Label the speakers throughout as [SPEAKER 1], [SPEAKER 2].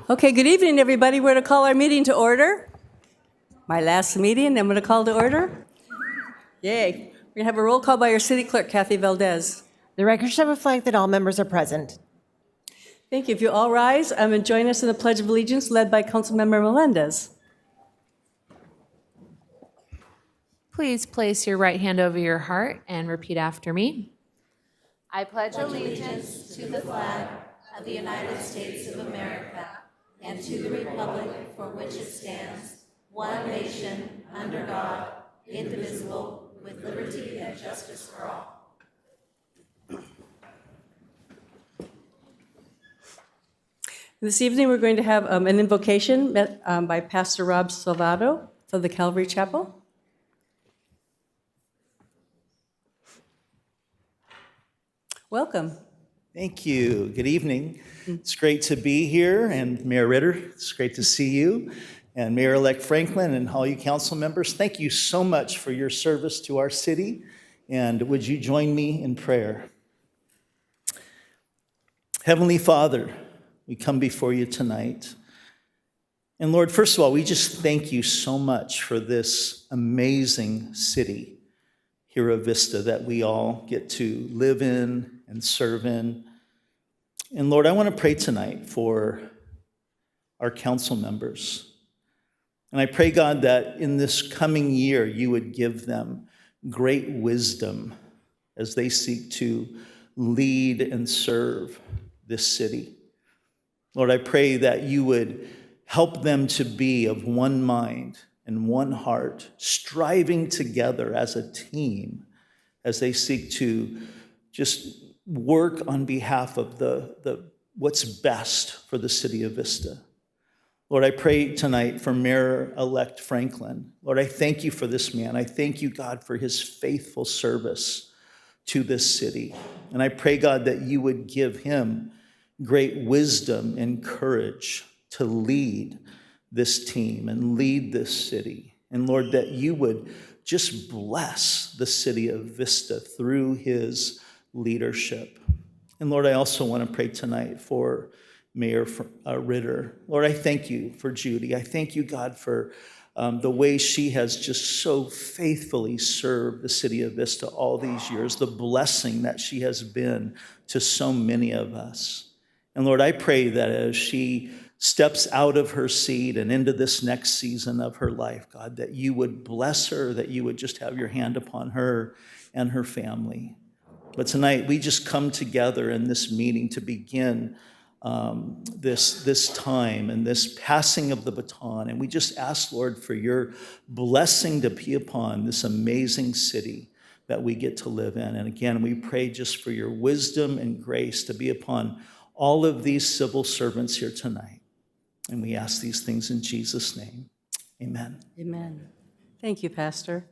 [SPEAKER 1] Okay, good evening, everybody. We're going to call our meeting to order. My last meeting, I'm going to call to order. Yay. We're going to have a roll call by our city clerk, Kathy Valdez.
[SPEAKER 2] The record shall reflect that all members are present.
[SPEAKER 1] Thank you. If you all rise, and join us in the Pledge of Allegiance led by Councilmember Melendez.
[SPEAKER 3] Please place your right hand over your heart and repeat after me. I pledge allegiance
[SPEAKER 4] to the flag of the United States of America and to the republic for which it stands, one nation, under God, indivisible, with liberty and justice for all.
[SPEAKER 1] This evening, we're going to have an invocation by Pastor Rob Salvato of the Calvary Chapel. Welcome.
[SPEAKER 5] Thank you. Good evening. It's great to be here, and Mayor Ritter, it's great to see you, and Mayor-elect Franklin and all you council members. Thank you so much for your service to our city, and would you join me in prayer? Heavenly Father, we come before you tonight. And Lord, first of all, we just thank you so much for this amazing city, Hero Vista, that we all get to live in and serve in. And Lord, I want to pray tonight for our council members. And I pray, God, that in this coming year, you would give them great wisdom as they seek to lead and serve this city. Lord, I pray that you would help them to be of one mind and one heart, striving together as a team as they seek to just work on behalf of the what's best for the city of Vista. Lord, I pray tonight for Mayor-elect Franklin. Lord, I thank you for this man. I thank you, God, for his faithful service to this city. And I pray, God, that you would give him great wisdom and courage to lead this team and lead this city. And Lord, that you would just bless the city of Vista through his leadership. And Lord, I also want to pray tonight for Mayor Ritter. Lord, I thank you for Judy. I thank you, God, for the way she has just so faithfully served the city of Vista all these years, the blessing that she has been to so many of us. And Lord, I pray that as she steps out of her seat and into this next season of her life, God, that you would bless her, that you would just have your hand upon her and her family. But tonight, we just come together in this meeting to begin this time and this passing of the baton. And we just ask, Lord, for your blessing to be upon this amazing city that we get to live in. And again, we pray just for your wisdom and grace to be upon all of these civil servants here tonight. And we ask these things in Jesus' name. Amen.
[SPEAKER 1] Amen. Thank you, Pastor.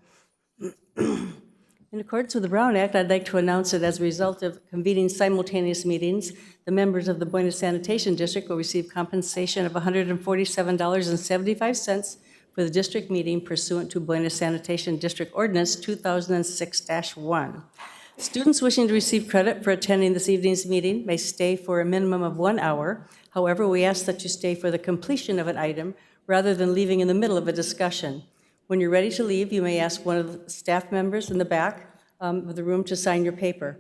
[SPEAKER 1] In accordance with the Brown Act, I'd like to announce that as a result of convening simultaneous meetings, the members of the Buena Sanitation District will receive compensation of $147.75 for the district meeting pursuant to Buena Sanitation District Ordinance 2006-1. Students wishing to receive credit for attending this evening's meeting may stay for a minimum of 1 hour. However, we ask that you stay for the completion of an item rather than leaving in the middle of a discussion. When you're ready to leave, you may ask one of the staff members in the back of the room to sign your paper.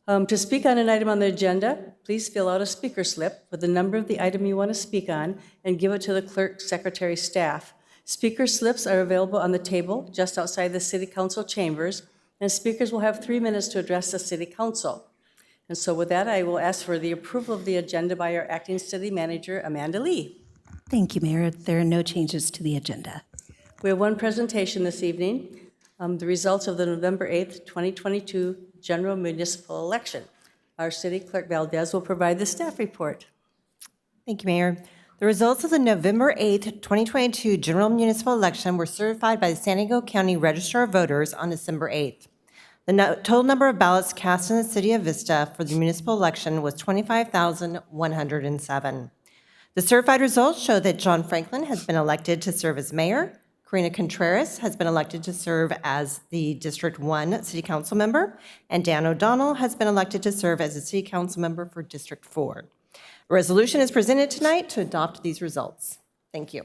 [SPEAKER 1] To speak on an item on the agenda, please fill out a speaker slip with the number of the item you want to speak on and give it to the clerk, secretary, staff. Speaker slips are available on the table just outside the City Council chambers, and speakers will have 3 minutes to address the City Council. And so with that, I will ask for the approval of the agenda by our acting city manager, Amanda Lee.
[SPEAKER 6] Thank you, Mayor. There are no changes to the agenda.
[SPEAKER 1] We have one presentation this evening, the results of the November 8th, 2022 general municipal election. Our city clerk Valdez will provide the staff report.
[SPEAKER 2] Thank you, Mayor. The results of the November 8th, 2022 general municipal election were certified by the San Diego County Register of Voters on December 8th. The total number of ballots cast in the city of Vista for the municipal election was 25,107. The certified results show that John Franklin has been elected to serve as mayor. Karina Contreras has been elected to serve as the District 1 City Council member, and Dan O'Donnell has been elected to serve as a City Council member for District 4. A resolution is presented tonight to adopt these results. Thank you.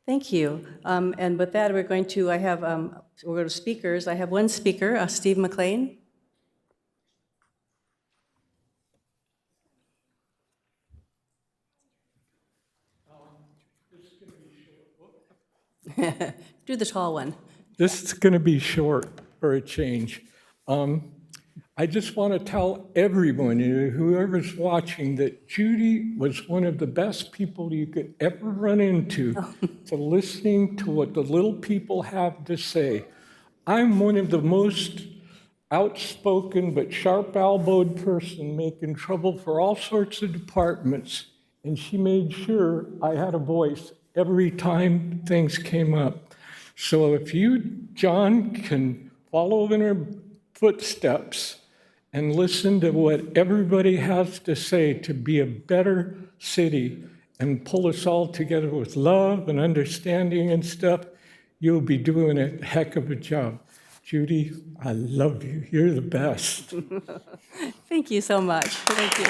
[SPEAKER 1] Thank you. And with that, we're going to, we'll go to speakers. I have one speaker, Steve McLean. Do the tall one.
[SPEAKER 7] This is going to be short for a change. I just want to tell everyone, whoever's watching, that Judy was one of the best people you could ever run into to listening to what the little people have to say. I'm one of the most outspoken but sharp-elbowed person making trouble for all sorts of departments, and she made sure I had a voice every time things came up. So if you, John, can follow in her footsteps and listen to what everybody has to say to be a better city and pull us all together with love and understanding and stuff, you'll be doing a heck of a job. Judy, I love you. You're the best.
[SPEAKER 1] Thank you so much. Thank you.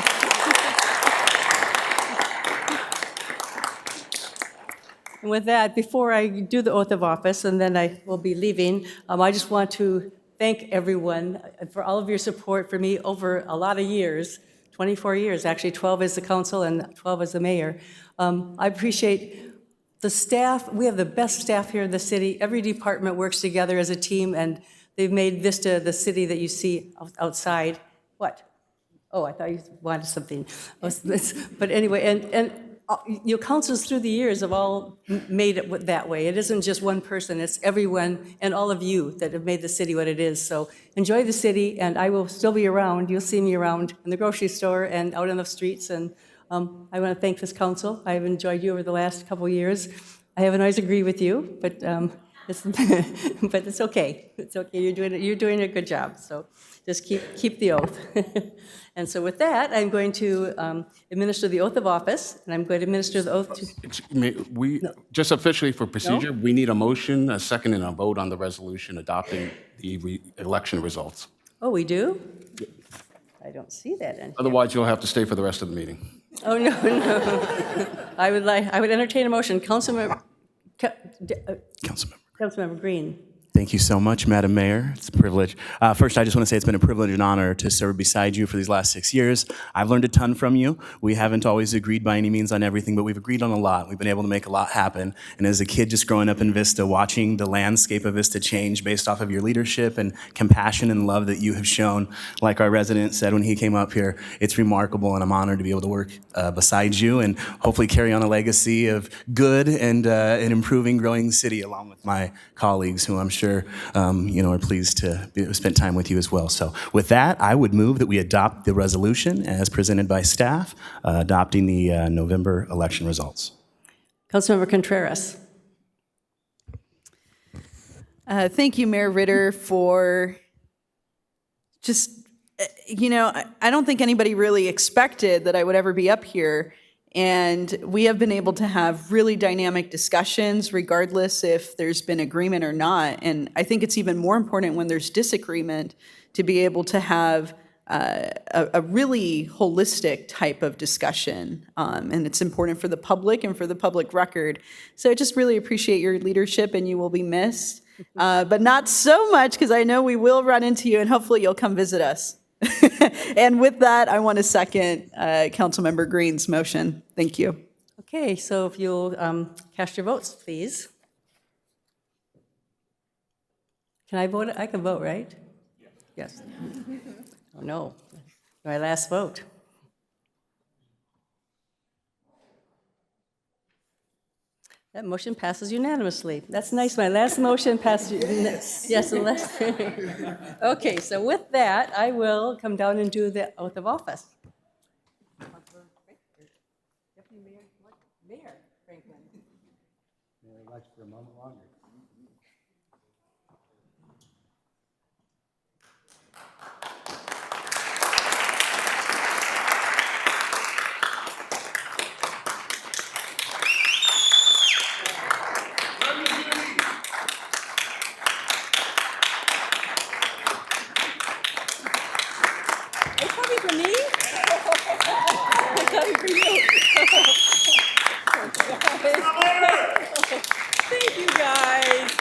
[SPEAKER 1] And with that, before I do the oath of office, and then I will be leaving, I just want to thank everyone for all of your support for me over a lot of years, 24 years, actually 12 as the council and 12 as the mayor. I appreciate the staff. We have the best staff here in the city. Every department works together as a team, and they've made Vista the city that you see outside. What? Oh, I thought you wanted something. But anyway, and councils through the years have all made it that way. It isn't just one person, it's everyone and all of you that have made the city what it is. So enjoy the city, and I will still be around. You'll see me around in the grocery store and out on the streets. And I want to thank this council. I've enjoyed you over the last couple of years. I haven't always agreed with you, but but it's okay. It's okay. You're doing a good job. So just keep the oath. And so with that, I'm going to administer the oath of office, and I'm going to administer the oath to...
[SPEAKER 8] Just officially for procedure, we need a motion, a second, and a vote on the resolution adopting the election results.
[SPEAKER 1] Oh, we do? I don't see that in here.
[SPEAKER 8] Otherwise, you'll have to stay for the rest of the meeting.
[SPEAKER 1] Oh, no. I would entertain a motion. Councilmember Green.
[SPEAKER 9] Thank you so much, Madam Mayor. It's a privilege. First, I just want to say it's been a privilege and honor to serve beside you for these last 6 years. I've learned a ton from you. We haven't always agreed by any means on everything, but we've agreed on a lot. We've been able to make a lot happen. And as a kid just growing up in Vista, watching the landscape of Vista change based off of your leadership and compassion and love that you have shown, like our resident said when he came up here, it's remarkable, and I'm honored to be able to work beside you and hopefully carry on a legacy of good and an improving, growing city along with my colleagues who I'm sure are pleased to spend time with you as well. So with that, I would move that we adopt the resolution as presented by staff, adopting the November election results.
[SPEAKER 1] Councilmember Contreras.
[SPEAKER 10] Thank you, Mayor Ritter, for just, I don't think anybody really expected that I would ever be up here. And we have been able to have really dynamic discussions regardless if there's been agreement or not. And I think it's even more important when there's disagreement to be able to have a really holistic type of discussion. And it's important for the public and for the public record. So I just really appreciate your leadership, and you will be missed. But not so much, because I know we will run into you, and hopefully you'll come visit us. And with that, I want to second Councilmember Green's motion. Thank you.
[SPEAKER 1] Okay, so if you'll cast your votes, please. Can I vote? I can vote, right? Yes. Oh, no. My last vote. That motion passes unanimously. That's nice. My last motion passed. Yes, the last. Okay, so with that, I will come down and do the oath of office. Mayor Franklin.
[SPEAKER 11] Mayor elects for a moment longer.
[SPEAKER 1] Are you coming for me? Happy for you. Thank you, guys.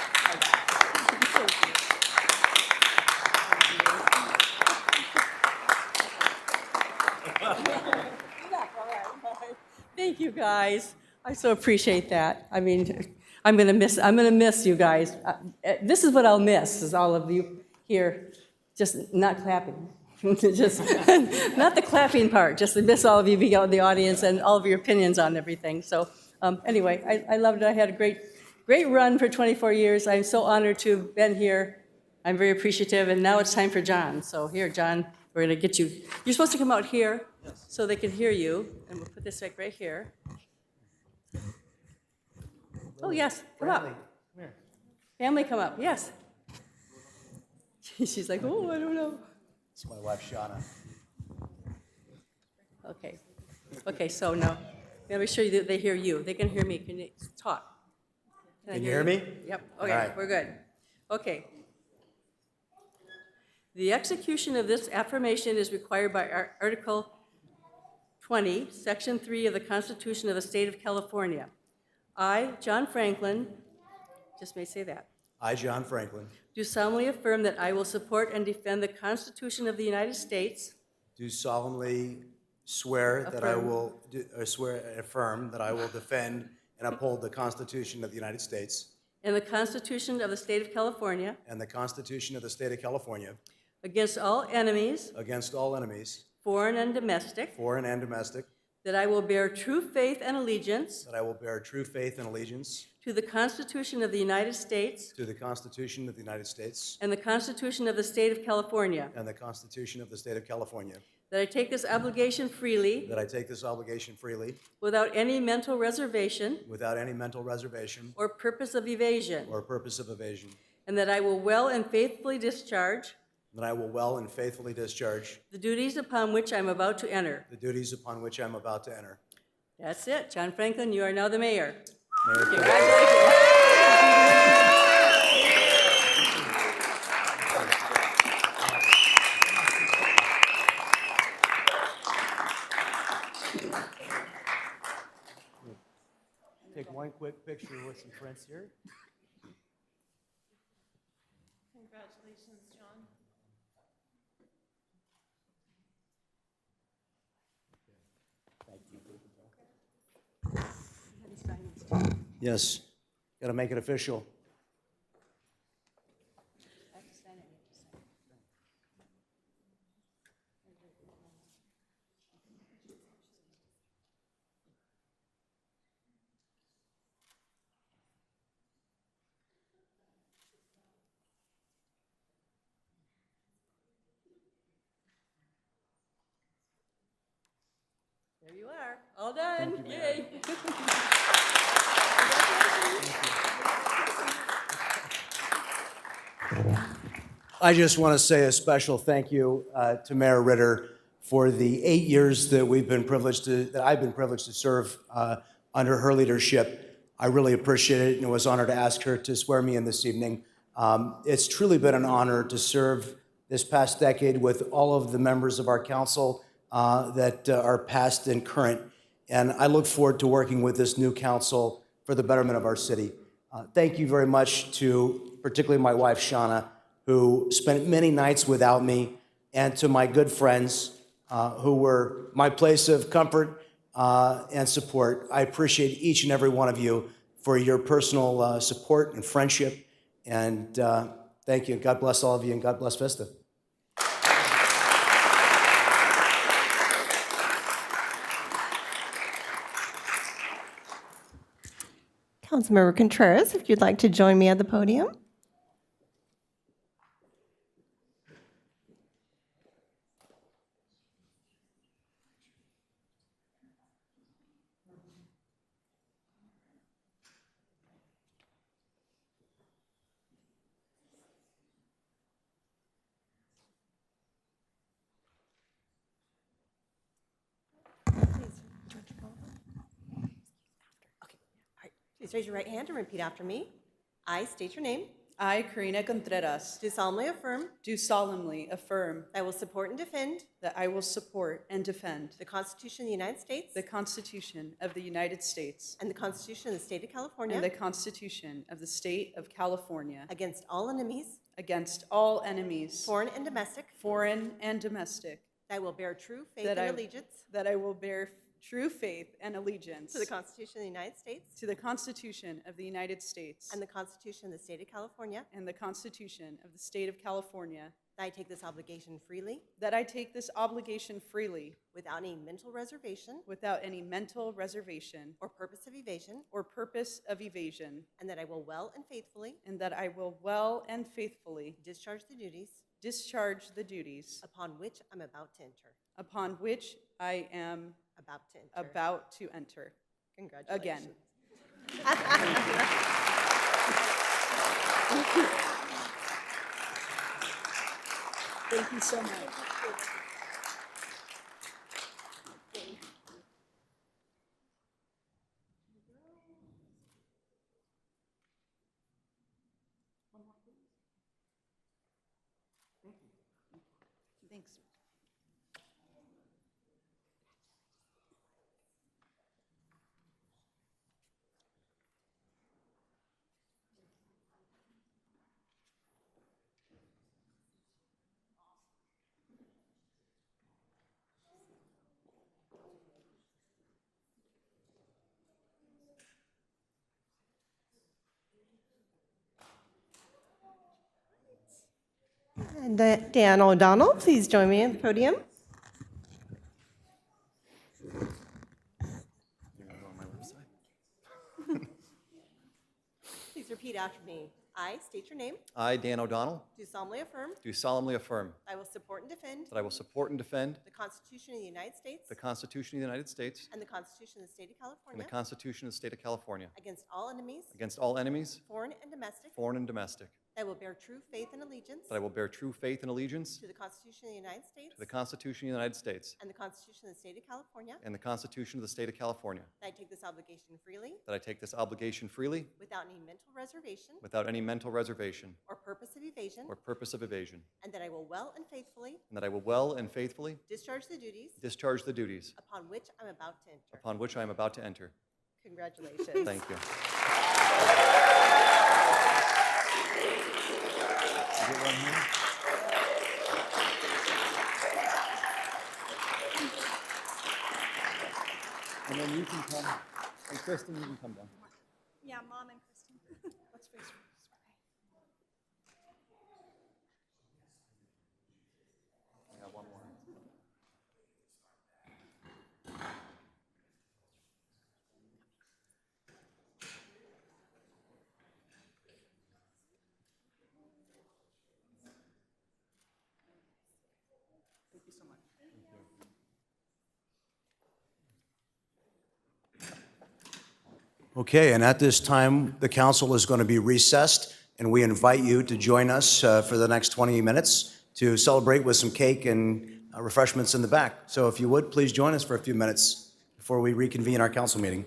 [SPEAKER 1] Thank you, guys. I so appreciate that. I mean, I'm gonna miss you guys. This is what I'll miss, is all of you here, just not clapping. Just, not the clapping part, just to miss all of you being out in the audience and all of your opinions on everything. So anyway, I loved it. I had a great run for 24 years. I'm so honored to have been here. I'm very appreciative, and now it's time for John. So here, John, we're gonna get you. You're supposed to come out here so they can hear you, and we'll put this right here. Oh, yes, come up. Family, come up, yes. She's like, oh, I don't know.
[SPEAKER 11] It's my wife, Shauna.
[SPEAKER 1] Okay, so now, let me show you that they hear you. They can hear me. Can you talk?
[SPEAKER 11] Can you hear me?
[SPEAKER 1] Yep,
[SPEAKER 11] All
[SPEAKER 1] okay,
[SPEAKER 11] right.
[SPEAKER 1] we're good. Okay. The execution of this affirmation is required by Article 20, Section 3 of the Constitution of the State of California. I, John Franklin, just may say that,
[SPEAKER 11] I, John Franklin,
[SPEAKER 1] do solemnly affirm that I will support and defend the Constitution of the United States
[SPEAKER 11] do solemnly swear that I
[SPEAKER 1] Affirm.
[SPEAKER 11] will affirm that I will defend and uphold the Constitution of the United States
[SPEAKER 1] and the Constitution of the State of California
[SPEAKER 11] and the Constitution of the State of California
[SPEAKER 1] against all enemies,
[SPEAKER 11] against all enemies,
[SPEAKER 1] foreign and domestic,
[SPEAKER 11] foreign and domestic,
[SPEAKER 1] that I will bear true faith and allegiance
[SPEAKER 11] that I will bear true faith and allegiance
[SPEAKER 1] to the Constitution of the United States
[SPEAKER 11] to the Constitution of the United States
[SPEAKER 1] and the Constitution of the State of California,
[SPEAKER 11] and the Constitution of the State of California,
[SPEAKER 1] that I take this obligation freely
[SPEAKER 11] that I take this obligation freely
[SPEAKER 1] without any mental reservation
[SPEAKER 11] without any mental reservation
[SPEAKER 1] or purpose of evasion,
[SPEAKER 11] or purpose of evasion,
[SPEAKER 1] and that I will well and faithfully discharge
[SPEAKER 11] that I will well and faithfully discharge
[SPEAKER 1] the duties upon which I'm about to enter.
[SPEAKER 11] the duties upon which I'm about to enter.
[SPEAKER 1] That's it. John Franklin, you are now the mayor.
[SPEAKER 11] Mayor Pro-
[SPEAKER 1] Congratulations.
[SPEAKER 11] Take one quick picture with some friends here.
[SPEAKER 3] Congratulations, John.
[SPEAKER 11] Yes, got to make it official.
[SPEAKER 1] There you are, all done. Yay.
[SPEAKER 11] I just want to say a special thank you to Mayor Ritter for the 8 years that I've been privileged to serve under her leadership. I really appreciate it, and it was an honor to ask her to swear me in this evening. It's truly been an honor to serve this past decade with all of the members of our council that are past and current, and I look forward to working with this new council for the betterment of our city. Thank you very much to particularly my wife, Shauna, who spent many nights without me, and to my good friends who were my place of comfort and support. I appreciate each and every one of you for your personal support and friendship, and thank you. God bless all of you, and God bless Vista.
[SPEAKER 2] Councilmember Contreras, if you'd like to join me at the podium. Please raise your right hand and repeat after me. I state your name.
[SPEAKER 10] I, Karina Contreras,
[SPEAKER 2] do solemnly affirm
[SPEAKER 10] do solemnly affirm
[SPEAKER 2] that I will support and defend
[SPEAKER 10] that I will support and defend
[SPEAKER 2] the Constitution of the United States
[SPEAKER 10] the Constitution of the United States
[SPEAKER 2] and the Constitution of the State of California
[SPEAKER 10] and the Constitution of the State of California
[SPEAKER 2] against all enemies,
[SPEAKER 10] against all enemies,
[SPEAKER 2] foreign and domestic,
[SPEAKER 10] foreign and domestic,
[SPEAKER 2] that I will bear true faith
[SPEAKER 10] that
[SPEAKER 2] and allegiance
[SPEAKER 10] that I will bear true faith and allegiance
[SPEAKER 2] to the Constitution of the United States
[SPEAKER 10] to the Constitution of the United States
[SPEAKER 2] and the Constitution of the State of California,
[SPEAKER 10] and the Constitution of the State of California,
[SPEAKER 2] that I take this obligation freely
[SPEAKER 10] that I take this obligation freely
[SPEAKER 2] without any mental reservation
[SPEAKER 10] without any mental reservation
[SPEAKER 2] or purpose of evasion,
[SPEAKER 10] or purpose of evasion,
[SPEAKER 2] and that I will well and faithfully
[SPEAKER 10] and that I will well and faithfully
[SPEAKER 2] discharge the duties
[SPEAKER 10] discharge the duties
[SPEAKER 2] upon which I'm about to enter.
[SPEAKER 10] upon which I am
[SPEAKER 2] About to enter.
[SPEAKER 10] about to enter.
[SPEAKER 2] Congratulations.
[SPEAKER 10] Again. Thank you so much. Thanks.
[SPEAKER 2] And Dan O'Donnell, please join me at the podium. Please repeat after me. I state your name.
[SPEAKER 12] I, Dan O'Donnell,
[SPEAKER 2] Do solemnly affirm
[SPEAKER 12] do solemnly affirm
[SPEAKER 2] I will support and defend
[SPEAKER 12] that I will support and defend
[SPEAKER 2] the Constitution of the United States
[SPEAKER 12] the Constitution of the United States
[SPEAKER 2] and the Constitution of the State of
[SPEAKER 12] and
[SPEAKER 2] California
[SPEAKER 12] the Constitution of the State of California
[SPEAKER 2] against all enemies,
[SPEAKER 12] against all enemies,
[SPEAKER 2] foreign and domestic,
[SPEAKER 12] foreign and domestic,
[SPEAKER 2] that I will bear true faith and allegiance
[SPEAKER 12] that I will bear true faith and allegiance
[SPEAKER 2] to the Constitution of the United States
[SPEAKER 12] to the Constitution of the United States
[SPEAKER 2] and the Constitution of the State of California,
[SPEAKER 12] and the Constitution of the State of California,
[SPEAKER 2] that I take this obligation freely
[SPEAKER 12] that I take this obligation freely
[SPEAKER 2] without any mental reservation
[SPEAKER 12] without any mental reservation
[SPEAKER 2] or purpose of evasion,
[SPEAKER 12] or purpose of evasion,
[SPEAKER 2] and that I will well and faithfully
[SPEAKER 12] and that I will well and faithfully
[SPEAKER 2] discharge the duties
[SPEAKER 12] discharge the duties
[SPEAKER 2] upon which I'm about to enter.
[SPEAKER 12] upon which I am about to enter.
[SPEAKER 2] Congratulations.
[SPEAKER 12] Thank you. And then you can come, and Kristen, you can come down.
[SPEAKER 4] Yeah, Mom and Kristen. Let's face it.
[SPEAKER 12] I got one more.
[SPEAKER 10] Thank you so much.
[SPEAKER 11] Okay, and at this time, the council is going to be recessed, and we invite you to join us for the next 20 minutes to celebrate with some cake and refreshments in the back. So if you would, please join us for a few minutes before we reconvene our council meeting.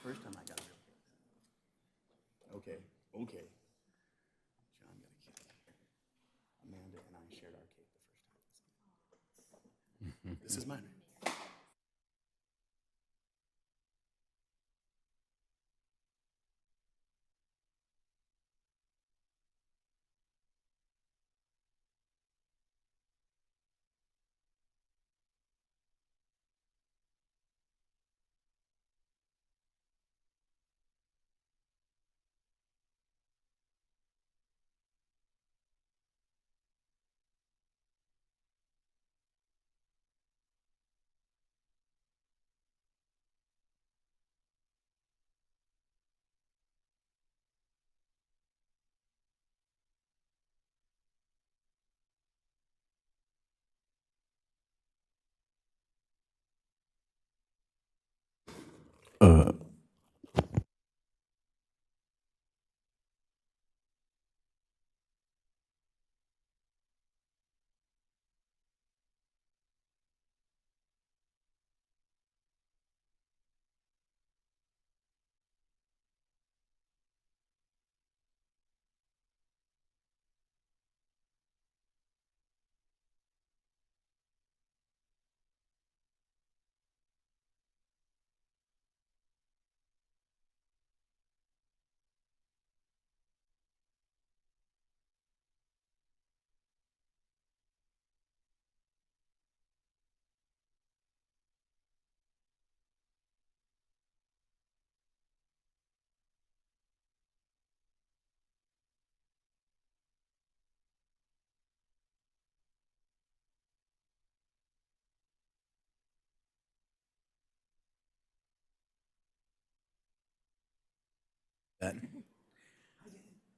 [SPEAKER 9] first time I got a real cake. Okay, okay. John got a cake. Amanda and I shared our cake the first time. This is mine.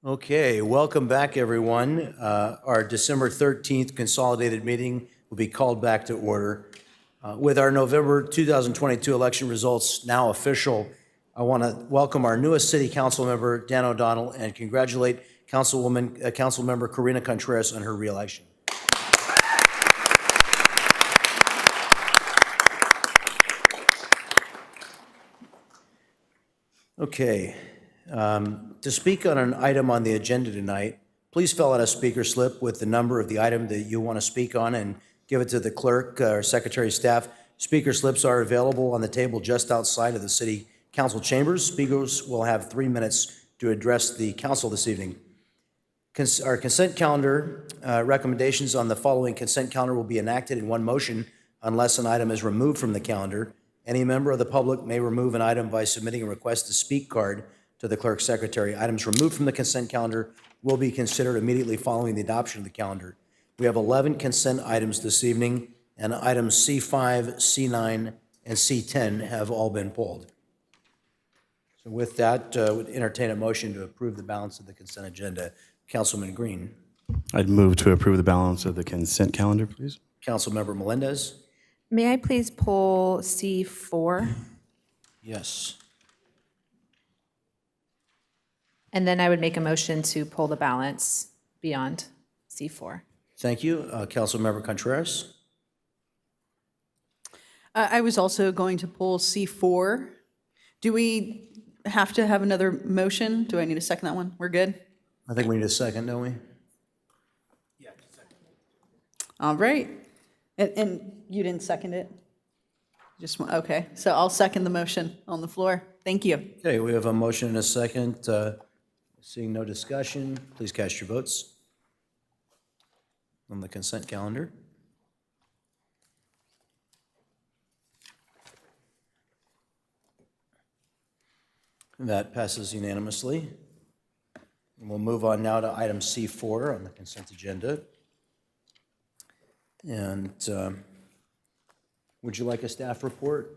[SPEAKER 11] Okay, welcome back, everyone. Our December 13th consolidated meeting will be called back to order. With our November 2022 election results now official, I want to welcome our newest city council member, Dan O'Donnell, and congratulate council member Karina Contreras on her reelection. Okay. To speak on an item on the agenda tonight, please fill out a speaker slip with the number of the item that you want to speak on and give it to the clerk or secretary of staff. Speaker slips are available on the table just outside of the city council chambers. Speakers will have 3 minutes to address the council this evening. Our consent calendar recommendations on the following consent calendar will be enacted in one motion unless an item is removed from the calendar. Any member of the public may remove an item by submitting a request to speak card to the clerk's secretary. Items removed from the consent calendar will be considered immediately following the adoption of the calendar. We have 11 consent items this evening, and items C5, C9, and C10 have all been pulled. So with that, would entertain a motion to approve the balance of the consent agenda. Councilman Green.
[SPEAKER 9] I'd move to approve the balance of the consent calendar, please.
[SPEAKER 11] Councilmember Melendez.
[SPEAKER 3] May I please pull C4?
[SPEAKER 11] Yes.
[SPEAKER 3] And then I would make a motion to pull the balance beyond C4.
[SPEAKER 11] Thank you. Councilmember Contreras.
[SPEAKER 10] I was also going to pull C4. Do we have to have another motion? Do I need to second that one? We're good?
[SPEAKER 11] I think we need a second, don't we?
[SPEAKER 10] All right. And you didn't second it? Just, okay. So I'll second the motion on the floor. Thank you.
[SPEAKER 11] Okay, we have a motion and a second. Seeing no discussion, please cast your votes on the consent calendar. That passes unanimously. And we'll move on now to item C4 on the consent agenda. And would you like a staff report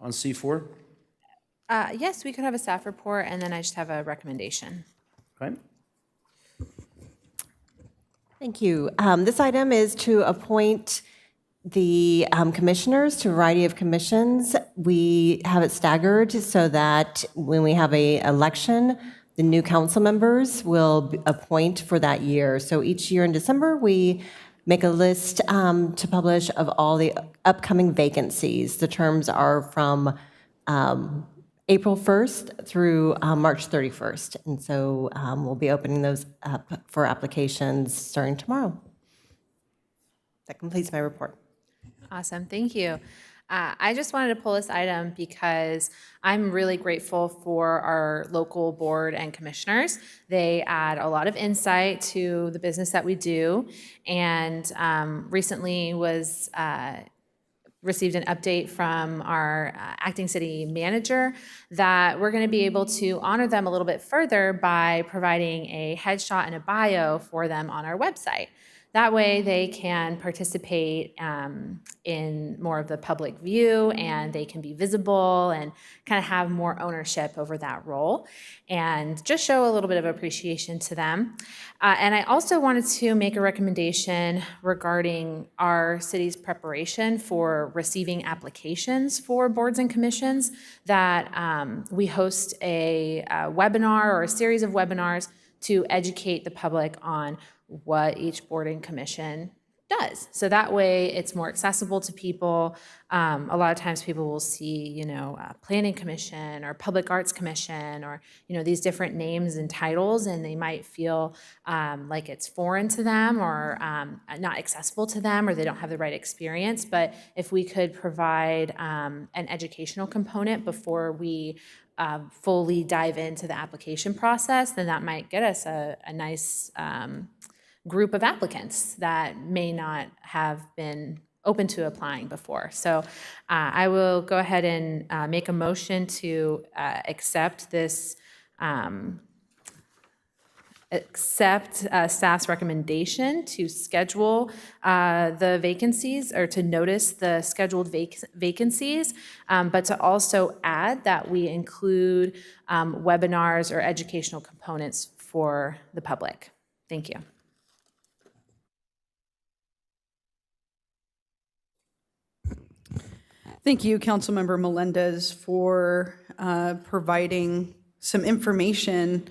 [SPEAKER 11] on C4?
[SPEAKER 3] Yes, we could have a staff report, and then I just have a recommendation.
[SPEAKER 11] Okay.
[SPEAKER 2] Thank you. This item is to appoint the commissioners to a variety of commissions. We have it staggered so that when we have an election, the new council members will appoint for that year. So each year in December, we make a list to publish of all the upcoming vacancies. The terms are from April 1st through March 31st. And so we'll be opening those up for applications starting tomorrow. That completes my report.
[SPEAKER 3] Awesome, thank you. I just wanted to pull this item because I'm really grateful for our local board and commissioners. They add a lot of insight to the business that we do, and recently received an update from our acting city manager that we're going to be able to honor them a little bit further by providing a headshot and a bio for them on our website. That way they can participate in more of the public view, and they can be visible and kind of have more ownership over that role and just show a little bit of appreciation to them. And I also wanted to make a recommendation regarding our city's preparation for receiving applications for boards and commissions, that we host a webinar or a series of webinars to educate the public on what each board and commission does. So that way it's more accessible to people. A lot of times people will see, planning commission or public arts commission or, these different names and titles, and they might feel like it's foreign to them or not accessible to them, or they don't have the right experience. But if we could provide an educational component before we fully dive into the application process, then that might get us a nice group of applicants that may not have been open to applying before. So I will go ahead and make a motion to accept this, staff's recommendation to schedule the vacancies, or to notice the scheduled vacancies, but to also add that we include webinars or educational components for the public. Thank you.
[SPEAKER 10] Thank you, Councilmember Melendez, for providing some information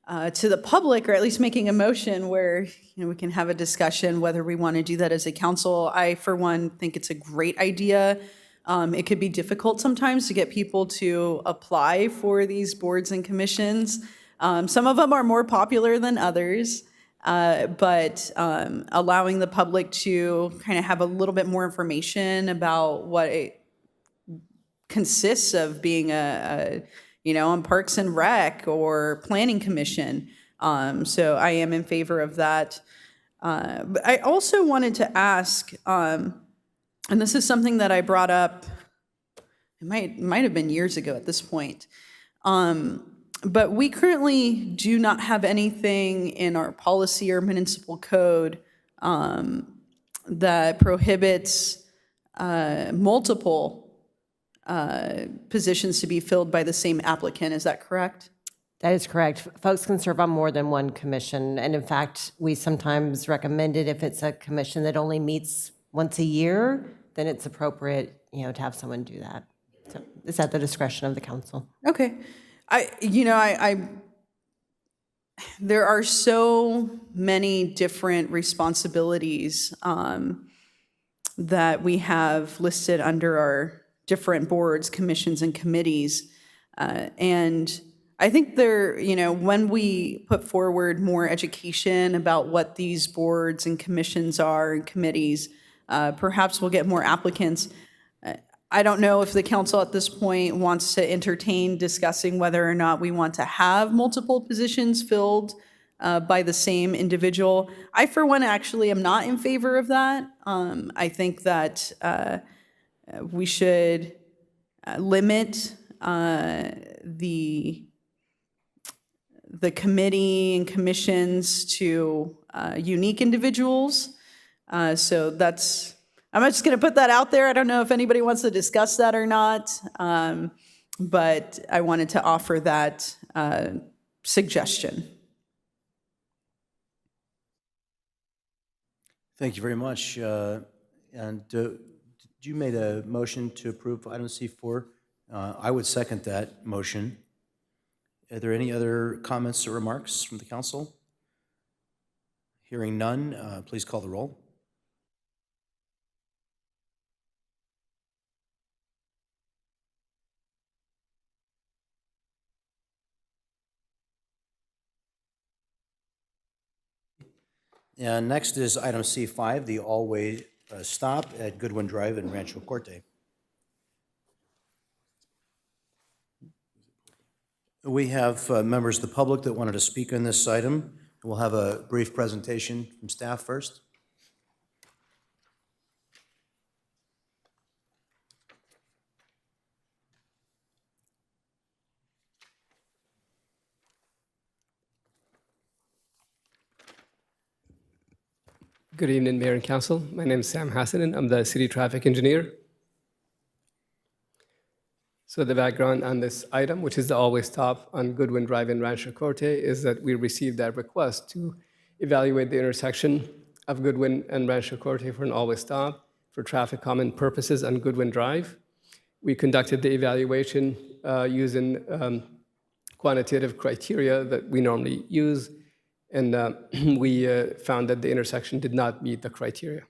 [SPEAKER 10] to the public, or at least making a motion where we can have a discussion whether we want to do that as a council. I, for one, think it's a great idea. It could be difficult sometimes to get people to apply for these boards and commissions. Some of them are more popular than others. But allowing the public to kind of have a little bit more information about what it consists of being on Parks and Rec or Planning Commission. So I am in favor of that. But I also wanted to ask, and this is something that I brought up, it might have been years ago at this point, but we currently do not have anything in our policy or municipal code that prohibits multiple positions to be filled by the same applicant. Is that correct?
[SPEAKER 2] That is correct. Folks can serve on more than one commission. And in fact, we sometimes recommend it if it's a commission that only meets once a year, then it's appropriate, to have someone do that. So it's at the discretion of the council.
[SPEAKER 10] Okay. There are so many different responsibilities that we have listed under our different boards, commissions, and committees. And I think when we put forward more education about what these boards and commissions are and committees, perhaps we'll get more applicants. I don't know if the council at this point wants to entertain discussing whether or not we want to have multiple positions filled by the same individual. I, for one, actually am not in favor of that. I think that we should limit the committee and commissions to unique individuals. So I'm just going to put that out there. I don't know if anybody wants to discuss that or not, but I wanted to offer that suggestion.
[SPEAKER 11] Thank you very much. You made a motion to approve item C4. I would second that motion. Are there any other comments or remarks from the council? Hearing none, please call the roll. And next is item C5, the all-way stop at Goodwin Drive in Rancho Corte. We have members of the public that wanted to speak on this item. We'll have a brief presentation from staff first.
[SPEAKER 13] Good evening, Mayor and Council. My name is Sam Hassanin. I'm the city traffic engineer. So the background on this item, which is the always stop on Goodwin Drive in Rancho Corte, is that we received that request to evaluate the intersection of Goodwin and Rancho Corte for an always stop for traffic calming purposes on Goodwin Drive. We conducted the evaluation using quantitative criteria that we normally use, and we found that the intersection did not meet the criteria.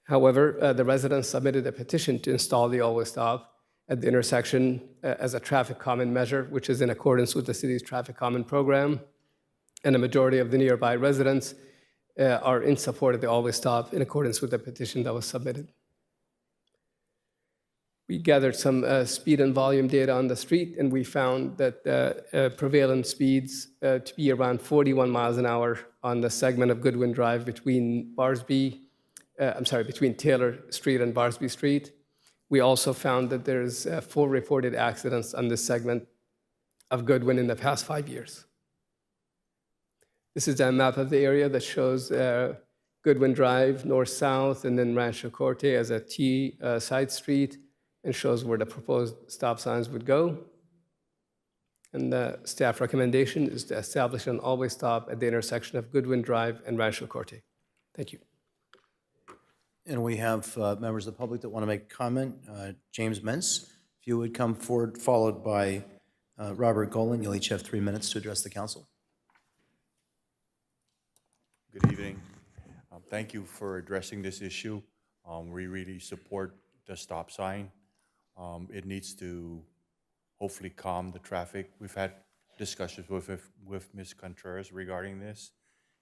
[SPEAKER 13] However, the residents submitted a petition to install the always stop at the intersection as a traffic calming measure, which is in accordance with the city's traffic calming program. And a majority of the nearby residents are in support of the always stop in accordance with the petition that was submitted. We gathered some speed and volume data on the street, and we found that prevalent speeds to be around 41 miles an hour on the segment of Goodwin Drive between between Taylor Street and Barsby Street. We also found that there's 4 reported accidents on this segment of Goodwin in the past 5 years. This is a map of the area that shows Goodwin Drive, north-south, and then Rancho Corte as a T side street, and shows where the proposed stop signs would go. And the staff recommendation is to establish an always stop at the intersection of Goodwin Drive and Rancho Corte. Thank you.
[SPEAKER 11] And we have members of the public that want to make a comment. James Mentz, if you would come forward, followed by Robert Golan. You'll each have 3 minutes to address the council.
[SPEAKER 14] Good evening. Thank you for addressing this issue. We really support the stop sign. It needs to hopefully calm the traffic. We've had discussions with Ms. Contreras regarding this,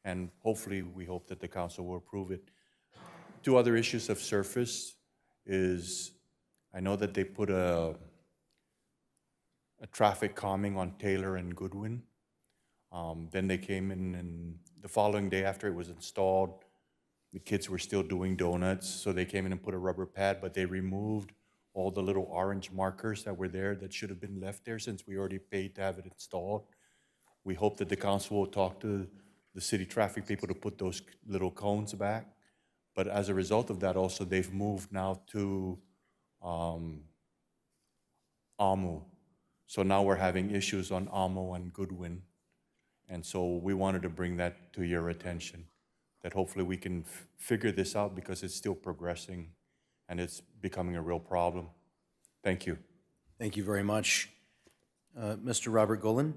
[SPEAKER 14] and hopefully we hope that the council will approve it. 2 other issues of surface is, I know that they put a traffic calming on Taylor and Goodwin. Then they came in, and the following day after it was installed, the kids were still doing donuts, so they came in and put a rubber pad, but they removed all the little orange markers that were there that should have been left there since we already paid to have it installed. We hope that the council will talk to the city traffic people to put those little cones back. But as a result of that also, they've moved now to Amu. So now we're having issues on Amu and Goodwin. And so we wanted to bring that to your attention, that hopefully we can figure this out because it's still progressing and it's becoming a real problem. Thank you.
[SPEAKER 11] Thank you very much. Mr. Robert Golan.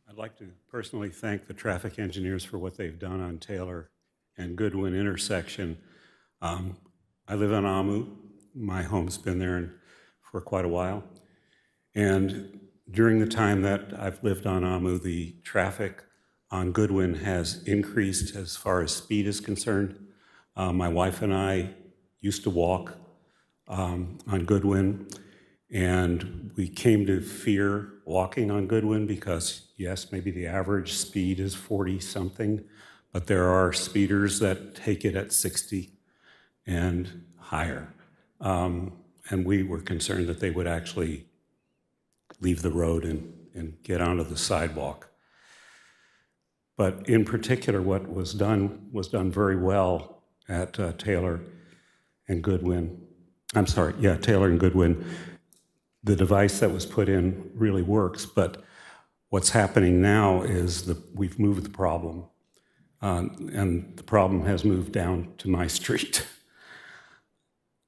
[SPEAKER 15] I'd like to personally thank the traffic engineers for what they've done on Taylor and Goodwin intersection. I live on Amu. My home's been there for quite a while. And during the time that I've lived on Amu, the traffic on Goodwin has increased as far as speed is concerned. My wife and I used to walk on Goodwin, and we came to fear walking on Goodwin because, yes, maybe the average speed is 40-something, but there are speeders that take it at 60 and higher. And we were concerned that they would actually leave the road and get onto the sidewalk. But in particular, what was done very well at Taylor and Goodwin. I'm sorry, yeah, Taylor and Goodwin. The device that was put in really works, but what's happening now is we've moved the problem, and the problem has moved down to my street.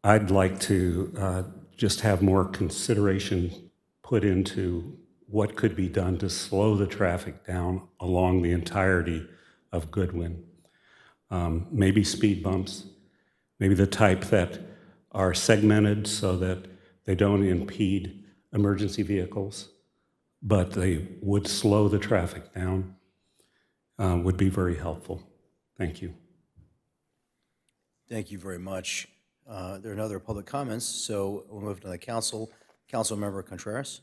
[SPEAKER 15] I'd like to just have more consideration put into what could be done to slow the traffic down along the entirety of Goodwin. Maybe speed bumps, maybe the type that are segmented so that they don't impede emergency vehicles. but they would slow the traffic down, would be very helpful. Thank you.
[SPEAKER 11] Thank you very much. There are no other public comments, so we'll move to the council. Councilmember Contreras.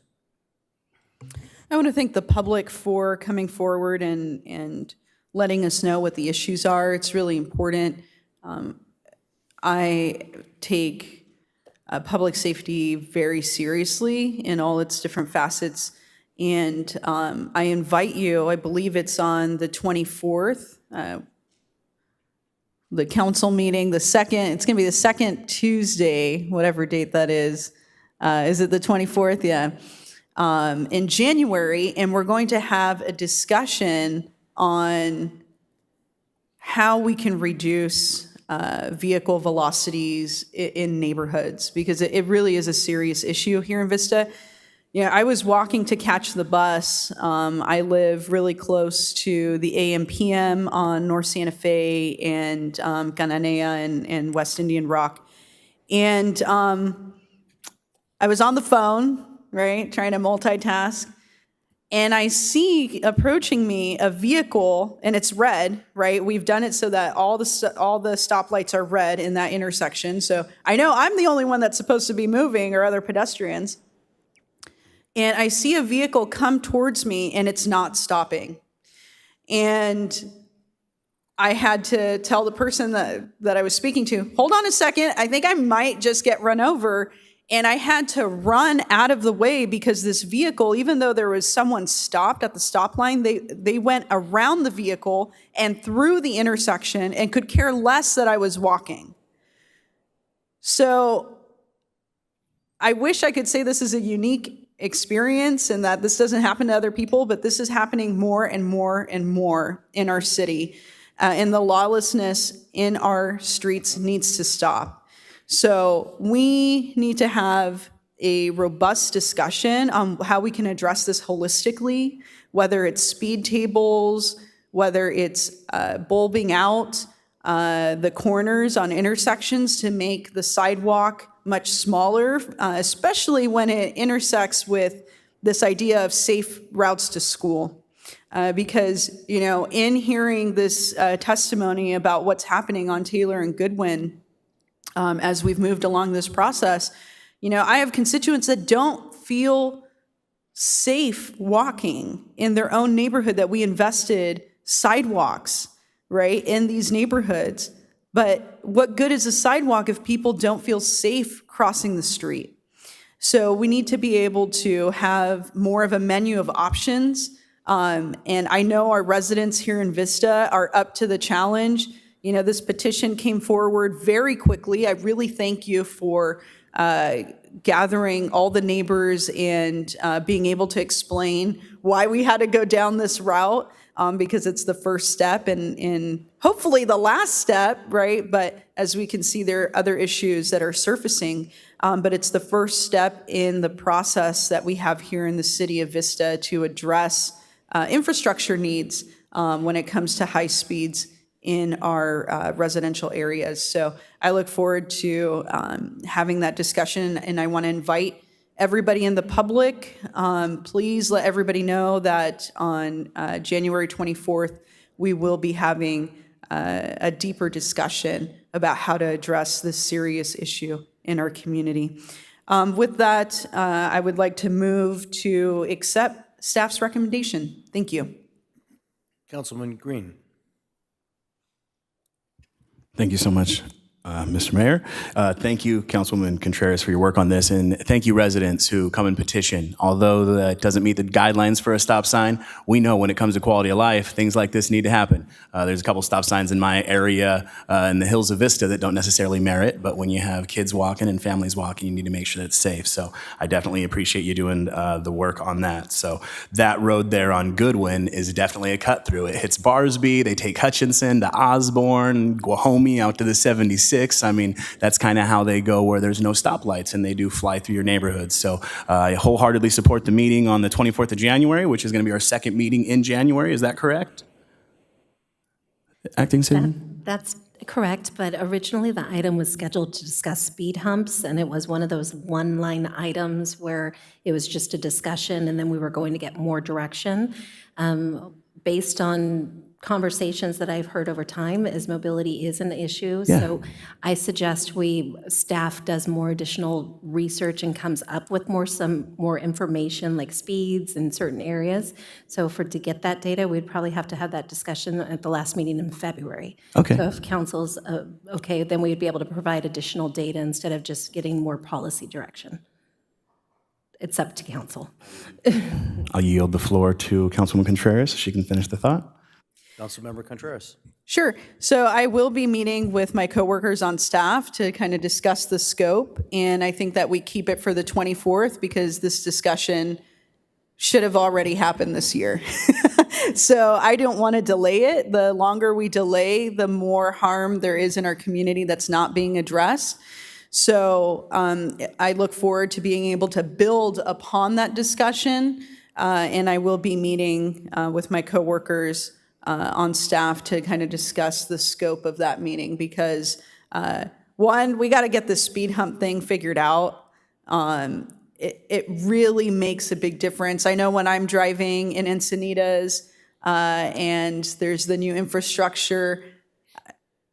[SPEAKER 10] I want to thank the public for coming forward and letting us know what the issues are. It's really important. I take public safety very seriously in all its different facets. And I invite you, I believe it's on the 24th, the council meeting, it's going to be the second Tuesday, whatever date that is. Is it the 24th? Yeah. In January, and we're going to have a discussion on how we can reduce vehicle velocities in neighborhoods, because it really is a serious issue here in Vista. Yeah, I was walking to catch the bus. I live really close to the AM/PM on North Santa Fe and Cananea and West Indian Rock. And I was on the phone, right, trying to multitask, and I see approaching me a vehicle, and it's red, right? We've done it so that all the stoplights are red in that intersection. So I know I'm the only one that's supposed to be moving, or other pedestrians. And I see a vehicle come towards me, and it's not stopping. And I had to tell the person that I was speaking to, hold on a second, I think I might just get run over. And I had to run out of the way because this vehicle, even though there was someone stopped at the stop line, they went around the vehicle and through the intersection and could care less that I was walking. So I wish I could say this is a unique experience and that this doesn't happen to other people, but this is happening more and more and more in our city. And the lawlessness in our streets needs to stop. So we need to have a robust discussion on how we can address this holistically, whether it's speed tables, whether it's bulbing out the corners on intersections to make the sidewalk much smaller, especially when it intersects with this idea of safe routes to school. Because, you know, in hearing this testimony about what's happening on Taylor and Goodwin, as we've moved along this process, you know, I have constituents that don't feel safe walking in their own neighborhood, that we invested sidewalks, right, in these neighborhoods. But what good is a sidewalk if people don't feel safe crossing the street? So we need to be able to have more of a menu of options. And I know our residents here in Vista are up to the challenge. You know, this petition came forward very quickly. I really thank you for gathering all the neighbors and being able to explain why we had to go down this route, because it's the first step and hopefully the last step, right? But as we can see, there are other issues that are surfacing, but it's the first step in the process that we have here in the city of Vista to address infrastructure needs when it comes to high speeds in our residential areas. So I look forward to having that discussion, and I want to invite everybody in the public. Please let everybody know that on January 24th, we will be having a deeper discussion about how to address this serious issue in our community. With that, I would like to move to accept staff's recommendation. Thank you.
[SPEAKER 11] Councilman Green.
[SPEAKER 9] Thank you so much, Mr. Mayor. Thank you, Councilwoman Contreras, for your work on this, and thank you, residents who come and petition. Although that doesn't meet the guidelines for a stop sign, we know when it comes to quality of life, things like this need to happen. There's a couple stop signs in my area in the hills of Vista that don't necessarily merit, but when you have kids walking and families walking, you need to make sure that it's safe. So I definitely appreciate you doing the work on that. So that road there on Goodwin is definitely a cut through. It hits Barsby, they take Hutchinson to Osborne, Guahomie out to the 76. I mean, that's kind of how they go where there's no stoplights and they do fly through your neighborhood. So I wholeheartedly support the meeting on the 24th of January, which is going to be our second meeting in January. Is that correct? Acting City?
[SPEAKER 6] That's Correct, but originally the item was scheduled to discuss speed humps, and it was one of those one-line items where it was just a discussion, and then we were going to get more direction. Based on conversations that I've heard over time, is mobility is an issue.
[SPEAKER 9] Yeah.
[SPEAKER 6] So I suggest staff does more additional research and comes up with some more information, like speeds in certain areas. So to get that data, we'd probably have to have that discussion at the last meeting in February.
[SPEAKER 9] Okay.
[SPEAKER 6] So if council's okay, then we'd be able to provide additional data instead of just getting more policy direction. It's up to council.
[SPEAKER 9] I'll yield the floor to Councilwoman Contreras so she can finish the thought.
[SPEAKER 11] Councilmember Contreras.
[SPEAKER 10] Sure. So I will be meeting with my coworkers on staff to kind of discuss the scope. And I think that we keep it for the 24th because this discussion should have already happened this year. So I don't want to delay it. The longer we delay, the more harm there is in our community that's not being addressed. So I look forward to being able to build upon that discussion. And I will be meeting with my coworkers on staff to kind of discuss the scope of that meeting because one, we got to get the speed hump thing figured out. It really makes a big difference. I know when I'm driving in Encinitas and there's the new infrastructure,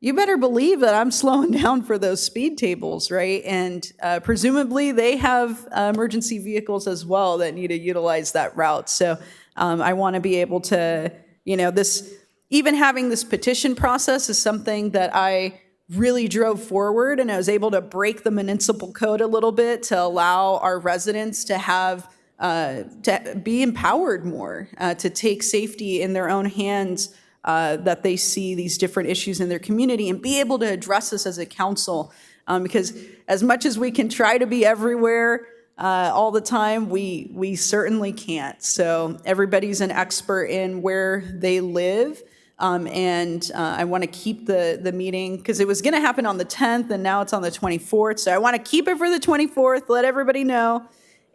[SPEAKER 10] you better believe that I'm slowing down for those speed tables, right? And presumably they have emergency vehicles as well that need to utilize that route. So I want to be able to, even having this petition process is something that I really drove forward, and I was able to break the municipal code a little bit to allow our residents to have, to be empowered more, to take safety in their own hands, that they see these different issues in their community and be able to address this as a council. Because as much as we can try to be everywhere, all the time, we certainly can't. So everybody's an expert in where they live. And I want to keep the meeting, because it was going to happen on the 10th, and now it's on the 24th. So I want to keep it for the 24th, let everybody know.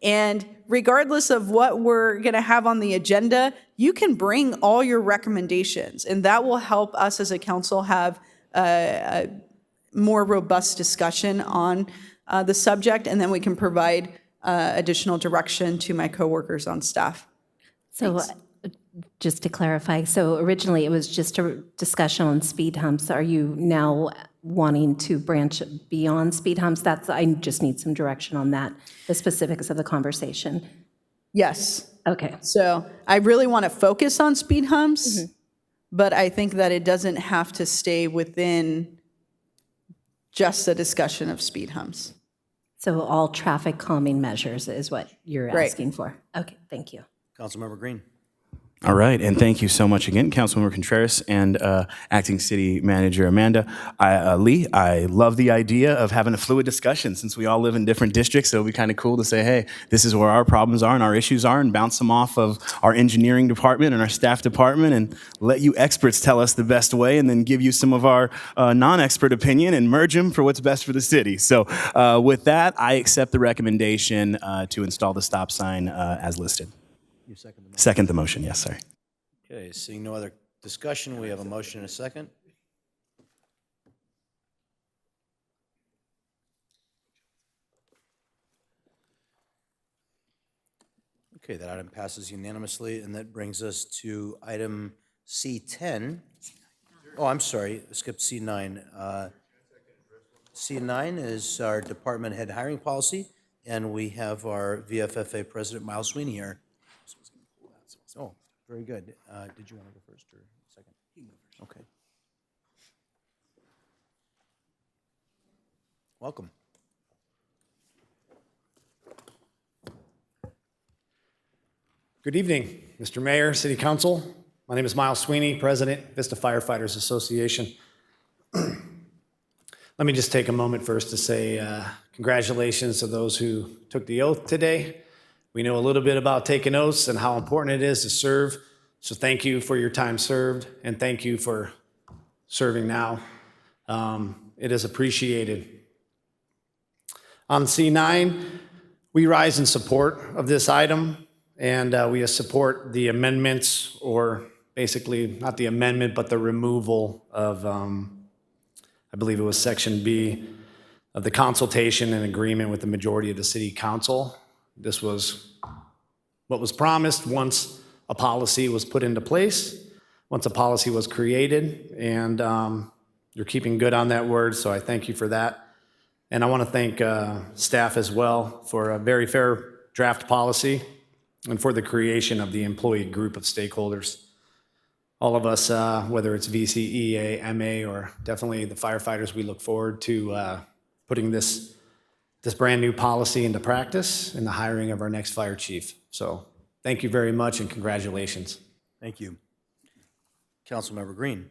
[SPEAKER 10] And regardless of what we're going to have on the agenda, you can bring all your recommendations, and that will help us as a council have a more robust discussion on the subject, and then we can provide additional direction to my coworkers on staff.
[SPEAKER 6] So just to clarify, so originally it was just a discussion on speed humps. Are you now wanting to branch beyond speed humps? I just need some direction on that, the specifics of the conversation.
[SPEAKER 10] Yes.
[SPEAKER 6] Okay.
[SPEAKER 10] So I really want to focus on speed humps, but I think that it doesn't have to stay within just a discussion of speed humps.
[SPEAKER 6] So all traffic calming measures is what you're
[SPEAKER 10] Right.
[SPEAKER 6] asking for. Okay, thank you.
[SPEAKER 11] Councilmember Green.
[SPEAKER 9] All right, and thank you so much again, Councilmember Contreras and Acting City Manager Amanda. Lee, I love the idea of having a fluid discussion since we all live in different districts, so it'd be kind of cool to say, hey, this is where our problems are and our issues are, and bounce them off of our engineering department and our staff department and let you experts tell us the best way and then give you some of our non-expert opinion and merge them for what's best for the city. So with that, I accept the recommendation to install the stop sign as listed.
[SPEAKER 11] You second the motion?
[SPEAKER 9] Second the motion, yes, sorry.
[SPEAKER 11] Okay, seeing no other discussion, we have a motion and a second. Okay, that item passes unanimously, and that brings us to item C10. Oh, I'm sorry, I skipped C9. C9 is our department head hiring policy, and we have our VFFA President, Miles Sweeney, here. Oh, very good. Did you want to go first or second? Okay. Welcome.
[SPEAKER 16] Good evening, Mr. Mayor, City Council. My name is Miles Sweeney, President, Vista Firefighters Association. Let me just take a moment first to say congratulations to those who took the oath today. We know a little bit about taking oaths and how important it is to serve. So thank you for your time served, and thank you for serving now. It is appreciated. On C9, we rise in support of this item, and we support the amendments, or basically not the amendment, but the removal of I believe it was Section B of the consultation and agreement with the majority of the city council. This was what was promised once a policy was put into place, once a policy was created, and you're keeping good on that word, so I thank you for that. And I want to thank staff as well for a very fair draft policy and for the creation of the employee group of stakeholders. All of us, whether it's VCEA, MA, or definitely the firefighters, we look forward to putting this brand new policy into practice in the hiring of our next fire chief. So thank you very much and congratulations.
[SPEAKER 12] Thank you. Councilmember Green.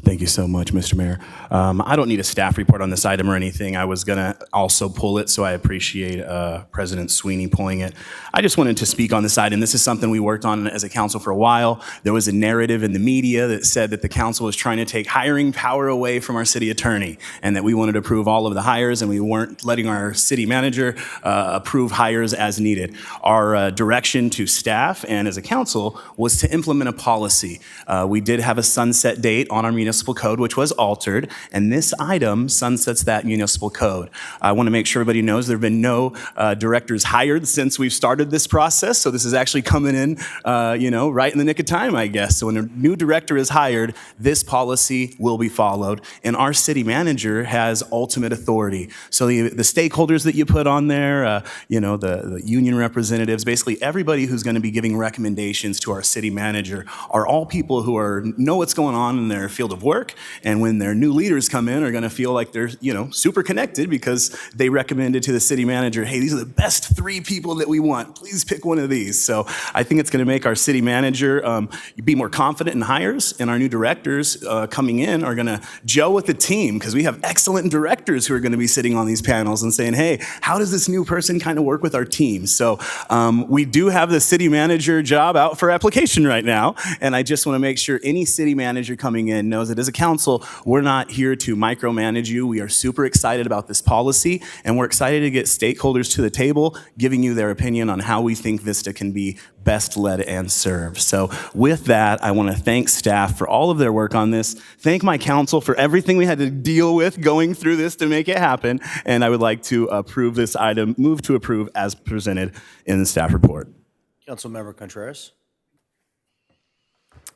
[SPEAKER 9] Thank you so much, Mr. Mayor. I don't need a staff report on this item or anything. I was going to also pull it, so I appreciate President Sweeney pulling it. I just wanted to speak on this item. This is something we worked on as a council for a while. There was a narrative in the media that said that the council was trying to take hiring power away from our city attorney and that we wanted to approve all of the hires and we weren't letting our city manager approve hires as needed. Our direction to staff and as a council was to implement a policy. We did have a sunset date on our municipal code, which was altered, and this item sunsets that municipal code. I want to make sure everybody knows there have been no directors hired since we've started this process, so this is actually coming in, right in the nick of time, I guess. So when a new director is hired, this policy will be followed, and our city manager has ultimate authority. So the stakeholders that you put on there, the union representatives, basically everybody who's going to be giving recommendations to our city manager are all people who know what's going on in their field of work, and when their new leaders come in are going to feel like they're super connected because they recommended to the city manager, hey, these are the best 3 people that we want, please pick one of these. So I think it's going to make our city manager be more confident in hires, and our new directors coming in are going to gel with the team because we have excellent directors who are going to be sitting on these panels and saying, hey, how does this new person kind of work with our team? So we do have the city manager job out for application right now, and I just want to make sure any city manager coming in knows that as a council, we're not here to micromanage you. We are super excited about this policy, and we're excited to get stakeholders to the table, giving you their opinion on how we think Vista can be best led and served. So with that, I want to thank staff for all of their work on this, thank my council for everything we had to deal with going through this to make it happen, and I would like to approve this item, move to approve as presented in the staff report.
[SPEAKER 12] Councilmember Contreras.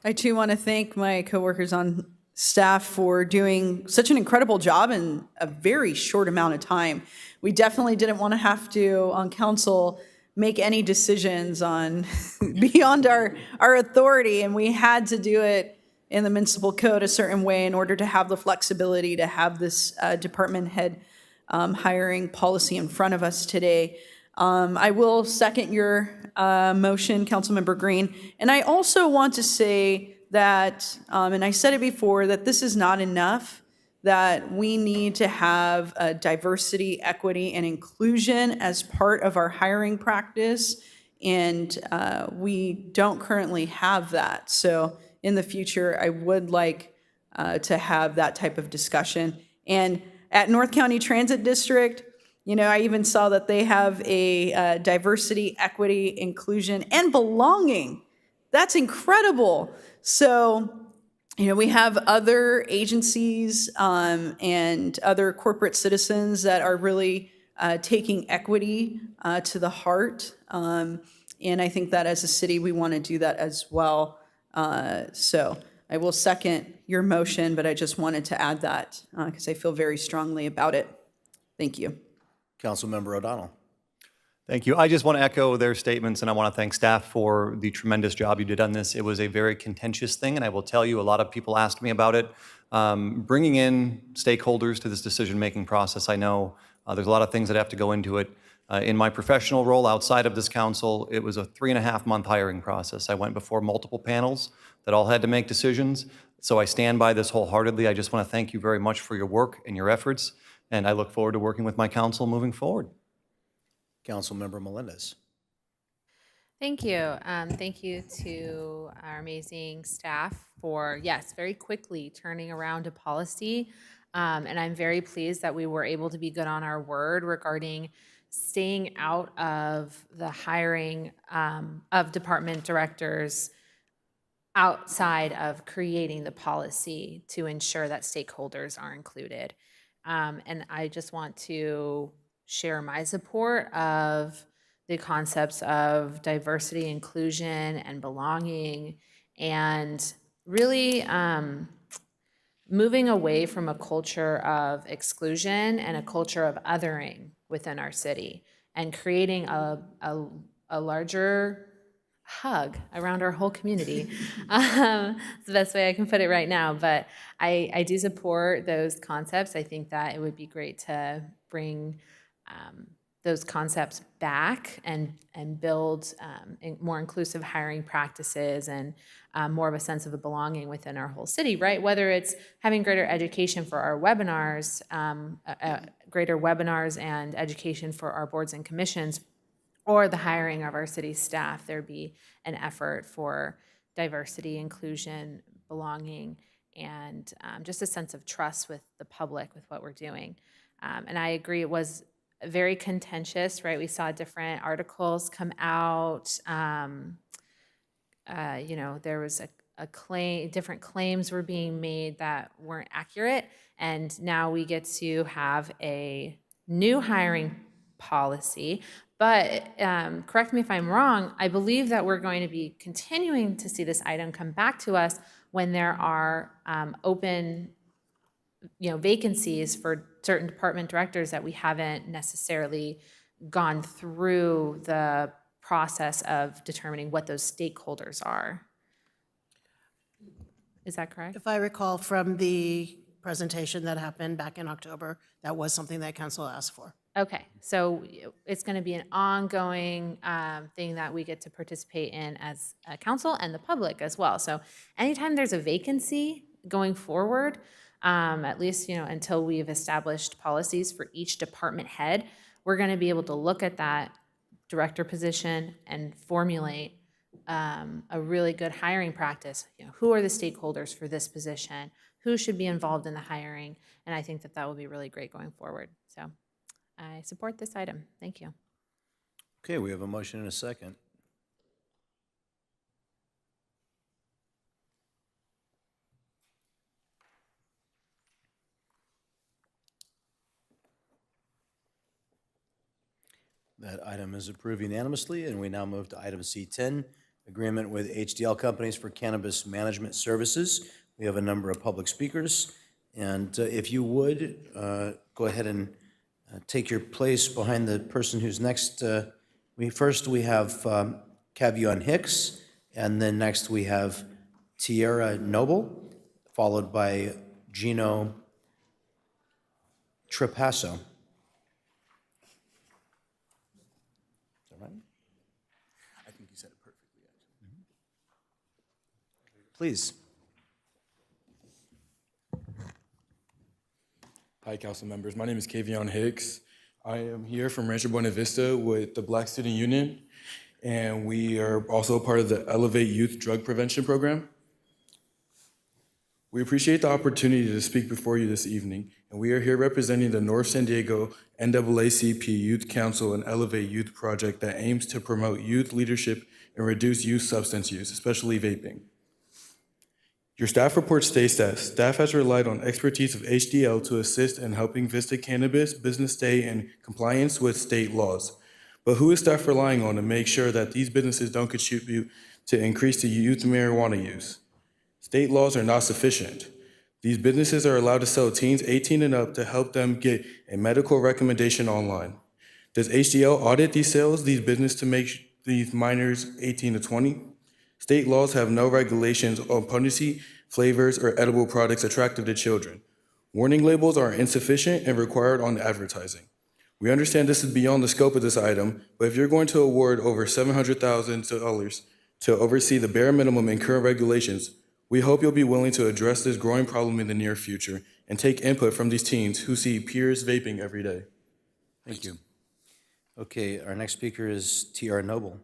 [SPEAKER 10] I too want to thank my coworkers on staff for doing such an incredible job in a very short amount of time. We definitely didn't want to have to, on council, make any decisions on beyond our authority, and we had to do it in the municipal code a certain way in order to have the flexibility to have this department head hiring policy in front of us today. I will second your motion, Councilmember Green, and I also want to say that, and I said it before, that this is not enough, that we need to have diversity, equity, and inclusion as part of our hiring practice, and we don't currently have that. So in the future, I would like to have that type of discussion. And at North County Transit District, I even saw that they have a diversity, equity, inclusion, and belonging. That's incredible. So, we have other agencies and other corporate citizens that are really taking equity to the heart. And I think that as a city, we want to do that as well. So I will second your motion, but I just wanted to add that because I feel very strongly about it. Thank you.
[SPEAKER 12] Councilmember O'Donnell.
[SPEAKER 17] Thank you. I just want to echo their statements, and I want to thank staff for the tremendous job you did on this. It was a very contentious thing, and I will tell you, a lot of people asked me about it. Bringing in stakeholders to this decision-making process, I know there's a lot of things that have to go into it. In my professional role outside of this council, it was a 3.5-month hiring process. I went before multiple panels that all had to make decisions, so I stand by this wholeheartedly. I just want to thank you very much for your work and your efforts, and I look forward to working with my council moving forward.
[SPEAKER 12] Councilmember Melendez.
[SPEAKER 3] Thank you. Thank you to our amazing staff for, yes, very quickly turning around a policy. And I'm very pleased that we were able to be good on our word regarding staying out of the hiring of department directors. outside of creating the policy to ensure that stakeholders are included. And I just want to share my support of the concepts of diversity, inclusion, and belonging, and really moving away from a culture of exclusion and a culture of othering within our city, and creating a larger hug around our whole community. It's the best way I can put it right now, but I do support those concepts. I think that it would be great to bring those concepts back and build more inclusive hiring practices and more of a sense of a belonging within our whole city, right? Whether it's having greater education for our webinars, greater webinars and education for our boards and commissions, or the hiring of our city staff, there'd be an effort for diversity, inclusion, belonging, and just a sense of trust with the public with what we're doing. And I agree, it was very contentious, right? We saw different articles come out. There was a claim, different claims were being made that weren't accurate. And now we get to have a new hiring policy. But correct me if I'm wrong, I believe that we're going to be continuing to see this item come back to us when there are open vacancies for certain department directors that we haven't necessarily gone through the process of determining what those stakeholders are. Is that correct?
[SPEAKER 18] If I recall from the presentation that happened back in October, that was something that council asked for.
[SPEAKER 3] Okay, so it's going to be an ongoing thing that we get to participate in as a council and the public as well. So anytime there's a vacancy going forward, at least until we've established policies for each department head, we're going to be able to look at that director position and formulate a really good hiring practice. Who are the stakeholders for this position? Who should be involved in the hiring? And I think that will be really great going forward. So I support this item. Thank you.
[SPEAKER 12] Okay, we have a motion and a second. That item is approved unanimously, and we now move to item C10, agreement with HDL Companies for Cannabis Management Services. We have a number of public speakers, and if you would, go ahead and take your place behind the person who's next. First we have Cavion Hicks, and then next we have Tierra Noble, followed by Gino Trapasso. Is that right?
[SPEAKER 9] I think you said it perfectly, actually.
[SPEAKER 12] Please.
[SPEAKER 19] Hi, council members. My name is Cavion Hicks. I am here from Rancho Buena Vista with the Black Student Union, and we are also part of the Elevate Youth Drug Prevention Program. We appreciate the opportunity to speak before you this evening, and we are here representing the North San Diego NAACP Youth Council and Elevate Youth Project that aims to promote youth leadership and reduce youth substance use, especially vaping. Your staff report states that staff has relied on expertise of HDL to assist in helping Vista Cannabis business stay in compliance with state laws. But who is staff relying on to make sure that these businesses don't contribute to increase the youth marijuana use? State laws are not sufficient. These businesses are allowed to sell teens 18 and up to help them get a medical recommendation online. Does HDL audit these sales, these businesses to make these minors 18 to 20? State laws have no regulations on potency, flavors, or edible products attractive to children. Warning labels are insufficient and required on advertising. We understand this is beyond the scope of this item, but if you're going to award over $700,000 to oversee the bare minimum in current regulations, we hope you'll be willing to address this growing problem in the near future and take input from these teens who see peers vaping every day.
[SPEAKER 12] Thank you. Okay, our next speaker is T.R. Noble.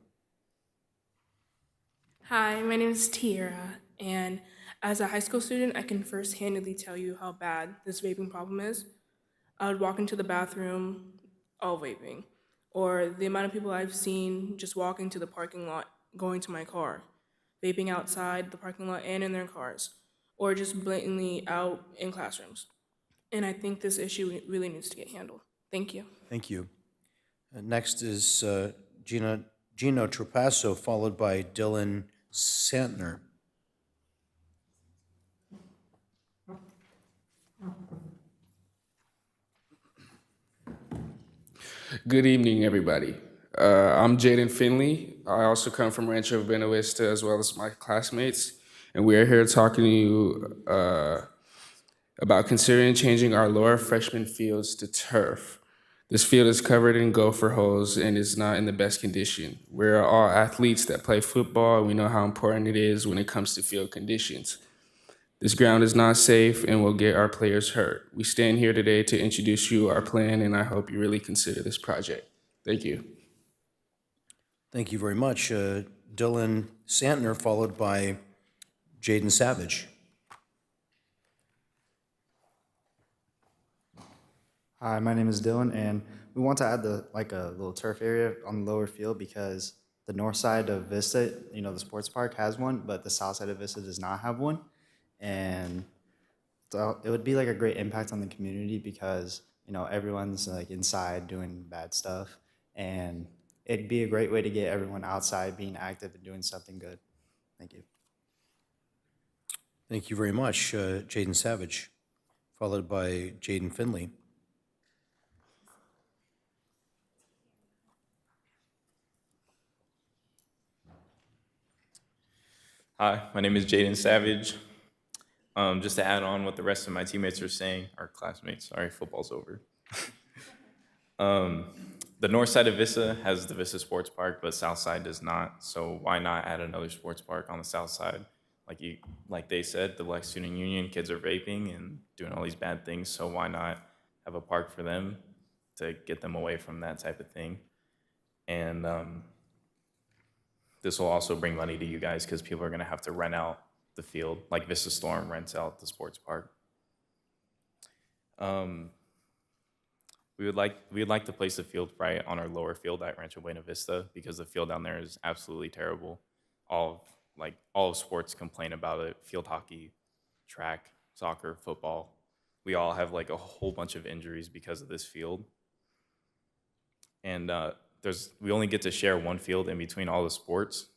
[SPEAKER 20] Hi, my name is Tierra, and as a high school student, I can first-handedly tell you how bad this vaping problem is. I would walk into the bathroom, all vaping, or the amount of people I've seen just walking to the parking lot, going to my car, vaping outside the parking lot and in their cars, or just blatantly out in classrooms. And I think this issue really needs to get handled. Thank you.
[SPEAKER 12] Thank you. Next is Gino Trapasso, followed by Dylan Santner.
[SPEAKER 21] Good evening, everybody. I'm Jaden Finley. I also come from Rancho Buena Vista, as well as my classmates, and we are here talking to you about considering changing our lower freshman fields to turf. This field is covered in gopher holes and is not in the best condition. We're all athletes that play football, and we know how important it is when it comes to field conditions. This ground is not safe and will get our players hurt. We stand here today to introduce you our plan, and I hope you really consider this project. Thank you.
[SPEAKER 12] Thank you very much. Dylan Santner, followed by Jaden Savage.
[SPEAKER 22] Hi, my name is Dylan, and we want to add a little turf area on the lower field because the north side of Vista, the sports park has one, but the south side of Vista does not have one. And so it would be like a great impact on the community because, everyone's like inside doing bad stuff. And it'd be a great way to get everyone outside being active and doing something good. Thank you.
[SPEAKER 12] Thank you very much, Jaden Savage, followed by Jaden Finley.
[SPEAKER 23] Hi, my name is Jaden Savage. Just to add on what the rest of my teammates are saying, or classmates, sorry, football's over. The north side of Vista has the Vista Sports Park, but south side does not. So why not add another sports park on the south side? Like they said, the Black Student Union, kids are vaping and doing all these bad things. So why not have a park for them to get them away from that type of thing? And this will also bring money to you guys because people are going to have to rent out the field, like Vista Storm rents out the sports park. We would like to place the field right on our lower field at Rancho Buena Vista because the field down there is absolutely terrible. All of sports complain about it: field hockey, track, soccer, football. We all have like a whole bunch of injuries because of this field. And we only get to share one field in between all the sports.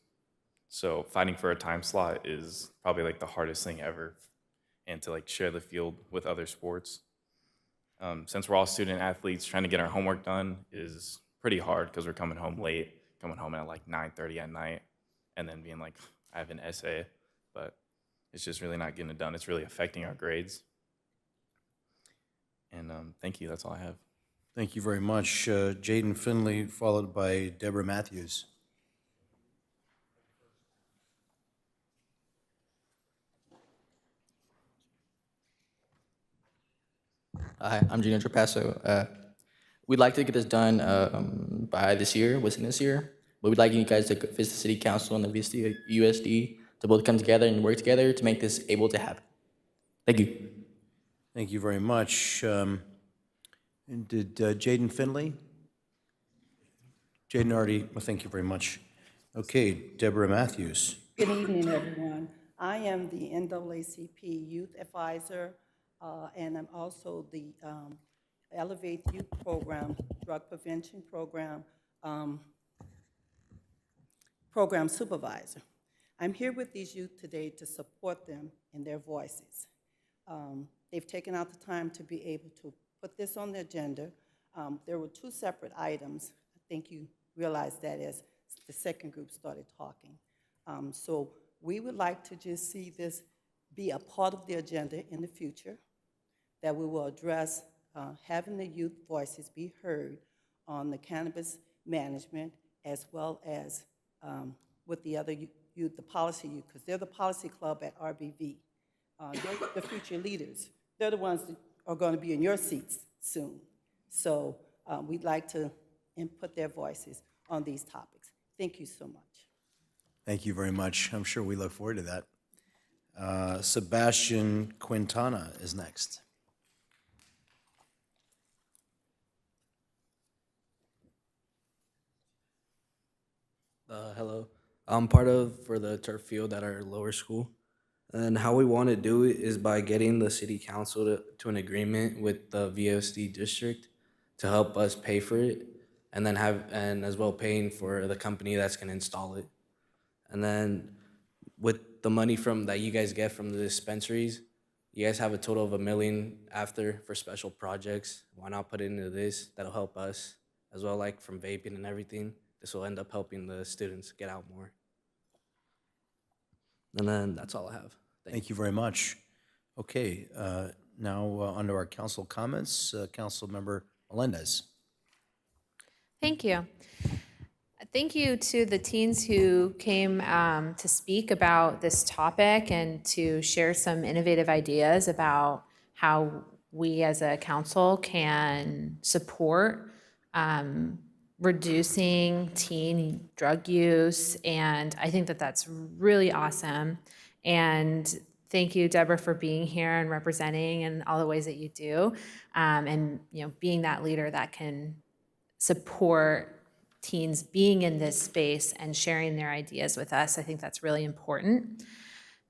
[SPEAKER 23] So fighting for a time slot is probably like the hardest thing ever, and to like share the field with other sports. Since we're all student athletes, trying to get our homework done is pretty hard because we're coming home late, coming home at like 9:30 at night, and then being like, I have an essay, but it's just really not getting it done. It's really affecting our grades. And thank you, that's all I have.
[SPEAKER 12] Thank you very much. Jaden Finley, followed by Deborah Matthews.
[SPEAKER 24] Hi, I'm Gino Trapasso. We'd like to get this done by this year, within this year, but we'd like you guys to visit the City Council and the Vista USD to both come together and work together to make this able to happen. Thank you.
[SPEAKER 12] Thank you very much. And did Jaden Finley? Jaden already, well, thank you very much. Okay, Deborah Matthews.
[SPEAKER 25] Good evening, everyone. I am the NAACP Youth Advisor, and I'm also the Elevate Youth Program, Drug Prevention Program, Program Supervisor. I'm here with these youth today to support them in their voices. They've taken out the time to be able to put this on the agenda. There were two separate items. I think you realized that as the second group started talking. So we would like to just see this be a part of the agenda in the future, that we will address having the youth voices be heard on the cannabis management, as well as with the other youth, the policy youth, because they're the policy club at RBV. They're the future leaders. They're the ones that are going to be in your seats soon. So we'd like to input their voices on these topics. Thank you so much.
[SPEAKER 12] Thank you very much. I'm sure we look forward to that. Sebastian Quintana is next.
[SPEAKER 26] Hello.
[SPEAKER 1] I'm part of for the turf field at our lower school. And how we want to do it is by getting the city council to an agreement with the VOSD district to help us pay for it, and then and as well paying for the company that's going to install it. And then with the money that you guys get from the dispensaries, you guys have a total of $1 million after for special projects. Why not put it into this? That'll help us as well, like from vaping and everything. This will end up helping the students get out more. And then that's all I have.
[SPEAKER 12] Thank you very much. Okay, now onto our council comments. Councilmember Melendez.
[SPEAKER 3] Thank you. Thank you to the teens who came to speak about this topic and to share some innovative ideas about how we as a council can support reducing teen drug use. And I think that that's really awesome. And thank you, Deborah, for being here and representing in all the ways that you do, and being that leader that can support teens being in this space and sharing their ideas with us. I think that's really important.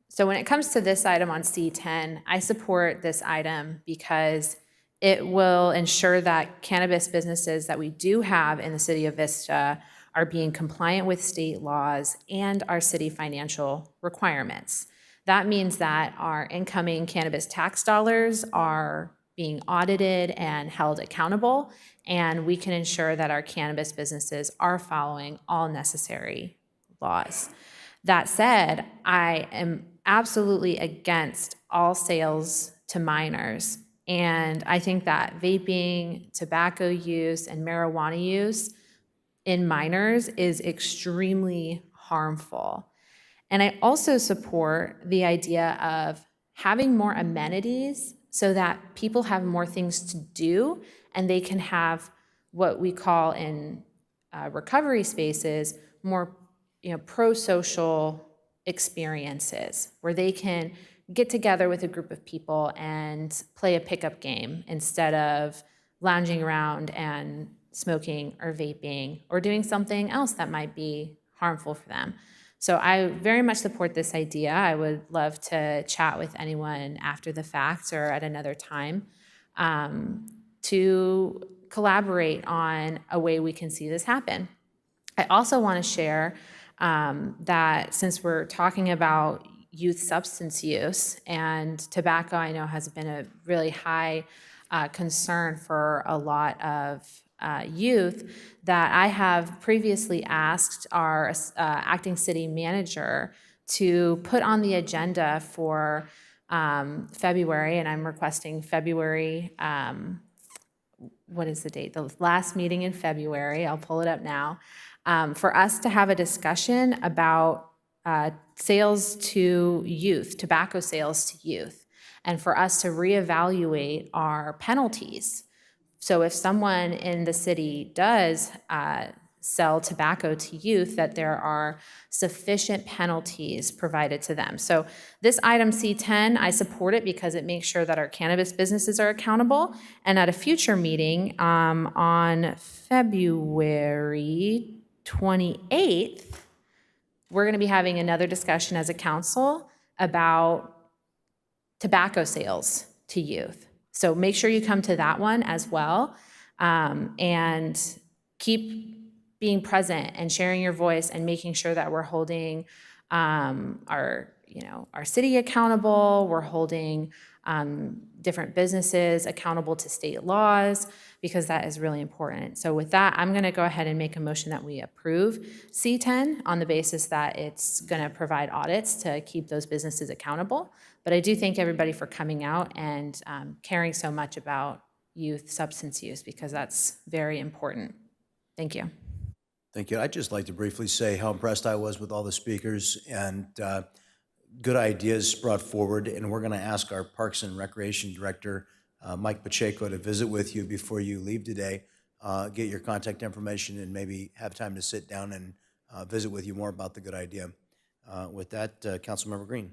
[SPEAKER 3] So when it comes to this item on C10, I support this item because it will ensure that cannabis businesses that we do have in the city of Vista are being compliant with state laws and our city financial requirements. That means that our incoming cannabis tax dollars are being audited and held accountable, and we can ensure that our cannabis businesses are following all necessary laws. That said, I am absolutely against all sales to minors, and I think that vaping, tobacco use, and marijuana use in minors is extremely harmful. And I also support the idea of having more amenities so that people have more things to do and they can have what we call in recovery spaces more pro-social experiences where they can get together with a group of people and play a pickup game instead of lounging around and smoking or vaping or doing something else that might be harmful for them. So I very much support this idea. I would love to chat with anyone after the fact or at another time to collaborate on a way we can see this happen. I also want to share that since we're talking about youth substance use, and tobacco I know has been a really high concern for a lot of youth, that I have previously asked our acting city manager to put on the agenda for February, and I'm requesting February, what is the date? The last meeting in February, I'll pull it up now, for us to have a discussion about sales to youth, tobacco sales to youth, and for us to reevaluate our penalties. So if someone in the city does sell tobacco to youth, that there are sufficient penalties provided to them. So this item C10, I support it because it makes sure that our cannabis businesses are accountable. And at a future meeting on February 28th, we're going to be having another discussion as a council about tobacco sales to youth. So make sure you come to that one as well, and keep being present and sharing your voice and making sure that we're holding our city accountable. We're holding different businesses accountable to state laws, because that is really important. So with that, I'm going to go ahead and make a motion that we approve C10 on the basis that it's going to provide audits to keep those businesses accountable. But I do thank everybody for coming out and caring so much about youth substance use, because that's very important. Thank you.
[SPEAKER 12] Thank you. I'd just like to briefly say how impressed I was with all the speakers and good ideas brought forward. And we're going to ask our Parks and Recreation Director, Mike Pacheco, to visit with you before you leave today, get your contact information, and maybe have time to sit down and visit with you more about the good idea. With that, Councilmember Green.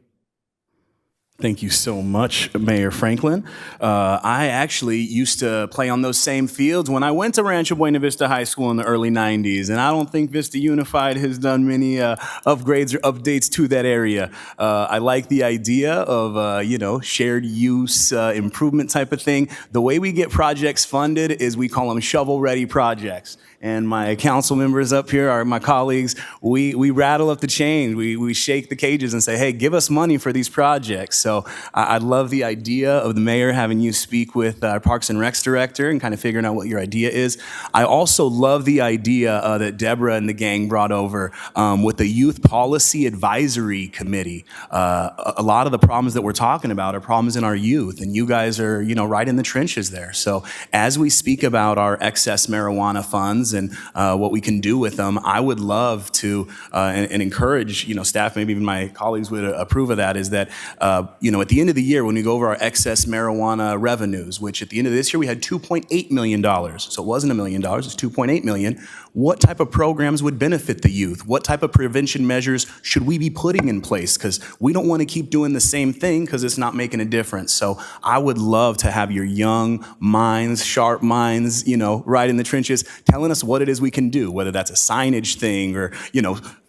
[SPEAKER 9] Thank you so much, Mayor Franklin. I actually used to play on those same fields when I went to Rancho Buena Vista High School in the early 90s, and I don't think Vista Unified has done many upgrades or updates to that area. I like the idea of, shared use improvement type of thing. The way we get projects funded is we call them shovel-ready projects. And my council members up here are my colleagues. We rattle up the chains. We shake the cages and say, hey, give us money for these projects. So I love the idea of the mayor having you speak with our Parks and Recs director and kind of figuring out what your idea is. I also love the idea that Deborah and the gang brought over with the Youth Policy Advisory Committee. A lot of the problems that we're talking about are problems in our youth, and you guys are, right in the trenches there. So as we speak about our excess marijuana funds and what we can do with them, I would love to and encourage, staff, maybe even my colleagues would approve of that, is that, at the end of the year, when we go over our excess marijuana revenues, which at the end of this year, we had $2.8 million. So it wasn't $1 million, it's $2.8 million. What type of programs would benefit the youth? What type of prevention measures should we be putting in place? Because we don't want to keep doing the same thing because it's not making a difference. So I would love to have your young minds, sharp minds, right in the trenches, telling us what it is we can do, whether that's a signage thing or,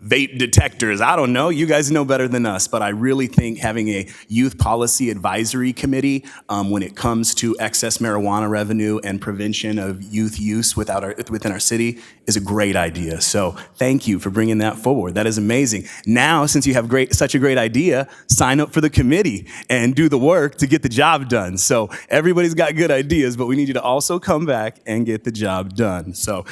[SPEAKER 9] vape detectors. I don't know. You guys know better than us. But I really think having a youth policy advisory committee when it comes to excess marijuana revenue and prevention of youth use within our city is a great idea. So thank you for bringing that forward. That is amazing. Now, since you have such a great idea, sign up for the committee and do the work to get the job done. So everybody's got good ideas, but we need you to also come back and get the job done. So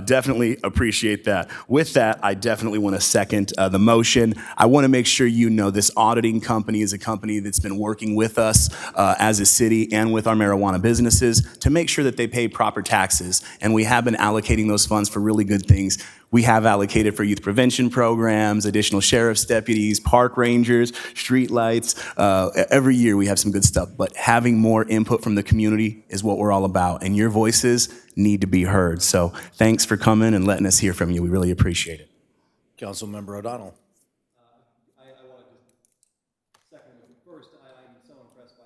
[SPEAKER 9] definitely appreciate that. With that, I definitely want to second the motion. I want to make sure this auditing company is a company that's been working with us as a city and with our marijuana businesses to make sure that they pay proper taxes. And we have been allocating those funds for really good things. We have allocated for youth prevention programs, additional sheriff's deputies, park rangers, street lights. Every year we have some good stuff, but having more input from the community is what we're all about. And your voices need to be heard. So thanks for coming and letting us hear from you. We really appreciate it.
[SPEAKER 12] Councilmember O'Donnell.
[SPEAKER 17] I want to second first. I'm so impressed by.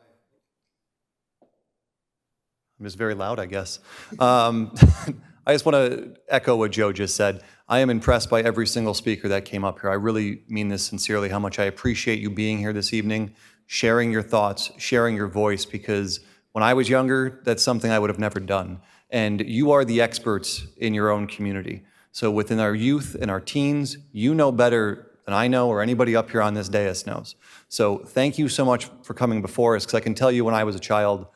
[SPEAKER 17] I'm just very loud, I guess. I just want to echo what Joe just said. I am impressed by every single speaker that came up here. I really mean this sincerely, how much I appreciate you being here this evening, sharing your thoughts, sharing your voice, because when I was younger, that's something I would have never done. And you are the experts in your own community. So within our youth and our teens, you know better than I know or anybody up here on this dais knows. So thank you so much for coming before us, because I can tell you when I was a child,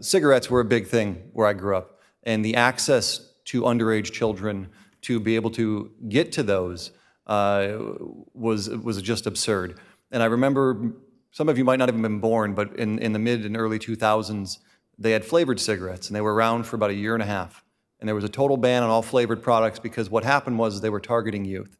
[SPEAKER 17] cigarettes were a big thing where I grew up. And the access to underage children to be able to get to those was just absurd. And I remember, some of you might not have been born, but in the mid and early 2000s, they had flavored cigarettes, and they were around for about 1.5 years. And there was a total ban on all flavored products because what happened was they were targeting youth.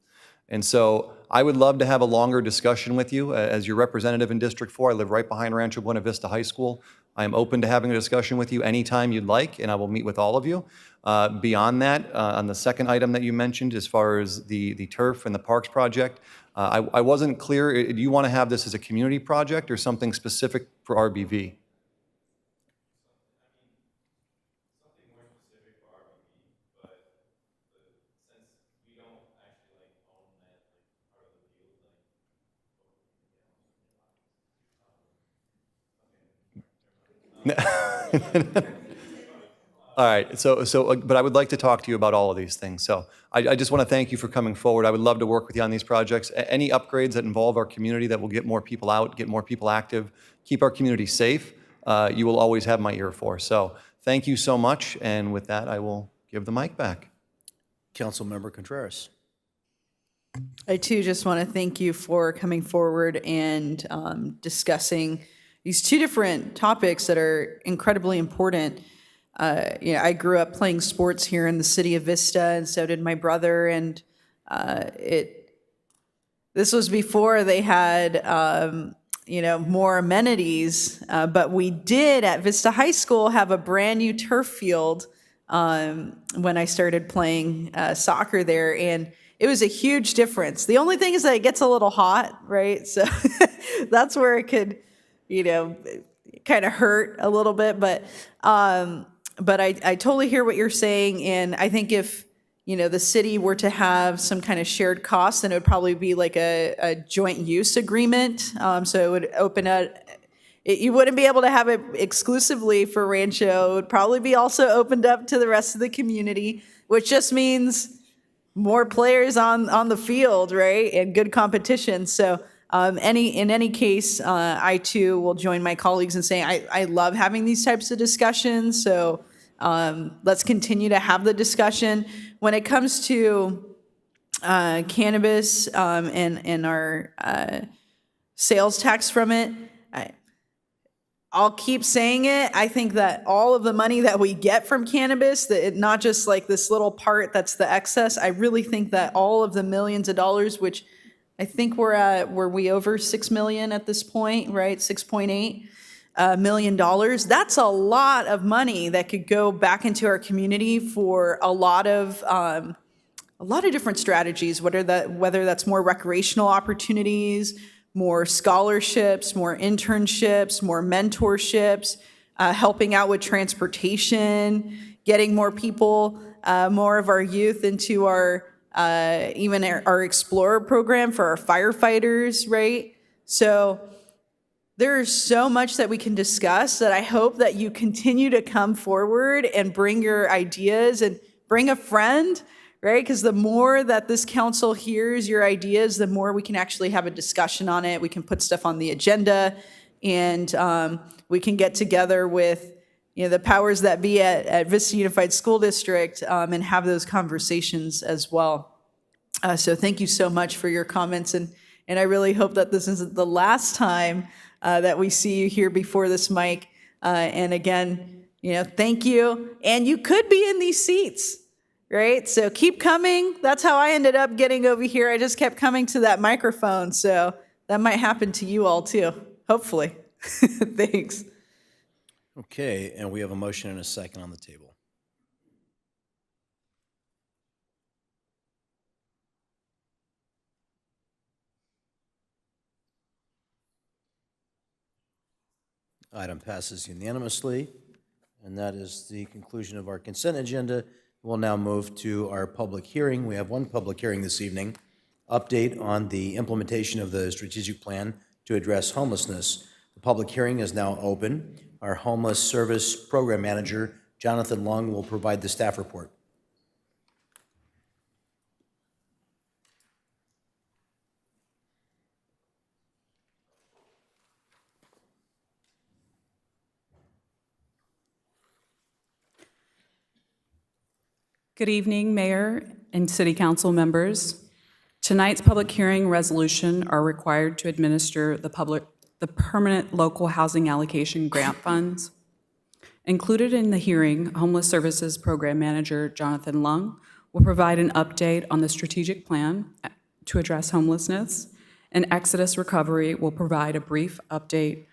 [SPEAKER 17] And so I would love to have a longer discussion with you as your representative in District 4. I live right behind Rancho Buena Vista High School. I am open to having a discussion with you anytime you'd like, and I will meet with all of you. Beyond that, on the second item that you mentioned, as far as the turf and the parks project, I wasn't clear. Do you want to have this as a community project or something specific for RBV? All right, but I would like to talk to you about all of these things. So I just want to thank you for coming forward. I would love to work with you on these projects. Any upgrades that involve our community that will get more people out, get more people active, keep our community safe, you will always have my ear for. So thank you so much. And with that, I will give the mic back.
[SPEAKER 12] Councilmember Contreras.
[SPEAKER 10] I too just want to thank you for coming forward and discussing these two different topics that are incredibly important. I grew up playing sports here in the city of Vista, and so did my brother. And this was before they had, more amenities. But we did at Vista High School have a brand new turf field when I started playing soccer there, and it was a huge difference. The only thing is that it gets a little hot, right? So that's where it could kind of hurt a little bit, but I totally hear what you're saying, and I think if the city were to have some kind of shared costs, then it would probably be like a joint use agreement. So it would open up. You wouldn't be able to have it exclusively for Rancho. It would probably be also opened up to the rest of the community, which just means more players on the field, right? And good competition. So in any case, I too will join my colleagues in saying I love having these types of discussions. So let's continue to have the discussion. When it comes to cannabis and our sales tax from it, I'll keep saying it. I think that all of the money that we get from cannabis, not just like this little part that's the excess, I really think that all of the millions of dollars, which I think were we over 6 million at this point, right? $6.8 million. That's a lot of money that could go back into our community for a lot of different strategies, whether that's more recreational opportunities, more scholarships, more internships, more mentorships, helping out with transportation, getting more people, more of our youth into our Explorer program for our firefighters, right? So there's so much that we can discuss that I hope that you continue to come forward and bring your ideas and bring a friend, right? Because the more that this council hears your ideas, the more we can actually have a discussion on it. We can put stuff on the agenda, and we can get together with the powers that be at Vista Unified School District and have those conversations as well. So thank you so much for your comments, and I really hope that this isn't the last time that we see you here before this mic. And again, thank you. And you could be in these seats. Right? So keep coming. That's how I ended up getting over here. I just kept coming to that microphone. So that might happen to you all too, hopefully. Thanks.
[SPEAKER 12] Okay, and we have a motion and a second on the table. Item passes unanimously, and that is the conclusion of our consent agenda. We'll now move to our public hearing. We have one public hearing this evening, update on the implementation of the strategic plan to address homelessness. The public hearing is now open. Our Homeless Service Program Manager, Jonathan Lung, will provide the staff report.
[SPEAKER 2] Good evening, Mayor and City Council members. Tonight's public hearing resolution are required to administer the permanent local housing allocation grant funds. Included in the hearing, Homeless Services Program Manager Jonathan Lung will provide an update on the strategic plan to address homelessness, and Exodus Recovery will provide a brief update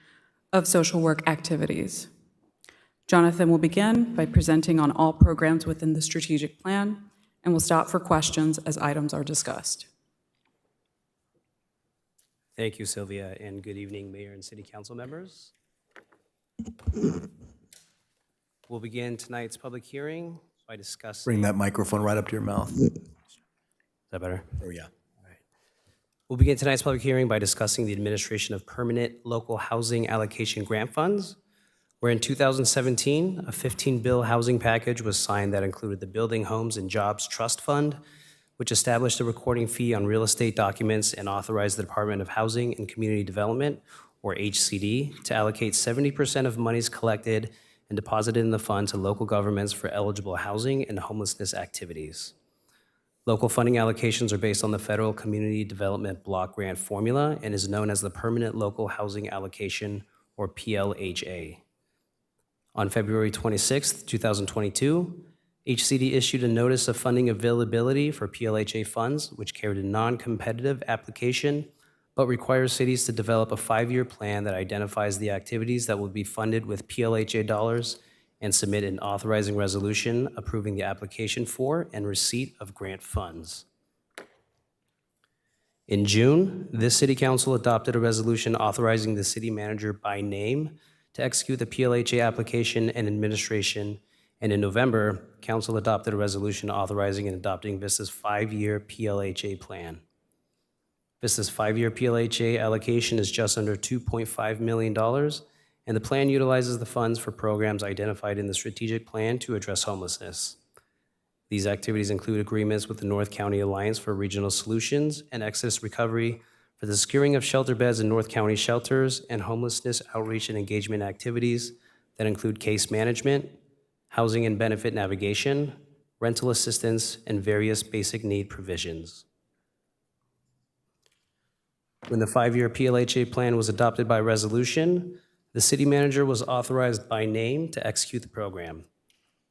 [SPEAKER 2] of social work activities. Jonathan will begin by presenting on all programs within the strategic plan and will stop for questions as items are discussed.
[SPEAKER 4] Thank you, Sylvia, and good evening, Mayor and City Council members. We'll begin tonight's public hearing by discussing...
[SPEAKER 12] Bring that microphone right up to your mouth. Is
[SPEAKER 4] that better?
[SPEAKER 12] Oh, yeah.
[SPEAKER 4] We'll begin tonight's public hearing by discussing the administration of permanent local housing allocation grant funds, where in 2017, a 15-bill housing package was signed that included the Building Homes and Jobs Trust Fund, which established a recording fee on real estate documents and authorized the Department of Housing and Community Development, or HCD, to allocate 70% of monies collected and deposited in the fund to local governments for eligible housing and homelessness activities. Local funding allocations are based on the Federal Community Development Block Grant Formula and is known as the Permanent Local Housing Allocation, or PLHA. On February 26, 2022, HCD issued a Notice of Funding Availability for PLHA funds, which carried a non-competitive application, but requires cities to develop a 5-year plan that identifies the activities that will be funded with PLHA dollars and submit an authorizing resolution approving the application for and receipt of grant funds. In June, this city council adopted a resolution authorizing the city manager by name to execute the PLHA application and administration. And in November, council adopted a resolution authorizing and adopting Vista's 5-year PLHA plan. Vista's 5-year PLHA allocation is just under $2.5 million, and the plan utilizes the funds for programs identified in the strategic plan to address homelessness. These activities include agreements with the North County Alliance for Regional Solutions and Exodus Recovery for the securing of shelter beds in North County shelters and homelessness outreach and engagement activities that include case management, housing and benefit navigation, rental assistance, and various basic need provisions. When the 5-year PLHA plan was adopted by resolution, the city manager was authorized by name to execute the program.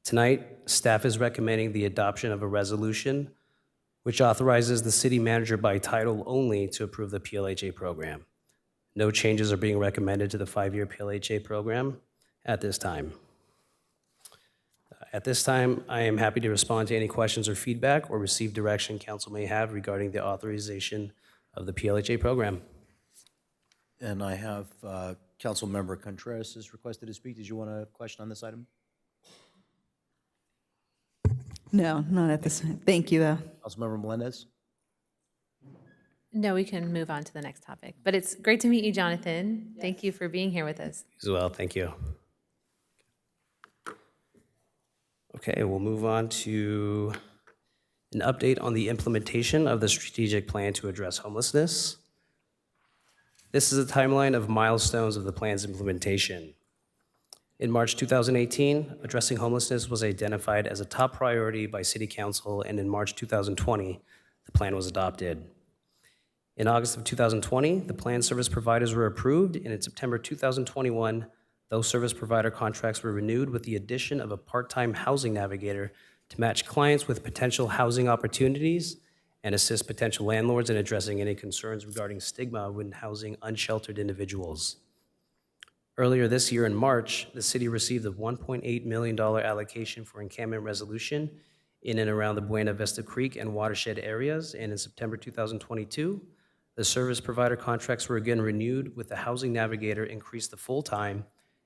[SPEAKER 4] Tonight, staff is recommending the adoption of a resolution which authorizes the city manager by title only to approve the PLHA program. No changes are being recommended to the 5-year PLHA program at this time. At this time, I am happy to respond to any questions or feedback or receive direction council may have regarding the authorization of the PLHA program.
[SPEAKER 12] And I have Councilmember Contreras has requested to speak. Did you want a question on this item?
[SPEAKER 10] No, not at this time. Thank you, though.
[SPEAKER 12] Councilmember Melendez?
[SPEAKER 3] No, we can move on to the next topic. But it's great to meet you, Jonathan. Thank you for being here with us.
[SPEAKER 4] As well, thank you. Okay, we'll move on to an update on the implementation of the strategic plan to address homelessness. This is a timeline of milestones of the plan's implementation. In March 2018, addressing homelessness was identified as a top priority by City Council, and in March 2020, the plan was adopted. In August of 2020, the plan service providers were approved, and in September 2021, those service provider contracts were renewed with the addition of a part-time housing navigator to match clients with potential housing opportunities and assist potential landlords in addressing any concerns regarding stigma when housing unsheltered individuals. Earlier this year in March, the city received a $1.8 million allocation for encampment resolution in and around the Buena Vista Creek and watershed areas, and in September 2022, the service provider contracts were again renewed with the housing navigator increased to full-time,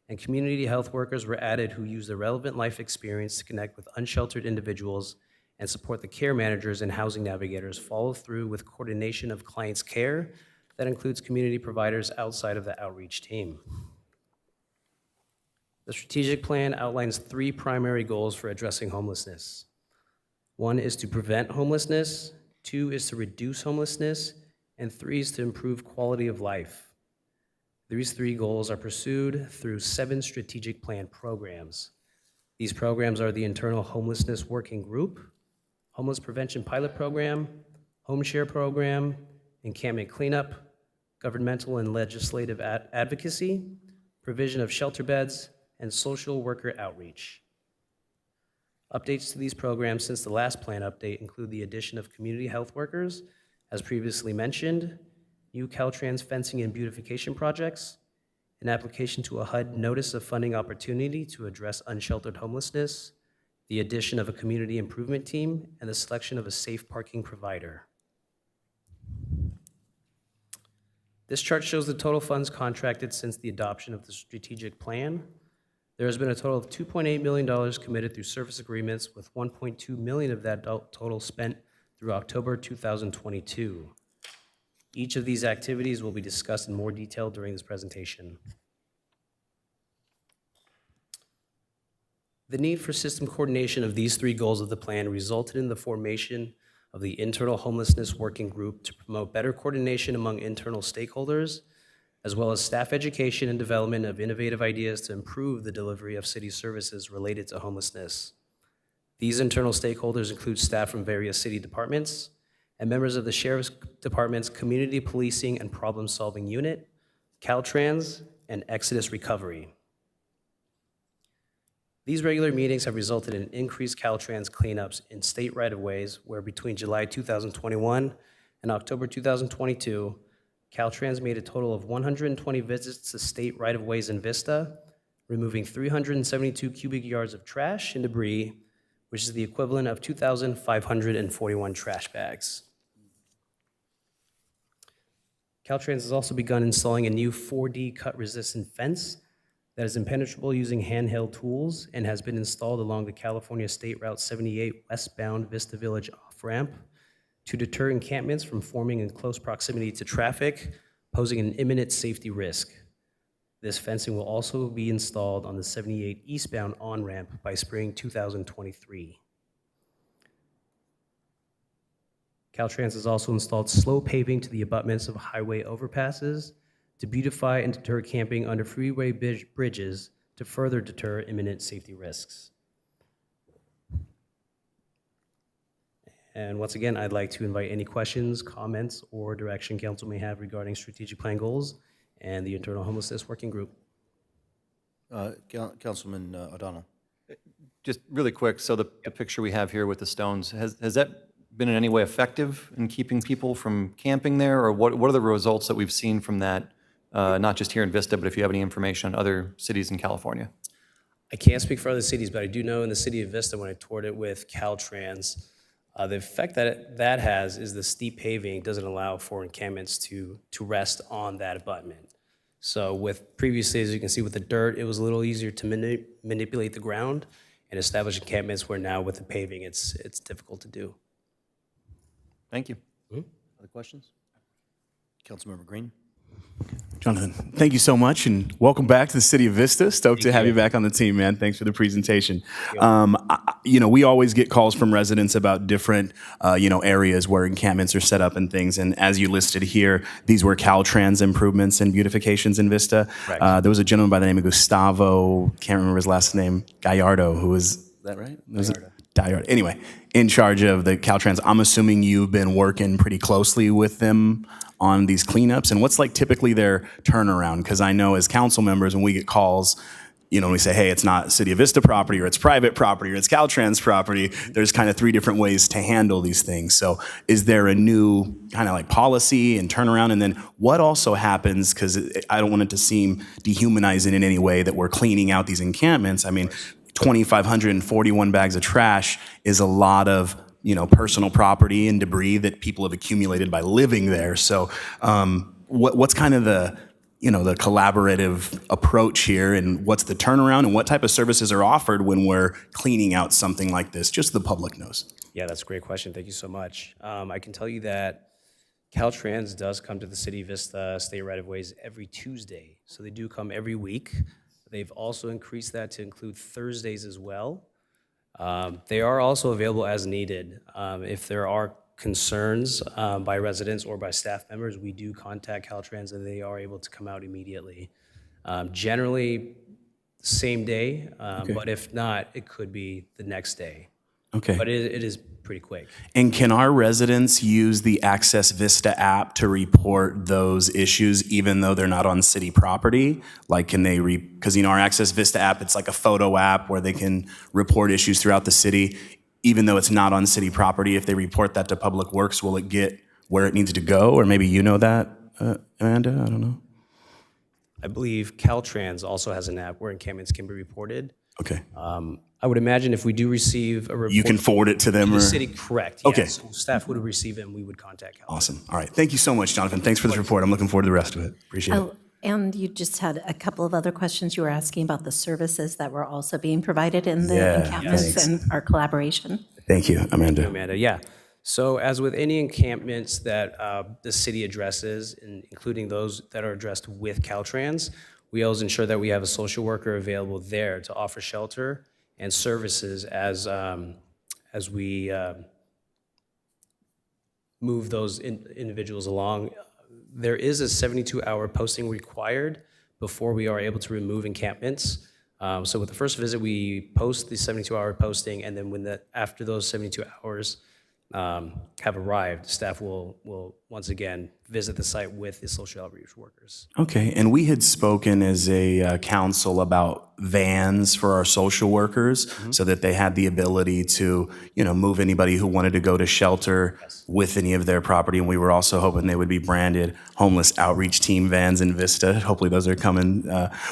[SPEAKER 4] and community health workers were added who use the relevant life experience to connect with unsheltered individuals and support the care managers and housing navigators follow through with coordination of clients' care that includes community providers outside of the outreach team. The strategic plan outlines 3 primary goals for addressing homelessness. 1 is to prevent homelessness, 2 is to reduce homelessness, and 3 is to improve quality of life. These 3 goals are pursued through 7 strategic plan programs. These programs are the Internal Homelessness Working Group, Homeless Prevention Pilot Program, Home Share Program, Encampment Cleanup, Governmental and Legislative Advocacy, Provision of Shelter Beds, and Social Worker Outreach. Updates to these programs since the last plan update include the addition of community health workers, as previously mentioned, new Caltrans fencing and beautification projects, an application to a HUD Notice of Funding Opportunity to address unsheltered homelessness, the addition of a community improvement team, and the selection of a safe parking provider. This chart shows the total funds contracted since the adoption of the strategic plan. There has been a total of $2.8 million committed through service agreements, with $1.2 million of that total spent through October 2022. Each of these activities will be discussed in more detail during this presentation. The need for system coordination of these 3 goals of the plan resulted in the formation of the Internal Homelessness Working Group to promote better coordination among internal stakeholders, as well as staff education and development of innovative ideas to improve the delivery of city services related to homelessness. These internal stakeholders include staff from various city departments and members of the Sheriff's Department's Community Policing and Problem-Solving Unit, Caltrans, and Exodus Recovery. These regular meetings have resulted in increased Caltrans cleanups in state right-of-ways, where between July 2021 and October 2022, Caltrans made a total of 120 visits to state right-of-ways in Vista, removing 372 cubic yards of trash and debris, which is the equivalent of 2,541 trash bags. Caltrans has also begun installing a new 4D cut-resistant fence that is impenetrable using handheld tools and has been installed along the California State Route 78 westbound Vista Village off-ramp to deter encampments from forming in close proximity to traffic, posing an imminent safety risk. This fencing will also be installed on the 78 eastbound on-ramp by spring 2023. Caltrans has also installed slow paving to the abutments of highway overpasses to beautify and deter camping under freeway bridges to further deter imminent safety risks. And once again, I'd like to invite any questions, comments, or direction council may have regarding strategic plan goals and the internal homelessness working group.
[SPEAKER 12] Councilman O'Donnell.
[SPEAKER 17] Just really quick, so the picture we have here with the stones, has that been in any way effective in keeping people from camping there? Or what are the results that we've seen from that, not just here in Vista, but if you have any information on other cities in California?
[SPEAKER 4] I can't speak for other cities, but I do know in the city of Vista, when I toured it with Caltrans, the effect that that has is the steep paving doesn't allow for encampments to rest on that abutment. So with previously, as you can see with the dirt, it was a little easier to manipulate the ground and establish encampments, where now with the paving, it's difficult to do.
[SPEAKER 12] Thank you. Other questions? Councilmember Green.
[SPEAKER 9] Jonathan, thank you so much, and welcome back to the city of Vista. Stoked to have you back on the team, man. Thanks for the presentation. We always get calls from residents about different, areas where encampments are set up and things. And as you listed here, these were Caltrans improvements and beautifications in Vista. There was a gentleman by the name of Gustavo, can't remember his last name, Gallardo, who was, is that right? Gallardo. Anyway, in charge of the Caltrans. I'm assuming you've been working pretty closely with them on these cleanups, and what's like typically their turnaround? Because I know as council members, when we get calls, we say, hey, it's not City of Vista property, or it's private property, or it's Caltrans property. There's kind of 3 different ways to handle these things. So is there a new kind of like policy and turnaround? And then what also happens, because I don't want it to seem dehumanizing in any way, that we're cleaning out these encampments. I mean, 2,541 bags of trash is a lot of personal property and debris that people have accumulated by living there. So what's kind of the collaborative approach here, and what's the turnaround, and what type of services are offered when we're cleaning out something like this, just so the public knows?
[SPEAKER 4] Yeah, that's a great question. Thank you so much. I can tell you that Caltrans does come to the City of Vista State Right-of-Ways every Tuesday. So they do come every week. They've also increased that to include Thursdays as well. They are also available as needed. If there are concerns by residents or by staff members, we do contact Caltrans, and they are able to come out immediately. Generally, same day, but if not, it could be the next day.
[SPEAKER 9] Okay.
[SPEAKER 4] But it is pretty quick.
[SPEAKER 9] And can our residents use the Access Vista app to report those issues even though they're not on city property? Like, can they, because our Access Vista app, it's like a photo app where they can report issues throughout the city. Even though it's not on city property, if they report that to Public Works, will it get where it needs to go? Or maybe you know that, Amanda? I don't know.
[SPEAKER 4] I believe Caltrans also has an app where encampments can be reported.
[SPEAKER 9] Okay.
[SPEAKER 4] I would imagine if we do receive a report,
[SPEAKER 9] you can forward it to them,
[SPEAKER 4] the
[SPEAKER 9] or
[SPEAKER 4] city, correct?
[SPEAKER 9] Okay.
[SPEAKER 4] Yes. So staff would receive it, and we would contact Caltrans.
[SPEAKER 9] Awesome. All right. Thank you so much, Jonathan. Thanks for this report. I'm looking forward to the rest of it. Appreciate it.
[SPEAKER 6] And you just had a couple of other questions. You were asking about the services that were also being provided in the encampments and our collaboration.
[SPEAKER 9] Thank you, Amanda.
[SPEAKER 4] Amanda, yeah. So as with any encampments that the city addresses, including those that are addressed with Caltrans, we always ensure that we have a social worker available there to offer shelter and services as we move those individuals along. There is a 72-hour posting required before we are able to remove encampments. So with the first visit, we post the 72-hour posting, and then after those 72 hours have arrived, staff will once again visit the site with the social outreach workers.
[SPEAKER 9] Okay, and we had spoken as a council about vans for our social workers, so that they had the ability to, move anybody who wanted to go to shelter with any of their property. And we were also hoping they would be branded homeless outreach team vans in Vista. Hopefully those are coming.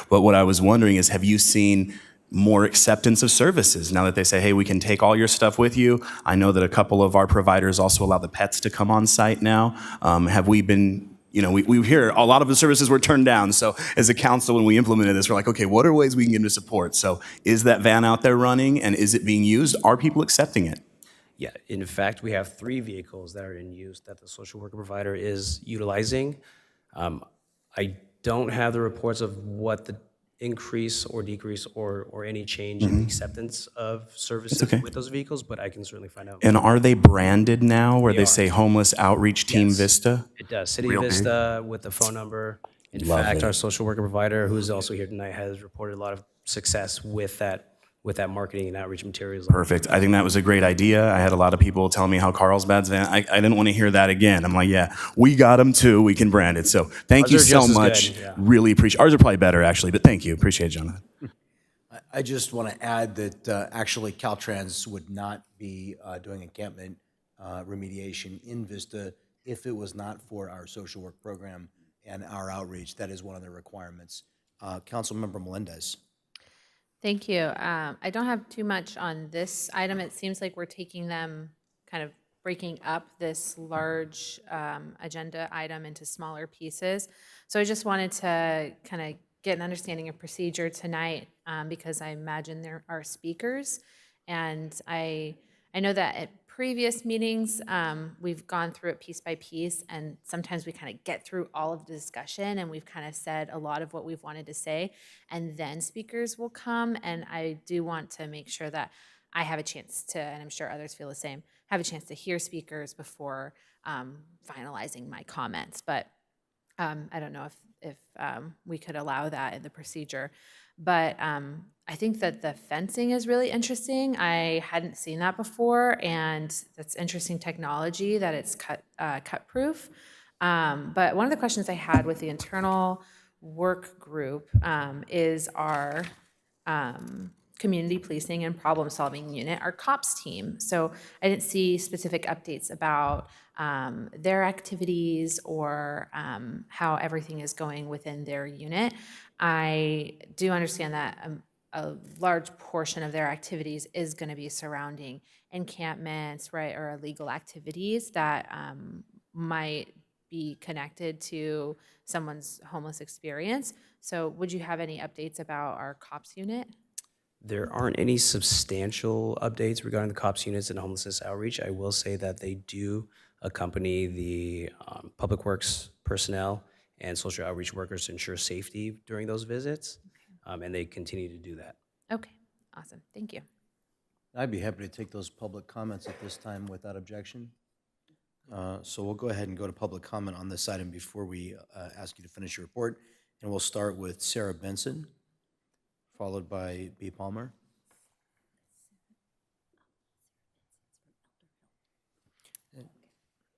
[SPEAKER 9] But what I was wondering is, have you seen more acceptance of services now that they say, hey, we can take all your stuff with you? I know that a couple of our providers also allow the pets to come on site now. Have we been, You know, we hear a lot of the services were turned down. So as a council, when we implemented this, we're like, okay, what are ways we can get into support? So is that van out there running and is it being used? Are people accepting it?
[SPEAKER 4] Yeah, in fact, we have 3 vehicles that are in use that the social worker provider is utilizing. I don't have the reports of what the increase or decrease or any change in the acceptance of services with those vehicles, but I can certainly find out.
[SPEAKER 9] And are they branded now where
[SPEAKER 4] They
[SPEAKER 9] they
[SPEAKER 4] are.
[SPEAKER 9] say Homeless Outreach Team
[SPEAKER 4] Yes.
[SPEAKER 9] Vista?
[SPEAKER 4] It does. City
[SPEAKER 9] Real big.
[SPEAKER 4] Vista with the phone number. In
[SPEAKER 9] Love
[SPEAKER 4] fact,
[SPEAKER 9] it.
[SPEAKER 4] our social worker provider, who's also here tonight, has reported a lot of success with that marketing and outreach materials.
[SPEAKER 9] Perfect. I think that was a great idea. I had a lot of people telling me how Carlsbad's van. I didn't want to hear that again. I'm like, yeah, we got them too. We can brand it. So thank
[SPEAKER 4] Ours
[SPEAKER 9] you
[SPEAKER 4] are
[SPEAKER 9] so
[SPEAKER 4] just as
[SPEAKER 9] much.
[SPEAKER 4] good, yeah.
[SPEAKER 9] Really appreciate. Ours are probably better actually, but thank you. Appreciate it, Jonathan.
[SPEAKER 12] I just want to add that actually Caltrans would not be doing encampment remediation in Vista if it was not for our social work program and our outreach. That is one of the requirements. Councilmember Melendez.
[SPEAKER 3] Thank you. I don't have too much on this item. It seems like we're taking them, kind of breaking up this large agenda item into smaller pieces. So I just wanted to kind of get an understanding of procedure tonight because I imagine there are speakers. And I know that at previous meetings, we've gone through it piece by piece, and sometimes we kind of get through all of the discussion and we've kind of said a lot of what we've wanted to say, and then speakers will come. And I do want to make sure that I have a chance to, and I'm sure others feel the same, have a chance to hear speakers before finalizing my comments. But I don't know if we could allow that in the procedure. But I think that the fencing is really interesting. I hadn't seen that before, and that's interesting technology that it's cut proof. But one of the questions I had with the internal work group is our community policing and problem solving unit, our COPS team. So I didn't see specific updates about their activities or how everything is going within their unit. I do understand that a large portion of their activities is going to be surrounding encampments, right, or illegal activities that might be connected to someone's homeless experience. So would you have any updates about our COPS unit?
[SPEAKER 4] There aren't any substantial updates regarding the COPS units and homelessness outreach. I will say that they do accompany the public works personnel and social outreach workers to ensure safety during those visits, and they continue to do that.
[SPEAKER 3] Okay, awesome, thank you.
[SPEAKER 12] I'd be happy to take those public comments at this time without objection. So we'll go ahead and go to public comment on this item before we ask you to finish your report. And we'll start with Sarah Benson, followed by B. Palmer.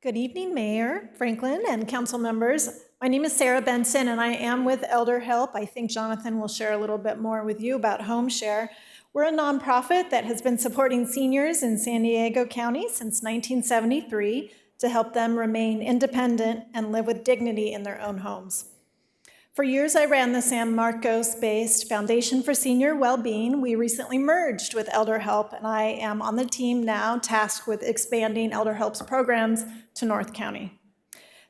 [SPEAKER 5] Good evening, Mayor Franklin and council members. My name is Sarah Benson, and I am with Elder Help. I think Jonathan will share a little bit more with you about Home Share. We're a nonprofit that has been supporting seniors in San Diego County since 1973 to help them remain independent and live with dignity in their own homes. For years, I ran the San Marcos-based Foundation for Senior Wellbeing. We recently merged with Elder Help, and I am on the team now tasked with expanding Elder Help's programs to North County.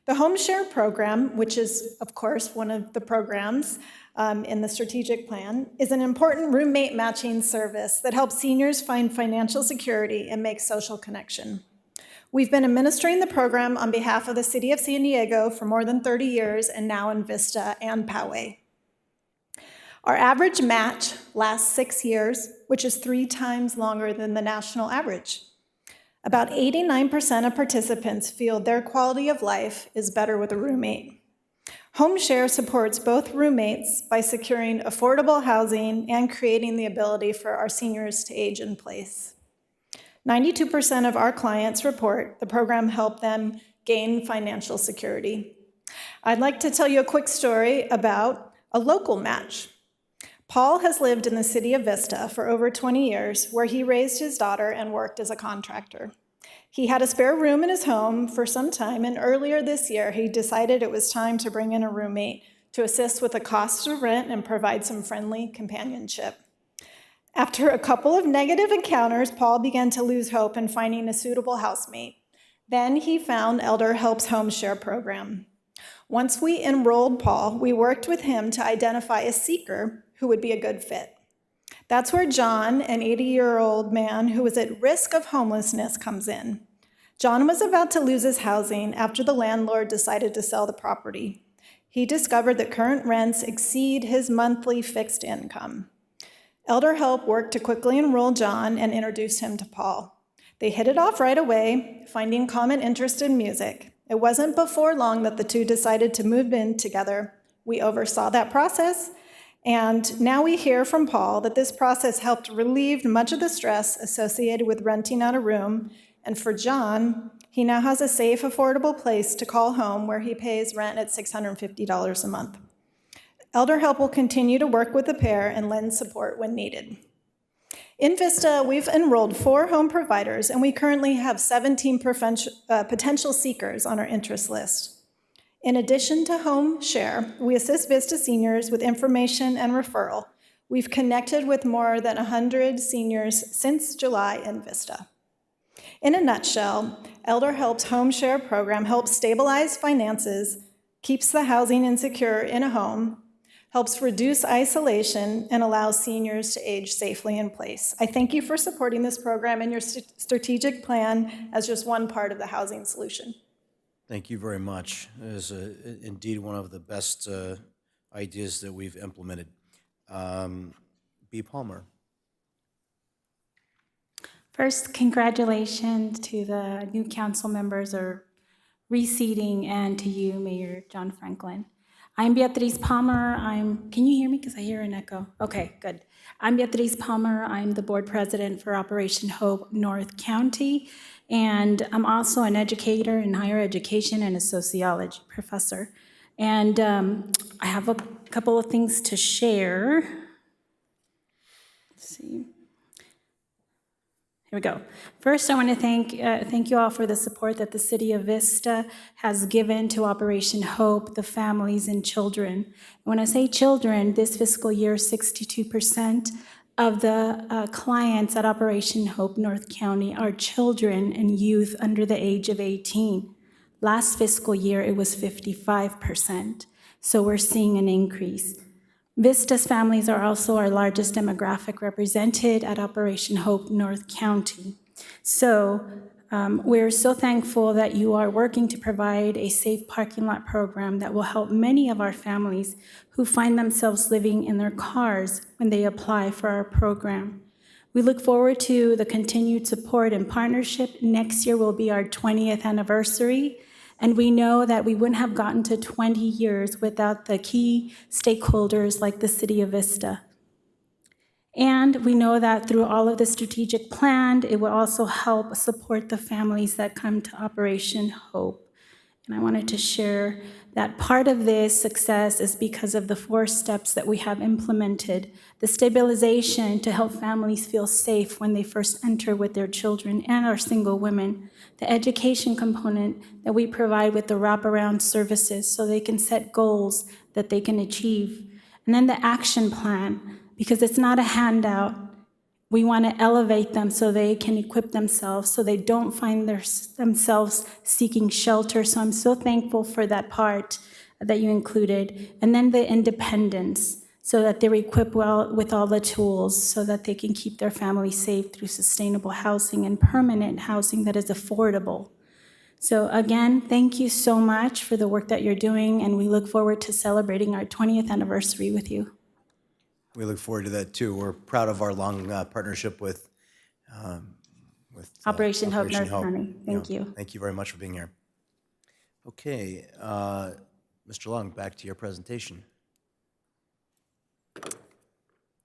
[SPEAKER 5] The Home Share program, which is, of course, one of the programs in the strategic plan, is an important roommate matching service that helps seniors find financial security and make social connection. We've been administering the program on behalf of the City of San Diego for more than 30 years and now in Vista and Poway. Our average match lasts 6 years, which is 3 times longer than the national average. About 89% of participants feel their quality of life is better with a roommate. Home Share supports both roommates by securing affordable housing and creating the ability for our seniors to age in place. 92% of our clients report the program helped them gain financial security. I'd like to tell you a quick story about a local match. Paul has lived in the city of Vista for over 20 years, where he raised his daughter and worked as a contractor. He had a spare room in his home for some time, and earlier this year, he decided it was time to bring in a roommate to assist with the cost of rent and provide some friendly companionship. After a couple of negative encounters, Paul began to lose hope in finding a suitable housemate. Then he found Elder Help's Home Share program. Once we enrolled Paul, we worked with him to identify a seeker who would be a good fit. That's where John, an 80-year-old man who was at risk of homelessness, comes in. John was about to lose his housing after the landlord decided to sell the property. He discovered that current rents exceed his monthly fixed income. Elder Help worked to quickly enroll John and introduce him to Paul. They hit it off right away, finding common interest in music. It wasn't before long that the two decided to move in together. We oversaw that process, and now we hear from Paul that this process helped relieve much of the stress associated with renting out a room. And for John, he now has a safe, affordable place to call home where he pays rent at $650 a month. Elder Help will continue to work with the pair and lend support when needed. In Vista, we've enrolled 4 home providers, and we currently have 17 potential seekers on our interest list. In addition to Home Share, we assist Vista seniors with information and referral. We've connected with more than 100 seniors since July in Vista. In a nutshell, Elder Help's Home Share program helps stabilize finances, keeps the housing insecure in a home, helps reduce isolation, and allows seniors to age safely in place. I thank you for supporting this program and your strategic plan as just one part of the housing solution.
[SPEAKER 12] Thank you very much. It is indeed one of the best ideas that we've implemented. B. Palmer.
[SPEAKER 7] First, congratulations to the new council members or reseating, and to you, Mayor John Franklin. I'm Beatriz Palmer. Can you hear me? Because I hear an echo. Okay, good. I'm Beatriz Palmer. I'm the board president for Operation Hope North County, and I'm also an educator in higher education and a sociology professor. And I have a couple of things to share. Let's see. Here we go. First, I want to thank you all for the support that the City of Vista has given to Operation Hope, the families and children. When I say children, this fiscal year, 62% of the clients at Operation Hope North County are children and youth under the age of 18. Last fiscal year, it was 55%. So we're seeing an increase. Vista's families are also our largest demographic represented at Operation Hope North County. So we're so thankful that you are working to provide a safe parking lot program that will help many of our families who find themselves living in their cars when they apply for our program. We look forward to the continued support and partnership. Next year will be our 20th anniversary. And we know that we wouldn't have gotten to 20 years without the key stakeholders like the City of Vista. And we know that through all of the strategic plan, it will also help support the families that come to Operation Hope. And I wanted to share that part of this success is because of the 4 steps that we have implemented. The stabilization to help families feel safe when they first enter with their children and our single women. The education component that we provide with the wraparound services so they can set goals that they can achieve. And then the action plan, because it's not a handout. We want to elevate them so they can equip themselves, so they don't find themselves seeking shelter. So I'm so thankful for that part that you included. And then the independence, so that they're equipped well with all the tools so that they can keep their family safe through sustainable housing and permanent housing that is affordable. So again, thank you so much for the work that you're doing, and we look forward to celebrating our 20th anniversary with you.
[SPEAKER 12] We look forward to that too. We're proud of our long partnership with
[SPEAKER 7] Operation Hope North County. Thank you.
[SPEAKER 12] Thank you very much for being here. Okay, Mr. Long, back to your presentation.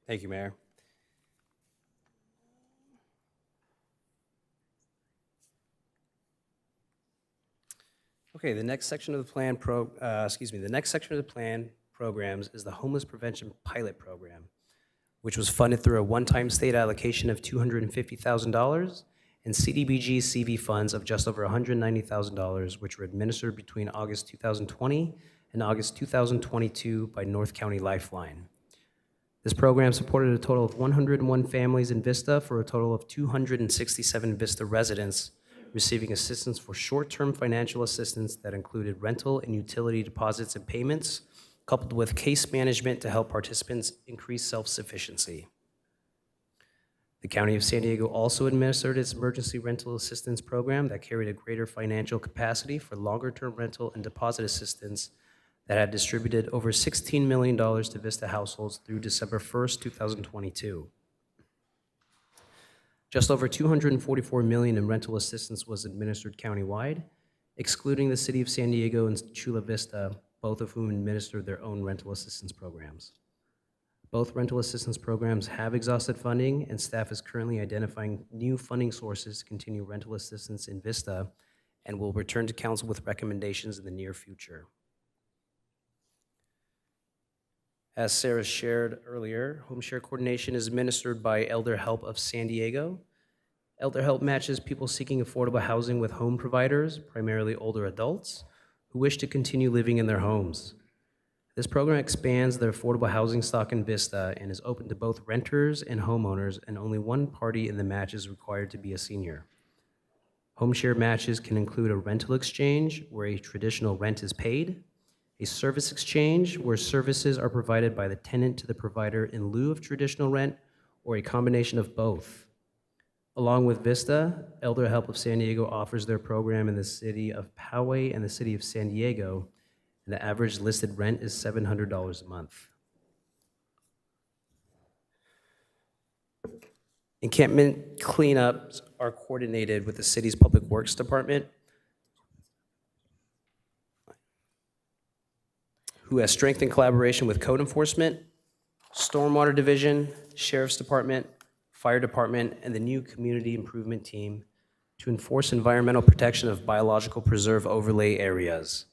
[SPEAKER 4] Thank you, Mayor. Okay, the next section of the plan programs is the Homeless Prevention Pilot Program, which was funded through a one-time state allocation of $250,000 and CDBG CV funds of just over $190,000, which were administered between August 2020 and August 2022 by North County Lifeline. This program supported a total of 101 families in Vista for a total of 267 Vista residents receiving assistance for short-term financial assistance that included rental and utility deposits and payments, coupled with case management to help participants increase self-sufficiency. The County of San Diego also administered its emergency rental assistance program that carried a greater financial capacity for longer-term rental and deposit assistance that had distributed over $16 million to Vista households through December 1st, 2022. Just over $244 million in rental assistance was administered countywide, excluding the City of San Diego and Chula Vista, both of whom administered their own rental assistance programs. Both rental assistance programs have exhausted funding, and staff is currently identifying new funding sources to continue rental assistance in Vista and will return to council with recommendations in the near future. As Sarah shared earlier, home share coordination is administered by Elder Help of San Diego. Elder Help matches people seeking affordable housing with home providers, primarily older adults, who wish to continue living in their homes. This program expands the affordable housing stock in Vista and is open to both renters and homeowners, and only one party in the match is required to be a senior. Home share matches can include a rental exchange, where a traditional rent is paid, a service exchange, where services are provided by the tenant to the provider in lieu of traditional rent, or a combination of both. Along with Vista, Elder Help of San Diego offers their program in the city of Poway and the city of San Diego, and the average listed rent is $700 a month. Encampment cleanups are coordinated with the city's Public Works Department, who has strengthened collaboration with code enforcement, stormwater division, sheriff's department, fire department, and the new community improvement team to enforce environmental protection of biological preserve overlay areas.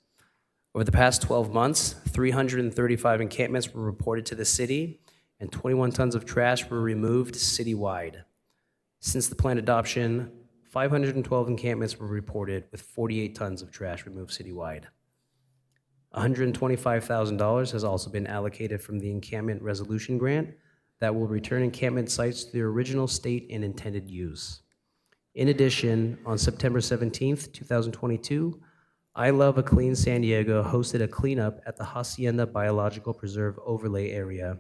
[SPEAKER 4] Over the past 12 months, 335 encampments were reported to the city, and 21 tons of trash were removed citywide. Since the plan adoption, 512 encampments were reported, with 48 tons of trash removed citywide. $125,000 has also been allocated from the Encampment Resolution Grant that will return encampment sites to their original state and intended use. In addition, on September 17th, 2022, I Love a Clean San Diego hosted a cleanup at the Hacienda Biological Preserve Overlay Area,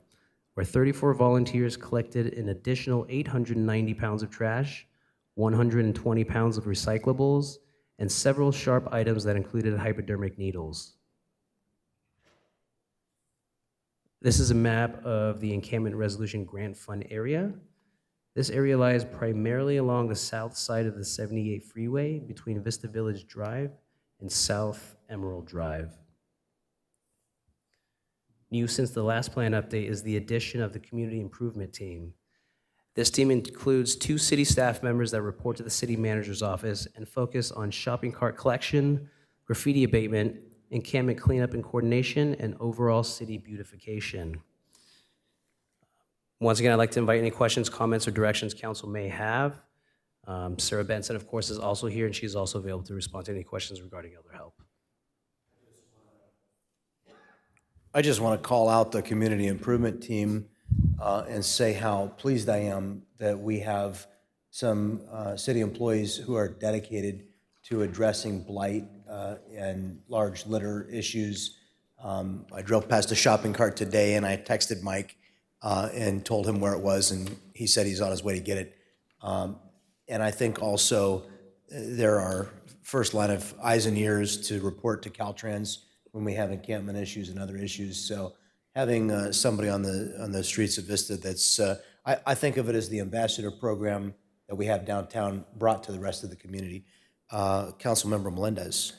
[SPEAKER 4] where 34 volunteers collected an additional 890 pounds of trash, 120 pounds of recyclables, and several sharp items that included hypodermic needles. This is a map of the Encampment Resolution Grant Fund area. This area lies primarily along the south side of the 78 freeway between Vista Village Drive and South Emerald Drive. New since the last plan update is the addition of the Community Improvement Team. This team includes 2 city staff members that report to the city manager's office and focus on shopping cart collection, graffiti abatement, encampment cleanup and coordination, and overall city beautification. Once again, I'd like to invite any questions, comments, or directions council may have. Sarah Benson, of course, is also here, and she's also available to respond to any questions regarding Elder Help.
[SPEAKER 12] I just want to call out the community improvement team and say how pleased I am that we have some city employees who are dedicated to addressing blight and large litter issues. I drove past a shopping cart today and I texted Mike and told him where it was, and he said he's on his way to get it. And I think also there are first line of eyes and ears to report to Caltrans when we have encampment issues and other issues. So having somebody on the streets of Vista that's, I think of it as the ambassador program that we have downtown brought to the rest of the community. Councilmember Melendez.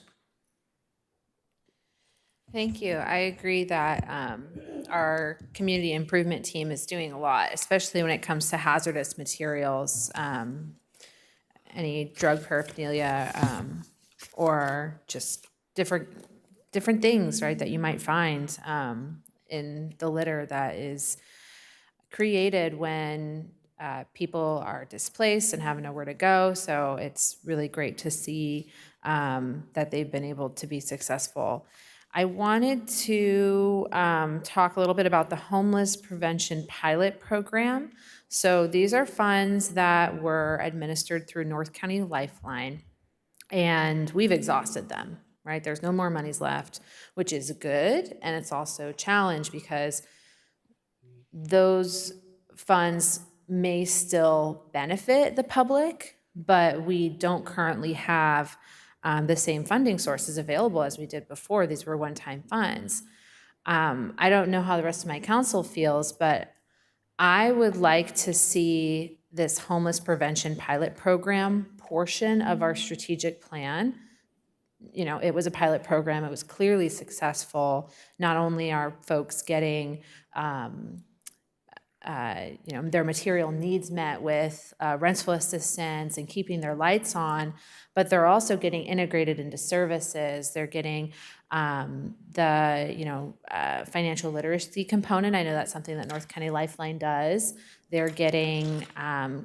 [SPEAKER 3] Thank you. I agree that our community improvement team is doing a lot, especially when it comes to hazardous materials, any drug paraphernalia, or just different things, right, that you might find in the litter that is created when people are displaced and have nowhere to go. So it's really great to see that they've been able to be successful. I wanted to talk a little bit about the Homeless Prevention Pilot Program. So these are funds that were administered through North County Lifeline. and we've exhausted them, right? There's no more monies left, which is good, and it's also a challenge because those funds may still benefit the public, but we don't currently have the same funding sources available as we did before. These were one-time funds. I don't know how the rest of my council feels, but I would like to see this homeless prevention pilot program portion of our strategic plan. You know, it was a pilot program. It was clearly successful. Not only are folks getting their material needs met with rental assistance and keeping their lights on, but they're also getting integrated into services. They're getting financial literacy component. I know that's something that North County Lifeline does. They're getting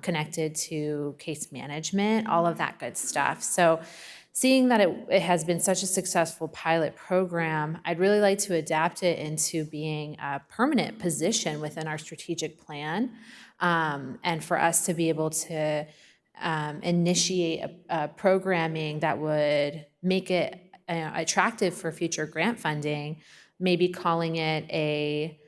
[SPEAKER 3] connected to case management, all of that good stuff. So seeing that it has been such a successful pilot program, I'd really like to adapt it into being a permanent position within our strategic plan, and for us to be able to initiate a programming that would make it attractive for future grant funding, maybe calling it a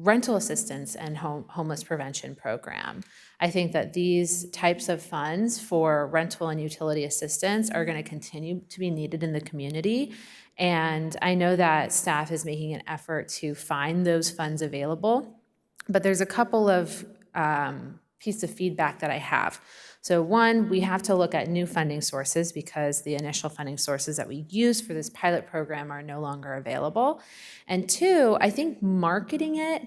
[SPEAKER 3] rental assistance and homeless prevention program. I think that these types of funds for rental and utility assistance are going to continue to be needed in the community. And I know that staff is making an effort to find those funds available, but there's a couple of pieces of feedback that I have. So one, we have to look at new funding sources because the initial funding sources that we used for this pilot program are no longer available. And two, I think marketing it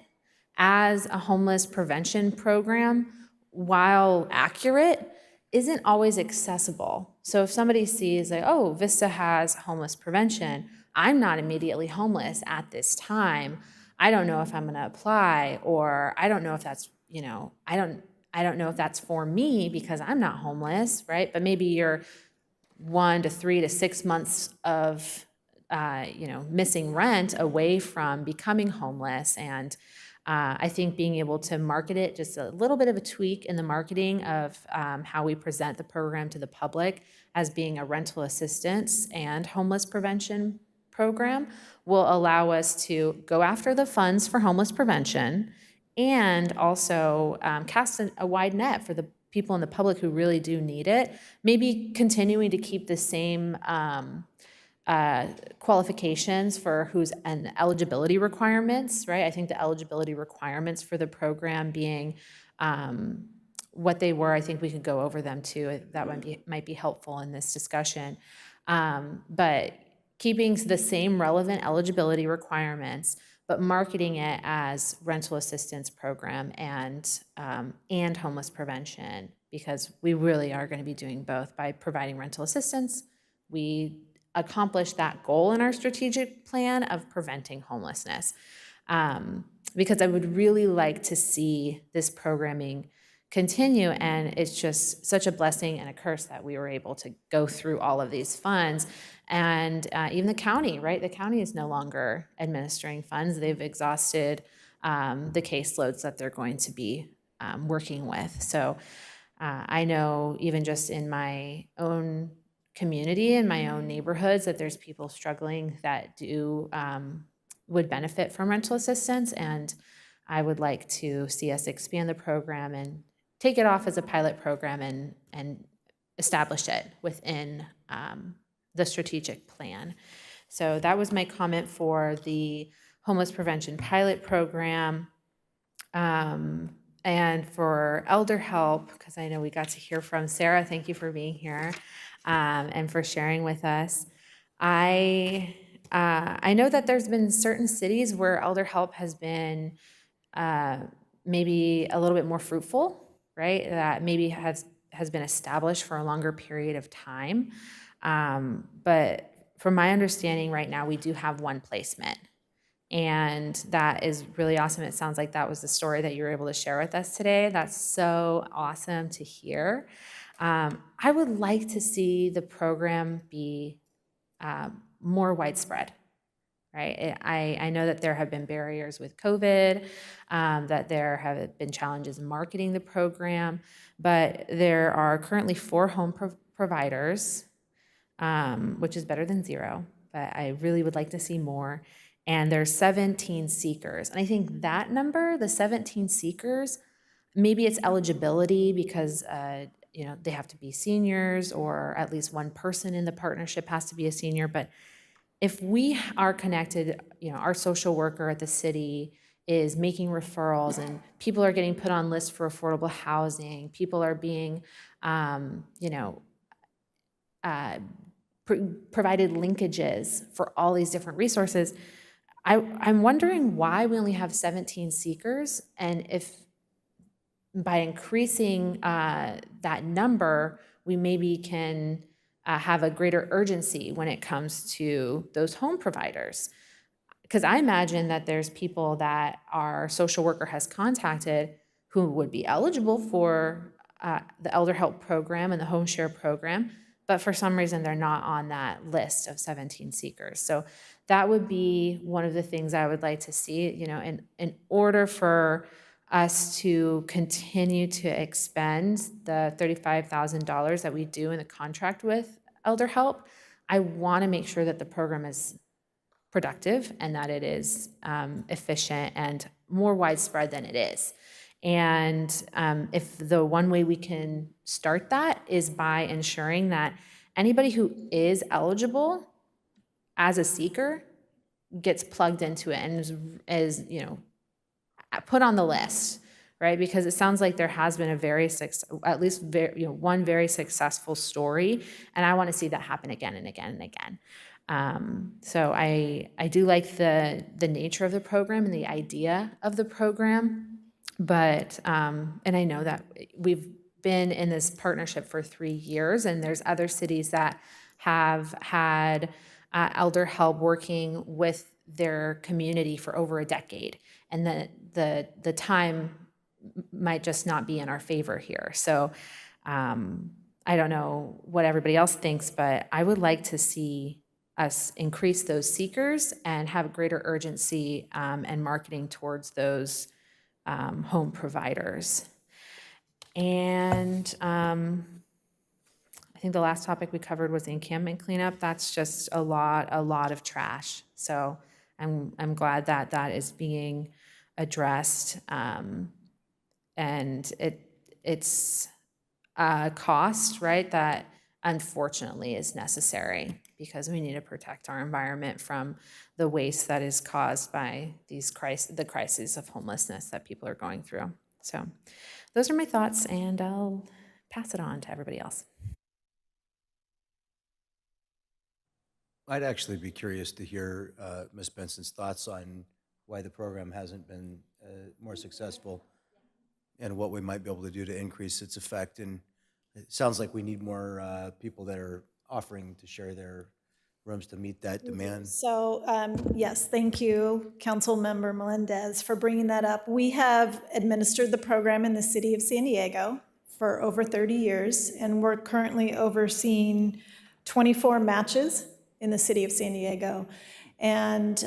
[SPEAKER 3] as a homeless prevention program, while accurate, isn't always accessible. So if somebody sees like, oh, Vista has homeless prevention, I'm not immediately homeless at this time. I don't know if I'm going to apply, or I don't know if that's, I don't know if that's for me because I'm not homeless, right? But maybe you're 1 to 3 to 6 months of, missing rent away from becoming homeless. And I think being able to market it, just a little bit of a tweak in the marketing of how we present the program to the public as being a rental assistance and homeless prevention program, will allow us to go after the funds for homeless prevention and also cast a wide net for the people in the public who really do need it, maybe continuing to keep the same qualifications for and eligibility requirements, right? I think the eligibility requirements for the program being what they were, I think we could go over them too. That might be helpful in this discussion. But keeping the same relevant eligibility requirements, but marketing it as rental assistance program and homeless prevention, because we really are going to be doing both. By providing rental assistance, we accomplish that goal in our strategic plan of preventing homelessness. Because I would really like to see this programming continue, and it's just such a blessing and a curse that we were able to go through all of these funds. And even the county, right? The county is no longer administering funds. They've exhausted the caseloads that they're going to be working with. So I know even just in my own community, in my own neighborhoods, that there's people struggling that would benefit from rental assistance. And I would like to see us expand the program and take it off as a pilot program and establish it within the strategic plan. So that was my comment for the homeless prevention pilot program. And for Elder Help, because I know we got to hear from Sarah, thank you for being here and for sharing with us. I know that there's been certain cities where Elder Help has been maybe a little bit more fruitful, right? That maybe has been established for a longer period of time. But from my understanding right now, we do have one placement. And that is really awesome. It sounds like that was the story that you were able to share with us today. That's so awesome to hear. I would like to see the program be more widespread. right? I know that there have been barriers with COVID, that there have been challenges in marketing the program, but there are currently 4 home providers, which is better than 0, but I really would like to see more. And there's 17 seekers. And I think that number, the 17 seekers, maybe it's eligibility because they have to be seniors, or at least one person in the partnership has to be a senior. But if we are connected, our social worker at the city is making referrals and people are getting put on lists for affordable housing, people are being, provided linkages for all these different resources, I'm wondering why we only have 17 seekers, and if by increasing that number, we maybe can have a greater urgency when it comes to those home providers. Because I imagine that there's people that our social worker has contacted who would be eligible for the Elder Help program and the Home Share program, but for some reason they're not on that list of 17 seekers. So that would be one of the things I would like to see, in order for us to continue to expend the $35,000 that we do in the contract with Elder Help. I want to make sure that the program is productive and that it is efficient and more widespread than it is. And if the one way we can start that is by ensuring that anybody who is eligible as a seeker gets plugged into it and is put on the list, right? Because it sounds like there has been one very successful story, and I want to see that happen again and again and again. So I do like the nature of the program and the idea of the program, but and I know that we've been in this partnership for 3 years, and there's other cities that have had Elder Help working with their community for over a decade, and the time might just not be in our favor here. So I don't know what everybody else thinks, but I would like to see us increase those seekers and have greater urgency and marketing towards those home providers. And I think the last topic we covered was the encampment cleanup. That's just a lot of trash. So I'm glad that that is being addressed, and it's a cost, right, that unfortunately is necessary because we need to protect our environment from the waste that is caused by the crises of homelessness that people are going through. So those are my thoughts, and I'll pass it on to everybody else.
[SPEAKER 12] I'd actually be curious to hear Ms. Benson's thoughts on why the program hasn't been more successful and what we might be able to do to increase its effect. And it sounds like we need more people that are offering to share their rooms to meet that demand.
[SPEAKER 5] So yes, thank you, Councilmember Melendez, for bringing that up. We have administered the program in the city of San Diego for over 30 years, and we're currently overseeing 24 matches in the city of San Diego. And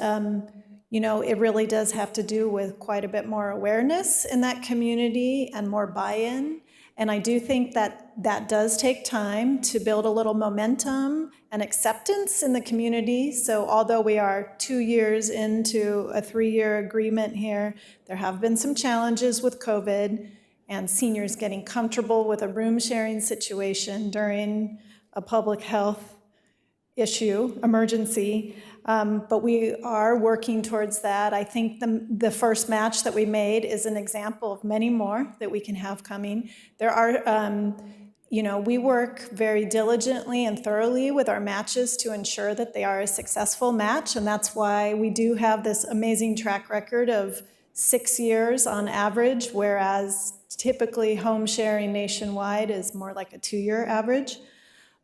[SPEAKER 5] it really does have to do with quite a bit more awareness in that community and more buy-in. And I do think that that does take time to build a little momentum and acceptance in the community. So although we are 2 years into a 3-year agreement here, there have been some challenges with COVID and seniors getting comfortable with a room sharing situation during a public health emergency, but we are working towards that. I think the first match that we made is an example of many more that we can have coming. There are, we work very diligently and thoroughly with our matches to ensure that they are a successful match, and that's why we do have this amazing track record of 6 years on average, whereas typically home sharing nationwide is more like a 2-year average.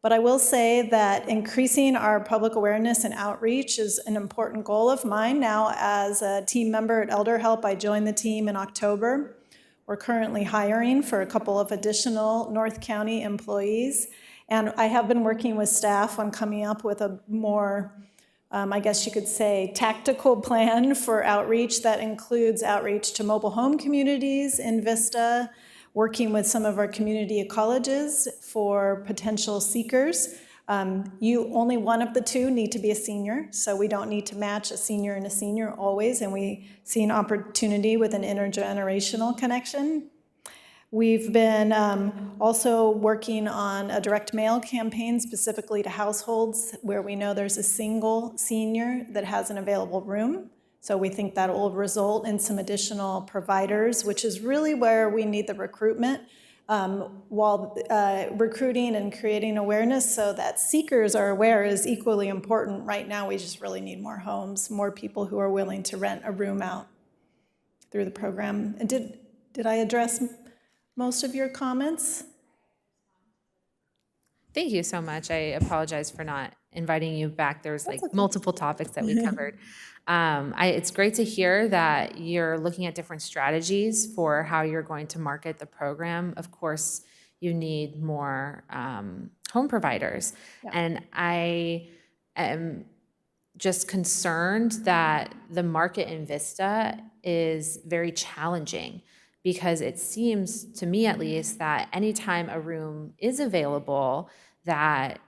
[SPEAKER 5] But I will say that increasing our public awareness and outreach is an important goal of mine. Now, as a team member at Elder Help, I joined the team in October. We're currently hiring for a couple of additional North County employees. And I have been working with staff on coming up with a more I guess you could say, tactical plan for outreach that includes outreach to mobile home communities in Vista, working with some of our community colleges for potential seekers. Only one of the two need to be a senior, so we don't need to match a senior and a senior always, and we see an opportunity with an intergenerational connection. We've been also working on a direct mail campaign specifically to households where we know there's a single senior that has an available room. So we think that will result in some additional providers, which is really where we need the recruitment, while recruiting and creating awareness so that seekers are aware is equally important. Right now, we just really need more homes, more people who are willing to rent a room out through the program. And did I address most of your comments?
[SPEAKER 3] Thank you so much. I apologize for not inviting you back. There was like multiple topics that we covered. It's great to hear that you're looking at different strategies for how you're going to market the program. Of course, you need more home providers.
[SPEAKER 5] Yeah.
[SPEAKER 3] And I am just concerned that the market in Vista is very challenging, because it seems to me at least that anytime a room is available, that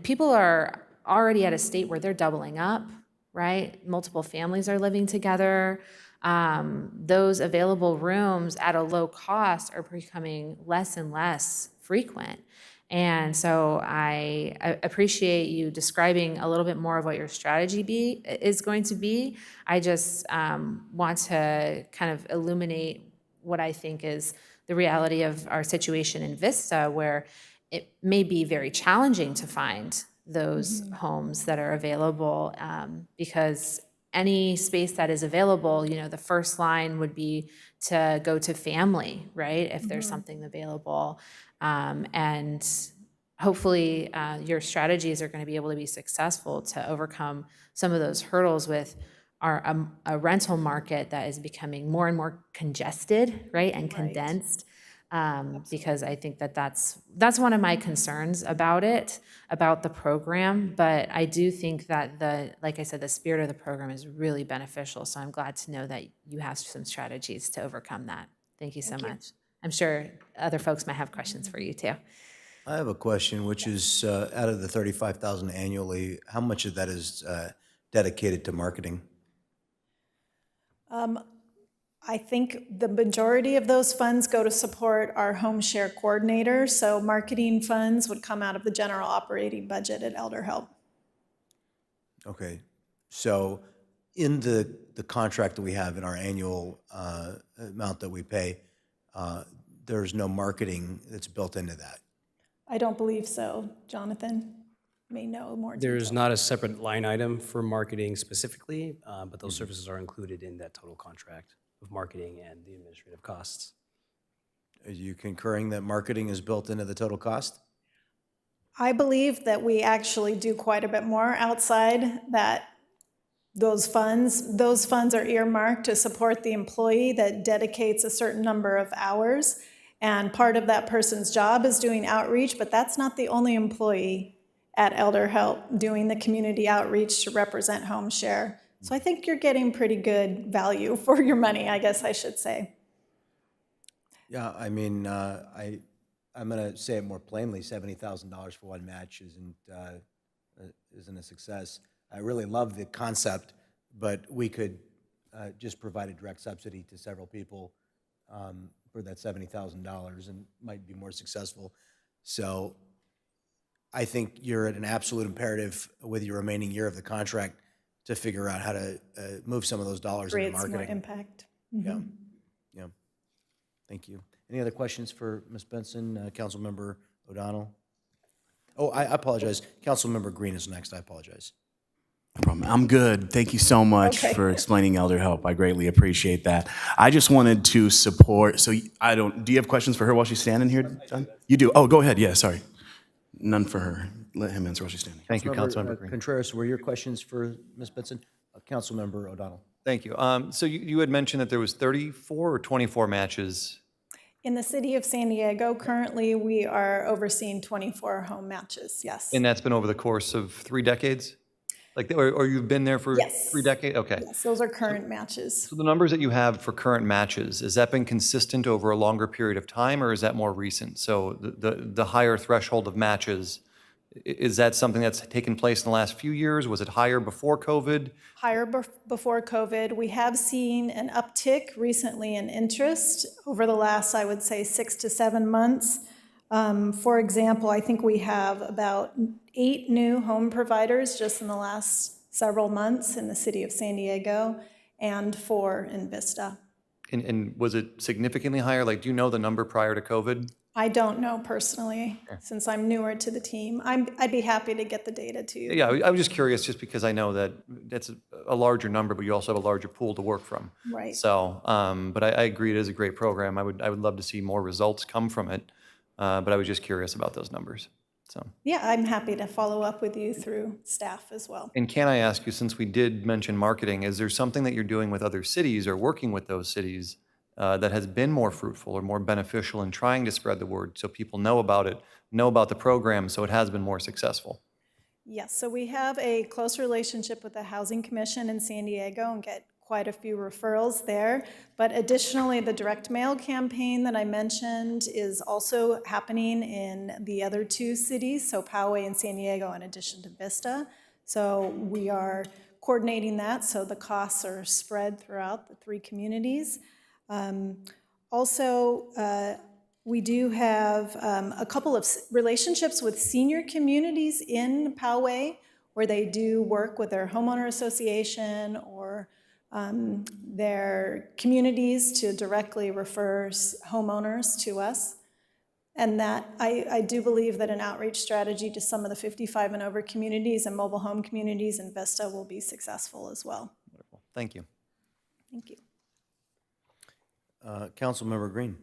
[SPEAKER 3] people are already at a state where they're doubling up, right? Multiple families are living together. Those available rooms at a low cost are becoming less and less frequent. And so I appreciate you describing a little bit more of what your strategy is going to be. I just want to kind of illuminate what I think is the reality of our situation in Vista, where it may be very challenging to find those homes that are available, because any space that is available, the first line would be to go to family, right? If there's something available. And hopefully your strategies are going to be able to be successful to overcome some of those hurdles with a rental market that is becoming more and more congested, right, and condensed. Because I think that's one of my concerns about the program. But I do think that like I said, the spirit of the program is really beneficial. So I'm glad to know that you have some strategies to overcome that. Thank you so much. I'm sure other folks might have questions for you too.
[SPEAKER 12] I have a question, which is out of the $35,000 annually, how much of that is dedicated to marketing?
[SPEAKER 5] I think the majority of those funds go to support our home share coordinator. So marketing funds would come out of the general operating budget at Elder Help.
[SPEAKER 12] Okay, so in the contract that we have in our annual amount that we pay, there's no marketing that's built into that.
[SPEAKER 5] I don't believe so. Jonathan may know more detail.
[SPEAKER 4] There's not a separate line item for marketing specifically, but those services are included in that total contract of marketing and the administrative costs.
[SPEAKER 12] Are you concurring that marketing is built into the total cost?
[SPEAKER 5] I believe that we actually do quite a bit more outside that. Those funds are earmarked to support the employee that dedicates a certain number of hours. And part of that person's job is doing outreach, but that's not the only employee at Elder Help doing the community outreach to represent home share. So I think you're getting pretty good value for your money, I guess I should say.
[SPEAKER 12] Yeah, I mean, I'm going to say it more plainly, $70,000 for one match isn't a success. I really love the concept, but we could just provide a direct subsidy to several people for that $70,000 and might be more successful. So I think you're at an absolute imperative with your remaining year of the contract to figure out how to move some of those dollars into
[SPEAKER 5] Create some
[SPEAKER 12] marketing.
[SPEAKER 5] more impact.
[SPEAKER 12] Yeah. Thank you. Any other questions for Ms. Benson, Councilmember O'Donnell? Oh, I apologize. Councilmember Green is next. I apologize.
[SPEAKER 9] No problem. I'm good. Thank you so much for explaining Elder Help. I greatly appreciate that. I just wanted to support, do you have questions for her while she's standing here, John? You do? Oh, go ahead. Yeah, sorry. None for her. Let him answer while she's standing.
[SPEAKER 12] Thank you, Councilmember Green. Contreras, were your questions for Ms. Benson? Councilmember O'Donnell.
[SPEAKER 17] Thank you. So you had mentioned that there was 34 or 24 matches.
[SPEAKER 5] In the city of San Diego, currently, we are overseeing 24 home matches, yes.
[SPEAKER 17] And that's been over the course of 3 decades? Like, or you've been there for
[SPEAKER 5] Yes.
[SPEAKER 17] 3 decades? Okay.
[SPEAKER 5] Yes, those are current matches.
[SPEAKER 17] So the numbers that you have for current matches, has that been consistent over a longer period of time, or is that more recent? So the higher threshold of matches, is that something that's taken place in the last few years? Was it higher before COVID?
[SPEAKER 5] Higher before COVID. We have seen an uptick recently in interest over the last, I would say, 6 to 7 months. For example, I think we have about 8 new home providers just in the last several months in the city of San Diego and 4 in Vista.
[SPEAKER 17] And was it significantly higher? Like, do you know the number prior to COVID?
[SPEAKER 5] I don't know personally, since I'm newer to the team. I'd be happy to get the data to you.
[SPEAKER 17] Yeah, I was just curious, just because I know that that's a larger number, but you also have a larger pool to work from.
[SPEAKER 5] Right.
[SPEAKER 17] So, but I agree it is a great program. I would love to see more results come from it, but I was just curious about those numbers. So.
[SPEAKER 5] Yeah, I'm happy to follow up with you through staff as well.
[SPEAKER 17] And can I ask you, since we did mention marketing, is there something that you're doing with other cities or working with those cities that has been more fruitful or more beneficial in trying to spread the word so people know about it, know about the program, so it has been more successful?
[SPEAKER 5] Yes, so we have a close relationship with the Housing Commission in San Diego and get quite a few referrals there. But additionally, the direct mail campaign that I mentioned is also happening in the other 2 cities, so Poway and San Diego, in addition to Vista. So we are coordinating that so the costs are spread throughout the 3 communities. We do have a couple of relationships with senior communities in Poway where they do work with their homeowner association or their communities to directly refer homeowners to us. And that I do believe that an outreach strategy to some of the 55 and over communities and mobile home communities in Vista will be successful as well.
[SPEAKER 17] Wonderful. Thank you.
[SPEAKER 5] Thank you.
[SPEAKER 12] Councilmember Green.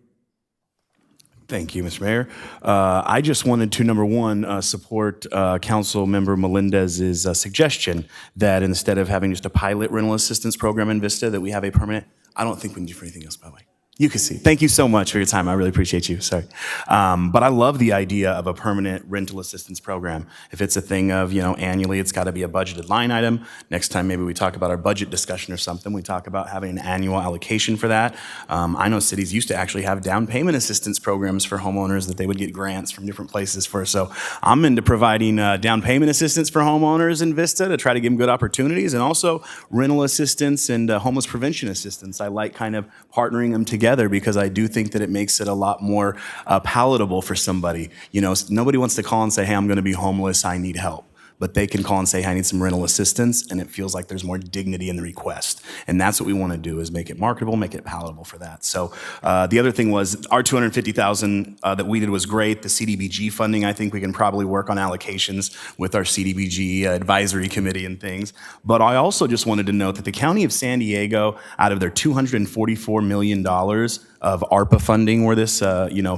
[SPEAKER 9] Thank you, Mr. Mayor. I just wanted to, number one, support Councilmember Melendez's suggestion that instead of having just a pilot rental assistance program in Vista, that we have a permanent. I don't think we can do for anything else, by the way. You can see. Thank you so much for your time. I really appreciate you. Sorry. But I love the idea of a permanent rental assistance program. If it's a thing of, annually, it's got to be a budgeted line item. Next time, maybe we talk about our budget discussion or something. We talk about having an annual allocation for that. I know cities used to actually have down payment assistance programs for homeowners that they would get grants from different places for. So I'm into providing down payment assistance for homeowners in Vista to try to give them good opportunities, and also rental assistance and homeless prevention assistance. I like kind of partnering them together because I do think that it makes it a lot more palatable for somebody. Nobody wants to call and say, hey, I'm going to be homeless, I need help. But they can call and say, hey, I need some rental assistance, and it feels like there's more dignity in the request. And that's what we want to do, is make it marketable, make it palatable for that. So the other thing was our $250,000 that we did was great. The CDBG funding, I think we can probably work on allocations with our CDBG advisory committee and things. But I also just wanted to note that the County of San Diego, out of their $244 million of ARPA funding, where this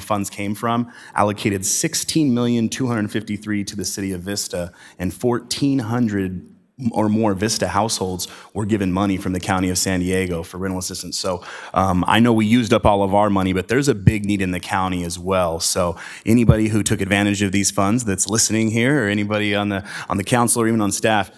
[SPEAKER 9] funds came from, allocated $16,253,000 to the city of Vista, and 1,400 or more Vista households were given money from the County of San Diego for rental assistance. So I know we used up all of our money, but there's a big need in the county as well. So anybody who took advantage of these funds that's listening here, or anybody on the council or even on staff,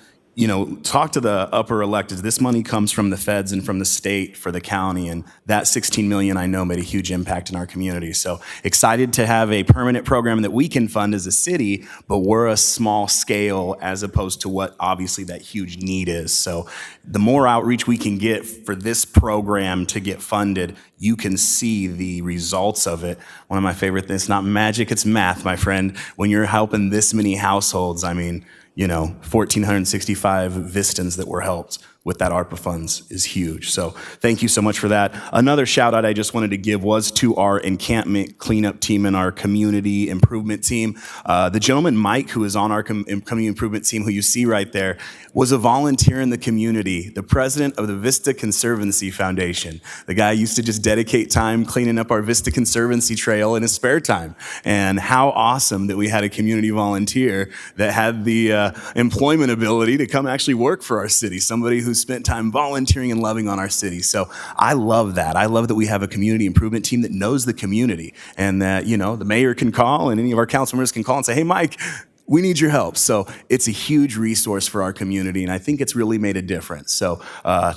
[SPEAKER 9] talk to the upper electeds. This money comes from the feds and from the state for the county, and that $16 million, I know, made a huge impact in our community. So excited to have a permanent program that we can fund as a city, but we're a small scale as opposed to what obviously that huge need is. So the more outreach we can get for this program to get funded, you can see the results of it. One of my favorite things, it's not magic, it's math, my friend. When you're helping this many households, 1,465 Vistans that were helped with that ARPA funds is huge. So thank you so much for that. Another shout out I just wanted to give was to our encampment cleanup team and our community improvement team. The gentleman, Mike, who is on our community improvement team, who you see right there, was a volunteer in the community, the president of the Vista Conservancy Foundation. The guy used to just dedicate time cleaning up our Vista Conservancy trail in his spare time. And how awesome that we had a community volunteer that had the employment ability to come actually work for our city, somebody who's who's spent time volunteering and loving on our city. So I love that. I love that we have a community improvement team that knows the community, and that, you know, the mayor can call and any of our council members can call and say, hey, Mike, we need your help. So it's a huge resource for our community, and I think it's really made a difference. So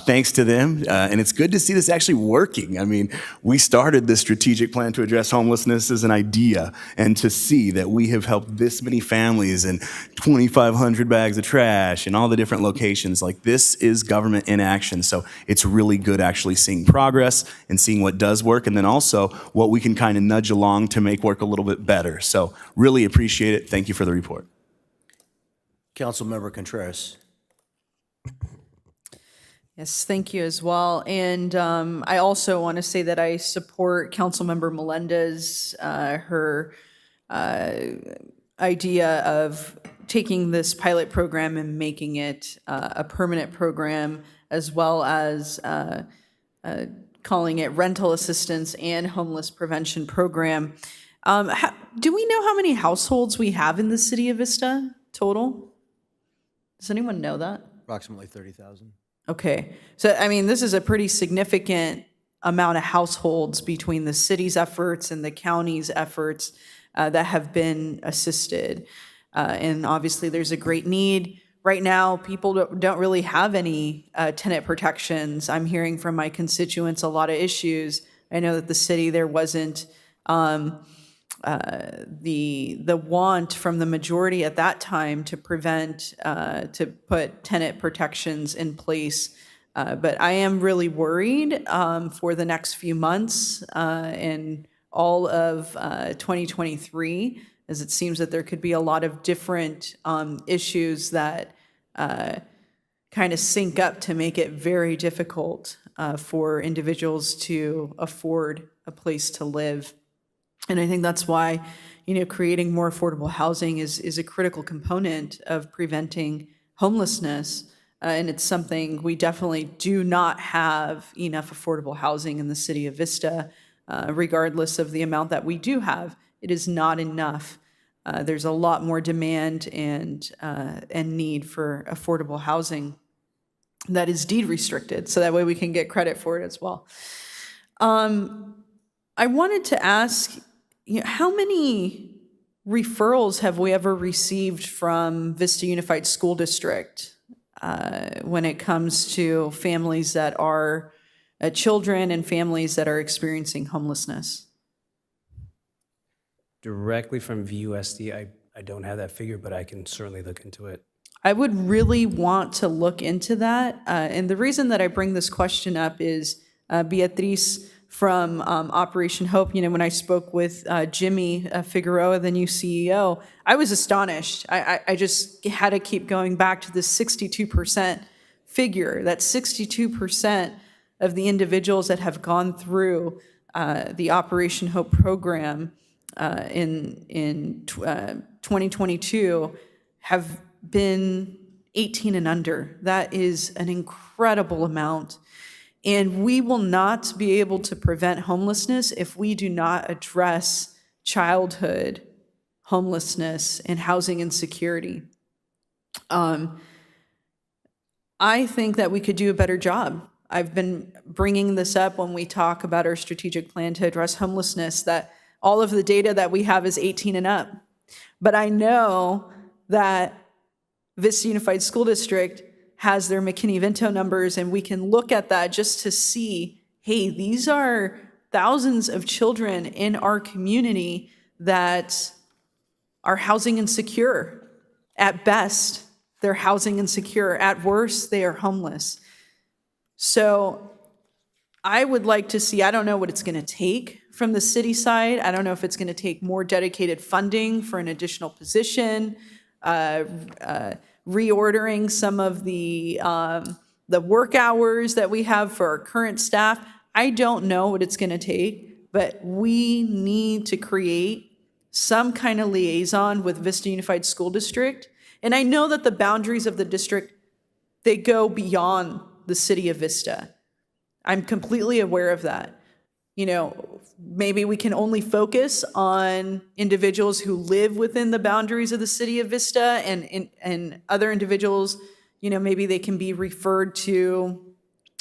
[SPEAKER 9] thanks to them, and it's good to see this actually working. I mean, we started this strategic plan to address homelessness as an idea, and to see that we have helped this many families and 2,500 bags of trash and all the different locations, like, this is government in action. So it's really good actually seeing progress and seeing what does work, and then also what we can kind of nudge along to make work a little bit better. So really appreciate it. Thank you for the report.
[SPEAKER 12] Councilmember Contreras.
[SPEAKER 10] Yes, thank you as well. And I also want to say that I support Councilmember Melendez, her idea of taking this pilot program and making it a permanent program, as well as calling it rental assistance and homeless prevention program. Do we know how many households we have in the city of Vista total? Does anyone know that?
[SPEAKER 12] Approximately 30,000.
[SPEAKER 10] Okay, so I mean, this is a pretty significant amount of households between the city's efforts and the county's efforts that have been assisted. And obviously, there's a great need. Right now, people don't really have any tenant protections. I'm hearing from my constituents a lot of issues. I know that the city, there wasn't the want from the majority at that time to prevent, to put tenant protections in place. But I am really worried for the next few months and all of 2023, as it seems that there could be a lot of different issues that kind of sync up to make it very difficult for individuals to afford a place to live. And I think that's why, you know, creating more affordable housing is a critical component of preventing homelessness. And it's something we definitely do not have enough affordable housing in the city of Vista, regardless of the amount that we do have. It is not enough. There's a lot more demand and need for affordable housing that is deed restricted, so that way we can get credit for it as well. I wanted to ask, you know, how many referrals have we ever received from Vista Unified School District when it comes to families that are children and families that are experiencing homelessness?
[SPEAKER 4] Directly from VUSD, I don't have that figure, but I can certainly look into it.
[SPEAKER 10] I would really want to look into that. And the reason that I bring this question up is Beatriz from Operation Hope, you know, when I spoke with Jimmy Figueroa, the new CEO, I was astonished. I just had to keep going back to this 62% figure. That 62% of the individuals that have gone through the Operation Hope program in 2022 have been 18 and under. That is an incredible amount. And we will not be able to prevent homelessness if we do not address childhood homelessness and housing insecurity. I think that we could do a better job. I've been bringing this up when we talk about our strategic plan to address homelessness, that all of the data that we have is 18 and up. But I know that Vista Unified School District has their McKinney-Vento numbers, and we can look at that just to see, hey, these are thousands of children in our community that are housing insecure. At best, they're housing insecure. At worst, they are homeless. So I would like to see, I don't know what it's going to take from the city side. I don't know if it's going to take more dedicated funding for an additional position, reordering some of the work hours that we have for our current staff. I don't know what it's going to take, but we need to create some kind of liaison with Vista Unified School District. And I know that the boundaries of the district, they go beyond the city of Vista. I'm completely aware of that. You know, maybe we can only focus on individuals who live within the boundaries of the city of Vista, and other individuals, maybe they can be referred to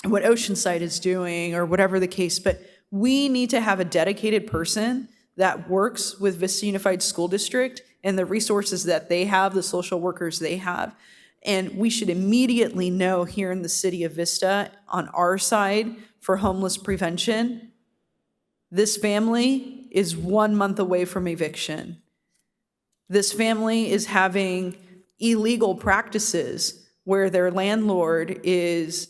[SPEAKER 10] what Oceanside is doing or whatever the case, but we need to have a dedicated person that works with Vista Unified School District and the resources that they have, the social workers they have. And we should immediately know here in the city of Vista, on our side for homeless prevention, this family is 1 month away from eviction. This family is having illegal practices where their landlord is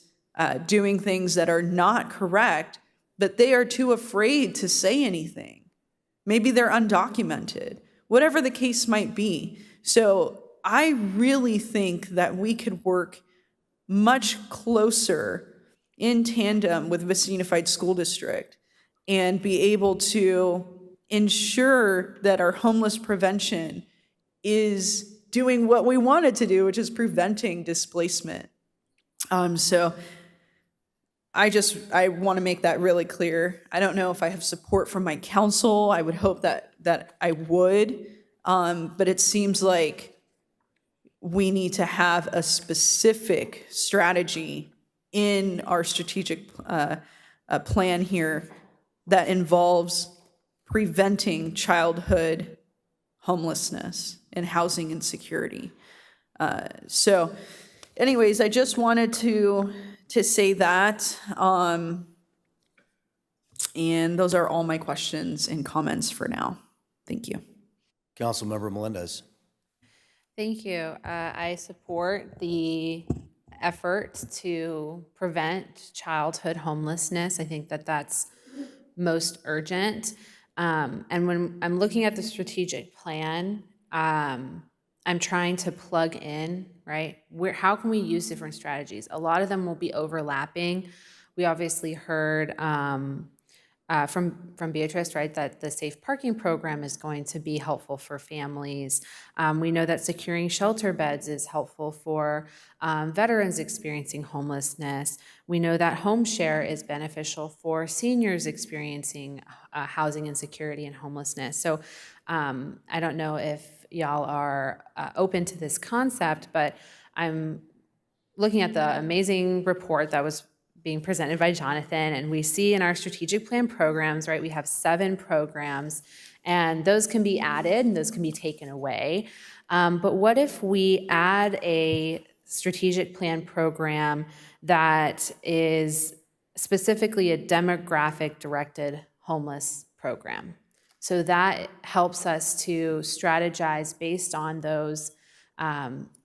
[SPEAKER 10] doing things that are not correct, but they are too afraid to say anything. Maybe they're undocumented, whatever the case might be. So I really think that we could work much closer in tandem with Vista Unified School District and be able to ensure that our homeless prevention is doing what we wanted to do, which is preventing displacement. So I want to make that really clear. I don't know if I have support from my council. I would hope that I would, but it seems like we need to have a specific strategy in our strategic plan here that involves preventing childhood homelessness and housing insecurity. So anyways, I just wanted to say that. And those are all my questions and comments for now. Thank you.
[SPEAKER 12] Councilmember Melendez.
[SPEAKER 3] Thank you. I support the effort to prevent childhood homelessness. I think that that's most urgent. And when I'm looking at the strategic plan, I'm trying to plug in, right? How can we use different strategies? A lot of them will be overlapping. We obviously heard from Beatrice, right, that the safe parking program is going to be helpful for families. We know that securing shelter beds is helpful for veterans experiencing homelessness. We know that home share is beneficial for seniors experiencing housing insecurity and homelessness. So I don't know if y'all are open to this concept, but I'm looking at the amazing report that was being presented by Jonathan, and we see in our strategic plan programs, right, we have 7 programs, and those can be added and those can be taken away. But what if we add a strategic plan program that is specifically a demographic-directed homeless program? So that helps us to strategize based on those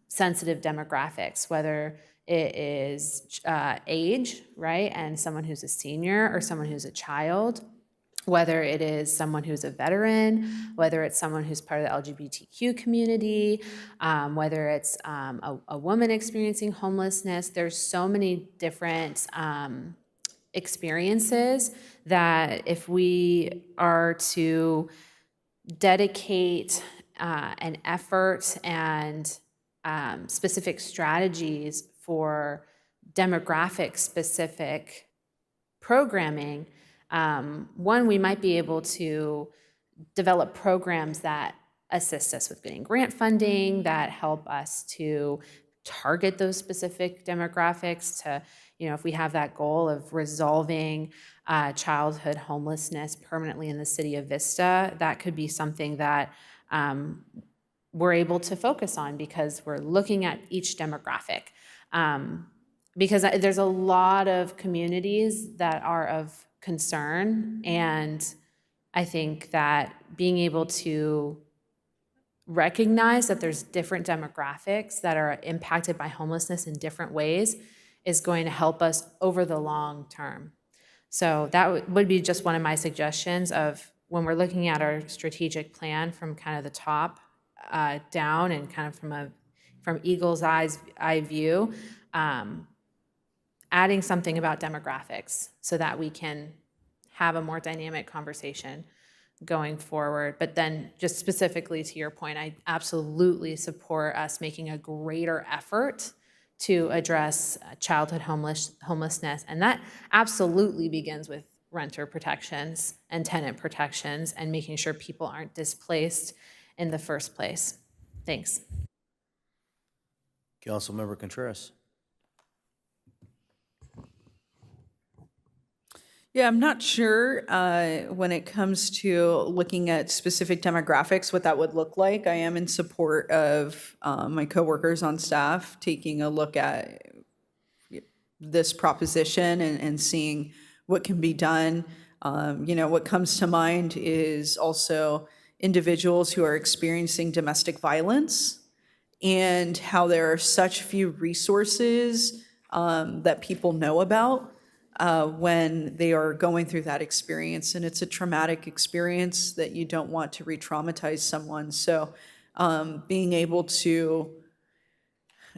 [SPEAKER 3] sensitive demographics, whether it is age, right, and someone who's a senior or someone who's a child, whether it is someone who's a veteran, whether it's someone who's part of the LGBTQ community, whether it's a woman experiencing homelessness. There's so many different experiences that if we are to dedicate an effort and specific strategies for demographic-specific programming, one, we might be able to develop programs that assist us with getting grant funding, that help us to target those specific demographics to, if we have that goal of resolving childhood homelessness permanently in the city of Vista, that could be something that we're able to focus on because we're looking at each demographic. Because there's a lot of communities that are of concern, and I think that being able to recognize that there's different demographics that are impacted by homelessness in different ways is going to help us over the long term. So that would be just one of my suggestions of when we're looking at our strategic plan from kind of the top down and kind of from eagle's eye view, adding something about demographics so that we can have a more dynamic conversation going forward. But then just specifically to your point, I absolutely support us making a greater effort to address childhood homelessness. And that absolutely begins with renter protections and tenant protections and making sure people aren't displaced in the first place. Thanks.
[SPEAKER 12] Councilmember Contreras.
[SPEAKER 10] Yeah, I'm not sure when it comes to looking at specific demographics, what that would look like. I am in support of my coworkers on staff taking a look at this proposition and seeing what can be done. What comes to mind is also individuals who are experiencing domestic violence and how there are such few resources that people know about when they are going through that experience. And it's a traumatic experience that you don't want to re-traumatize someone. So being able to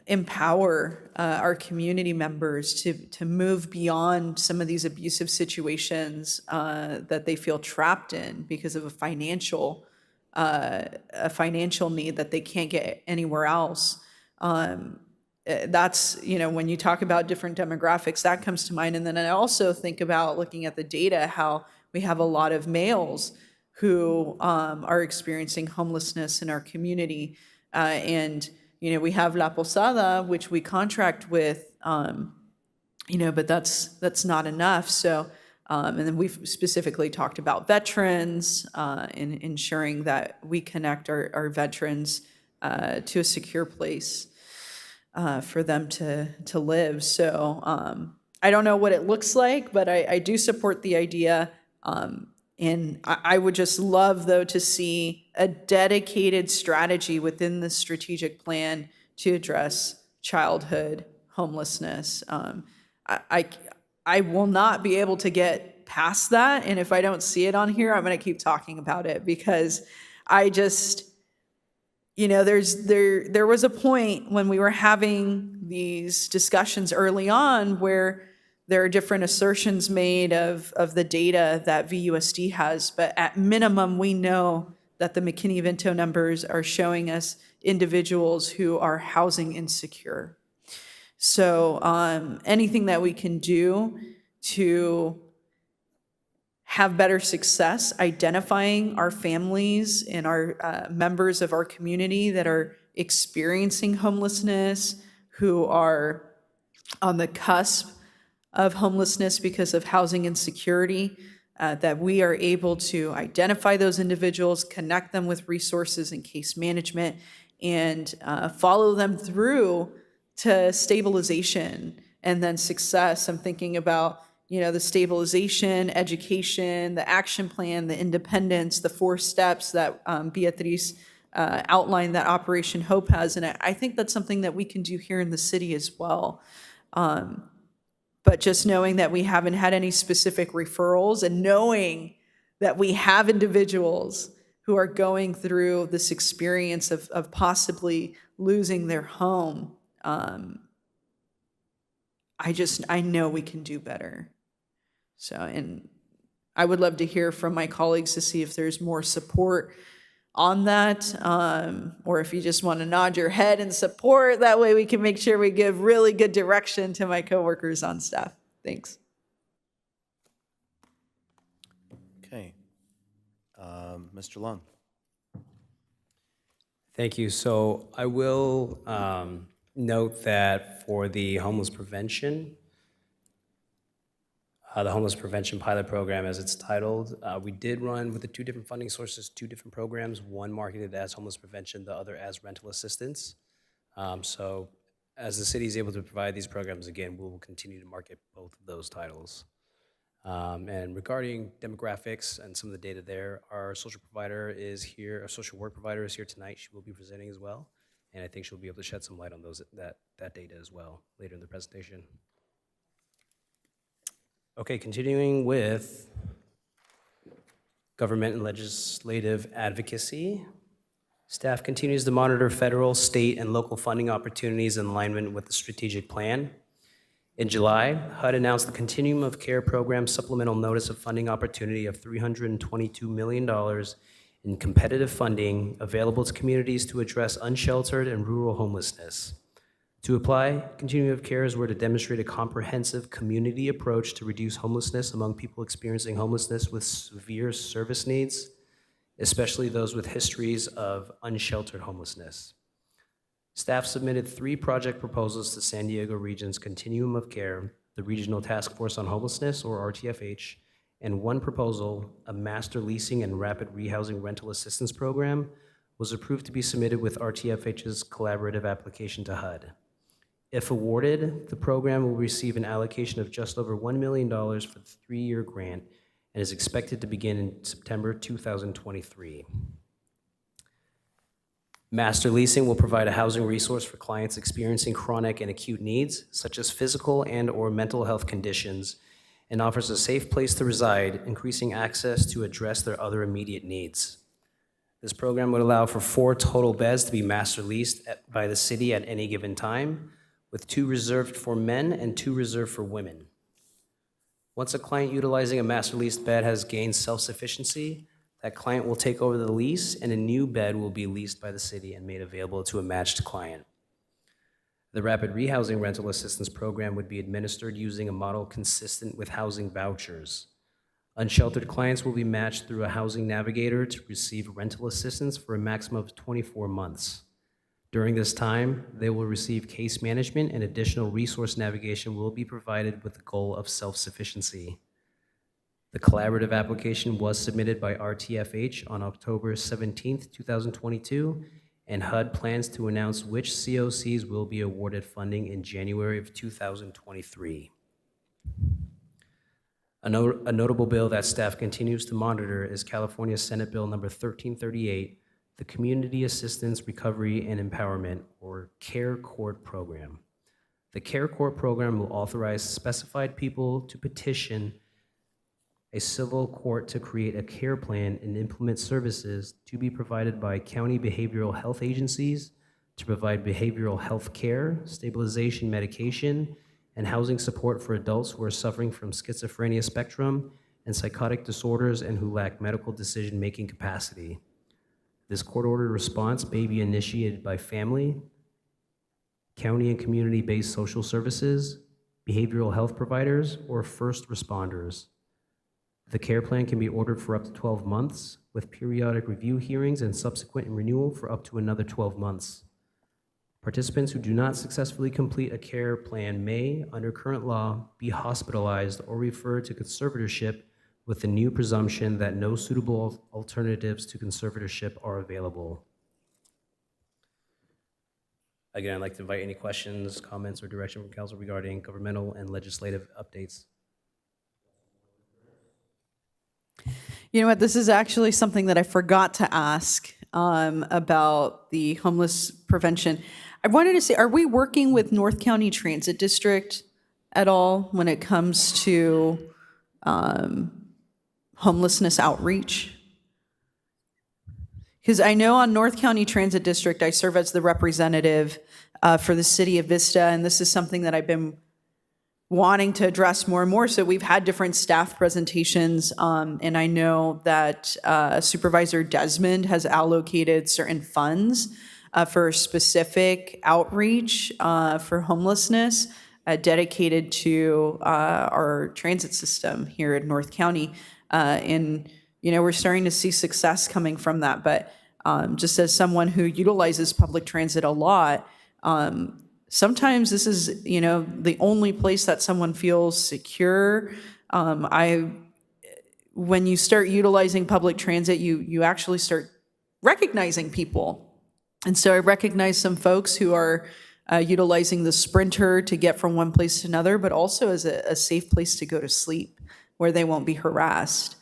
[SPEAKER 10] empower our community members to move beyond some of these abusive situations that they feel trapped in because of a financial need that they can't get anywhere else. That's, when you talk about different demographics, that comes to mind. And then I also think about looking at the data, how we have a lot of males who are experiencing homelessness in our community. We have La Posada, which we contract with, but that's not enough. So, and then we've specifically talked about veterans and ensuring that we connect our veterans to a secure place for them to live. So I don't know what it looks like, but I do support the idea. And I would just love, though, to see a dedicated strategy within the strategic plan to address childhood homelessness. I will not be able to get past that. And if I don't see it on here, I'm going to keep talking about it because I just, there was a point when we were having these discussions early on where there are different assertions made of the data that VUSD has, but at minimum, we know that the McKinney-Vento numbers are showing us individuals who are housing insecure. So anything that we can do to have better success identifying our families and our members of our community that are experiencing homelessness, who are on the cusp of homelessness because of housing insecurity, that we are able to identify those individuals, connect them with resources and case management, and follow them through to stabilization and then success. I'm thinking about, the stabilization, education, the action plan, the independence, the 4 steps that Beatriz outlined that Operation Hope has. And I think that's something that we can do here in the city as well. But just knowing that we haven't had any specific referrals and knowing that we have individuals who are going through this experience of possibly losing their home, I know we can do better. So, and I would love to hear from my colleagues to see if there's more support on that, or if you just want to nod your head and support, that way we can make sure we give really good direction to my coworkers on staff. Thanks.
[SPEAKER 12] Okay. Mr. Lung.
[SPEAKER 4] Thank you. So I will note that for the homeless prevention pilot program, as it's titled, we did run with the 2 different funding sources, 2 different programs, one marketed as homeless prevention, the other as rental assistance. So as the city is able to provide these programs, again, we will continue to market both of those titles. And regarding demographics and some of the data there, our social provider is here, our social work provider is here tonight. She will be presenting as well. And I think she'll be able to shed some light on that data as well later in the presentation. Okay, continuing with government and legislative advocacy. Staff continues to monitor federal, state, and local funding opportunities in alignment with the strategic plan. In July, HUD announced the Continuum of Care Program supplemental notice of funding opportunity of $322 million in competitive funding available to communities to address unsheltered and rural homelessness. To apply, Continuum of Care is where to demonstrate a comprehensive community approach to reduce homelessness among people experiencing homelessness with severe service needs, especially those with histories of unsheltered homelessness. Staff submitted 3 project proposals to San Diego Region's Continuum of Care, the Regional Task Force on Homelessness, or RTFH, and 1 proposal, a master leasing and rapid rehousing rental assistance program, was approved to be submitted with RTFH's collaborative application to HUD. If awarded, the program will receive an allocation of just over $1 million for the 3-year grant and is expected to begin in September 2023. Master leasing will provide a housing resource for clients experiencing chronic and acute needs, such as physical and/or mental health conditions, and offers a safe place to reside, increasing access to address their other immediate needs. This program would allow for 4 total beds to be master leased by the city at any given time, with 2 reserved for men and 2 reserved for women. Once a client utilizing a master leased bed has gained self-sufficiency, that client will take over the lease and a new bed will be leased by the city and made available to a matched client. The Rapid Rehousing Rental Assistance Program would be administered using a model consistent with housing vouchers. Unsheltered clients will be matched through a housing navigator to receive rental assistance for a maximum of 24 months. During this time, they will receive case management and additional resource navigation will be provided with the goal of self-sufficiency. The collaborative application was submitted by RTFH on October 17th, 2022, and HUD plans to announce which COCs will be awarded funding in January of 2023. A notable bill that staff continues to monitor is California Senate Bill number 1338, the Community Assistance, Recovery, and Empowerment, or CARE Court program. The CARE Court program will authorize specified people to petition a civil court to create a care plan and implement services to be provided by county behavioral health agencies to provide behavioral health care, stabilization medication, and housing support for adults who are suffering from schizophrenia spectrum and psychotic disorders and who lack medical decision-making capacity. This court-ordered response may be initiated by family, county and community-based social services, behavioral health providers, or first responders. The care plan can be ordered for up to 12 months, with periodic review hearings and subsequent renewal for up to another 12 months. Participants who do not successfully complete a care plan may, under current law, be hospitalized or referred to conservatorship with the new presumption that no suitable alternatives to conservatorship are available. Again, I'd like to invite any questions, comments, or direction from council regarding governmental and legislative updates.
[SPEAKER 10] You know what, this is actually something that I forgot to ask about the homeless prevention. I wanted to say, are we working with North County Transit District at all when it comes to homelessness outreach? Because I know on North County Transit District, I serve as the representative for the city of Vista, and this is something that I've been wanting to address more and more. So we've had different staff presentations, and I know that Supervisor Desmond has allocated certain funds for specific outreach for homelessness dedicated to our transit system here in North County. And, you know, we're starting to see success coming from that. But just as someone who utilizes public transit a lot, sometimes this is, you know, the only place that someone feels secure. When you start utilizing public transit, you actually start recognizing people. And so I recognize some folks who are utilizing the Sprinter to get from one place to another, but also as a safe place to go to sleep where they won't be harassed.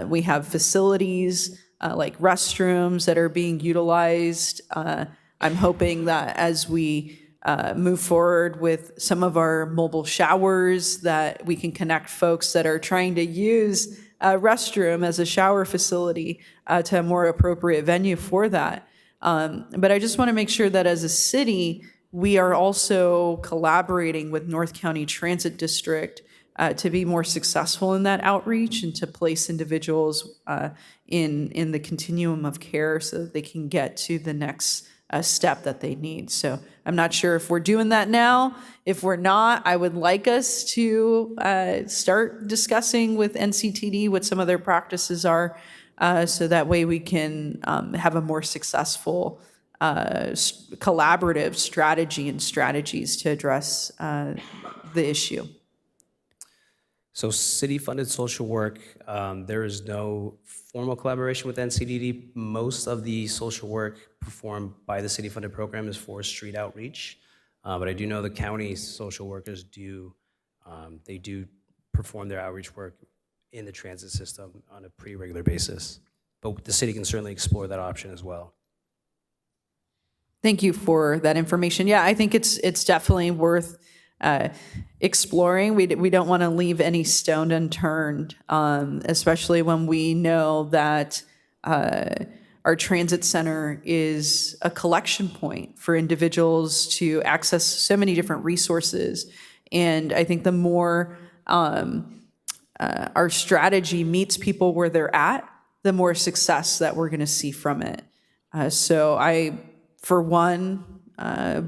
[SPEAKER 10] We have facilities like restrooms that are being utilized. I'm hoping that as we move forward with some of our mobile showers, that we can connect folks that are trying to use a restroom as a shower facility to a more appropriate venue for that. But I just want to make sure that as a city, we are also collaborating with North County Transit District to be more successful in that outreach and to place individuals in the continuum of care so that they can get to the next step that they need. So I'm not sure if we're doing that now. If we're not, I would like us to start discussing with NCTD what some of their practices are, so that way we can have a more successful collaborative strategy and strategies to address the issue.
[SPEAKER 4] So city-funded social work, there is no formal collaboration with NCDD. Most of the social work performed by the city-funded program is for street outreach. But I do know the county social workers do perform their outreach work in the transit system on a pretty regular basis. But the city can certainly explore that option as well.
[SPEAKER 10] Thank you for that information. Yeah, I think it's definitely worth exploring. We don't want to leave any stone unturned, especially when we know that our transit center is a collection point for individuals to access so many different resources. And I think the more our strategy meets people where they're at, the more success that we're going to see from it. So I, for one,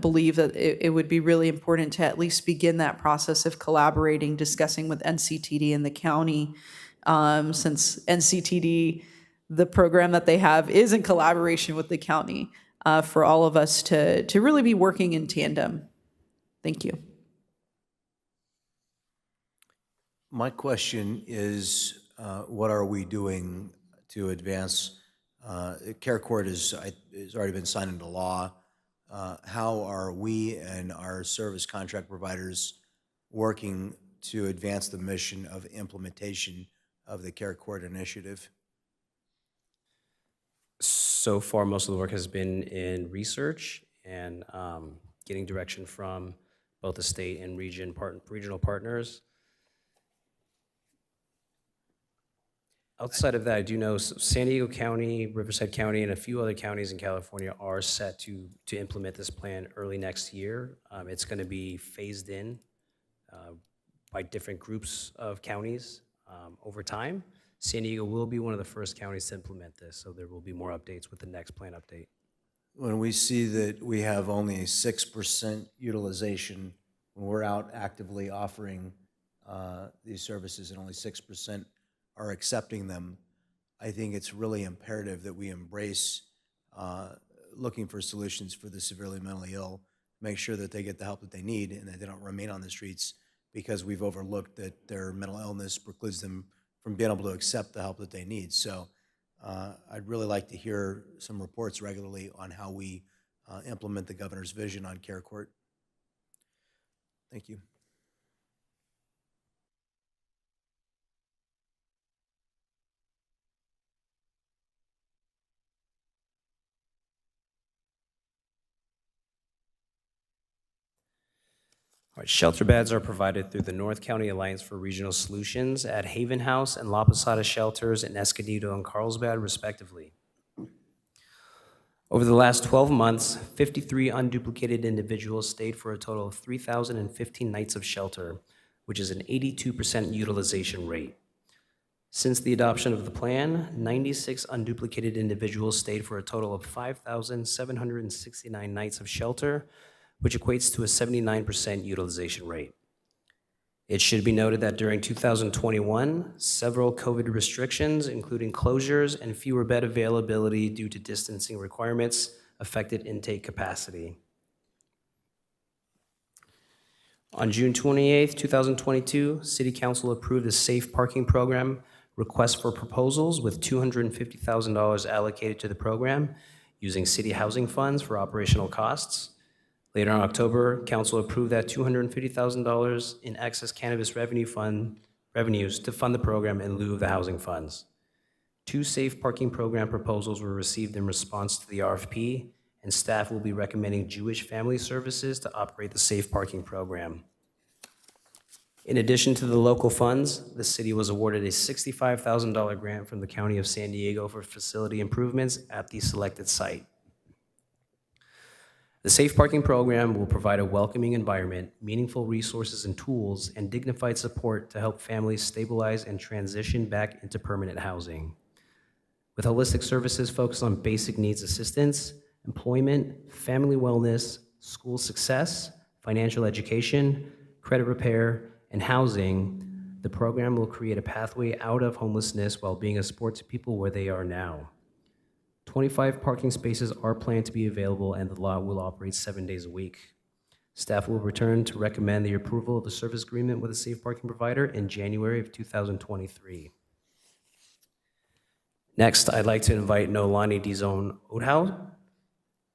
[SPEAKER 10] believe that it would be really important to at least begin that process of collaborating, discussing with NCTD and the county, since NCTD, the program that they have is in collaboration with the county, for all of us to really be working in tandem. Thank you.
[SPEAKER 12] My question is, what are we doing to advance? CareCourt has already been signed into law. How are we and our service contract providers working to advance the mission of implementation of the CareCourt initiative?
[SPEAKER 4] So far, most of the work has been in research and getting direction from both the state and regional partners. Outside of that, I do know San Diego County, Riverside County, and a few other counties in California are set to implement this plan early next year. It's going to be phased in by different groups of counties over time. San Diego will be one of the first counties to implement this, so there will be more updates with the next plan update.
[SPEAKER 12] When we see that we have only 6% utilization, when we're out actively offering these services and only 6% are accepting them, I think it's really imperative that we embrace looking for solutions for the severely mentally ill, make sure that they get the help that they need and that they don't remain on the streets because we've overlooked that their mental illness precludes them from being able to accept the help that they need. So I'd really like to hear some reports regularly on how we implement the governor's vision on CareCourt. Thank you.
[SPEAKER 4] All right, shelter beds are provided through the North County Alliance for Regional Solutions at Haven House and La Posada shelters in Escondido and Carlsbad, respectively. Over the last 12 months, 53 unduplicated individuals stayed for a total of 3,015 nights of shelter, which is an 82% utilization rate. Since the adoption of the plan, 96 unduplicated individuals stayed for a total of 5,769 nights of shelter, which equates to a 79% utilization rate. It should be noted that during 2021, several COVID restrictions, including closures and fewer bed availability due to distancing requirements, affected intake capacity. On June 28, 2022, City Council approved a safe parking program request for proposals with $250,000 allocated to the program using city housing funds for operational costs. Later in October, Council approved that $250,000 in excess cannabis revenues to fund the program in lieu of the housing funds. 2 safe parking program proposals were received in response to the RFP, and staff will be recommending Jewish Family Services to operate the safe parking program. In addition to the local funds, the city was awarded a $65,000 grant from the County of San Diego for facility improvements at the selected site. The Safe Parking Program will provide a welcoming environment, meaningful resources and tools, and dignified support to help families stabilize and transition back into permanent housing. With holistic services focused on basic needs assistance, employment, family wellness, school success, financial education, credit repair, and housing, the program will create a pathway out of homelessness while being a support to people where they are now. 25 parking spaces are planned to be available, and the lot will operate 7 days a week. Staff will return to recommend the approval of the service agreement with a safe parking provider in January of 2023. Next, I'd like to invite Nolani Dizon Oudhow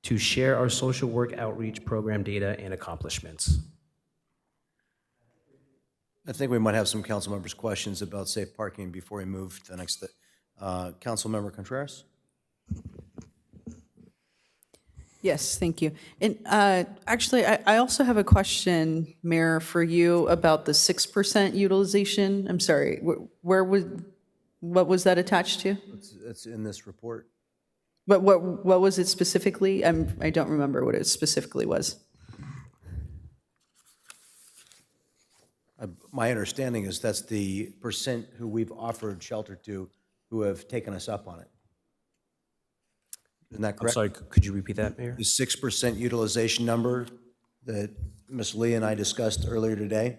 [SPEAKER 4] to share our social work outreach program data and accomplishments.
[SPEAKER 12] I think we might have some council members' questions about safe parking before we move to the next. Councilmember Contreras?
[SPEAKER 10] Yes, thank you. And actually, I also have a question, Mayor, for you about the 6% utilization. I'm sorry, what was that attached to?
[SPEAKER 12] It's in this report.
[SPEAKER 10] But what was it specifically? I don't remember what it specifically was.
[SPEAKER 12] My understanding is that's the percent who we've offered shelter to who have taken us up on it. Isn't that
[SPEAKER 4] I'm
[SPEAKER 12] correct?
[SPEAKER 4] sorry, could you repeat that, Mayor?
[SPEAKER 12] The 6% utilization number that Ms. Lee and I discussed earlier today?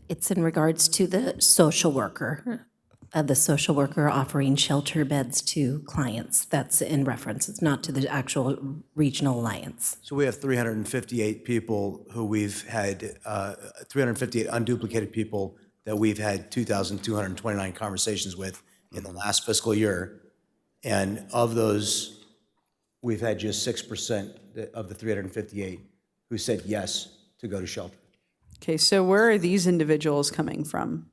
[SPEAKER 6] It's in regards to the social worker offering shelter beds to clients. That's in reference. It's not to the actual regional alliance.
[SPEAKER 12] So we have 358 people who we've had, 358 unduplicated people that we've had 2,229 conversations with in the last fiscal year. And of those, we've had just 6% of the 358 who said yes to go to shelter.
[SPEAKER 10] Okay, so where are these individuals coming from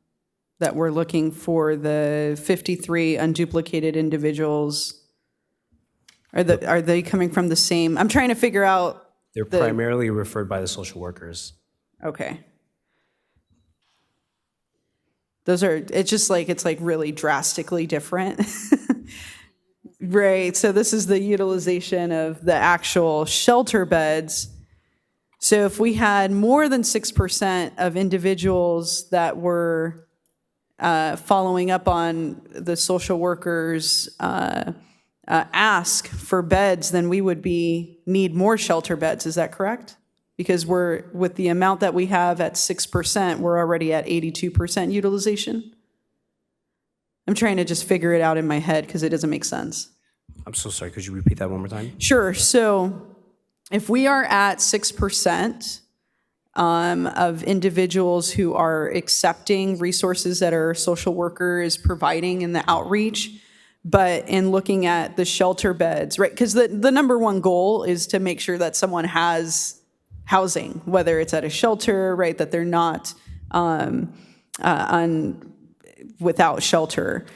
[SPEAKER 10] that we're looking for the 53 unduplicated individuals? Are they coming from the same? I'm trying to figure out.
[SPEAKER 4] They're primarily referred by the social workers.
[SPEAKER 10] Okay. Those are, it's like really drastically different. Right, so this is the utilization of the actual shelter beds. So if we had more than 6% of individuals that were following up on the social workers' ask for beds, then we would need more shelter beds, is that correct? Because with the amount that we have at 6%, we're already at 82% utilization? I'm trying to just figure it out in my head because it doesn't make sense.
[SPEAKER 4] I'm so sorry, could you repeat that one more time?
[SPEAKER 10] Sure, so if we are at 6% of individuals who are accepting resources that our social worker is providing in the outreach, but in looking at the shelter beds, right? Because the number one goal is to make sure that someone has housing, whether it's at a shelter, right, that they're not without shelter.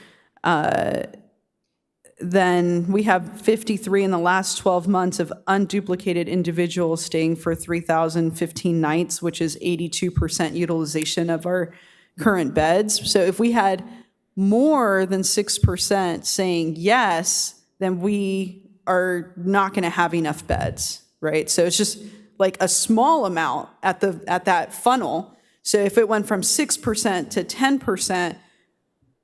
[SPEAKER 10] Then we have 53 in the last 12 months of unduplicated individuals staying for 3,015 nights, which is 82% utilization of our current beds. So if we had more than 6% saying yes, then we are not going to have enough beds, right? So it's just like a small amount at that funnel. So if it went from 6% to 10%,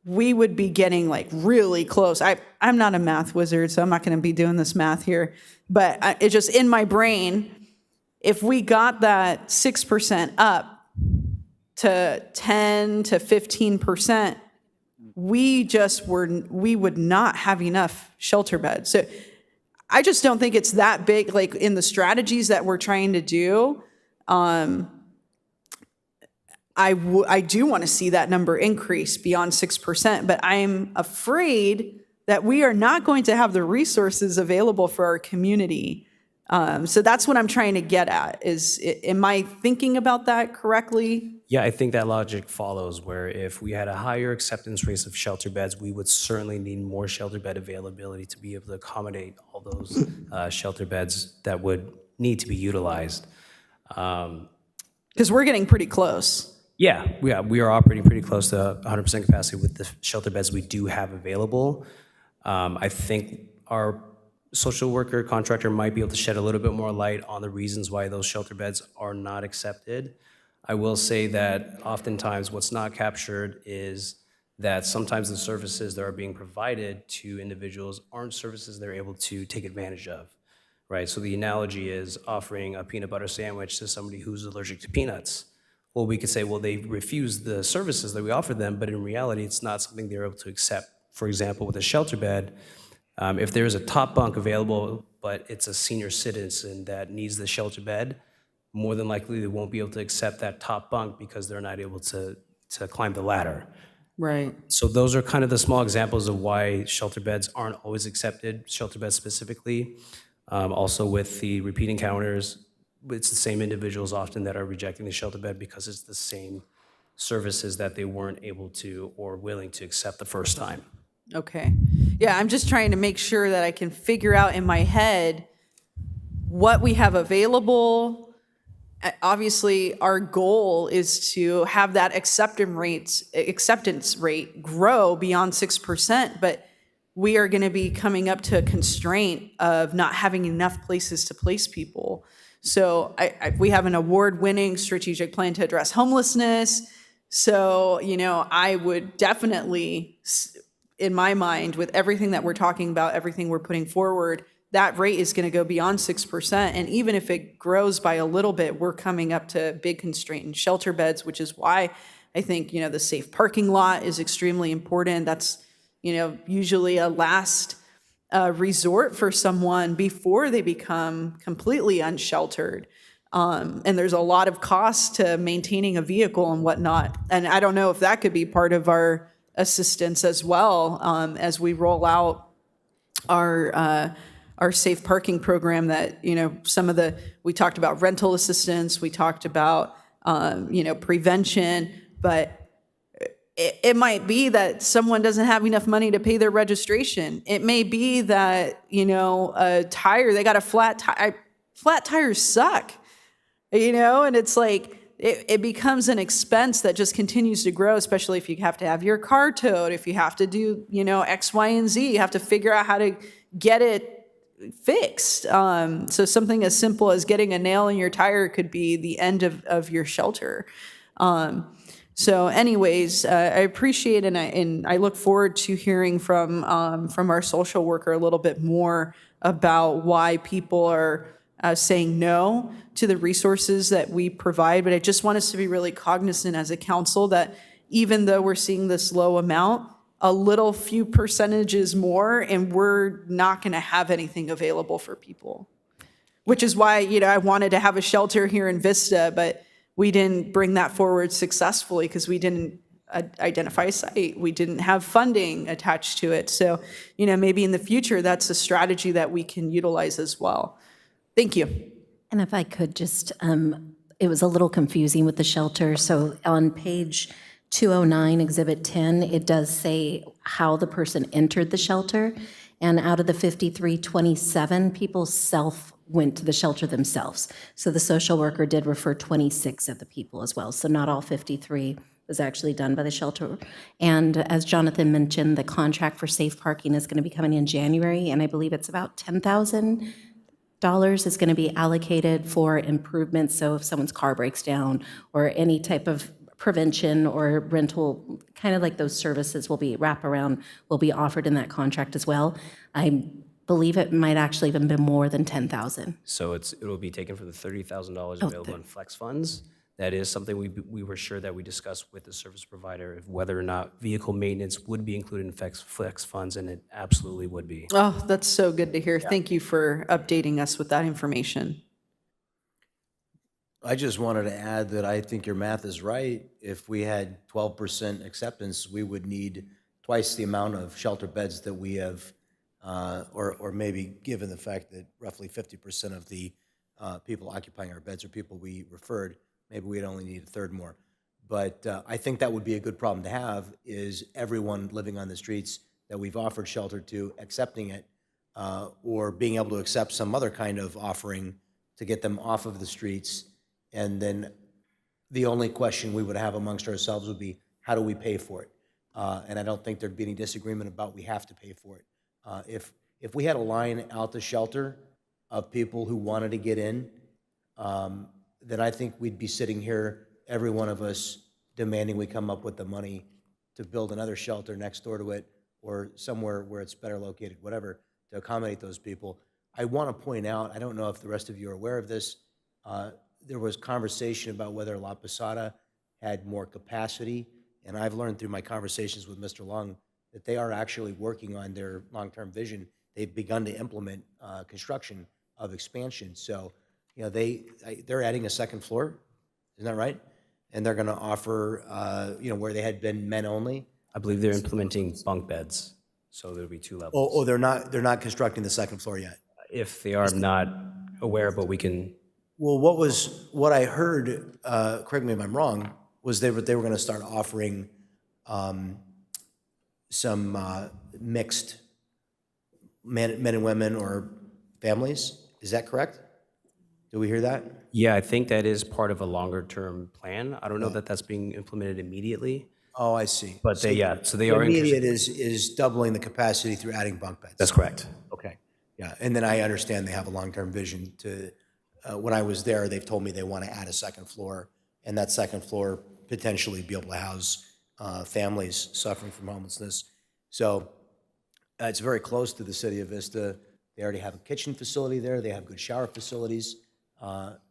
[SPEAKER 10] we would be getting like really close. I'm not a math wizard, so I'm not going to be doing this math here. But it's just in my brain, if we got that 6% up to 10 to 15%, we would not have enough shelter beds. So I just don't think it's that big, like in the strategies that we're trying to do. I do want to see that number increase beyond 6%, but I'm afraid that we are not going to have the resources available for our community. So that's what I'm trying to get at am I thinking about that correctly?
[SPEAKER 4] Yeah, I think that logic follows where if we had a higher acceptance rate of shelter beds, we would certainly need more shelter bed availability to be able to accommodate all those shelter beds that would need to be utilized.
[SPEAKER 10] Because we're getting pretty close.
[SPEAKER 4] Yeah, we are operating pretty close to 100% capacity with the shelter beds we do have available. I think our social worker contractor might be able to shed a little bit more light on the reasons why those shelter beds are not accepted. I will say that oftentimes what's not captured is that sometimes the services that are being provided to individuals aren't services they're able to take advantage of, right? So the analogy is offering a peanut butter sandwich to somebody who's allergic to peanuts. Well, we could say, well, they refused the services that we offered them, but in reality, it's not something they're able to accept. For example, with a shelter bed, if there is a top bunk available, but it's a senior citizen that needs the shelter bed, more than likely they won't be able to accept that top bunk because they're not able to climb the ladder.
[SPEAKER 10] Right.
[SPEAKER 4] So those are kind of the small examples of why shelter beds aren't always accepted, shelter beds specifically. Also with the repeat encounters, it's the same individuals often that are rejecting the shelter bed because it's the same services that they weren't able to or willing to accept the first time.
[SPEAKER 10] Okay. Yeah, I'm just trying to make sure that I can figure out in my head what we have available. Obviously, our goal is to have that acceptance rate grow beyond 6%, but we are going to be coming up to a constraint of not having enough places to place people. So we have an award-winning strategic plan to address homelessness. So, I would definitely, in my mind, with everything that we're talking about, everything we're putting forward, that rate is going to go beyond 6%. And even if it grows by a little bit, we're coming up to a big constraint in shelter beds, which is why I think, the safe parking lot is extremely important. That's, usually a last resort for someone before they become completely unsheltered. And there's a lot of cost to maintaining a vehicle and whatnot. And I don't know if that could be part of our assistance as well, as we roll out our safe parking program that, we talked about rental assistance, we talked about, prevention, but it might be that someone doesn't have enough money to pay their registration. It may be that, a tire, they got a flat tire. Flat tires suck, and it's like, it becomes an expense that just continues to grow, especially if you have to have your car towed, if you have to do, X, Y, and Z, you have to figure out how to get it fixed. So something as simple as getting a nail in your tire could be the end of your shelter. So anyways, I appreciate and I look forward to hearing from our social worker a little bit more about why people are saying no to the resources that we provide. But I just want us to be really cognizant as a council that even though we're seeing this low amount, a little few percentages more, and we're not going to have anything available for people. Which is why, I wanted to have a shelter here in Vista, but we didn't bring that forward successfully because we didn't identify a site. We didn't have funding attached to it. So, maybe in the future, that's a strategy that we can utilize as well. Thank you.
[SPEAKER 6] And if I could just, it was a little confusing with the shelter. So on page 209, Exhibit 10, it does say how the person entered the shelter. And out of the 5327, people went to the shelter themselves. So the social worker did refer 26 of the people as well. So not all 53 was actually done by the shelter. And as Jonathan mentioned, the contract for safe parking is going to be coming in January, and I believe it's about $10,000 is going to be allocated for improvements. So if someone's car breaks down or any type of prevention or rental, kind of like those services will be offered in that contract as well. I believe it might actually even be more than 10,000.
[SPEAKER 4] So it will be taken from the $30,000 available in flex funds. That is something we were sure that we discussed with the service provider, of whether or not vehicle maintenance would be included in flex funds, and it absolutely would be.
[SPEAKER 10] Oh, that's so good to hear. Yeah. Thank you for updating us with that information.
[SPEAKER 12] I just wanted to add that I think your math is right. If we had 12% acceptance, we would need twice the amount of shelter beds that we have, or maybe given the fact that roughly 50% of the people occupying our beds are people we referred, maybe we'd only need a third more. But I think that would be a good problem to have, is everyone living on the streets that we've offered shelter to accepting it, or being able to accept some other kind of offering to get them off of the streets. And then the only question we would have amongst ourselves would be, how do we pay for it? And I don't think there'd be any disagreement about we have to pay for it. If we had a line out the shelter of people who wanted to get in, then I think we'd be sitting here, every one of us, demanding we come up with the money to build another shelter next door to it, or somewhere where it's better located, whatever, to accommodate those people. I want to point out, I don't know if the rest of you are aware of this, there was conversation about whether La Posada had more capacity, and I've learned through my conversations with Mr. Lung that they are actually working on their long-term vision. They've begun to implement construction of expansion. So, you know, they're adding a second floor, isn't that right? And they're going to offer, you know, where they had been men only.
[SPEAKER 4] I believe they're implementing bunk beds, so there'll be 2 levels.
[SPEAKER 12] Oh, they're not constructing the second floor yet.
[SPEAKER 4] If they are, I'm not aware, but we can.
[SPEAKER 12] Well, what I heard, correct me if I'm wrong, was they were going to start offering some mixed men and women or families. Is that correct? Did we hear that?
[SPEAKER 4] Yeah, I think that is part of a longer-term plan. I don't know that that's being implemented immediately.
[SPEAKER 12] Oh, I see.
[SPEAKER 4] But
[SPEAKER 12] So
[SPEAKER 4] so they
[SPEAKER 12] the
[SPEAKER 4] are.
[SPEAKER 12] immediate is doubling the capacity through adding bunk beds.
[SPEAKER 4] That's correct.
[SPEAKER 12] Okay, yeah, and then I understand they have a long-term vision to, when I was there, they've told me they want to add a second floor, and that second floor potentially be able to house families suffering from homelessness. So it's very close to the city of Vista. They already have a kitchen facility there. They have good shower facilities.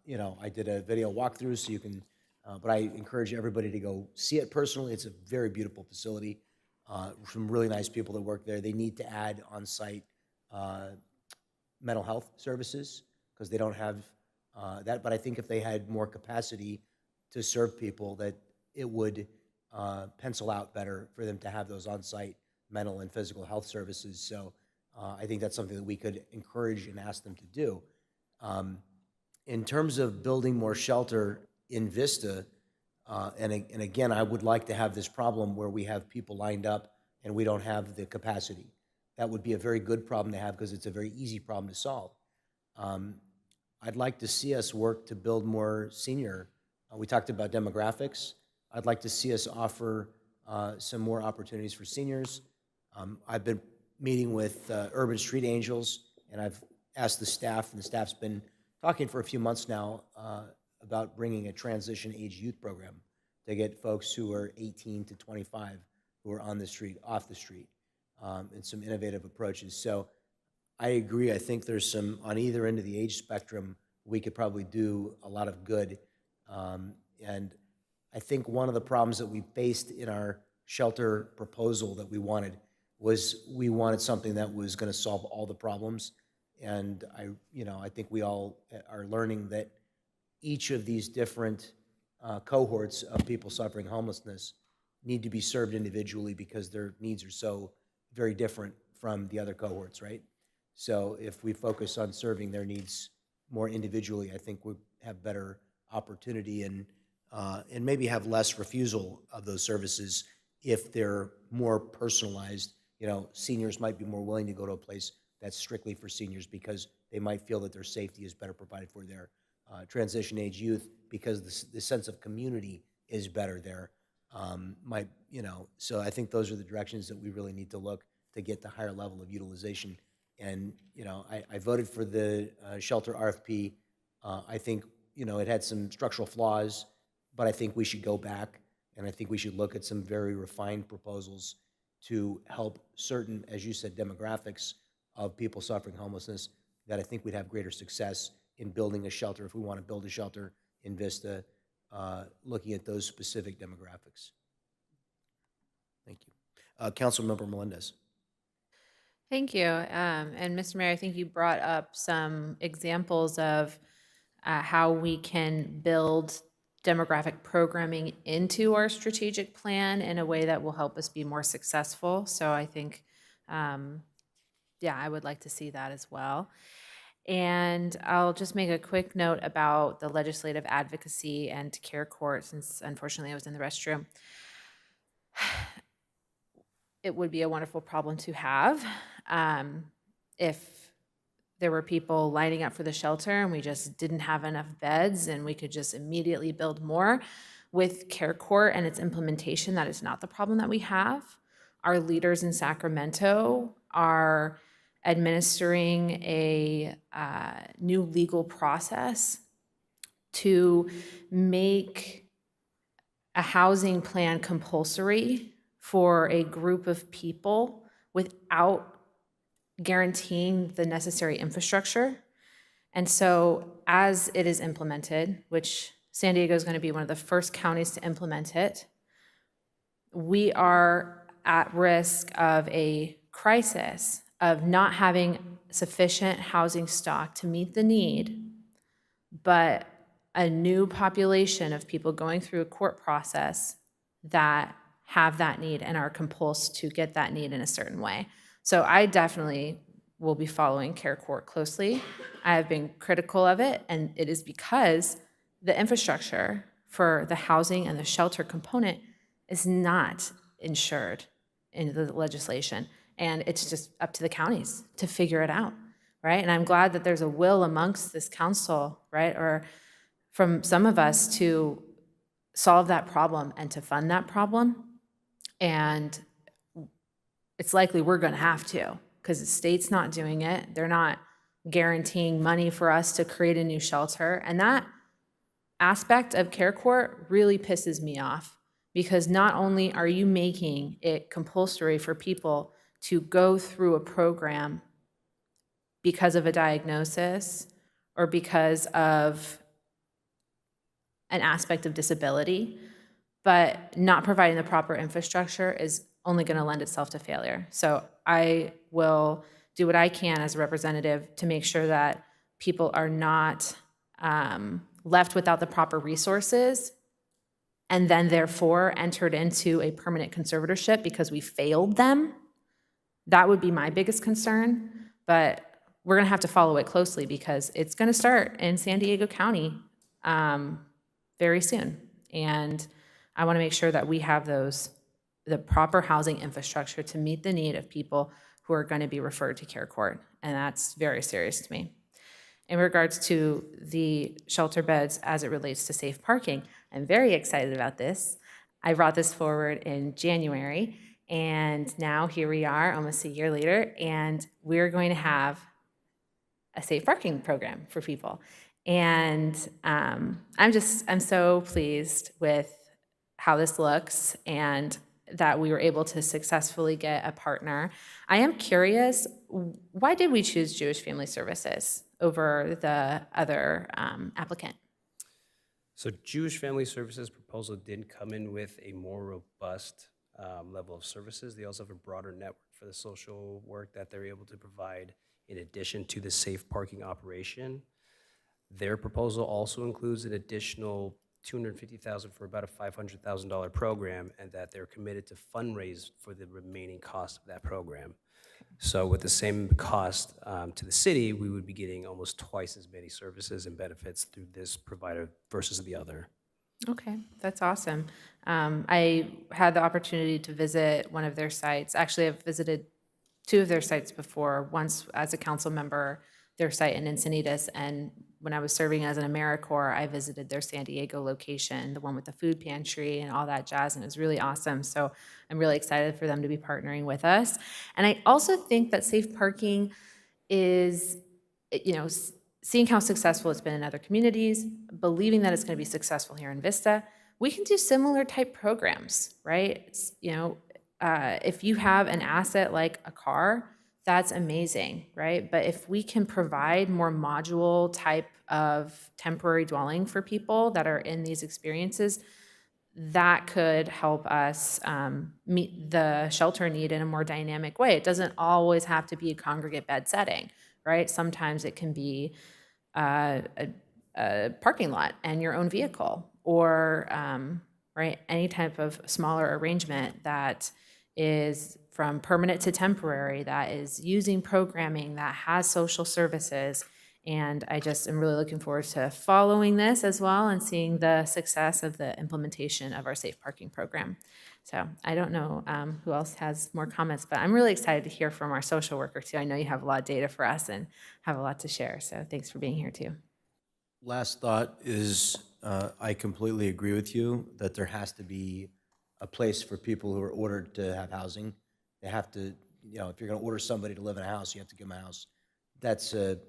[SPEAKER 12] You know, I did a video walkthrough, so you can, but I encourage everybody to go see it personally. It's a very beautiful facility. Some really nice people that work there. They need to add on-site mental health services because they don't have that. But I think if they had more capacity to serve people, that it would pencil out better for them to have those on-site mental and physical health services. So I think that's something that we could encourage and ask them to do. In terms of building more shelter in Vista, and again, I would like to have this problem where we have people lined up and we don't have the capacity. That would be a very good problem to have because it's a very easy problem to solve. I'd like to see us work to build more senior. We talked about demographics. I'd like to see us offer some more opportunities for seniors. I've been meeting with Urban Street Angels, and I've asked the staff, and the staff's been talking for a few months now about bringing a transition age youth program to get folks who are 18 to 25 who are on the street, off the street, and some innovative approaches. So I agree. I think there's some, on either end of the age spectrum, we could probably do a lot of good. And I think one of the problems that we faced in our shelter proposal that we wanted was we wanted something that was going to solve all the problems. And I think we all are learning that each of these different cohorts of people suffering homelessness need to be served individually because their needs are so very different from the other cohorts, right? So if we focus on serving their needs more individually, I think we'll have better opportunity and maybe have less refusal of those services if they're more personalized. You know, seniors might be more willing to go to a place that's strictly for seniors because they might feel that their safety is better provided for their transition age youth because the sense of community is better there. So I think those are the directions that we really need to look to get the higher level of utilization. And, I voted for the shelter RFP. I think, it had some structural flaws, but I think we should go back and I think we should look at some very refined proposals to help certain, as you said, demographics of people suffering homelessness, that I think we'd have greater success in building a shelter if we want to build a shelter in Vista, looking at those specific demographics. Thank you. Councilmember Melendez.
[SPEAKER 3] Thank you. And Mr. Mayor, I think you brought up some examples of how we can build demographic programming into our strategic plan in a way that will help us be more successful. So I think, I would like to see that as well. And I'll just make a quick note about the legislative advocacy and care court, since unfortunately I was in the restroom. It would be a wonderful problem to have if there were people lining up for the shelter and we just didn't have enough beds and we could just immediately build more. With care court and its implementation, that is not the problem that we have. Our leaders in Sacramento are administering a new legal process to make a housing plan compulsory for a group of people without guaranteeing the necessary infrastructure. And so as it is implemented, which San Diego is going to be one of the first counties to implement it, we are at risk of a crisis of not having sufficient housing stock to meet the need, but a new population of people going through a court process that have that need and are compulsed to get that need in a certain way. So I definitely will be following Care Court closely. I have been critical of it, and it is because the infrastructure for the housing and the shelter component is not insured in the legislation. And it's just up to the counties to figure it out, right? And I'm glad that there's a will amongst this council, right, or from some of us to solve that problem and to fund that problem. And it's likely we're going to have to, because the state's not doing it. They're not guaranteeing money for us to create a new shelter. And that aspect of Care Court really pisses me off, because not only are you making it compulsory for people to go through a program because of a diagnosis or because of an aspect of disability, but not providing the proper infrastructure is only going to lend itself to failure. So I will do what I can as a representative to make sure that people are not left without the proper resources and then therefore entered into a permanent conservatorship because we failed them. That would be my biggest concern, but we're going to have to follow it closely because it's going to start in San Diego County very soon. And I want to make sure that we have the proper housing infrastructure to meet the need of people who are going to be referred to Care Court. And that's very serious to me. In regards to the shelter beds as it relates to safe parking, I'm very excited about this. I brought this forward in January, and now here we are almost a year later, and we're going to have a safe parking program for people. And I'm so pleased with how this looks and that we were able to successfully get a partner. I am curious, why did we choose Jewish Family Services over the other applicant?
[SPEAKER 4] So Jewish Family Services proposal did come in with a more robust level of services. They also have a broader network for the social work that they're able to provide in addition to the safe parking operation. Their proposal also includes an additional $250,000 for about a $500,000 program, and that they're committed to fundraise for the remaining cost of that program. So with the same cost to the city, we would be getting almost twice as many services and benefits through this provider versus the other.
[SPEAKER 3] Okay, that's awesome. I had the opportunity to visit one of their sites. Actually, I've visited two of their sites before, once as a council member, their site in Encinitas, and when I was serving as an AmeriCorps, I visited their San Diego location, the one with the food pantry and all that jazz, and it was really awesome. So I'm really excited for them to be partnering with us. And I also think that safe parking is, seeing how successful it's been in other communities, believing that it's going to be successful here in Vista, we can do similar type programs, right? It's, if you have an asset like a car, that's amazing, right? But if we can provide more module type of temporary dwelling for people that are in these experiences, that could help us meet the shelter need in a more dynamic way. It doesn't always have to be a congregate bed setting, right? Sometimes it can be a parking lot and your own vehicle, or right, any type of smaller arrangement that is from permanent to temporary, that is using programming that has social services. And I just am really looking forward to following this as well and seeing the success of the implementation of our safe parking program. So I don't know who else has more comments, but I'm really excited to hear from our social worker too. I know you have a lot of data for us and have a lot to share. So thanks for being here too.
[SPEAKER 12] Last thought is I completely agree with you that there has to be a place for people who are ordered to have housing. They have to, if you're going to order somebody to live in a house, you have to give them a house. That's a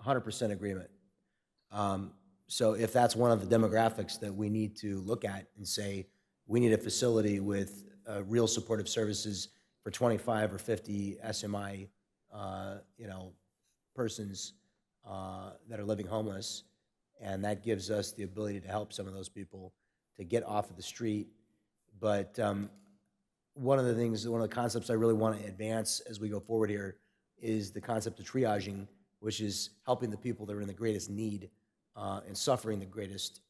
[SPEAKER 12] 100% agreement. So if that's one of the demographics that we need to look at and say, we need a facility with real supportive services for 25 or 50 SMI, persons, that are living homeless, and that gives us the ability to help some of those people to get off of the street. But one of the concepts I really want to advance as we go forward here is the concept of triaging, which is helping the people that are in the greatest need and suffering the greatest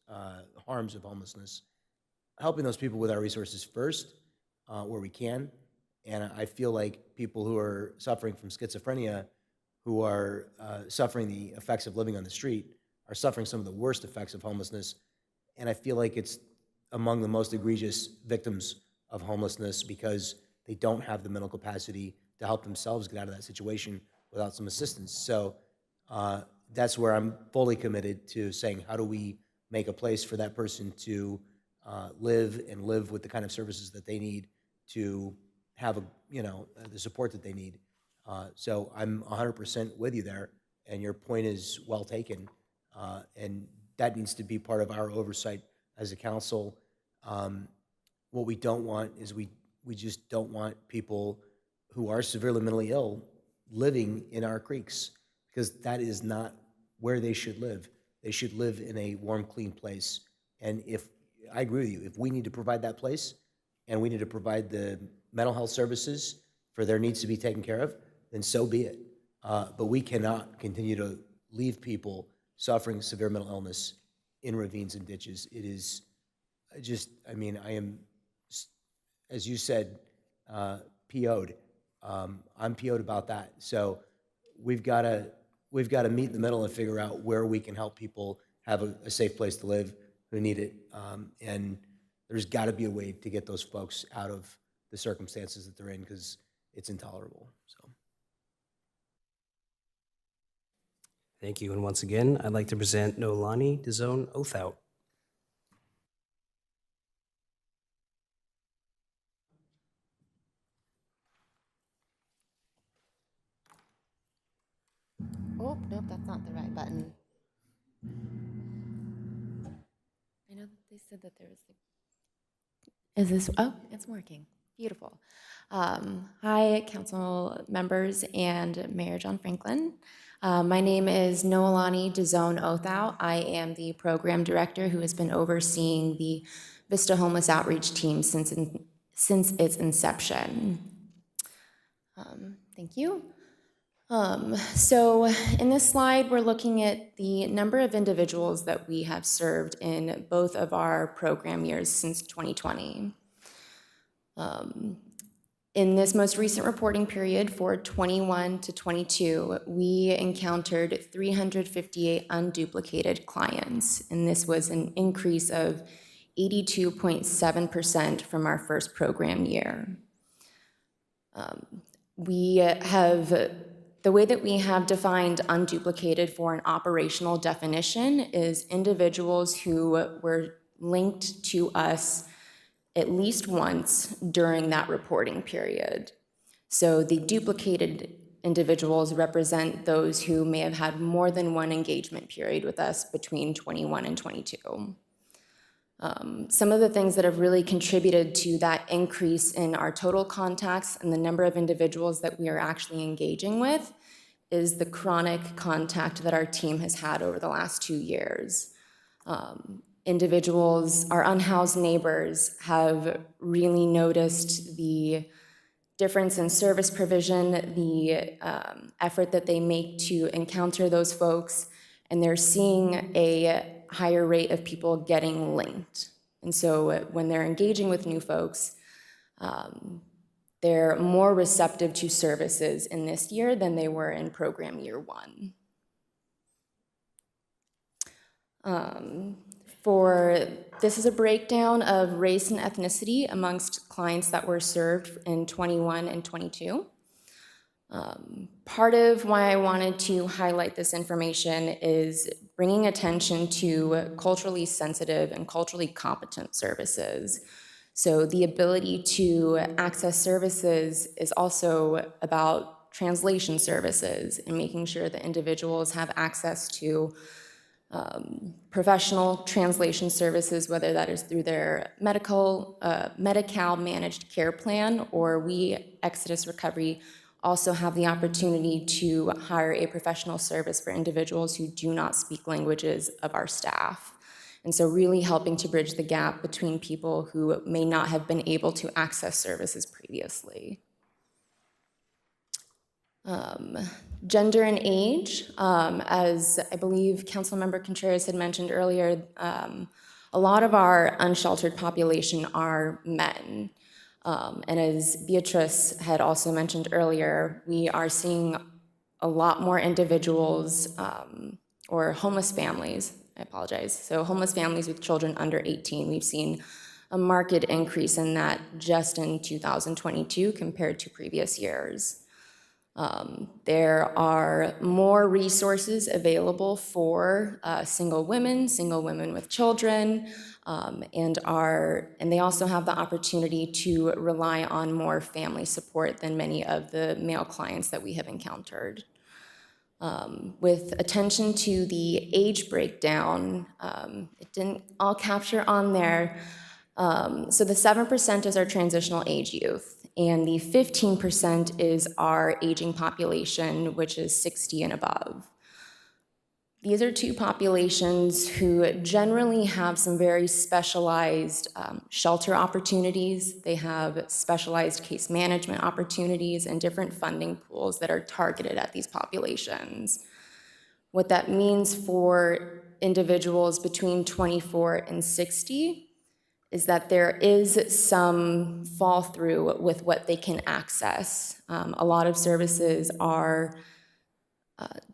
[SPEAKER 12] harms of homelessness, helping those people with our resources first, where we can. And I feel like people who are suffering from schizophrenia, who are suffering the effects of living on the street, are suffering some of the worst effects of homelessness. And I feel like it's among the most egregious victims of homelessness because they don't have the mental capacity to help themselves get out of that situation without some assistance. So that's where I'm fully committed to saying, how do we make a place for that person to live with the kind of services that they need to have the support that they need. So I'm 100% with you there, and your point is well taken. And that needs to be part of our oversight as a council. What we don't want is we just don't want people who are severely mentally ill living in our creeks, because that is not where they should live. They should live in a warm, clean place. And if I agree with you, if we need to provide that place and we need to provide the mental health services for their needs to be taken care of, then so be it. But we cannot continue to leave people suffering severe mental illness in ravines and ditches. It is just, I am, as you said, PO'd. I'm PO'd about that. So we've got to meet in the middle and figure out where we can help people have a safe place to live who need it. And there's got to be a way to get those folks out of the circumstances that they're in, because it's intolerable. So.
[SPEAKER 4] Thank you. And once again, I'd like to present Nolani DeZone Othout.
[SPEAKER 8] Oh, nope, that's not the right button. I know that they said that there was Is this, oh, it's working. Beautiful. Hi, council members and Mayor John Franklin. My name is Noelani DeZone Othout. I am the program director who has been overseeing the Vista Homeless Outreach Team since its inception. Thank you. So in this slide, we're looking at the number of individuals that we have served in both of our program years since 2020. In this most recent reporting period for 21 to 22, we encountered 358 unduplicated clients, and this was an increase of 82.7% from our first program year. The way that we have defined unduplicated for an operational definition is individuals who were linked to us at least once during that reporting period. So the duplicated individuals represent those who may have had more than one engagement period with us between 21 and 22. Some of the things that have really contributed to that increase in our total contacts and the number of individuals that we are actually engaging with is the chronic contact that our team has had over the last 2 years. Individuals, our unhoused neighbors, have really noticed the difference in service provision, the effort that they make to encounter those folks, and they're seeing a higher rate of people getting linked. And so when they're engaging with new folks, they're more receptive to services in this year than they were in program year 1. This is a breakdown of race and ethnicity amongst clients that were served in 21 and 22. Part of why I wanted to highlight this information is bringing attention to culturally sensitive and culturally competent services. So the ability to access services is also about translation services and making sure that individuals have access to professional translation services, whether that is through their Medi-Cal managed care plan, or we, Exodus Recovery, also have the opportunity to hire a professional service for individuals who do not speak languages of our staff. And so really helping to bridge the gap between people who may not have been able to access services previously. Gender and age, as I believe Councilmember Contreras had mentioned earlier, a lot of our unsheltered population are men. And as Beatrice had also mentioned earlier, we are seeing a lot more individuals or homeless families, I apologize. So homeless families with children under 18, we've seen a marked increase in that just in 2022 compared to previous years. There are more resources available for single women with children, and they also have the opportunity to rely on more family support than many of the male clients that we have encountered. With attention to the age breakdown, it didn't all capture on there. So the 7% is our transitional age youth, and the 15% is our aging population, which is 60 and above. These are two populations who generally have some very specialized shelter opportunities. They have specialized case management opportunities and different funding pools that are targeted at these populations. What that means for individuals between 24 and 60 is that there is some fall through with what they can access. A lot of services are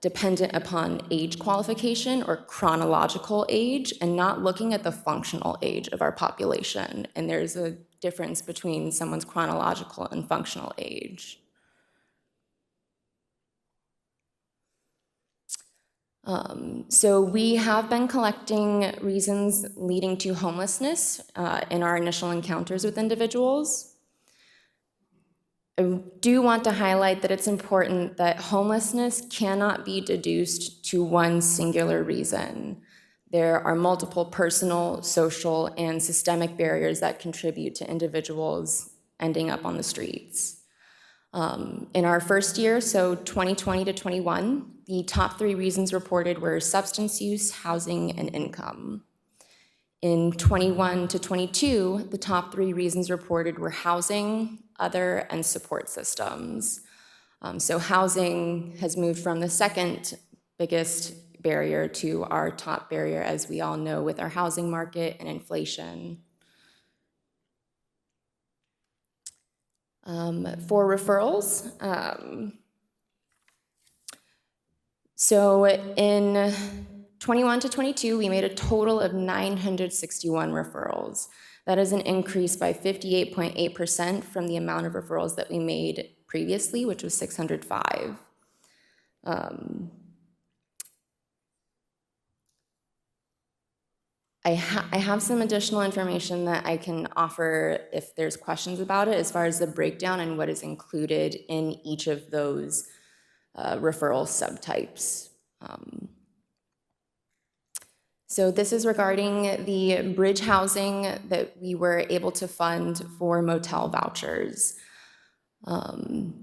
[SPEAKER 8] dependent upon age qualification or chronological age and not looking at the functional age of our population. And there's a difference between someone's chronological and functional age. So we have been collecting reasons leading to homelessness in our initial encounters with individuals. I do want to highlight that it's important that homelessness cannot be deduced to one singular reason. There are multiple personal, social, and systemic barriers that contribute to individuals ending up on the streets. In our first year, so 2020 to 21, the top 3 reasons reported were substance use, housing, and income. In 21 to 22, the top 3 reasons reported were housing, other, and support systems. So housing has moved from the second biggest barrier to our top barrier, as we all know, with our housing market and inflation. For referrals, so in 21 to 22, we made a total of 961 referrals. That is an increase by 58.8% from the amount of referrals that we made previously, which was 605. I have some additional information that I can offer if there's questions about it, as far as the breakdown and what is included in each of those referral subtypes. So this is regarding the bridge housing that we were able to fund for motel vouchers.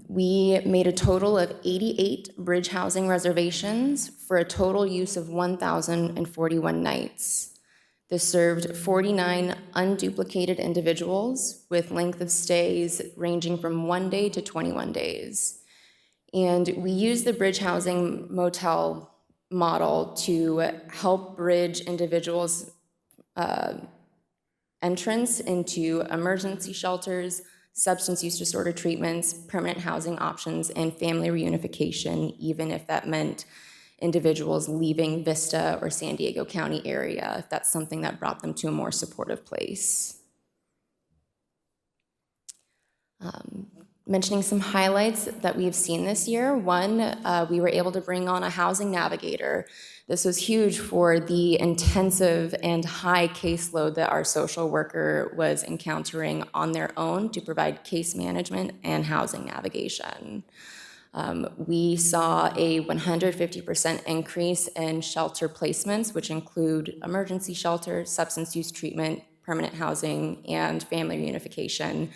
[SPEAKER 8] We made a total of 88 bridge housing reservations for a total use of 1,041 nights. This served 49 unduplicated individuals with length of stays ranging from 1 day to 21 days. And we used the bridge housing motel model to help bridge individuals' entrance into emergency shelters, substance use disorder treatments, permanent housing options, and family reunification, even if that meant individuals leaving Vista or San Diego County area, if that's something that brought them to a more supportive place. Mentioning some highlights that we've seen this year. One, we were able to bring on a housing navigator. This was huge for the intensive and high caseload that our social worker was encountering on their own to provide case management and housing navigation. We saw a 150% increase in shelter placements, which include emergency shelter, substance use treatment, permanent housing, and family reunification,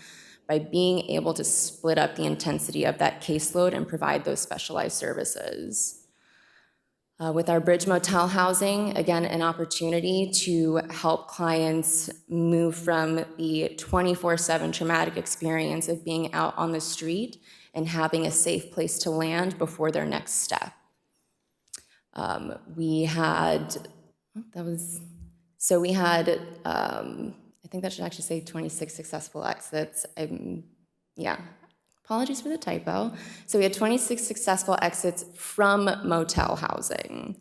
[SPEAKER 8] by being able to split up the intensity of that caseload and provide those specialized services. With our Bridge Motel housing, again, an opportunity to help clients move from the 24/7 traumatic experience of being out on the street and having a safe place to land before their next step. We had, I think that should actually say 26 successful exits. Apologies for the typo. So we had 26 successful exits from motel housing.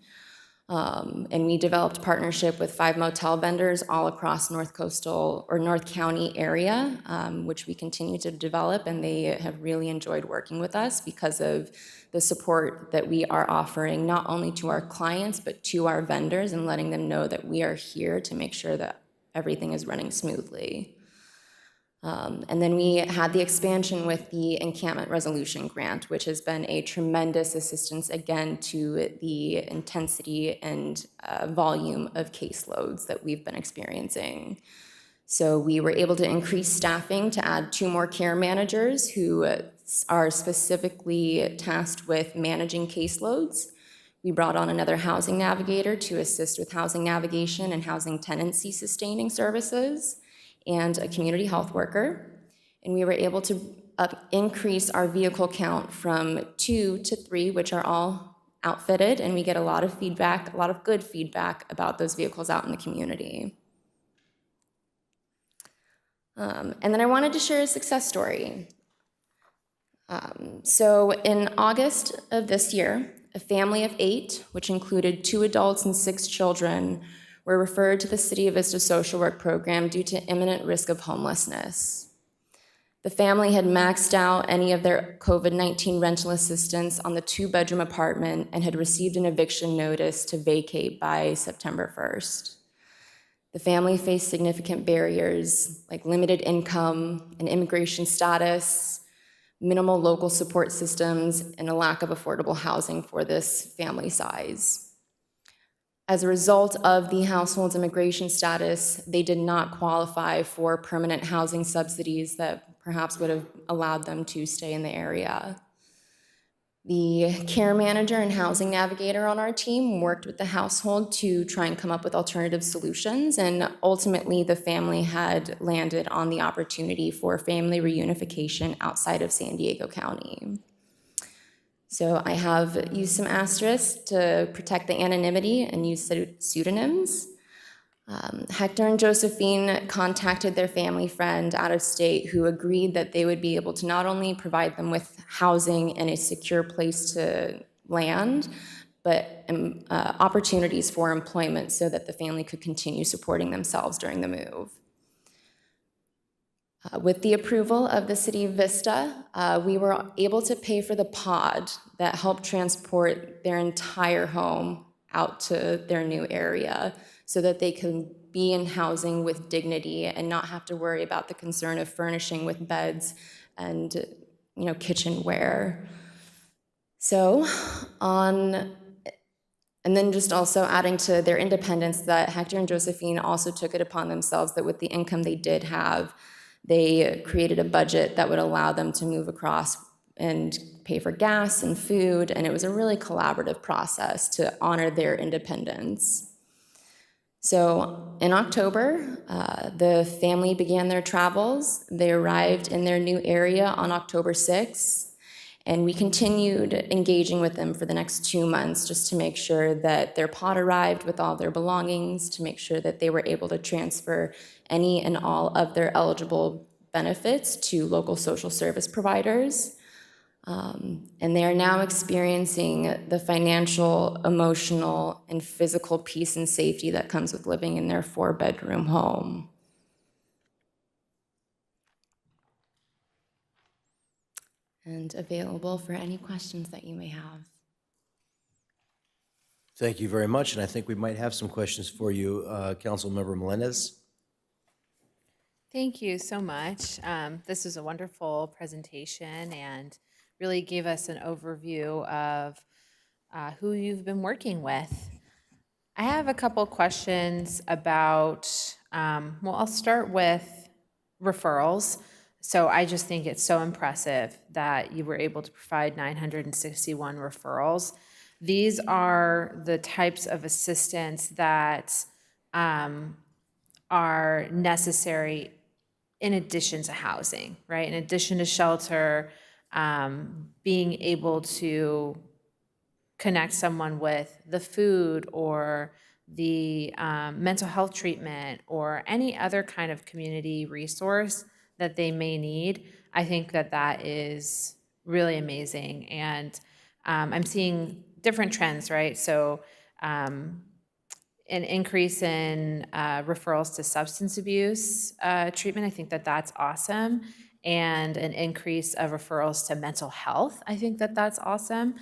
[SPEAKER 8] And we developed partnership with 5 motel vendors all across North County area, which we continue to develop, and they have really enjoyed working with us because of the support that we are offering, not only to our clients, but to our vendors, and letting them know that we are here to make sure that everything is running smoothly. And then we had the expansion with the Encampment Resolution Grant, which has been a tremendous assistance, again, to the intensity and volume of caseloads that we've been experiencing. So we were able to increase staffing to add 2 more care managers who are specifically tasked with managing caseloads. We brought on another housing navigator to assist with housing navigation and housing tenancy sustaining services, and a community health worker. And we were able to increase our vehicle count from 2 to 3, which are all outfitted, and we get a lot of feedback, a lot of good feedback about those vehicles out in the community. And then I wanted to share a success story. So in August of this year, a family of 8, which included 2 adults and 6 children, were referred to the City of Vista social work program due to imminent risk of homelessness. The family had maxed out any of their COVID-19 rental assistance on the 2-bedroom apartment and had received an eviction notice to vacate by September 1st. The family faced significant barriers like limited income and immigration status, minimal local support systems, and a lack of affordable housing for this family size. As a result of the household's immigration status, they did not qualify for permanent housing subsidies that perhaps would have allowed them to stay in the area. The care manager and housing navigator on our team worked with the household to try and come up with alternative solutions, and ultimately the family had landed on the opportunity for family reunification outside of San Diego County. So I have used some asterisks to protect the anonymity and use pseudonyms. Hector and Josephine contacted their family friend out of state who agreed that they would be able to not only provide them with housing and a secure place to land, but opportunities for employment so that the family could continue supporting themselves during the move. With the approval of the City of Vista, we were able to pay for the pod that helped transport their entire home out to their new area so that they can be in housing with dignity and not have to worry about the concern of furnishing with beds and, kitchenware. So and then just also adding to their independence that Hector and Josephine also took it upon themselves that with the income they did have, they created a budget that would allow them to move across and pay for gas and food, and it was a really collaborative process to honor their independence. So in October, the family began their travels. They arrived in their new area on October 6th, and we continued engaging with them for the next 2 months just to make sure that their pod arrived with all their belongings, to make sure that they were able to transfer any and all of their eligible benefits to local social service providers. And they are now experiencing the financial, emotional, and physical peace and safety that comes with living in their 4-bedroom home. And available for any questions that you may have.
[SPEAKER 12] Thank you very much, and I think we might have some questions for you, Councilmember Melendez.
[SPEAKER 3] Thank you so much. This was a wonderful presentation and really gave us an overview of who you've been working with. I have a couple questions about, I'll start with referrals. So I just think it's so impressive that you were able to provide 961 referrals. These are the types of assistance that are necessary in addition to housing, right? In addition to shelter, being able to connect someone with the food or the mental health treatment or any other kind of community resource that they may need. I think that that is really amazing. And I'm seeing different trends, right? So an increase in referrals to substance abuse treatment, I think that that's awesome. And an increase of referrals to mental health, I think that that's awesome.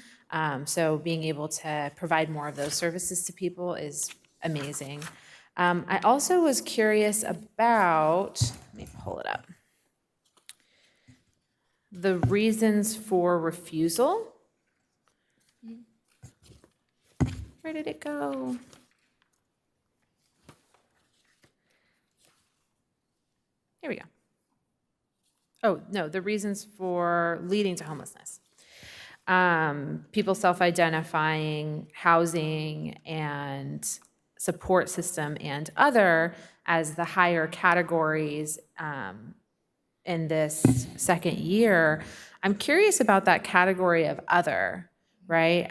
[SPEAKER 3] So being able to provide more of those services to people is amazing. I also was curious about, let me pull it up, the reasons for refusal. Where did it go? Here we go. Oh, no, the reasons for leading to homelessness. People self-identifying, housing and support system and other as the higher categories in this second year. I'm curious about that category of other, right?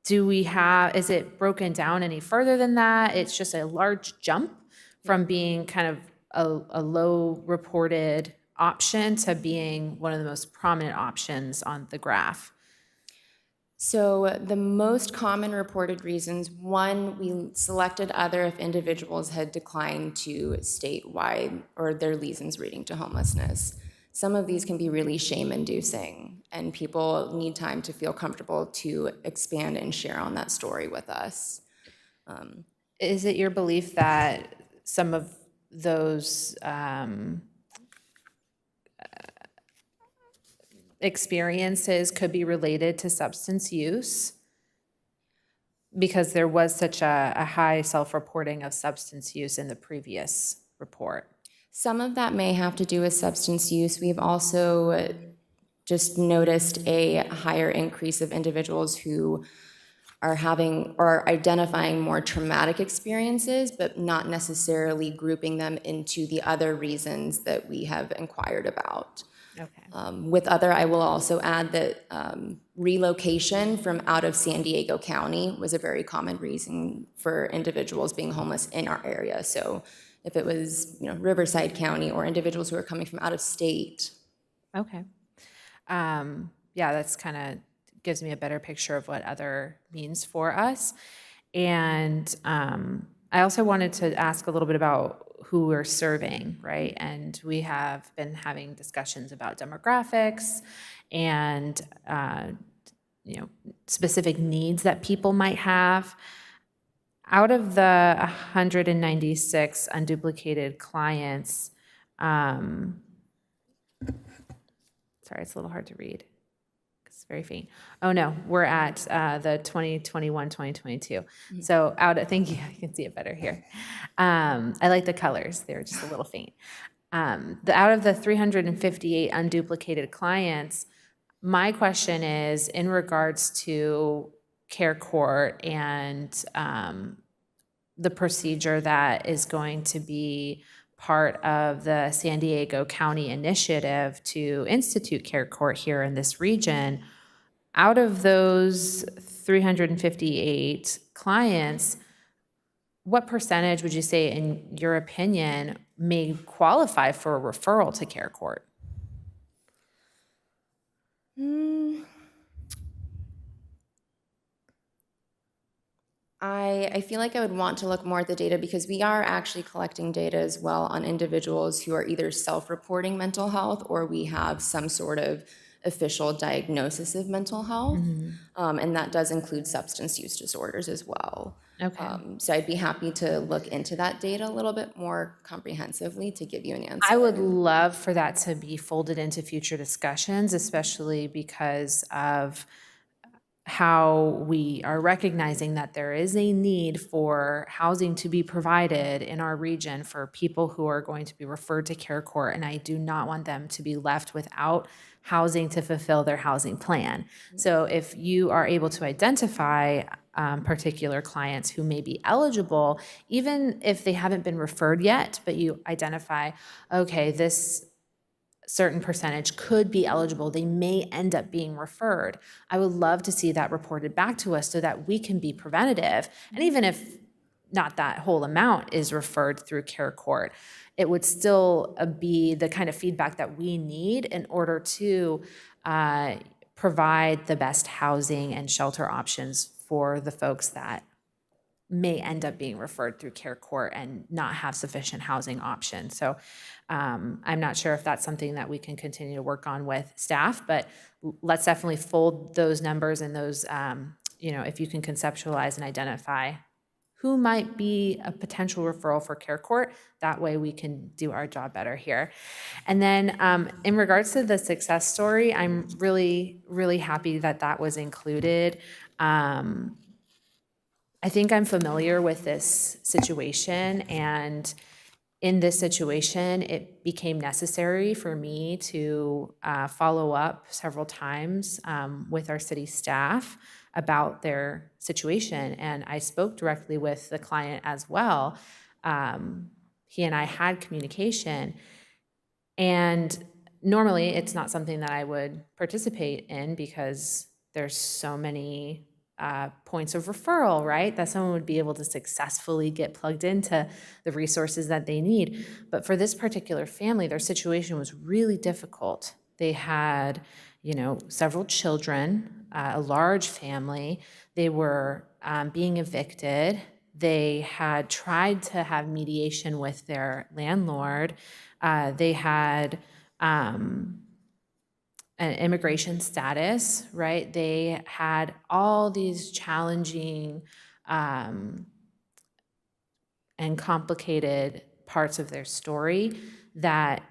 [SPEAKER 3] Do we have, is it broken down any further than that? It's just a large jump from being kind of a low reported option to being one of the most prominent options on the graph.
[SPEAKER 8] So the most common reported reasons, one, we selected other if individuals had declined to state why or their reasons leading to homelessness. Some of these can be really shame-inducing, and people need time to feel comfortable to expand and share on that story with us.
[SPEAKER 3] Is it your belief that some of those experiences could be related to substance use? Because there was such a high self-reporting of substance use in the previous report.
[SPEAKER 8] Some of that may have to do with substance use. We've also just noticed a higher increase of individuals who are having or identifying more traumatic experiences, but not necessarily grouping them into the other reasons that we have inquired about.
[SPEAKER 3] Okay.
[SPEAKER 8] With other, I will also add that relocation from out of San Diego County was a very common reason for individuals being homeless in our area. So if it was, Riverside County or individuals who are coming from out of state.
[SPEAKER 3] Okay. Yeah, that's kind of gives me a better picture of what other means for us. And I also wanted to ask a little bit about who we're serving, right? And we have been having discussions about demographics and specific needs that people might have. Out of the 196 unduplicated clients, sorry, it's a little hard to read. It's very faint. Oh no, we're at the 2021, 2022. So thank you, I can see it better here. I like the colors, they're just a little faint. Out of the 358 unduplicated clients, my question is in regards to Care Court and the procedure that is going to be part of the San Diego County initiative to institute Care Court here in this region. Out of those 358 clients, what percentage would you say, in your opinion, may qualify for a referral to Care Court?
[SPEAKER 8] I feel like I would want to look more at the data because we are actually collecting data as well on individuals who are either self-reporting mental health or we have some sort of official diagnosis of mental health. And that does include substance use disorders as well.
[SPEAKER 3] Okay.
[SPEAKER 8] So I'd be happy to look into that data a little bit more comprehensively to give you an answer.
[SPEAKER 3] I would love for that to be folded into future discussions, especially because of how we are recognizing that there is a need for housing to be provided in our region for people who are going to be referred to care court, and I do not want them to be left without housing to fulfill their housing plan. So if you are able to identify particular clients who may be eligible, even if they haven't been referred yet, but you identify, okay, this certain percentage could be eligible, they may end up being referred. I would love to see that reported back to us so that we can be preventative. And even if not that whole amount is referred through care court, it would still be the kind of feedback that we need in order to provide the best housing and shelter options for the folks that may end up being referred through care court and not have sufficient housing options. So I'm not sure if that's something that we can continue to work on with staff, but let's definitely fold those numbers and those, if you can conceptualize and identify who might be a potential referral for care court, that way we can do our job better here. And then in regards to the success story, I'm really, really happy that that was included. I think I'm familiar with this situation, and in this situation, it became necessary for me to follow up several times with our city staff about their situation. And I spoke directly with the client as well. He and I had communication. And normally it's not something that I would participate in because there's so many points of referral, right? That someone would be able to successfully get plugged into the resources that they need. But for this particular family, their situation was really difficult. They had, several children, a large family. They were being evicted. They had tried to have mediation with their landlord. They had an immigration status, right? They had all these challenging and complicated parts of their story that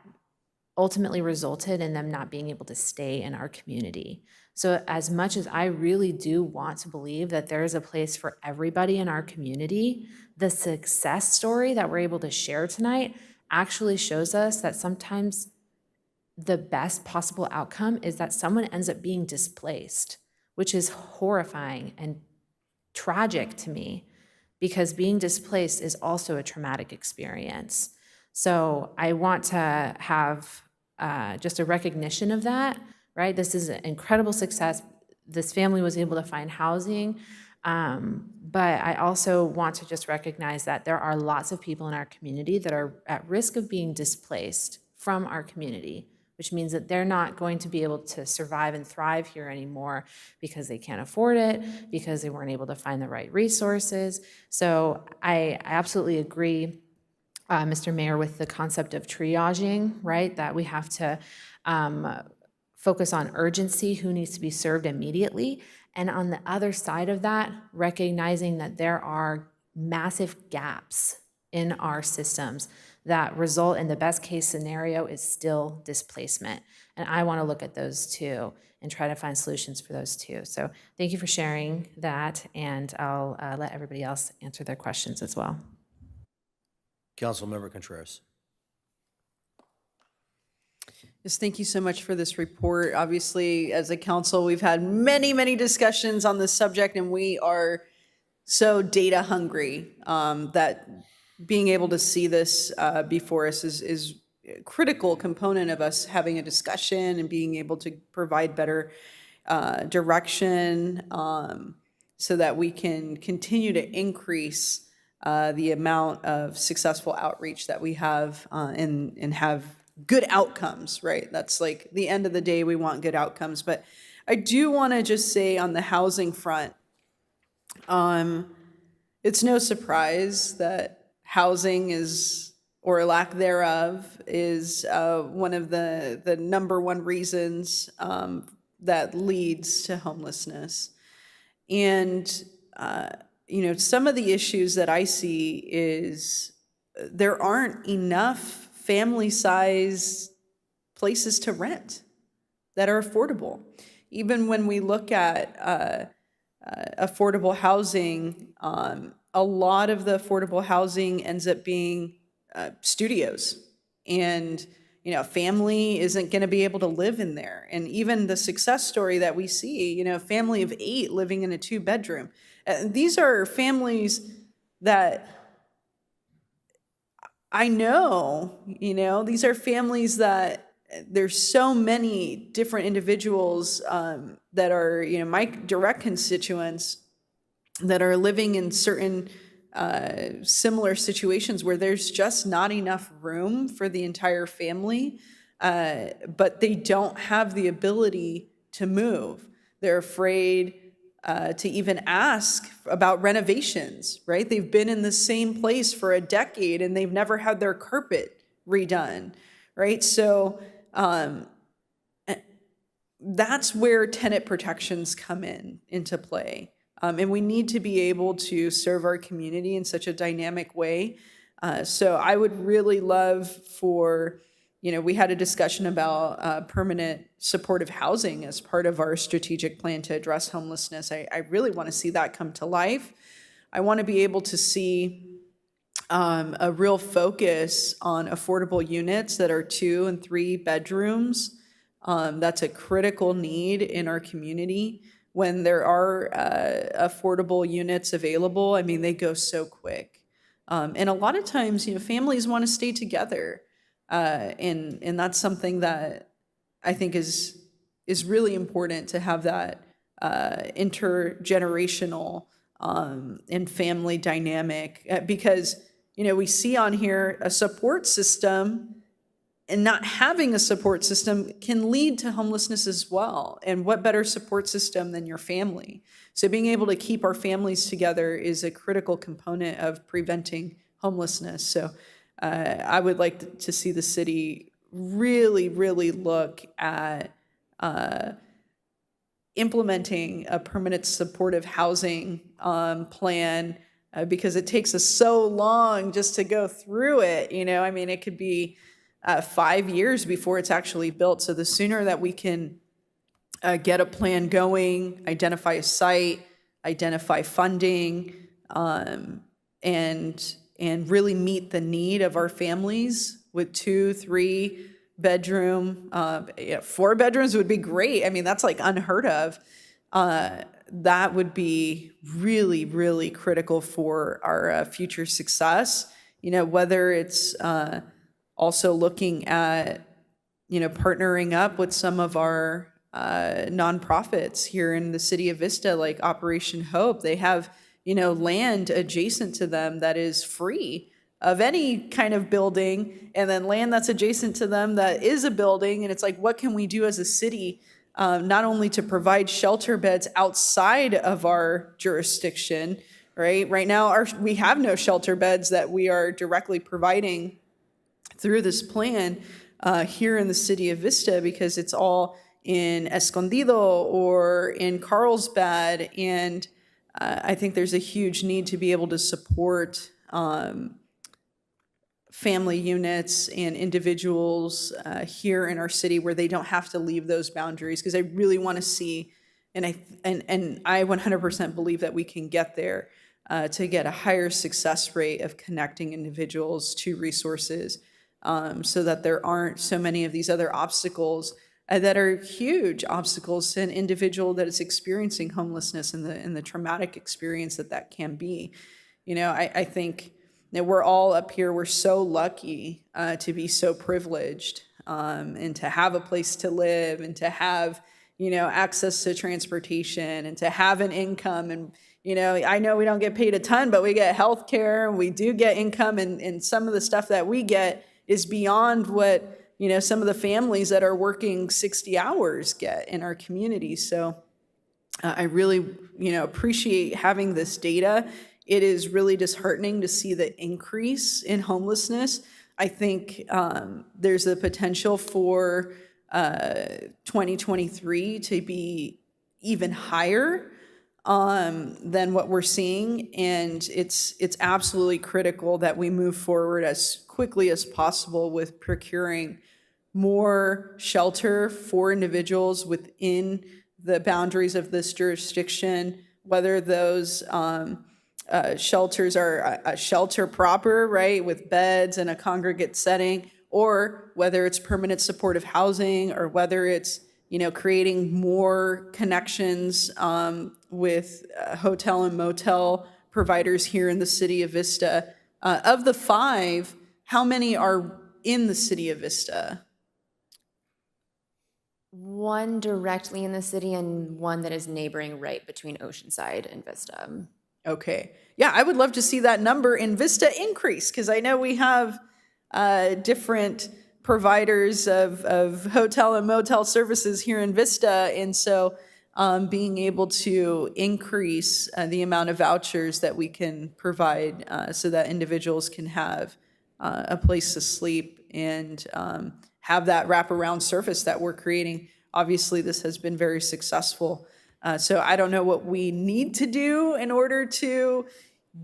[SPEAKER 3] ultimately resulted in them not being able to stay in our community. So as much as I really do want to believe that there is a place for everybody in our community, the success story that we're able to share tonight actually shows us that sometimes the best possible outcome is that someone ends up being displaced, which is horrifying and tragic to me because being displaced is also a traumatic experience. So I want to have just a recognition of that, right? This is an incredible success. This family was able to find housing, but I also want to just recognize that there are lots of people in our community that are at risk of being displaced from our community, which means that they're not going to be able to survive and thrive here anymore because they can't afford it, because they weren't able to find the right resources. So I absolutely agree, Mr. Mayor, with the concept of triaging, right? That we have to focus on urgency, who needs to be served immediately. And on the other side of that, recognizing that there are massive gaps in our systems that result in the best case scenario is still displacement. And I want to look at those too and try to find solutions for those too. So thank you for sharing that, and I'll let everybody else answer their questions as well.
[SPEAKER 12] Councilmember Contreras.
[SPEAKER 10] Yes, thank you so much for this report. Obviously, as a council, we've had many, many discussions on this subject, and we are so data hungry that being able to see this before us is a critical component of us having a discussion and being able to provide better direction so that we can continue to increase the amount of successful outreach that we have and have good outcomes, right? That's like the end of the day, we want good outcomes. But I do want to just say on the housing front, it's no surprise that housing is, or lack thereof, is one of the number one reasons that leads to homelessness. And, some of the issues that I see is there aren't enough family-size places to rent that are affordable. Even when we look at affordable housing, a lot of the affordable housing ends up being studios. And, a family isn't going to be able to live in there. And even the success story that we see, a family of 8 living in a 2-bedroom. These are families that I know, these are families that there's so many different individuals that are, my direct constituents that are living in certain similar situations where there's just not enough room for the entire family, but they don't have the ability to move. They're afraid to even ask about renovations, right? They've been in the same place for a decade and they've never had their carpet redone, right? So that's where tenant protections come into play. And we need to be able to serve our community in such a dynamic way. So I would really love for, we had a discussion about permanent supportive housing as part of our strategic plan to address homelessness. I really want to see that come to life. I want to be able to see a real focus on affordable units that are 2 and 3 bedrooms. That's a critical need in our community. When there are affordable units available, they go so quick. And a lot of times, families want to stay together. And that's something that I think is really important to have that intergenerational and family dynamic. Because, we see on here a support system, and not having a support system can lead to homelessness as well. And what better support system than your family? So being able to keep our families together is a critical component of preventing homelessness. So I would like to see the city really, really look at implementing a permanent supportive housing plan, because it takes us so long just to go through it. It could be 5 years before it's actually built. So the sooner that we can get a plan going, identify a site, identify funding, and really meet the need of our families with 2, 3 bedroom, 4 bedrooms would be great. That's like unheard of. That would be really, really critical for our future success. Whether it's also looking at, partnering up with some of our nonprofits here in the city of Vista, like Operation Hope. They have, land adjacent to them that is free of any kind of building, and then land that's adjacent to them that is a building. And it's like, what can we do as a city, not only to provide shelter beds outside of our jurisdiction, right? Right now, we have no shelter beds that we are directly providing through this plan here in the city of Vista, because it's all in Escondido or in Carlsbad. And I think there's a huge need to be able to support family units and individuals here in our city where they don't have to leave those boundaries. Because I really want to see, and I 100% believe that we can get there to get a higher success rate of connecting individuals to resources, so that there aren't so many of these other obstacles that are huge obstacles to an individual that is experiencing homelessness and the traumatic experience that can be. I think that we're all up here, we're so lucky to be so privileged, and to have a place to live, and to have, access to transportation, and to have an income. And, I know we don't get paid a ton, but we get health care, and we do get income, and some of the stuff that we get is beyond what, some of the families that are working 60 hours get in our community. So I really, appreciate having this data. It is really disheartening to see the increase in homelessness. I think there's a potential for 2023 to be even higher than what we're seeing. And it's absolutely critical that we move forward as quickly as possible with procuring more shelter for individuals within the boundaries of this jurisdiction, whether those shelters are a shelter proper, right, with beds and a congregate setting, or whether it's permanent supportive housing, or whether it's, creating more connections with hotel and motel providers here in the city of Vista. Of the 5, how many are in the city of Vista?
[SPEAKER 8] One directly in the city and one that is neighboring right between Oceanside and Vista.
[SPEAKER 10] Okay. Yeah, I would love to see that number in Vista increase, because I know we have different providers of hotel and motel services here in Vista. And so being able to increase the amount of vouchers that we can provide so that individuals can have a place to sleep and have that wraparound service that we're creating. Obviously, this has been very successful. So I don't know what we need to do in order to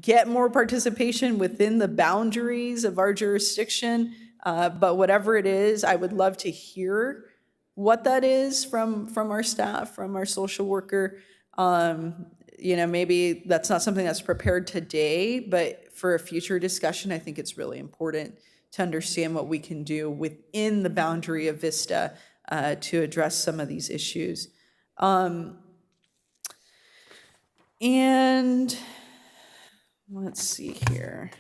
[SPEAKER 10] get more participation within the boundaries of our jurisdiction. But whatever it is, I would love to hear what that is from our staff, from our social worker. Maybe that's not something that's prepared today, but for a future discussion, I think it's really important to understand what we can do within the boundary of Vista to address some of these issues. And let's see here.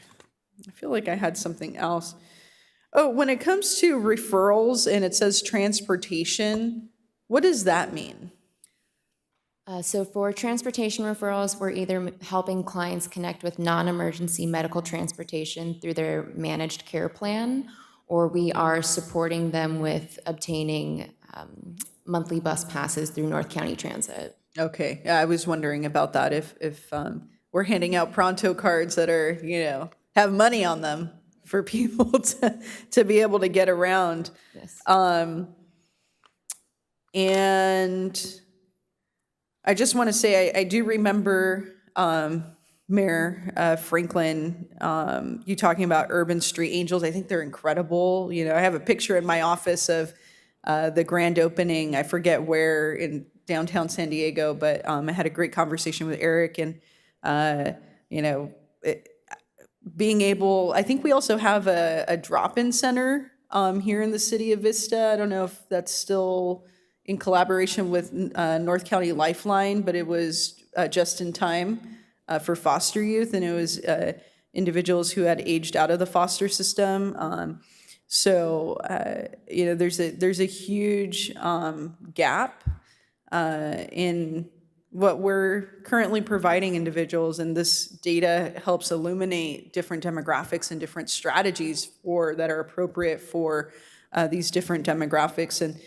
[SPEAKER 10] I feel like I had something else. Oh, when it comes to referrals and it says transportation, what does that mean?
[SPEAKER 8] So for transportation referrals, we're either helping clients connect with non-emergency medical transportation through their managed care plan, or we are supporting them with obtaining monthly bus passes through North County Transit.
[SPEAKER 10] Okay, yeah, I was wondering about that, if we're handing out Pronto cards that are, have money on them for people to be able to get around.
[SPEAKER 8] Yes.
[SPEAKER 10] And I just want to say, I do remember Mayor Franklin, you talking about Urban Street Angels. I think they're incredible. I have a picture in my office of the grand opening. I forget where in downtown San Diego, but I had a great conversation with Eric, and being able, I think we also have a drop-in center here in the city of Vista. I don't know if that's still in collaboration with North County Lifeline, but it was just in time for foster youth, and it was individuals who had aged out of the foster system. There's a huge gap in what we're currently providing individuals, and this data helps illuminate different demographics and different strategies that are appropriate for these different demographics. And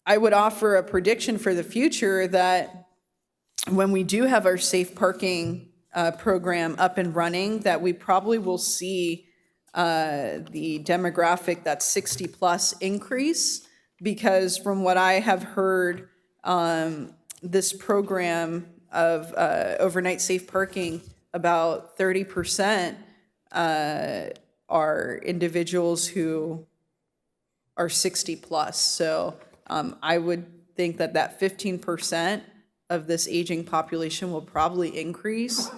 [SPEAKER 10] I would offer a prediction for the future that when we do have our safe parking program up and running, that we probably will see the demographic that's 60 plus increase, because from what I have heard, this program of overnight safe parking, about 30% are individuals who are 60 plus. So I would think that 15% of this aging population will probably increase.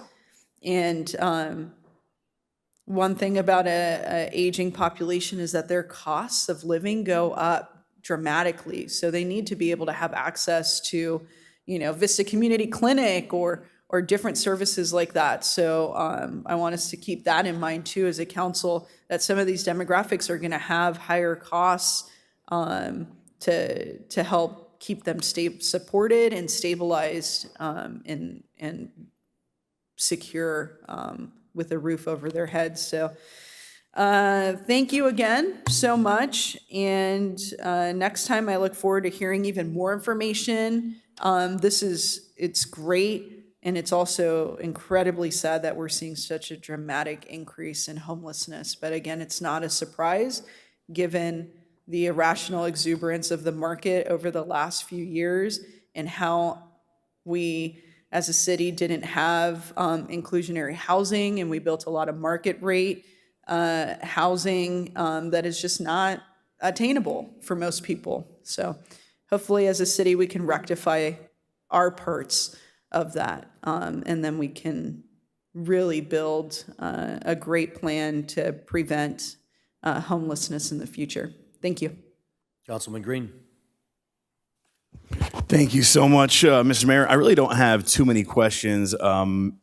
[SPEAKER 10] And one thing about a aging population is that their costs of living go up dramatically. So they need to be able to have access to, Vista Community Clinic or different services like that. So I want us to keep that in mind too as a council, that some of these demographics are going to have higher costs to help keep them supported and stabilized and secure with a roof over their heads. So thank you again so much. And next time I look forward to hearing even more information. It's great. And it's also incredibly sad that we're seeing such a dramatic increase in homelessness. But again, it's not a surprise given the irrational exuberance of the market over the last few years and how we as a city didn't have inclusionary housing, and we built a lot of market rate housing that is just not attainable for most people. So hopefully as a city, we can rectify our parts of that. And then we can really build a great plan to prevent homelessness in the future. Thank you.
[SPEAKER 12] Councilman Green.
[SPEAKER 9] Thank you so much, Mr. Mayor. I really don't have too many questions,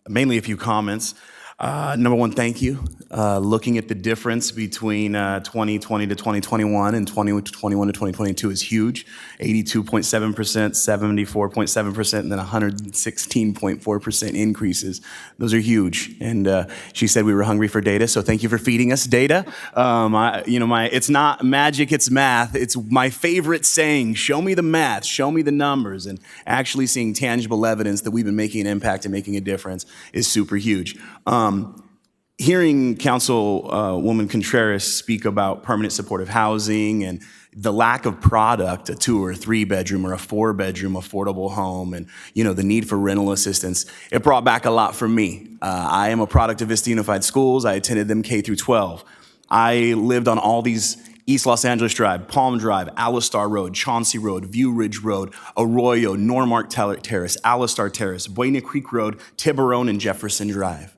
[SPEAKER 9] mainly a few comments. Number one, thank you. Looking at the difference between 2020 to 2021 and 2021 to 2022 is huge. 82.7%, 74.7%, and then 116.4% increases. Those are huge. And she said we were hungry for data, so thank you for feeding us data. It's not magic, it's math. It's my favorite saying, show me the math, show me the numbers, and actually seeing tangible evidence that we've been making an impact and making a difference is super huge. Hearing Councilwoman Contreras speak about permanent supportive housing and the lack of product, a 2 or 3 bedroom or a 4 bedroom affordable home, and the need for rental assistance, it brought back a lot for me. I am a product of Vista Unified Schools. I attended them K through 12. I lived on all these East Los Angeles Drive, Palm Drive, Alistar Road, Chauncey Road, View Ridge Road, Arroyo, Normark Terrace, Alistar Terrace, Buena Creek Road, Tiburon, and Jefferson Drive.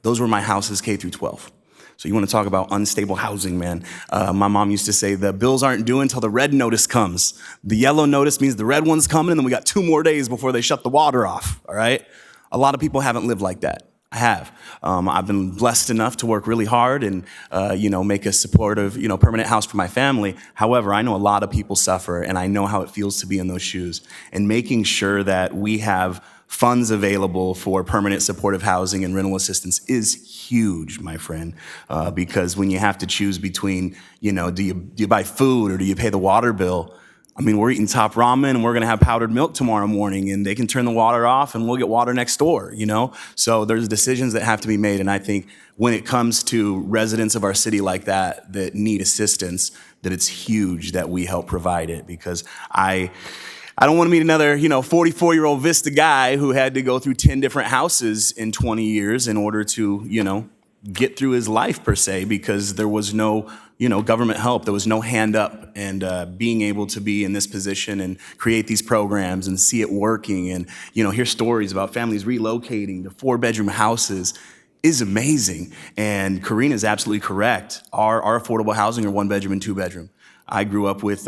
[SPEAKER 9] Those were my houses K through 12. So you want to talk about unstable housing, man. My mom used to say the bills aren't due until the red notice comes. The yellow notice means the red one's coming, and then we got 2 more days before they shut the water off, all right? A lot of people haven't lived like that. I have. I've been blessed enough to work really hard and, make a supportive, permanent house for my family. However, I know a lot of people suffer, and I know how it feels to be in those shoes. And making sure that we have funds available for permanent supportive housing and rental assistance is huge, my friend, because when you have to choose between, do you buy food or do you pay the water bill? I mean, we're eating Top Ramen and we're gonna have powdered milk tomorrow morning, and they can turn the water off and we'll get water next door, So there's decisions that have to be made, and I think when it comes to residents of our city like that need assistance, that it's huge that we help provide it, because I don't want to meet another, 44-year-old Vista guy who had to go through 10 different houses in 20 years in order to, get through his life per se, because there was no, government help. There was no hand up, and being able to be in this position and create these programs and see it working and, hear stories about families relocating to 4-bedroom houses is amazing. And Karina's absolutely correct. Our affordable housing are 1-bedroom and 2-bedroom. I grew up with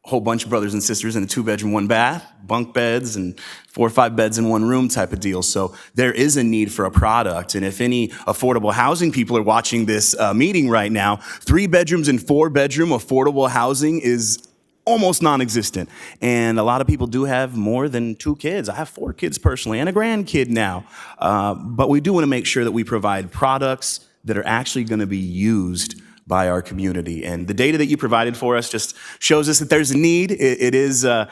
[SPEAKER 9] whole bunch of brothers and sisters in a 2-bedroom, 1-bath, bunk beds, and 4 or 5 beds in 1 room type of deal. So there is a need for a product. And if any affordable housing people are watching this meeting right now, 3 bedrooms and 4-bedroom affordable housing is almost non-existent. And a lot of people do have more than 2 kids. I have 4 kids personally and a grandkid now. But we do want to make sure that we provide products that are actually going to be used by our community. And the data that you provided for us just shows us that there's a need. It is, a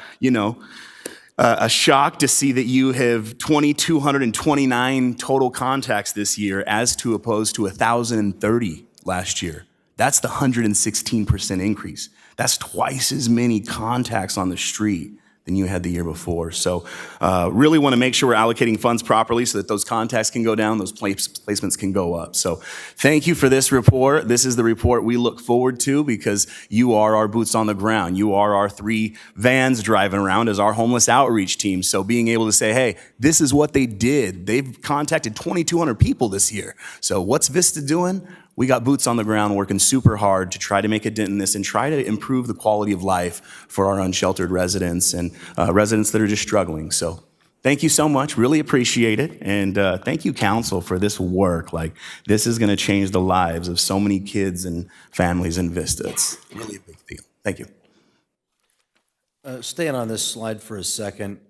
[SPEAKER 9] shock to see that you have 2,229 total contacts this year as to opposed to 1,030 last year. That's the 116% increase. That's twice as many contacts on the street than you had the year before. So really want to make sure we're allocating funds properly so that those contacts can go down, those placements can go up. So thank you for this report. This is the report we look forward to, because you are our boots on the ground. You are our 3 vans driving around as our homeless outreach team. So being able to say, hey, this is what they did. They've contacted 2,200 people this year. So what's Vista doing? We got boots on the ground working super hard to try to make a dent in this and try to improve the quality of life for our unsheltered residents and residents that are just struggling. So thank you so much. Really appreciate it. And thank you, council, for this work. This is going to change the lives of so many kids and families in Vista. It's really a big deal. Thank you.
[SPEAKER 12] Staying on this slide for a second.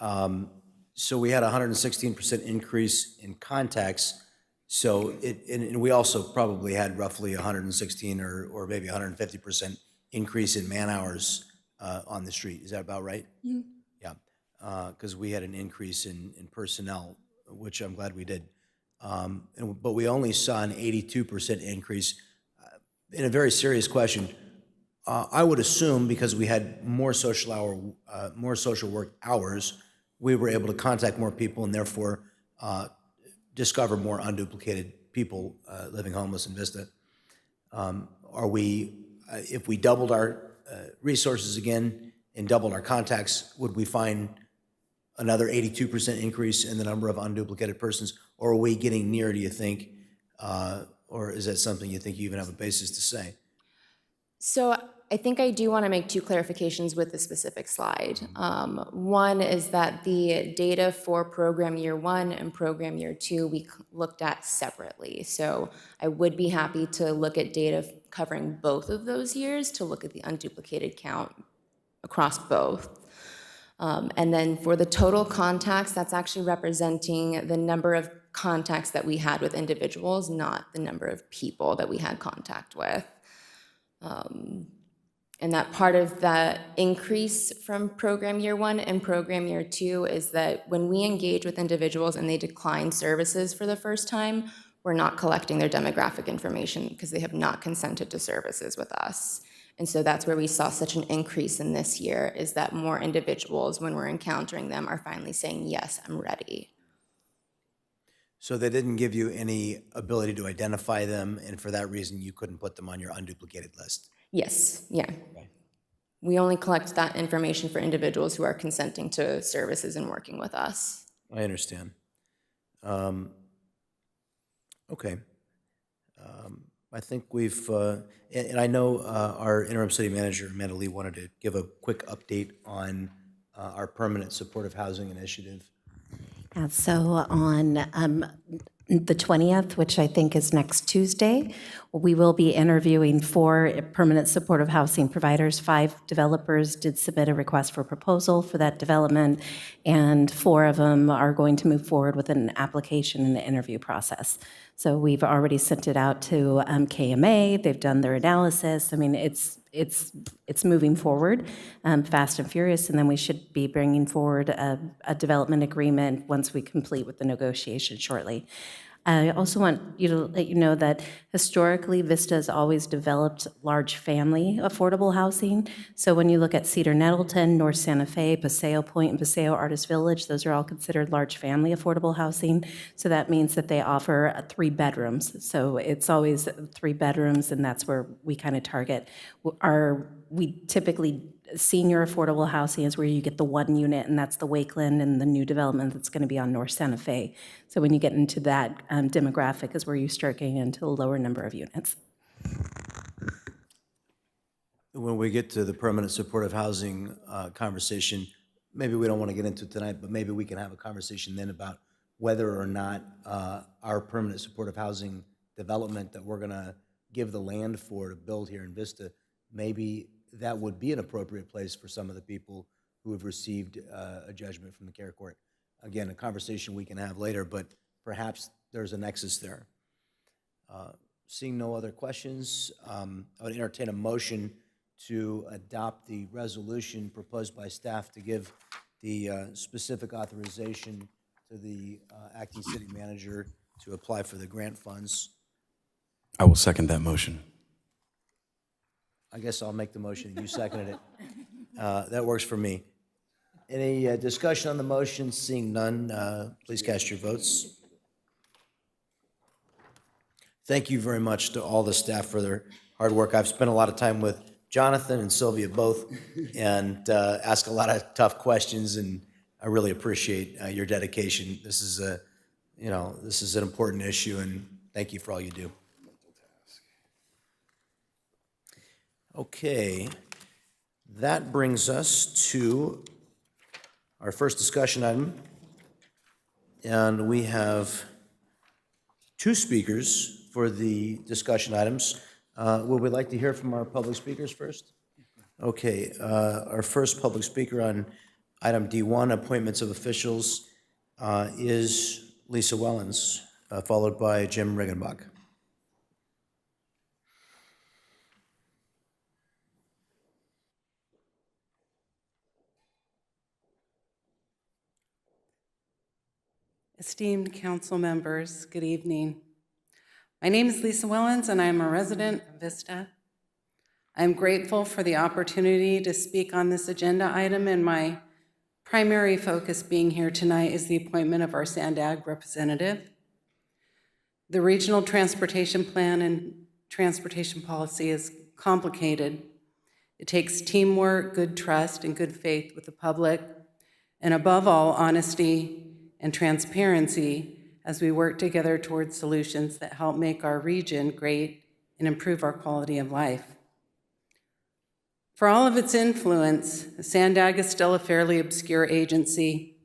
[SPEAKER 12] So we had a 116% increase in contacts. So and we also probably had roughly 116 or maybe 150% increase in man hours on the street. Is that about right?
[SPEAKER 20] Mm-hmm.
[SPEAKER 12] Yeah, because we had an increase in personnel, which I'm glad we did. But we only saw an 82% increase. In a very serious question, I would assume because we had more social work hours, we were able to contact more people and therefore discover more unduplicated people living homeless in Vista. If we doubled our resources again and doubled our contacts, would we find another 82% increase in the number of unduplicated persons? Or are we getting near, do you think? Or is that something you think you even have a basis to say?
[SPEAKER 8] So I think I do want to make two clarifications with the specific slide. One is that the data for program year 1 and program year 2 we looked at separately. So I would be happy to look at data covering both of those years to look at the unduplicated count across both. And then for the total contacts, that's actually representing the number of contacts that we had with individuals, not the number of people that we had contact with. And that part of the increase from program year 1 and program year 2 is that when we engage with individuals and they decline services for the first time, we're not collecting their demographic information because they have not consented to services with us. And so that's where we saw such an increase in this year, is that more individuals, when we're encountering them, are finally saying, yes, I'm ready.
[SPEAKER 12] So they didn't give you any ability to identify them, and for that reason, you couldn't put them on your unduplicated list?
[SPEAKER 8] Yes, yeah. We only collect that information for individuals who are consenting to services and working with us.
[SPEAKER 12] I understand. Okay. I think we've, and I know our interim city manager, Amanda Lee, wanted to give a quick update on our permanent supportive housing initiative.
[SPEAKER 6] So on the 20th, which I think is next Tuesday, we will be interviewing 4 permanent supportive housing providers. 5 developers did submit a request for proposal for that development, and 4 of them are going to move forward with an application and the interview process. So we've already sent it out to KMA. They've done their analysis. I mean, it's moving forward fast and furious, and then we should be bringing forward a development agreement once we complete with the negotiation shortly. I also want you to let you know that historically, Vista has always developed large family affordable housing. So when you look at Cedar Nettleton, North Santa Fe, Paseo Point, and Paseo Artist Village, those are all considered large family affordable housing. So that means that they offer 3 bedrooms. So it's always 3 bedrooms, and that's where we kind of target. We typically, senior affordable housing is where you get the 1 unit, and that's the Wakeland and the new development that's going to be on North Santa Fe. So when you get into that demographic is where you start getting into a lower number of units.
[SPEAKER 12] When we get to the permanent supportive housing conversation, maybe we don't want to get into it tonight, but maybe we can have a conversation then about whether or not our permanent supportive housing development that we're going to give the land for to build here in Vista, maybe that would be an appropriate place for some of the people who have received a judgment from the care court. Again, a conversation we can have later, but perhaps there's a nexus there. Seeing no other questions, I would entertain a motion to adopt the resolution proposed by staff to give the specific authorization to the acting city manager to apply for the grant funds.
[SPEAKER 9] I will second that motion.
[SPEAKER 12] I guess I'll make the motion, you seconded it. That works for me. Any discussion on the motion? Seeing none, please cast your votes. Thank you very much to all the staff for their hard work. I've spent a lot of time with Jonathan and Sylvia both, and ask a lot of tough questions, and I really appreciate your dedication. This is this is an important issue, and thank you for all you do. Okay, that brings us to our first discussion item, and we have 2 speakers for the discussion items. Would we like to hear from our public speakers first? Okay, our first public speaker on item D1, appointments of officials, is Lisa Wellens, followed by Jim Riggenbach.
[SPEAKER 11] Esteemed council members, good evening. My name is Lisa Wellens, and I am a resident of Vista. I am grateful for the opportunity to speak on this agenda item, and my primary focus being here tonight is the appointment of our SANDAG representative. The regional transportation plan and transportation policy is complicated, It takes teamwork, good trust, and good faith with the public, and above all, honesty and transparency as we work together towards solutions that help make our region great and improve our quality of life. For all of its influence, SANDAG is still a fairly obscure agency,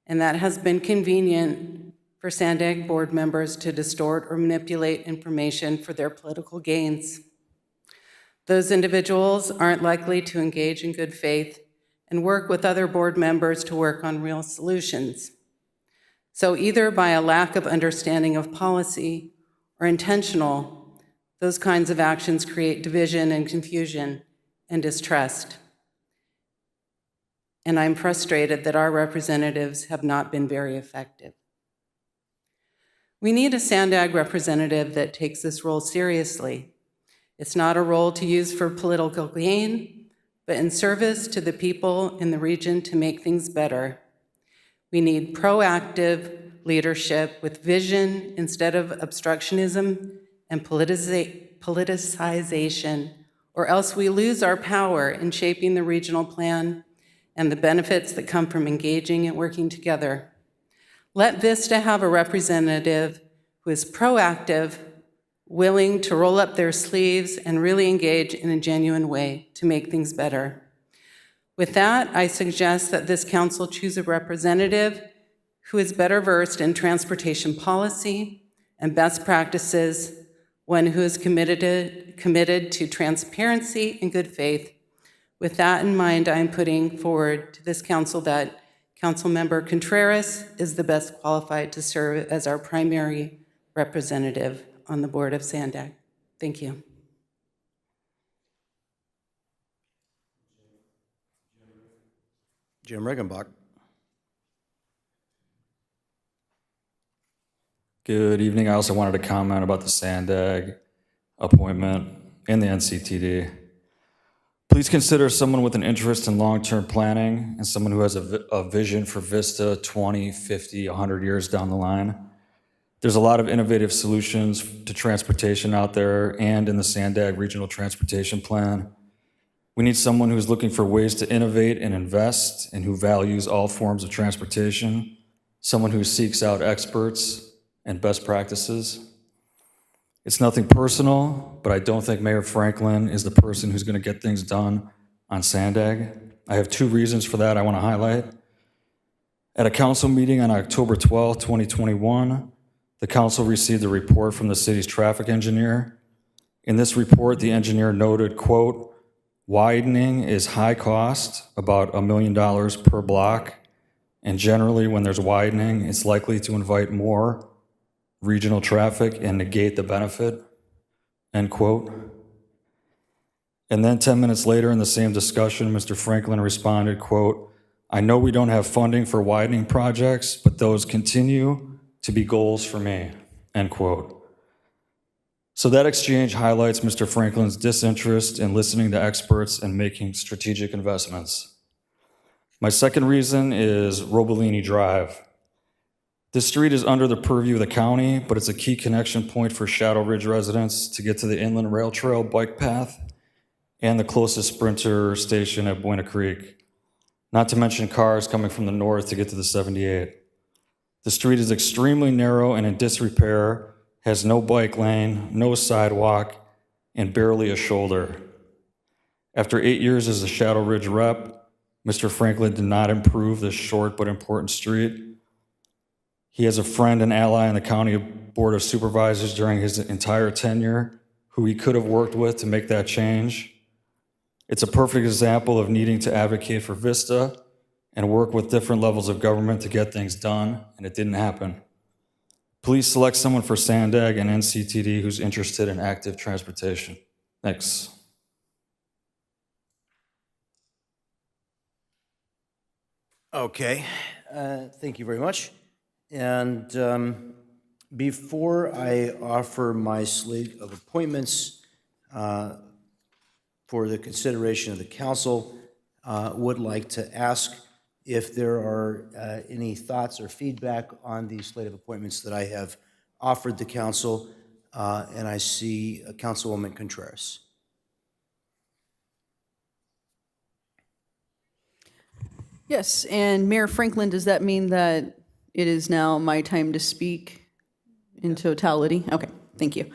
[SPEAKER 11] and that has been convenient for SANDAG board members to distort or manipulate information for their political gains. Those individuals aren't likely to engage in good faith and work with other board members to work on real solutions. So either by a lack of understanding of policy or intentional, those kinds of actions create division and confusion and distrust. And I'm frustrated that our representatives have not been very effective. We need a SANDAG representative that takes this role seriously. It's not a role to use for political gain, but in service to the people in the region to make things better. We need proactive leadership with vision instead of obstructionism and politicization, or else we lose our power in shaping the regional plan and the benefits that come from engaging and working together. Let Vista have a representative who is proactive, willing to roll up their sleeves and really engage in a genuine way to make things better. With that, I suggest that this council choose a representative who is better versed in transportation policy and best practices, one who is committed to transparency and good faith. With that in mind, I am putting forward to this council that Councilmember Contreras is the best qualified to serve as our primary representative on the board of SANDAG. Thank you.
[SPEAKER 12] Jim Riggenbach.
[SPEAKER 13] Good evening. I also wanted to comment about the SANDAG appointment and the NCTD. Please consider someone with an interest in long-term planning and someone who has a vision for Vista 20, 50, 100 years down the line. There's a lot of innovative solutions to transportation out there and in the SANDAG Regional Transportation Plan. We need someone who's looking for ways to innovate and invest and who values all forms of transportation, someone who seeks out experts and best practices. It's nothing personal, but I don't think Mayor Franklin is the person who's going to get things done on SANDAG. I have two reasons for that I want to highlight. At a council meeting on October 12, 2021, the council received a report from the city's traffic engineer. In this report, the engineer noted, quote, "Widening is high cost, about $1 million per block, and generally when there's widening, it's likely to invite more regional traffic and negate the benefit," end quote. And then 10 minutes later in the same discussion, Mr. Franklin responded, quote, "I know we don't have funding for widening projects, but those continue to be goals for me," end quote. So that exchange highlights Mr. Franklin's disinterest in listening to experts and making strategic investments. My second reason is Robolini Drive. This street is under the purview of the county, but it's a key connection point for Shadow Ridge residents to get to the Inland Rail Trail bike path and the closest Sprinter station at Buena Creek, not to mention cars coming from the north to get to the 78. The street is extremely narrow and in disrepair, has no bike lane, no sidewalk, and barely a shoulder. After 8 years as a Shadow Ridge rep, Mr. Franklin did not improve this short but important street. He has a friend and ally in the County Board of Supervisors during his entire tenure who he could have worked with to make that change. It's a perfect example of needing to advocate for Vista and work with different levels of government to get things done, and it didn't happen. Please select someone for SANDAG and NCTD who's interested in active transportation. Thanks.
[SPEAKER 12] Okay, thank you very much. And before I offer my slate of appointments for the consideration of the council, would like to ask if there are any thoughts or feedback on the slate of appointments that I have offered the council, and I see Councilwoman Contreras.
[SPEAKER 10] Yes, and Mayor Franklin, does that mean that it is now my time to speak in totality? Okay, thank you.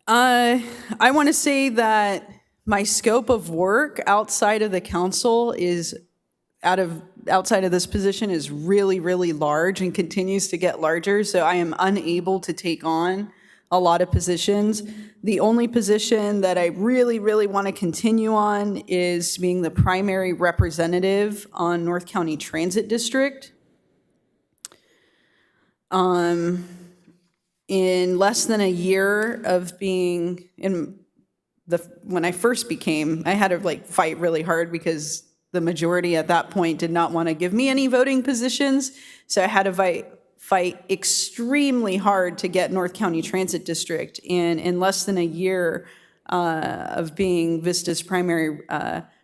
[SPEAKER 10] I want to say that my scope of work outside of the council is outside of this position is really, really large and continues to get larger. So I am unable to take on a lot of positions. The only position that I really, really want to continue on is being the primary representative on North County Transit District. In less than a year of being when I first became, I had to fight really hard because the majority at that point did not want to give me any voting positions. So I had to fight extremely hard to get North County Transit District. And in less than a year of being Vista's primary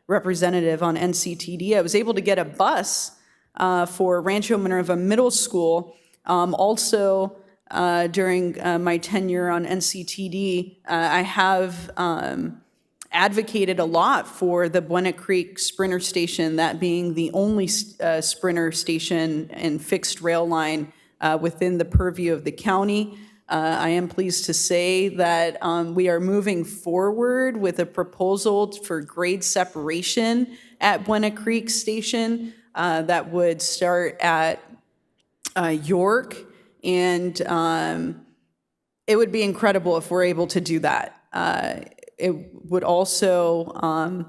[SPEAKER 10] representative on NCTD, I was able to get a bus for Rancho Minerva Middle School. Also, during my tenure on NCTD, I have advocated a lot for the Buena Creek Sprinter Station, that being the only Sprinter station and fixed rail line within the purview of the county. I am pleased to say that we are moving forward with a proposal for grade separation at Buena Creek Station that would start at York, and it would be incredible if we're able to do that. It would also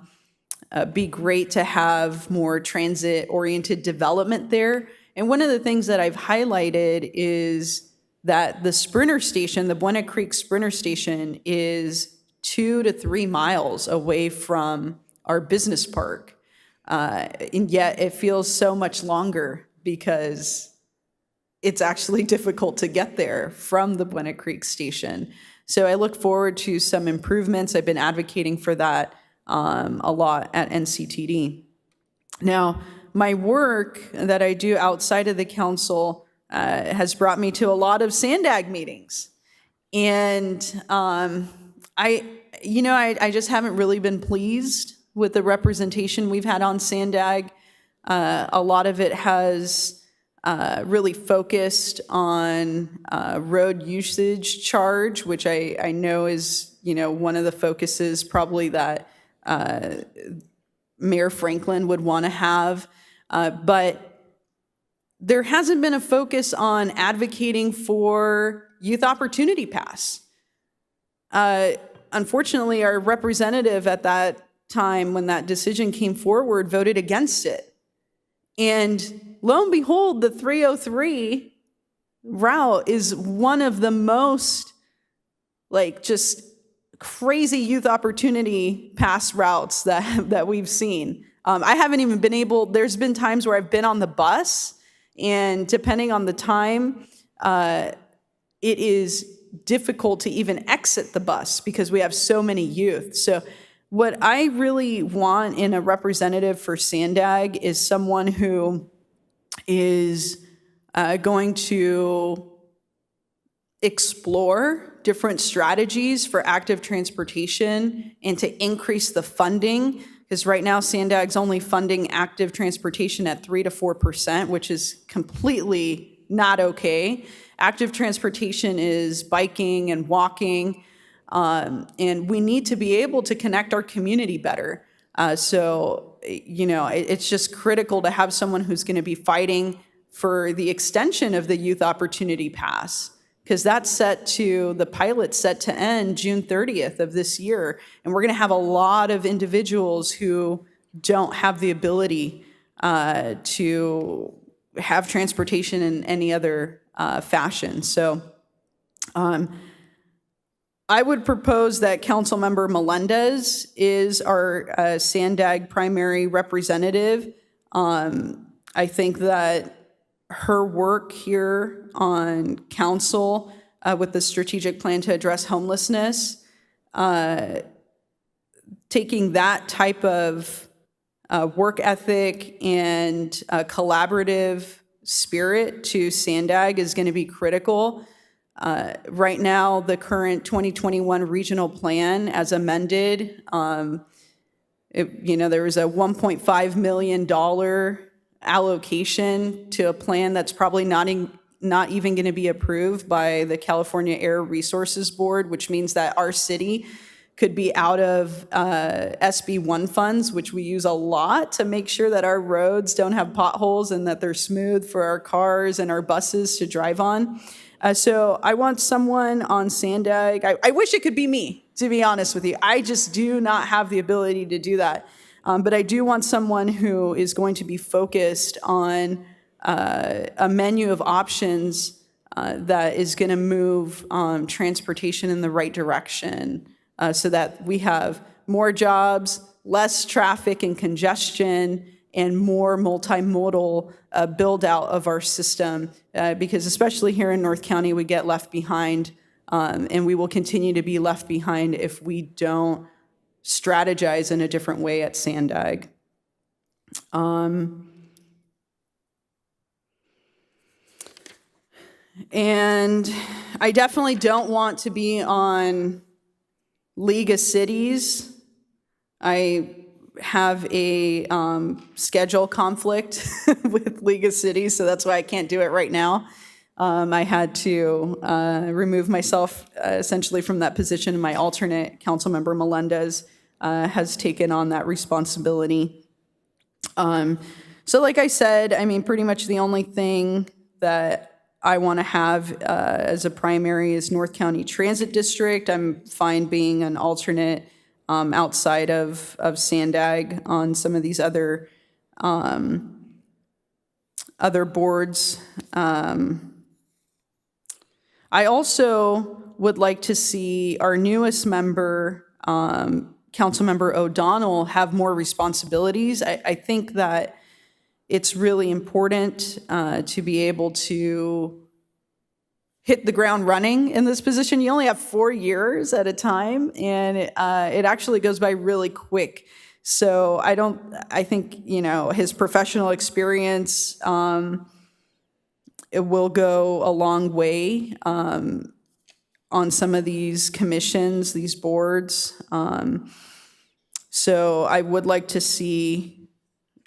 [SPEAKER 10] be great to have more transit-oriented development there. And one of the things that I've highlighted is that the Sprinter Station, the Buena Creek Sprinter Station, is 2 to 3 miles away from our business park. And yet it feels so much longer because it's actually difficult to get there from the Buena Creek Station. So I look forward to some improvements. I've been advocating for that a lot at NCTD. Now, my work that I do outside of the council has brought me to a lot of SANDAG meetings. And I just haven't really been pleased with the representation we've had on SANDAG. A lot of it has really focused on road usage charge, which I know is, one of the focuses probably that Mayor Franklin would want to have. But there hasn't been a focus on advocating for Youth Opportunity Pass. Unfortunately, our representative at that time, when that decision came forward, voted against it. And lo and behold, the 303 route is one of the most just crazy youth opportunity pass routes that we've seen. I haven't even been able, there's been times where I've been on the bus, and depending on the time, it is difficult to even exit the bus because we have so many youth. So what I really want in a representative for SANDAG is someone who is going to explore different strategies for active transportation and to increase the funding, because right now SANDAG's only funding active transportation at 3 to 4%, which is completely not okay. Active transportation is biking and walking, and we need to be able to connect our community better. So, it's just critical to have someone who's going to be fighting for the extension of the Youth Opportunity Pass, because the pilot's set to end June 30th of this year. And we're going to have a lot of individuals who don't have the ability to have transportation in any other fashion. So I would propose that Councilmember Melendez is our SANDAG primary representative. I think that her work here on council with the strategic plan to address homelessness, taking that type of work ethic and collaborative spirit to SANDAG is going to be critical. Right now, the current 2021 regional plan as amended, there was a $1.5 million allocation to a plan that's probably not even going to be approved by the California Air Resources Board, which means that our city could be out of SB1 funds, which we use a lot to make sure that our roads don't have potholes and that they're smooth for our cars and our buses to drive on. So I want someone on Sandag. I wish it could be me, to be honest with you. I just do not have the ability to do that. But I do want someone who is going to be focused on a menu of options that is going to move transportation in the right direction so that we have more jobs, less traffic and congestion, and more multimodal build out of our system. Because especially here in North County, we get left behind, and we will continue to be left behind if we don't strategize in a different way at Sandag. And I definitely don't want to be on League of Cities. I have a schedule conflict with League of Cities, so that's why I can't do it right now. I had to remove myself essentially from that position. My alternate, Councilmember Melendez, has taken on that responsibility. So like I said, I mean, pretty much the only thing that I want to have as a primary is North County Transit District. I'm fine being an alternate outside of Sandag on some of these other boards. I also would like to see our newest member, Councilmember O'Donnell, have more responsibilities. I think that it's really important to be able to hit the ground running in this position. You only have 4 years at a time, and it actually goes by really quick. So I think, you know, his professional experience, it will go a long way on some of these commissions, these boards. So I would like to see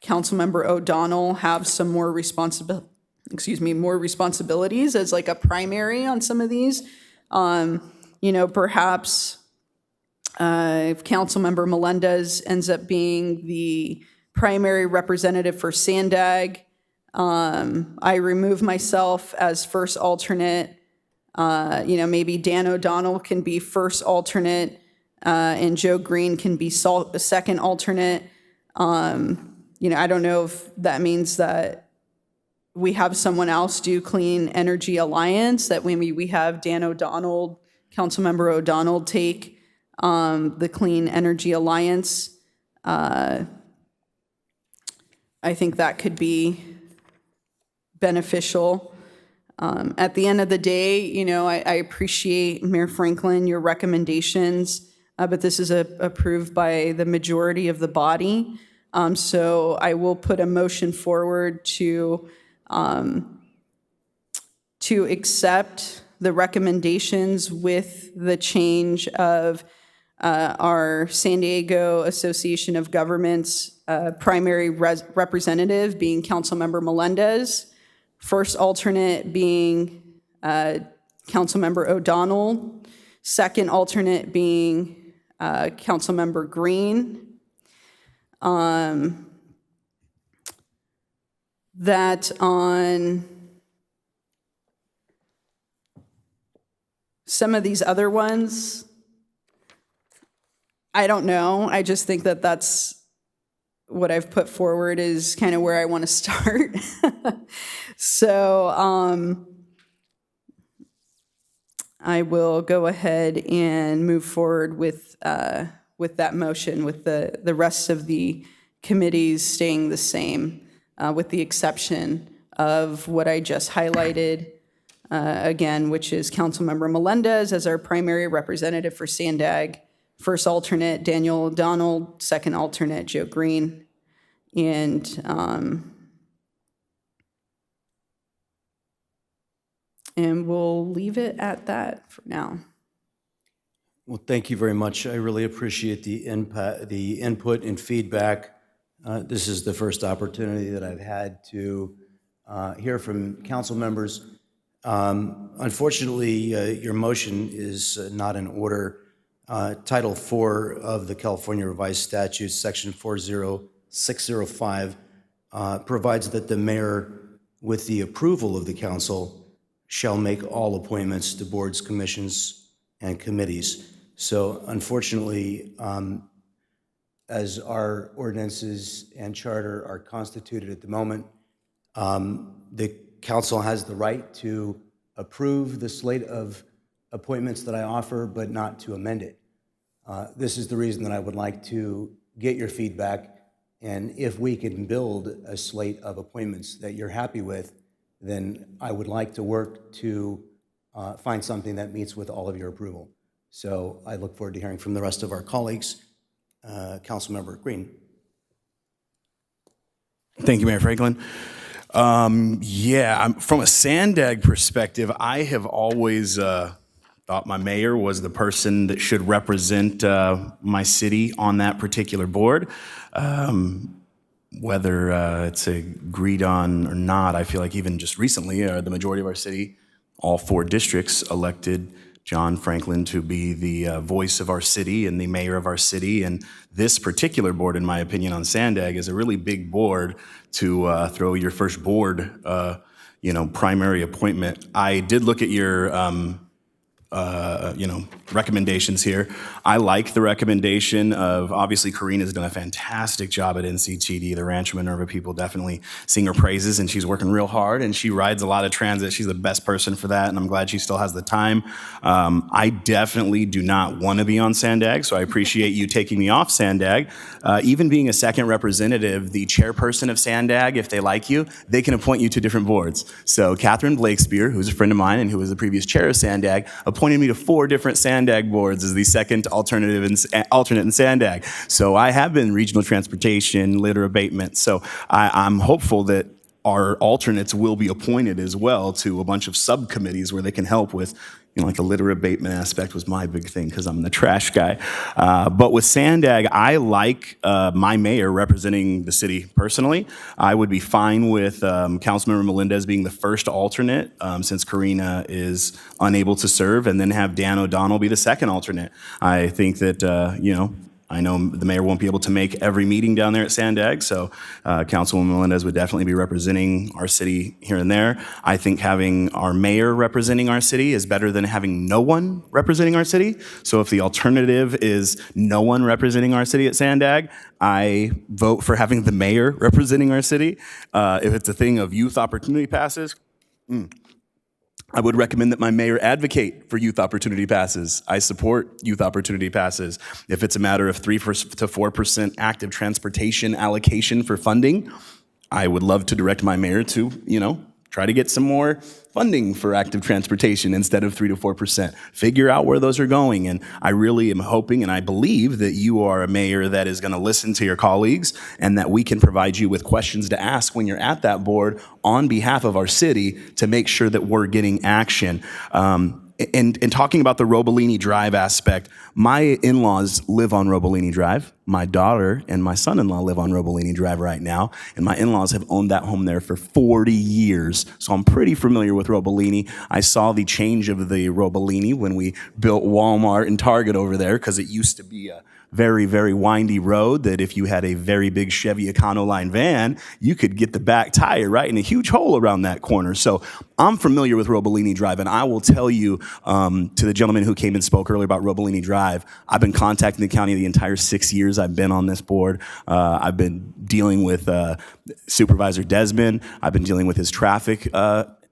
[SPEAKER 10] Councilmember O'Donnell have some more more responsibilities as like a primary on some of these. You know, perhaps if Councilmember Melendez ends up being the primary representative for Sandag, I remove myself as first alternate. You know, maybe Dan O'Donnell can be first alternate, and Joe Green can be second alternate. You know, I don't know if that means that we have someone else do Clean Energy Alliance, that maybe we have Dan O'Donnell, Councilmember O'Donnell, take the Clean Energy Alliance. I think that could be beneficial. At the end of the day, you know, I appreciate, Mayor Franklin, your recommendations, but this is approved by the majority of the body. So I will put a motion forward to accept the recommendations with the change of our San Diego Association of Governments primary representative being Councilmember Melendez, first alternate being Councilmember O'Donnell, second alternate being Councilmember Green. That on some of these other ones, I don't know. I just think that that's what I've put forward is kind of where I want to start. So I will go ahead and move forward with that motion, with the rest of the committees staying the same, with the exception of what I just highlighted, again, which is Councilmember Melendez as our primary representative for Sandag, first alternate Daniel O'Donnell, second alternate Joe Green, and we'll leave it at that for now.
[SPEAKER 12] Well, thank you very much. I really appreciate the input and feedback This is the first opportunity that I've had to hear from council members. Unfortunately, your motion is not in order. Title 4 of the California Revised Statutes, Section 40605, provides that the mayor, with the approval of the council, shall make all appointments to boards, commissions, and committees. So unfortunately, as our ordinances and charter are constituted at the moment, the council has the right to approve the slate of appointments that I offer, but not to amend it. This is the reason that I would like to get your feedback, and if we can build a slate of appointments that you're happy with, then I would like to work to find something that meets with all of your approval. So I look forward to hearing from the rest of our colleagues. Councilmember Green.
[SPEAKER 9] Thank you, Mayor Franklin. From a Sandag perspective, I have always thought my mayor was the person that should represent my city on that particular board. Whether it's agreed on or not, I feel like even just recently, the majority of our city, all 4 districts, elected John Franklin to be the voice of our city and the mayor of our city. And this particular board, in my opinion, on Sandag is a really big board to throw your first board, primary appointment. I did look at your recommendations here. I like the recommendation of, obviously, Karina's done a fantastic job at NCTD. The Rancho Minerva people definitely sing her praises, and she's working real hard, and she rides a lot of transit. She's the best person for that, and I'm glad she still has the time. I definitely do not want to be on Sandag, so I appreciate you taking me off Sandag. Even being a second representative, the chairperson of Sandag, if they like you, they can appoint you to different boards. So Catherine Blakespear, who's a friend of mine and who was the previous chair of Sandag, appointed me to 4 different Sandag boards as the second alternate in Sandag. So I have been regional transportation, litter abatement. So I'm hopeful that our alternates will be appointed as well to a bunch of subcommittees where they can help with, like the litter abatement aspect was my big thing because I'm the trash guy. But with Sandag, I like my mayor representing the city personally. I would be fine with Councilmember Melendez being the first alternate since Karina is unable to serve, and then have Dan O'Donnell be the second alternate. I think that, I know the mayor won't be able to make every meeting down there at Sandag, so Councilwoman Melendez would definitely be representing our city here and there. I think having our mayor representing our city is better than having no one representing our city. So if the alternative is no one representing our city at Sandag, I vote for having the mayor representing our city. If it's a thing of youth opportunity passes, I would recommend that my mayor advocate for youth opportunity passes. I support youth opportunity passes. If it's a matter of 3 to 4% active transportation allocation for funding, I would love to direct my mayor to, try to get some more funding for active transportation instead of 3 to 4%. Figure out where those are going. And I really am hoping and I believe that you are a mayor that is going to listen to your colleagues and that we can provide you with questions to ask when you're at that board on behalf of our city to make sure that we're getting action. And talking about the Robolini Drive aspect, my in-laws live on Robolini Drive. My daughter and my son-in-law live on Robolini Drive right now, and my in-laws have owned that home there for 40 years. So I'm pretty familiar with Robolini. I saw the change of the Robolini when we built Walmart and Target over there, because it used to be a very, very windy road that if you had a very big Chevy Econoline van, you could get the back tire right in a huge hole around that corner. So I'm familiar with Robolini Drive, and I will tell you, to the gentleman who came and spoke earlier about Robolini Drive, I've been contacting the county the entire 6 years I've been on this board. I've been dealing with Supervisor Desmond. I've been dealing with his traffic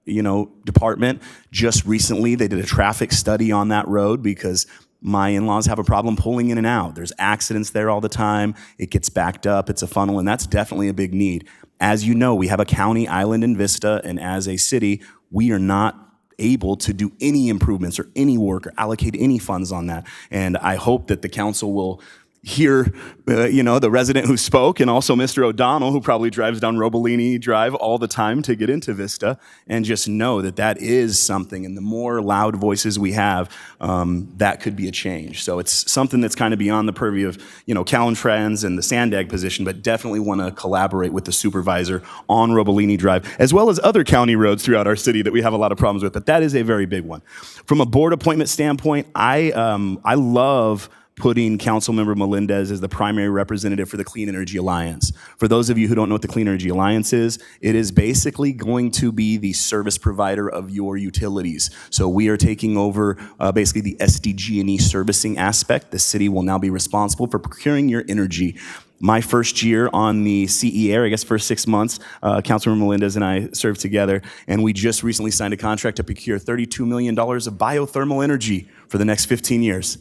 [SPEAKER 9] department. Just recently, they did a traffic study on that road because my in-laws have a problem pulling in and out. There's accidents there all the time. It gets backed up. It's a funnel, and that's definitely a big need. As you know, we have a county island in Vista, and as a city, we are not able to do any improvements or any work or allocate any funds on that. And I hope that the council will hear, the resident who spoke, and also Mr. O'Donnell, who probably drives down Robolini Drive all the time to get into Vista, and just know that that is something. And the more loud voices we have, that could be a change. So it's something that's kind of beyond the purview of, Caltrans and the Sandag position, but definitely want to collaborate with the supervisor on Robolini Drive, as well as other county roads throughout our city that we have a lot of problems with. But that is a very big one. From a board appointment standpoint, I love putting Councilmember Melendez as the primary representative for the Clean Energy Alliance. For those of you who don't know what the Clean Energy Alliance is, it is basically going to be the service provider of your utilities. So we are taking over basically the SDG&E servicing aspect. The city will now be responsible for procuring your energy. My first year on the CEA, or I guess first 6 months, Councilmember Melendez and I served together, and we just recently signed a contract to procure $32 million of biothermal energy for the next 15 years.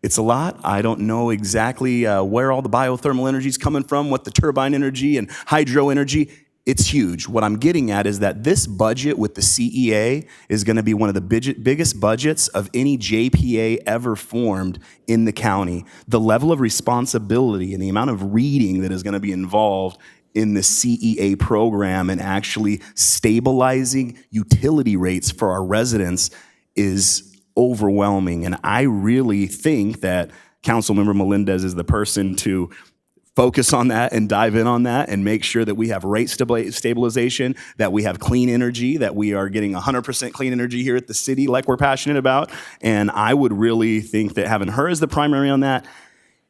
[SPEAKER 9] It's a lot. I don't know exactly where all the biothermal energy is coming from, what the turbine energy and hydro energy. It's huge. What I'm getting at is that this budget with the CEA is going to be one of the biggest budgets of any JPA ever formed in the county. The level of responsibility and the amount of reading that is going to be involved in the CEA program and actually stabilizing utility rates for our residents is overwhelming. And I really think that Councilmember Melendez is the person to focus on that and dive in on that and make sure that we have rate stabilization, that we have clean energy, that we are getting 100% clean energy here at the city like we're passionate about. And I would really think that having her as the primary on that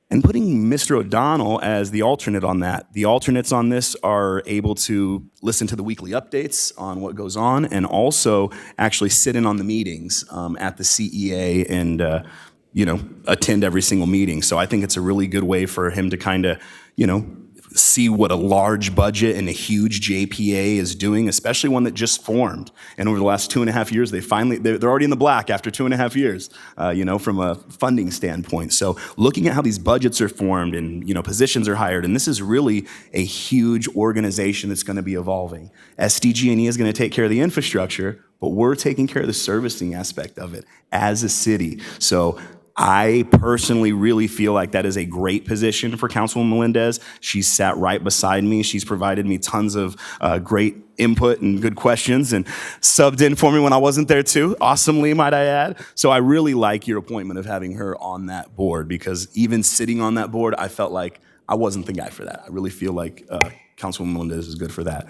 [SPEAKER 9] and putting Mr. O'Donnell as the alternate on that. The alternates on this are able to listen to the weekly updates on what goes on and also actually sit in on the meetings at the CEA and attend every single meeting. So I think it's a really good way for him to kind of, see what a large budget and a huge JPA is doing, especially one that just formed. And over the last 2.5 years, they're already in the black after 2.5 years, from a funding standpoint. So looking at how these budgets are formed and, positions are hired, and this is really a huge organization that's going to be evolving. SDG&E is going to take care of the infrastructure, but we're taking care of the servicing aspect of it as a city. So I personally really feel like that is a great position for Councilwoman Melendez. She's sat right beside me. She's provided me tons of great input and good questions and subbed in for me when I wasn't there too, awesomely, might I add. So I really like your appointment of having her on that board, because even sitting on that board, I felt like I wasn't the guy for that. I really feel like Councilwoman Melendez is good for that.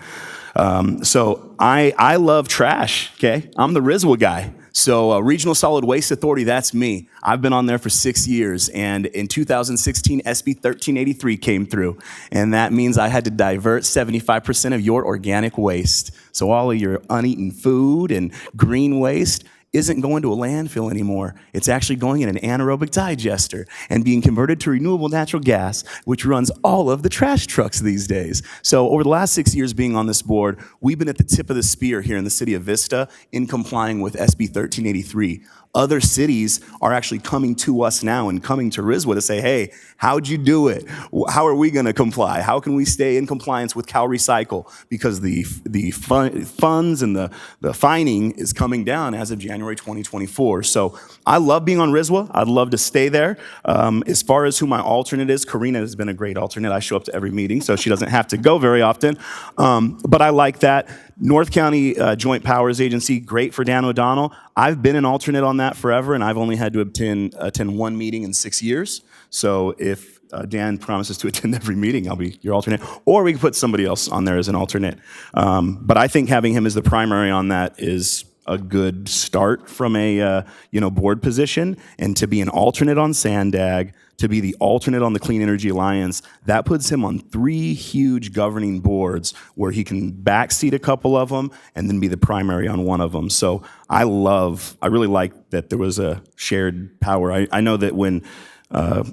[SPEAKER 9] So I love trash, okay? I'm the RISWA guy. So Regional Solid Waste Authority, that's me. I've been on there for 6 years, and in 2016, SB 1383 came through, and that means I had to divert 75% of your organic waste. So all of your uneaten food and green waste isn't going to a landfill anymore. It's actually going in an anaerobic digester and being converted to renewable natural gas, which runs all of the trash trucks these days. So over the last 6 years being on this board, we've been at the tip of the spear here in the city of Vista in complying with SB 1383. Other cities are actually coming to us now and coming to RISWA to say, hey, how'd you do it? How are we going to comply? How can we stay in compliance with Cal Recycle? Because the funds and the fining is coming down as of January 2024. So I love being on RISWA. I'd love to stay there. As far as who my alternate is, Karina has been a great alternate. I show up to every meeting, so she doesn't have to go very often. But I like that. North County Joint Powers Agency, great for Dan O'Donnell. I've been an alternate on that forever, and I've only had to attend one meeting in 6 years. So if Dan promises to attend every meeting, I'll be your alternate. Or we can put somebody else on there as an alternate. But I think having him as the primary on that is a good start from a board position. And to be an alternate on Sandag, to be the alternate on the Clean Energy Alliance, that puts him on 3 huge governing boards where he can backseat a couple of them and then be the primary on one of them. So I really like that there was a shared power. I know that when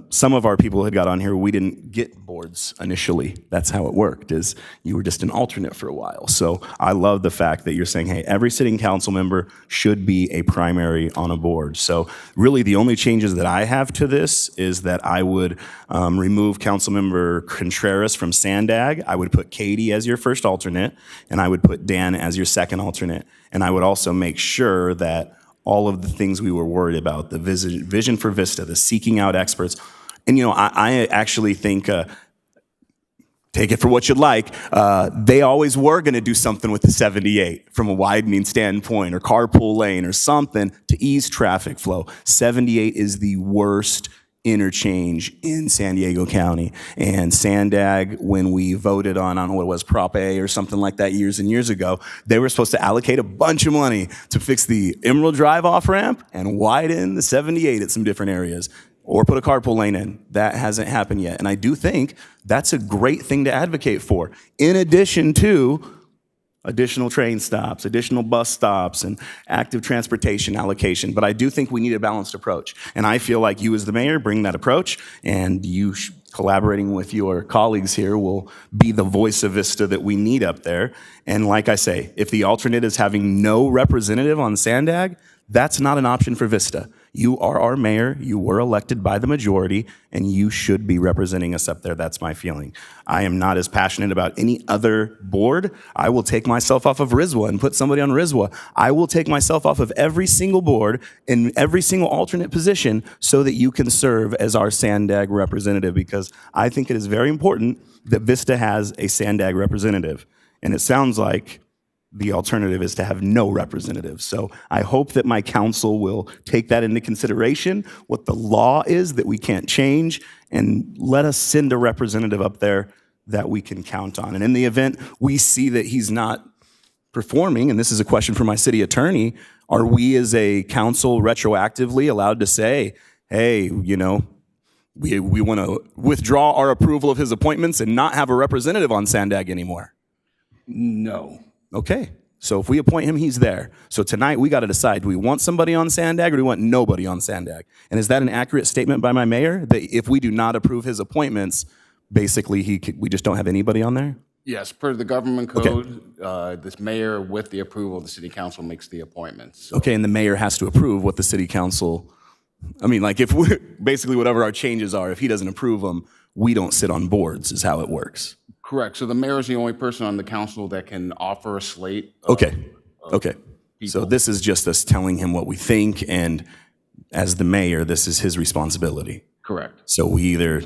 [SPEAKER 9] some of our people had got on here, we didn't get boards initially. That's how it worked, is you were just an alternate for a while. So I love the fact that you're saying, hey, every sitting council member should be a primary on a board. So really the only changes that I have to this is that I would remove Councilmember Contreras from Sandag. I would put Katie as your first alternate, and I would put Dan as your second alternate. And I would also make sure that all of the things we were worried about, the vision for Vista, the seeking out experts, And, I actually think, take it for what you'd like, they always were going to do something with the 78 from a widening standpoint or carpool lane or something to ease traffic flow. 78 is the worst interchange in San Diego County. And Sandag, when we voted on, I don't know what it was, Prop A or something like that years and years ago, they were supposed to allocate a bunch of money to fix the Emerald Drive off-ramp and widen the 78 at some different areas, or put a carpool lane in. That hasn't happened yet. And I do think that's a great thing to advocate for, in addition to additional train stops, additional bus stops, and active transportation allocation. But I do think we need a balanced approach. And I feel like you as the mayor bring that approach, and you collaborating with your colleagues here will be the voice of Vista that we need up there. And like I say, if the alternate is having no representative on Sandag, that's not an option for Vista. You are our mayor, you were elected by the majority, and you should be representing us up there. That's my feeling. I am not as passionate about any other board. I will take myself off of RISWA and put somebody on RISWA. I will take myself off of every single board in every single alternate position so that you can serve as our Sandag representative, because I think it is very important that Vista has a Sandag representative. And it sounds like the alternative is to have no representative. So I hope that my council will take that into consideration, what the law is that we can't change, and let us send a representative up there that we can count on. And in the event we see that he's not performing, and this is a question for my city attorney, are we as a council retroactively allowed to say, hey, we want to withdraw our approval of his appointments and not have a representative on Sandag anymore?
[SPEAKER 14] No.
[SPEAKER 9] Okay, so if we appoint him, he's there. So tonight we got to decide, do we want somebody on Sandag or do we want nobody on Sandag? And is that an accurate statement by my mayor, that if we do not approve his appointments, basically we just don't have anybody on there?
[SPEAKER 14] Yes, per the government code, this mayor, with the approval of the city council, makes the appointments. So
[SPEAKER 9] Okay, and the mayor has to approve what the city council, if we're, basically whatever our changes are, if he doesn't approve them, we don't sit on boards, is how it works.
[SPEAKER 14] Correct. So the mayor is the only person on the council that can offer a slate. of
[SPEAKER 9] Okay. So this is just us telling him what we think, and as the mayor, this is his responsibility.
[SPEAKER 14] Correct.
[SPEAKER 9] So we either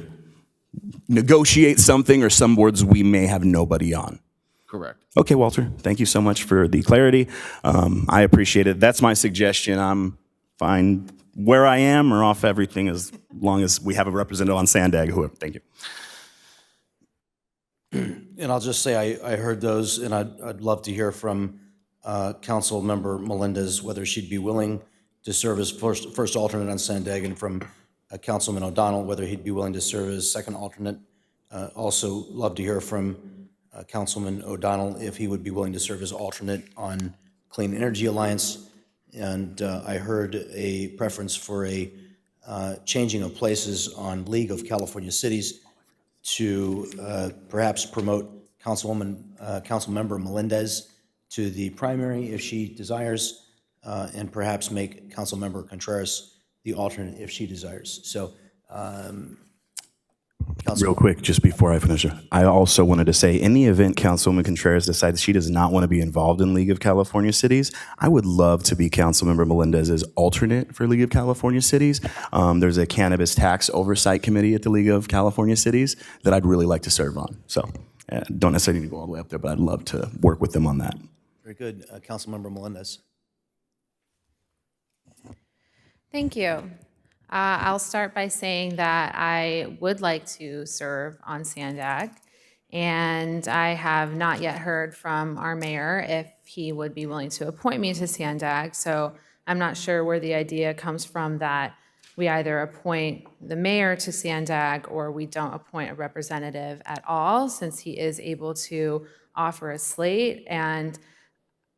[SPEAKER 9] negotiate something, or some boards we may have nobody on.
[SPEAKER 14] Correct.
[SPEAKER 9] Okay, Walter, thank you so much for the clarity. I appreciate it. That's my suggestion. I'm fine where I am or off everything as long as we have a representative on Sandag, whoever. Thank you.
[SPEAKER 12] And I'll just say I heard those, and I'd love to hear from Council Member Melendez whether she'd be willing to serve as first alternate on Sandag, and from Councilman O'Donnell whether he'd be willing to serve as second alternate. Also love to hear from Councilman O'Donnell if he would be willing to serve as alternate on Clean Energy Alliance. And I heard a preference for a changing of places on League of California Cities to perhaps promote Councilmember Melendez to the primary if she desires, and perhaps make Councilmember Contreras the alternate if she desires. So,
[SPEAKER 9] Real quick, just before I finish, I also wanted to say, in the event Councilwoman Contreras decides she does not want to be involved in League of California Cities, I would love to be Councilmember Melendez's alternate for League of California Cities. There's a cannabis tax oversight committee at the League of California Cities that I'd really like to serve on. So, don't necessarily need to go all the way up there, but I'd love to work with them on that.
[SPEAKER 12] very good. Councilmember Melendez.
[SPEAKER 3] Thank you. I'll start by saying that I would like to serve on Sandag, and I have not yet heard from our mayor if he would be willing to appoint me to Sandag. So I'm not sure where the idea comes from that we either appoint the mayor to Sandag or we don't appoint a representative at all, since he is able to offer a slate. And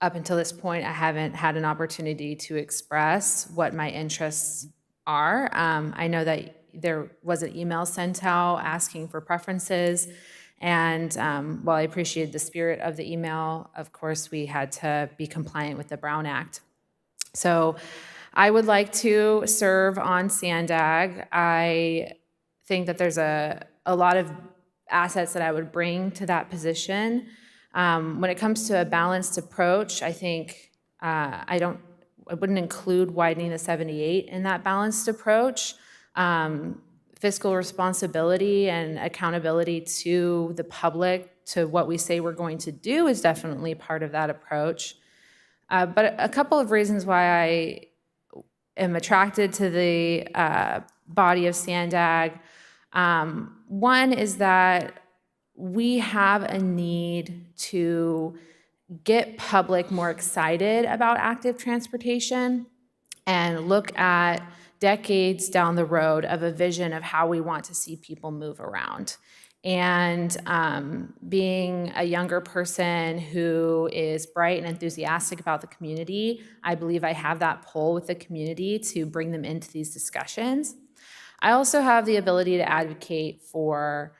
[SPEAKER 3] up until this point, I haven't had an opportunity to express what my interests are. I know that there was an email sent out asking for preferences, and while I appreciated the spirit of the email, of course, we had to be compliant with the Brown Act. So I would like to serve on Sandag. I think that there's a lot of assets that I would bring to that position. When it comes to a balanced approach, I think I wouldn't include widening the 78 in that balanced approach. fiscal responsibility and accountability to the public, to what we say we're going to do, is definitely part of that approach. But a couple of reasons why I am attracted to the body of SANDAG. One is that we have a need to get public more excited about active transportation and look at decades down the road of a vision of how we want to see people move around. And being a younger person who is bright and enthusiastic about the community, I believe I have that pull with the community to bring them into these discussions. I also have the ability to advocate for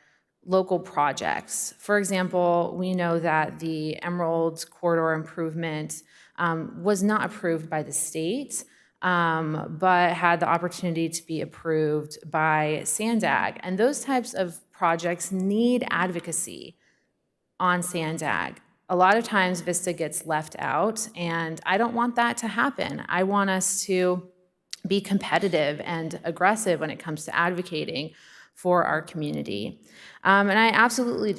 [SPEAKER 3] local projects. For example, we know that the Emerald Corridor improvement was not approved by the state, but had the opportunity to be approved by SANDAG. And those types of projects need advocacy on SANDAG. A lot of times Vista gets left out, and I don't want that to happen. I want us to be competitive and aggressive when it comes to advocating for our community. And I absolutely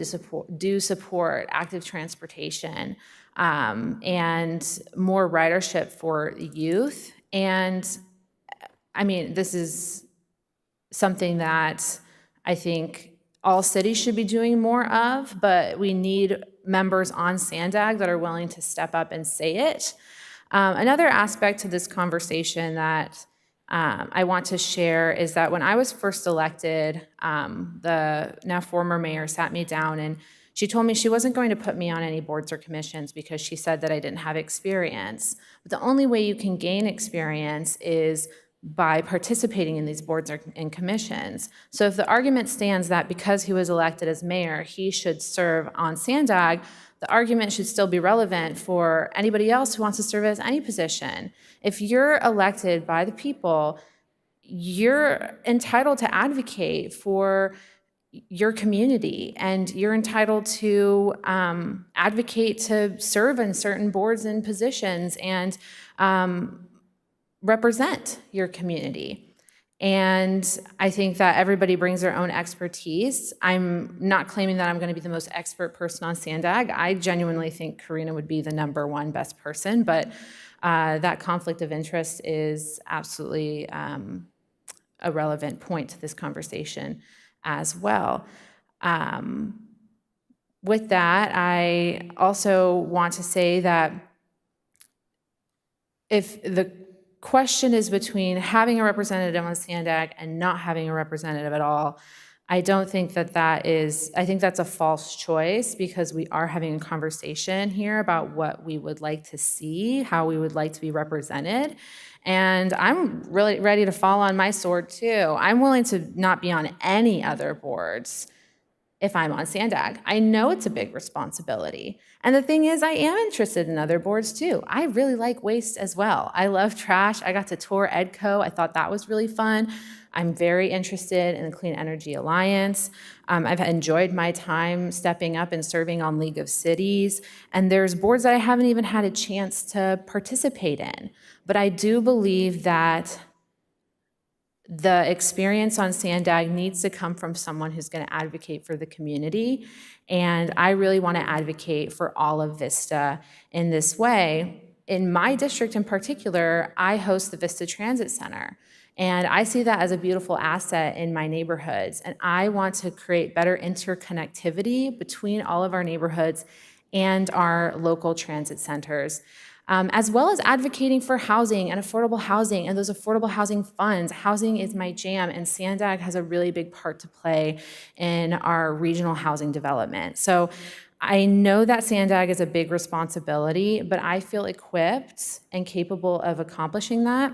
[SPEAKER 3] do support active transportation and more ridership for youth. And I mean, this is something that I think all cities should be doing more of, but we need members on SANDAG that are willing to step up and say it. Another aspect to this conversation that I want to share is that when I was first elected, the now former mayor sat me down and she told me she wasn't going to put me on any boards or commissions because she said that I didn't have experience. But the only way you can gain experience is by participating in these boards and commissions. So if the argument stands that because he was elected as mayor, he should serve on SANDAG, the argument should still be relevant for anybody else who wants to serve as any position. If you're elected by the people, you're entitled to advocate for your community, and you're entitled to advocate to serve in certain boards and positions and represent your community. And I think that everybody brings their own expertise. I'm not claiming that I'm going to be the most expert person on SANDAG. I genuinely think Karina would be the #1 best person, but that conflict of interest is absolutely a relevant point to this conversation as well. With that, I also want to say that if the question is between having a representative on SANDAG and not having a representative at all, I don't think that is, I think that's a false choice, because we are having a conversation here about what we would like to see, how we would like to be represented. And I'm really ready to fall on my sword too. I'm willing to not be on any other boards if I'm on SANDAG. I know it's a big responsibility. And the thing is, I am interested in other boards too. I really like waste as well. I love trash. I got to tour EDCO. I thought that was really fun. I'm very interested in the Clean Energy Alliance. I've enjoyed my time stepping up and serving on League of Cities. And there's boards that I haven't even had a chance to participate in. But I do believe that the experience on SANDAG needs to come from someone who's going to advocate for the community. And I really want to advocate for all of Vista in this way. In my district in particular, I host the Vista Transit Center. And I see that as a beautiful asset in my neighborhoods. And I want to create better interconnectivity between all of our neighborhoods and our local transit centers. As well as advocating for housing and affordable housing and those affordable housing funds. Housing is my jam, and SANDAG has a really big part to play in our regional housing development. So I know that SANDAG is a big responsibility, but I feel equipped and capable of accomplishing that.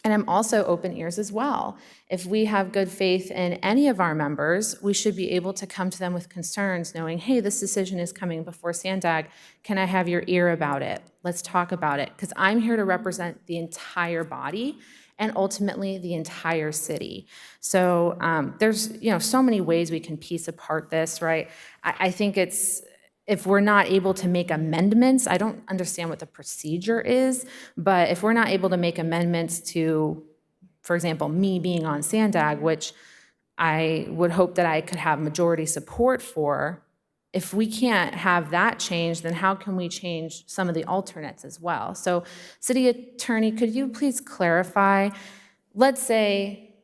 [SPEAKER 3] And I'm also open ears as well. If we have good faith in any of our members, we should be able to come to them with concerns, knowing, hey, this decision is coming before SANDAG. Can I have your ear about it? Let's talk about it. Because I'm here to represent the entire body and ultimately the entire city. So there's so many ways we can piece apart this, right? I think it's, if we're not able to make amendments, I don't understand what the procedure is, but if we're not able to make amendments to, for example, me being on SANDAG, which I would hope that I could have majority support for. If we can't have that change, then how can we change some of the alternates as well? So, City Attorney, could you please clarify? Let's say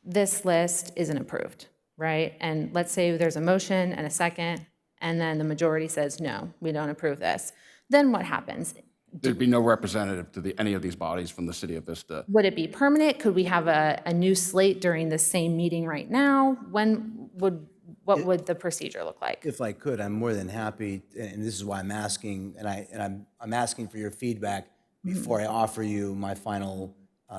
[SPEAKER 3] this list isn't approved, right? And let's say there's a motion and a second, and then the majority says, no, we don't approve this. Then what happens?
[SPEAKER 14] There'd be no representative to any of these bodies from the city of Vista.
[SPEAKER 3] Would it be permanent? Could we have a new slate during the same meeting right now? What would the procedure look like?
[SPEAKER 12] If I could, I'm more than happy, and this is why I'm asking, and I'm asking for your feedback before I offer you my final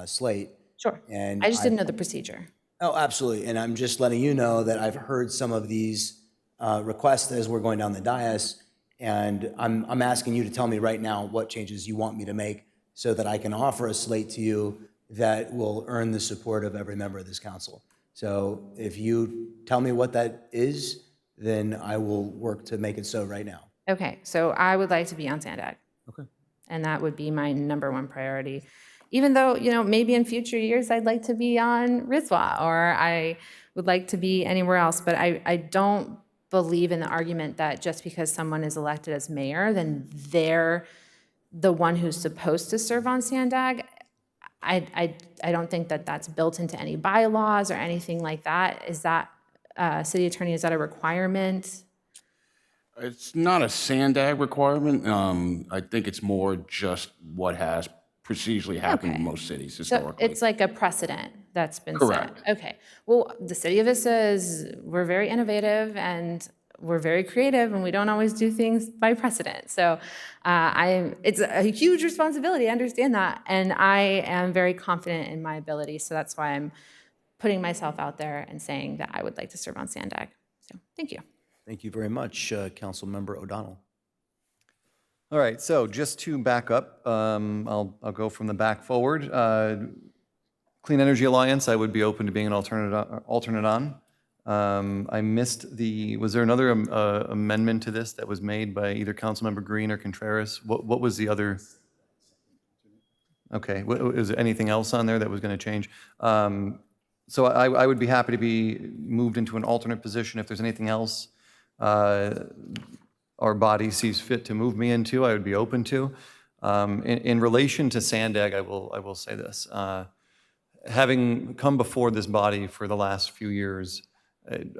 [SPEAKER 12] slate.
[SPEAKER 3] Sure.
[SPEAKER 12] And
[SPEAKER 3] I just didn't know the procedure.
[SPEAKER 12] Oh, absolutely. And I'm just letting you know that I've heard some of these requests as we're going down the dais, and I'm asking you to tell me right now what changes you want me to make so that I can offer a slate to you that will earn the support of every member of this council. So if you tell me what that is, then I will work to make it so right now.
[SPEAKER 3] Okay, so I would like to be on Sandag.
[SPEAKER 12] Okay.
[SPEAKER 3] And that would be my #1 priority. Even though, maybe in future years I'd like to be on RISWA or I would like to be anywhere else, but I don't believe in the argument that just because someone is elected as mayor, then they're the one who's supposed to serve on Sandag. I don't think that that's built into any bylaws or anything like that. Is that, City Attorney, is that a requirement?
[SPEAKER 14] It's not a Sandag requirement. I think it's more just what has procedurally happened in most cities historically.
[SPEAKER 3] So it's like a precedent that's been
[SPEAKER 14] Correct.
[SPEAKER 3] set. Okay. Well, the City of Vista we're very innovative and we're very creative and we don't always do things by precedent. So it's a huge responsibility, I understand that. And I am very confident in my ability. So that's why I'm putting myself out there and saying that I would like to serve on Sandag. So thank you.
[SPEAKER 12] Thank you very much, Councilmember O'Donnell.
[SPEAKER 17] All right, so just to back up, I'll go from the back forward. Clean Energy Alliance, I would be open to being an alternate on. I missed was there another amendment to this that was made by either Councilmember Green or Contreras? What was the other? Okay, is there anything else on there that was going to change? So I would be happy to be moved into an alternate position if there's anything else our body sees fit to move me into, I would be open to. In relation to Sandag, I will say this. Having come before this body for the last few years,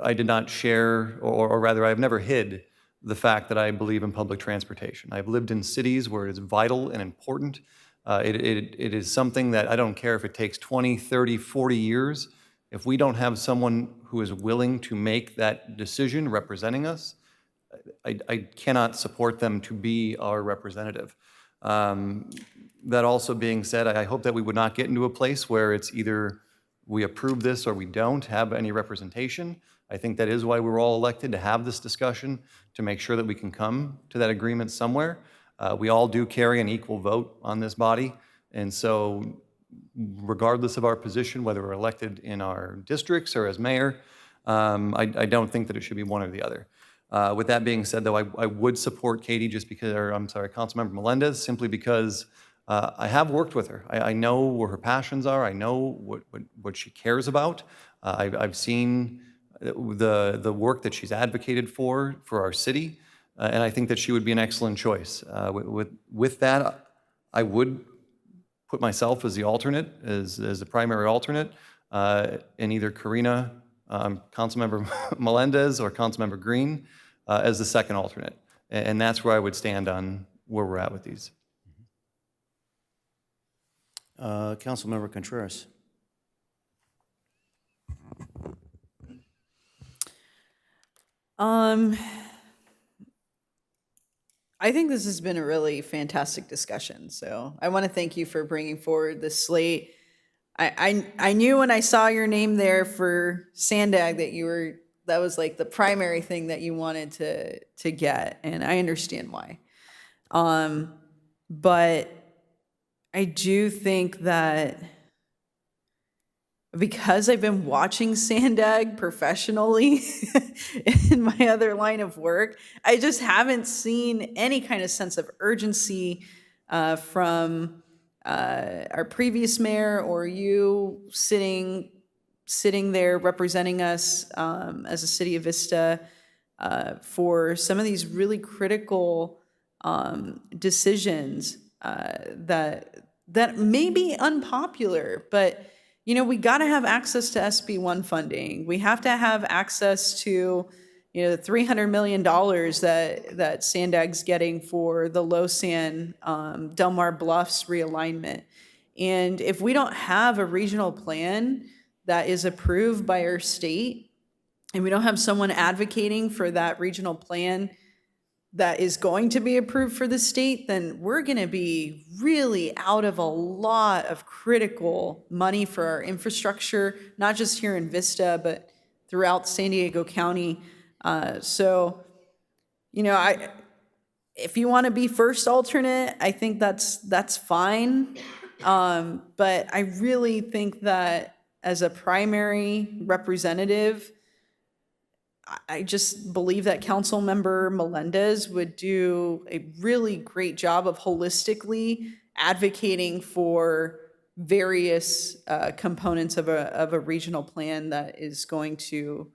[SPEAKER 17] I did not share, or rather I have never hid the fact that I believe in public transportation. I've lived in cities where it is vital and important. It is something that I don't care if it takes 20, 30, 40 years. If we don't have someone who is willing to make that decision representing us, I cannot support them to be our representative. That also being said, I hope that we would not get into a place where it's either we approve this or we don't have any representation. I think that is why we were all elected, to have this discussion, to make sure that we can come to that agreement somewhere. We all do carry an equal vote on this body, and so regardless of our position, whether we're elected in our districts or as mayor, I don't think that it should be one or the other. With that being said, though, I would support Katie just because, Councilmember Melendez, simply because I have worked with her. I know where her passions are. I know what she cares about. I've seen the work that she's advocated for our city, and I think that she would be an excellent choice. With that, I would put myself as the alternate, as the primary alternate, and either Karina, Councilmember Melendez, or Councilmember Green as the second alternate. And that's where I would stand on where we're at with these.
[SPEAKER 12] Councilmember Contreras.
[SPEAKER 10] I think this has been a really fantastic discussion. So I want to thank you for bringing forward this slate. I knew when I saw your name there for Sandag that was like the primary thing that you wanted to get, and I understand why. But I do think that because I've been watching Sandag professionally in my other line of work, I just haven't seen any kind of sense of urgency from our previous mayor or you sitting sitting there representing us as a city of Vista for some of these really critical decisions that may be unpopular, but we got to have access to SB1 funding. We have to have access to the $300 million that Sandag's getting for the Losan Del Mar Bluffs realignment. And if we don't have a regional plan that is approved by our state, and we don't have someone advocating for that regional plan that is going to be approved for the state, then we're going to be really out of a lot of critical money for our infrastructure, not just here in Vista, but throughout San Diego County. So, if you want to be first alternate, I think that's fine. But I really think that as a primary representative, I just believe that Councilmember Melendez would do a really great job of holistically advocating for various components of a regional plan that is going to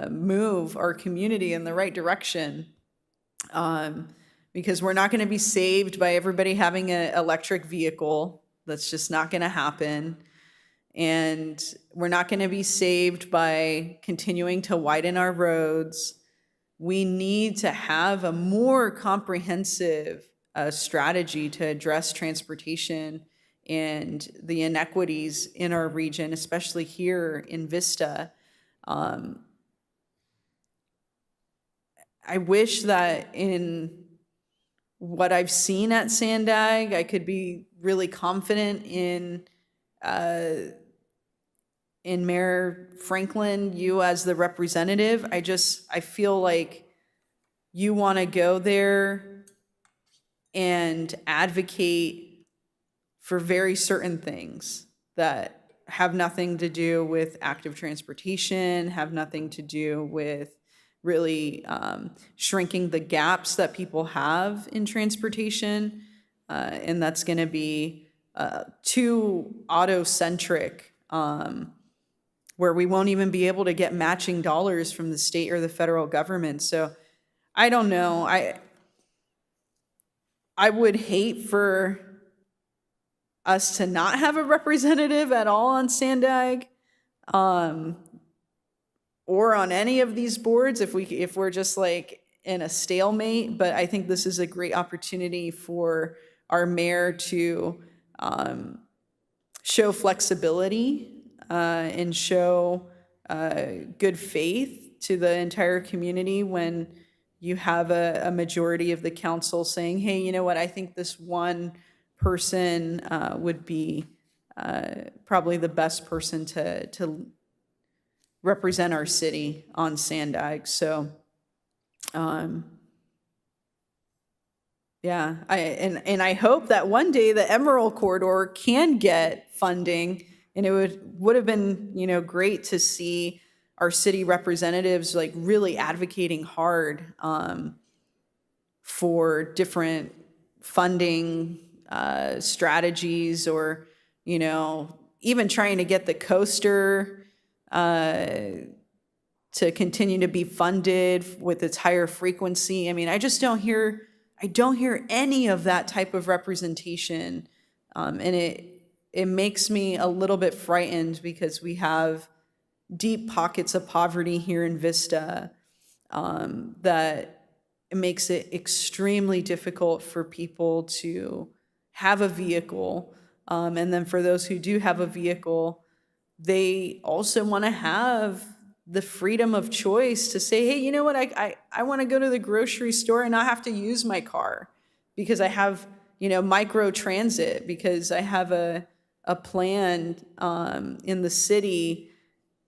[SPEAKER 10] move our community in the right direction. Because we're not going to be saved by everybody having an electric vehicle. That's just not going to happen. And we're not going to be saved by continuing to widen our roads. We need to have a more comprehensive strategy to address transportation and the inequities in our region, especially here in Vista. I wish that in what I've seen at Sandag, I could be really confident in Mayor Franklin, you as the representative. I feel like you want to go there and advocate for very certain things that have nothing to do with active transportation, have nothing to do with really shrinking the gaps that people have in transportation. And that's going to be too auto-centric, where we won't even be able to get matching dollars from the state or the federal government. So I don't know. I would hate for us to not have a representative at all on Sandag, or on any of these boards if we're just like in a stalemate. But I think this is a great opportunity for our mayor to show flexibility and show good faith to the entire community when you have a majority of the council saying, hey, you know what, I think this one person would be probably the best person to represent our city on Sandag. So, yeah, I hope that one day the Emerald Corridor can get funding, and it would have been, great to see our city representatives like really advocating hard for different funding strategies, or even trying to get the coaster to continue to be funded with its higher frequency. I mean, I don't hear any of that type of representation, and it makes me a little bit frightened because we have deep pockets of poverty here in Vista, that it makes it extremely difficult for people to have a vehicle. And then for those who do have a vehicle, they also want to have the freedom of choice to say, hey, you know what, I want to go to the grocery store and not have to use my car because I have, micro transit, because I have a plan in the city,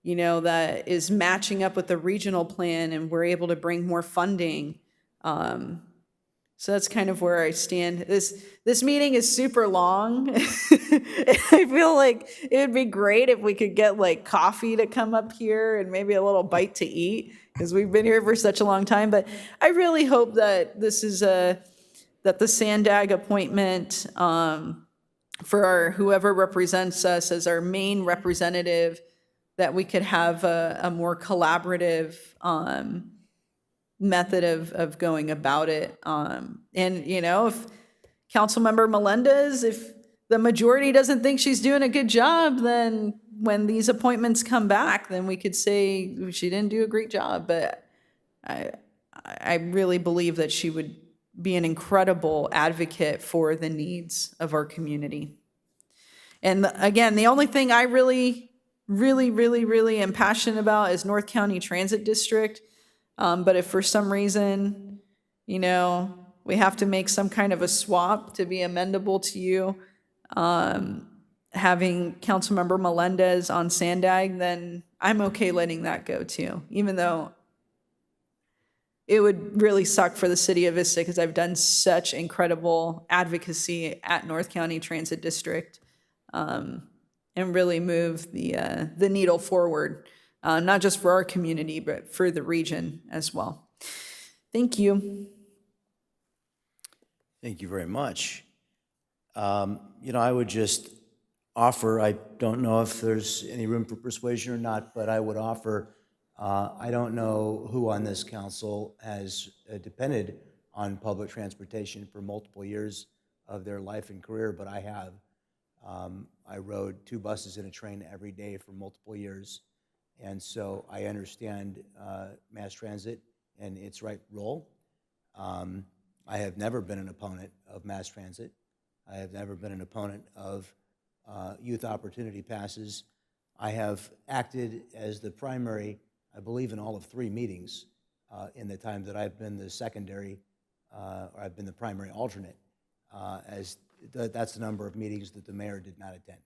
[SPEAKER 10] that is matching up with the regional plan, and we're able to bring more funding. So that's kind of where I stand. This meeting is super long. I feel like it would be great if we could get like coffee to come up here and maybe a little bite to eat, because we've been here for such a long time. But I really hope that this is that the Sandag appointment for whoever represents us as our main representative that we could have a more collaborative method of going about it. And, you know, if Councilmember Melendez, if the majority doesn't think she's doing a good job, then when these appointments come back, then we could say she didn't do a great job. But I really believe that she would be an incredible advocate for the needs of our community. And again, the only thing I really am passionate about is North County Transit District. But if for some reason, you know, we have to make some kind of a swap to be amendable to you, having Councilmember Melendez on Sandag, then I'm okay letting that go too, even though it would really suck for the city of Vista because I've done such incredible advocacy at North County Transit District, and really move the needle forward, not just for our community, but for the region as well. Thank you.
[SPEAKER 12] Thank you very much. You know, I would just offer, I don't know if there's any room for persuasion or not, but I would offer, I don't know who on this council has depended on public transportation for multiple years of their life and career, but I have. I rode 2 buses and a train every day for multiple years, and so I understand mass transit and its right role. I have never been an opponent of mass transit. I have never been an opponent of youth opportunity passes. I have acted as the primary, I believe, in all of 3 meetings in the time that I've been the secondary, or I've been the primary alternate, as that's the number of meetings that the mayor did not attend.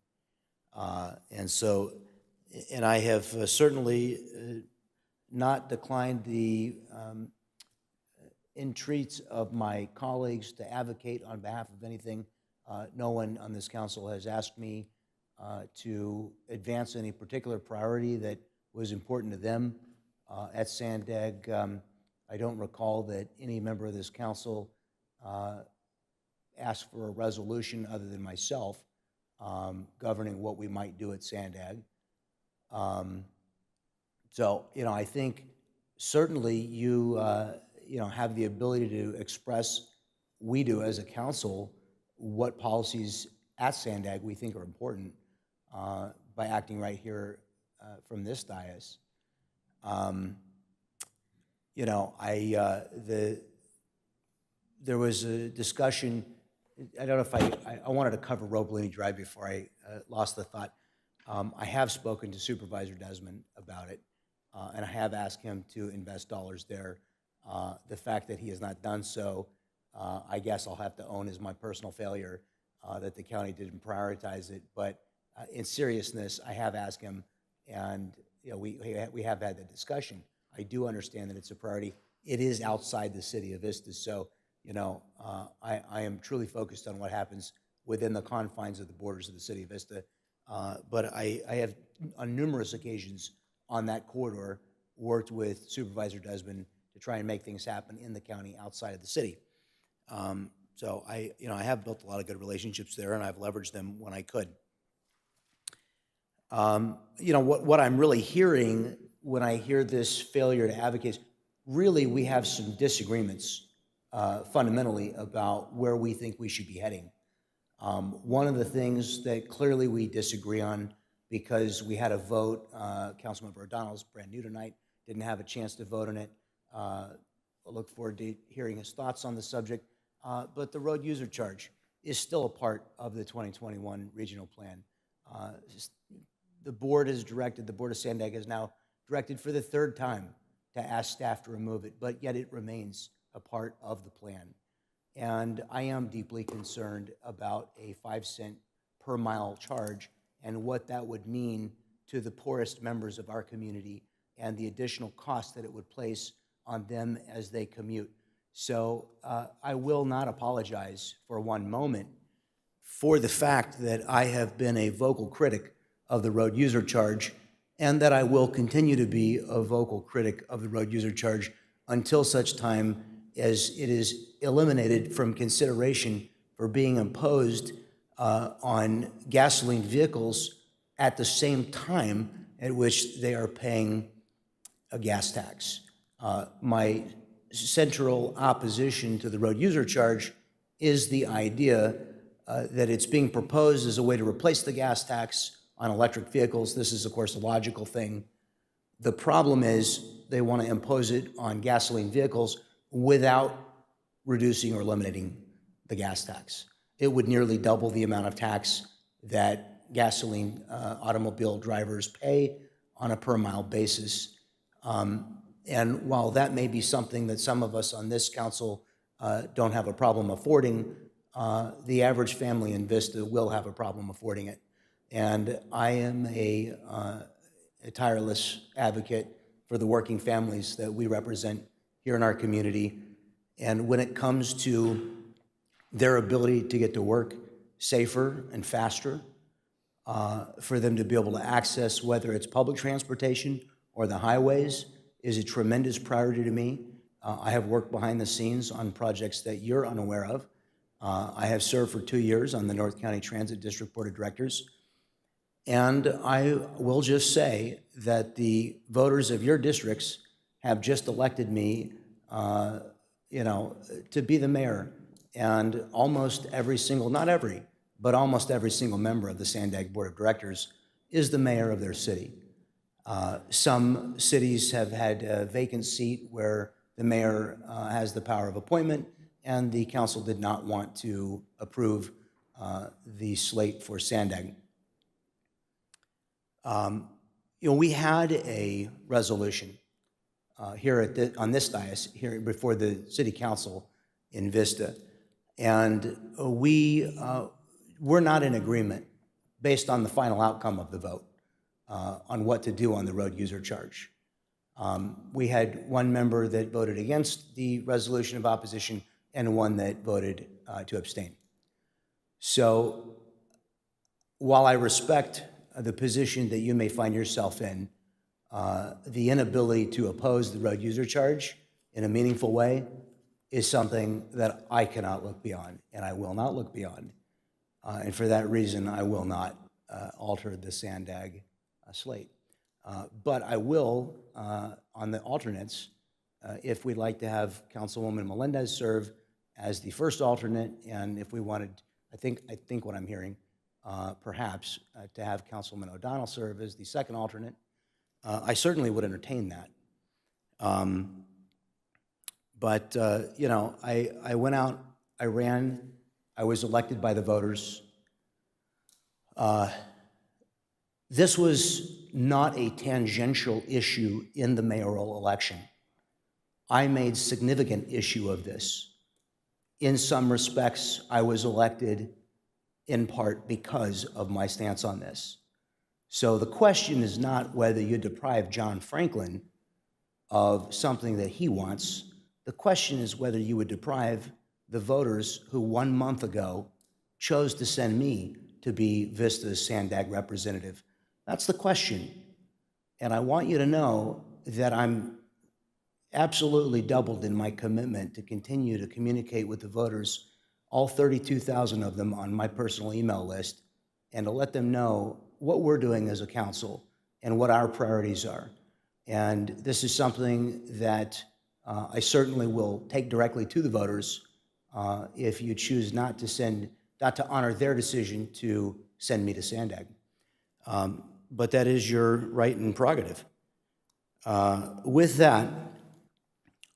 [SPEAKER 12] And I have certainly not declined the entreats of my colleagues to advocate on behalf of anything. No one on this council has asked me to advance any particular priority that was important to them at Sandag. I don't recall that any member of this council asked for a resolution other than myself governing what we might do at Sandag. So, you know, I think certainly you, you know, have the ability to express, we do as a council, what policies at Sandag we think are important by acting right here from this dais. You know, there was a discussion, I don't know if I wanted to cover Roblini Drive before I lost the thought. I have spoken to Supervisor Desmond about it, and I have asked him to invest dollars there. The fact that he has not done so, I guess I'll have to own as my personal failure that the county didn't prioritize it. But in seriousness, I have asked him, and you know, we have had the discussion. I do understand that it's a priority. It is outside the city of Vista, so you know, I am truly focused on what happens within the confines of the borders of the city of Vista. But I have, on numerous occasions on that corridor, worked with Supervisor Desmond to try and make things happen in the county outside of the city. So I have built a lot of good relationships there, and I've leveraged them when I could. You know, what I'm really hearing when I hear this failure to advocate, really we have some disagreements fundamentally about where we think we should be heading. One of the things that clearly we disagree on, because we had a vote, Councilmember O'Donnell's brand new tonight, didn't have a chance to vote on it. I look forward to hearing his thoughts on the subject. But the road user charge is still a part of the 2021 regional plan. The board has directed, the Board of Sandag has now directed for the 3rd time to ask staff to remove it, but yet it remains a part of the plan. And I am deeply concerned about a 5-cent per mile charge and what that would mean to the poorest members of our community and the additional cost that it would place on them as they commute. So I will not apologize for one moment for the fact that I have been a vocal critic of the road user charge, and that I will continue to be a vocal critic of the road user charge until such time as it is eliminated from consideration for being imposed on gasoline vehicles at the same time at which they are paying a gas tax. My central opposition to the road user charge is the idea that it's being proposed as a way to replace the gas tax on electric vehicles. This is, of course, a logical thing. The problem is they want to impose it on gasoline vehicles without reducing or eliminating the gas tax. It would nearly double the amount of tax that gasoline automobile drivers pay on a per mile basis. And while that may be something that some of us on this council don't have a problem affording, the average family in Vista will have a problem affording it. And I am a tireless advocate for the working families that we represent here in our community. And when it comes to their ability to get to work safer and faster, for them to be able to access whether it's public transportation or the highways is a tremendous priority to me. I have worked behind the scenes on projects that you're unaware of. I have served for 2 years on the North County Transit District Board of Directors. And I will just say that the voters of your districts have just elected me, to be the mayor. And almost every single, not every, but almost every single member of the Sandag Board of Directors is the mayor of their city. Some cities have had a vacant seat where the mayor has the power of appointment, and the council did not want to approve the slate for Sandag. We had a resolution here on this dais, here before the city council in Vista, and we're not in agreement based on the final outcome of the vote on what to do on the road user charge. We had one member that voted against the resolution of opposition and one that voted to abstain. So while I respect the position that you may find yourself in, the inability to oppose the road user charge in a meaningful way is something that I cannot look beyond, and I will not look beyond. And for that reason, I will not alter the Sandag slate. But I will, on the alternates, if we'd like to have Councilwoman Melendez serve as the first alternate, and if we wanted, I think what I'm hearing, perhaps to have Councilman O'Donnell serve as the second alternate, I certainly would entertain that. But I went out, I ran, I was elected by the voters. This was not a tangential issue in the mayoral election. I made significant issue of this. In some respects, I was elected in part because of my stance on this. So the question is not whether you deprive John Franklin of something that he wants. The question is whether you would deprive the voters who 1 month ago chose to send me to be Vista's Sandag representative. That's the question. And I want you to know that I'm absolutely doubled in my commitment to continue to communicate with the voters, all 32,000 of them on my personal email list, and to let them know what we're doing as a council and what our priorities are. And this is something that I certainly will take directly to the voters if you choose not to honor their decision to send me to Sandag. But that is your right and prerogative. With that,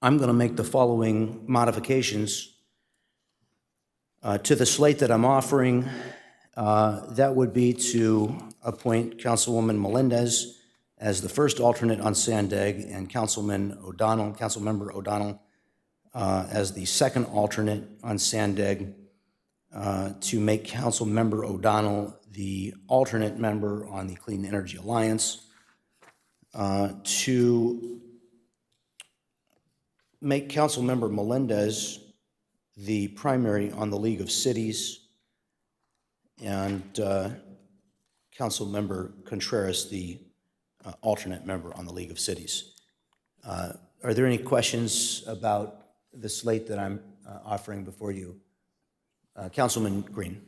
[SPEAKER 12] I'm going to make the following modifications to the slate that I'm offering. That would be to appoint Councilwoman Melendez as the first alternate on Sandag and Councilmember O'Donnell as the second alternate on Sandag, to make Councilmember O'Donnell the alternate member on the Clean Energy Alliance, to make Councilmember Melendez the primary on the League of Cities, and Councilmember Contreras the alternate member on the League of Cities. Are there any questions about the slate that I'm offering before you? Councilman Green.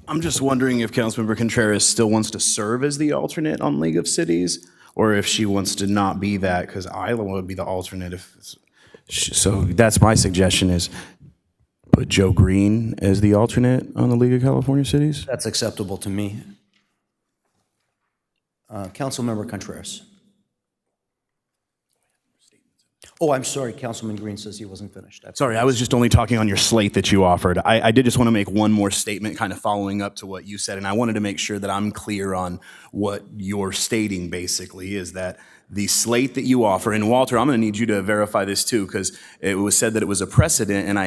[SPEAKER 9] I'm just wondering if Councilmember Contreras still wants to serve as the alternate on League of Cities, or if she wants to not be that, because Isla would be the alternate. So that's my suggestion is put Joe Green as the alternate on the League of California Cities.
[SPEAKER 12] That's acceptable to me. Councilmember Contreras. Oh, I'm sorry, Councilman Green says he wasn't finished.
[SPEAKER 9] Sorry, I was just only talking on your slate that you offered. I did just want to make one more statement kind of following up to what you said, and I wanted to make sure that I'm clear on what you're stating basically is that the slate that you offer, and Walter, I'm going to need you to verify this too, because it was said that it was a precedent, and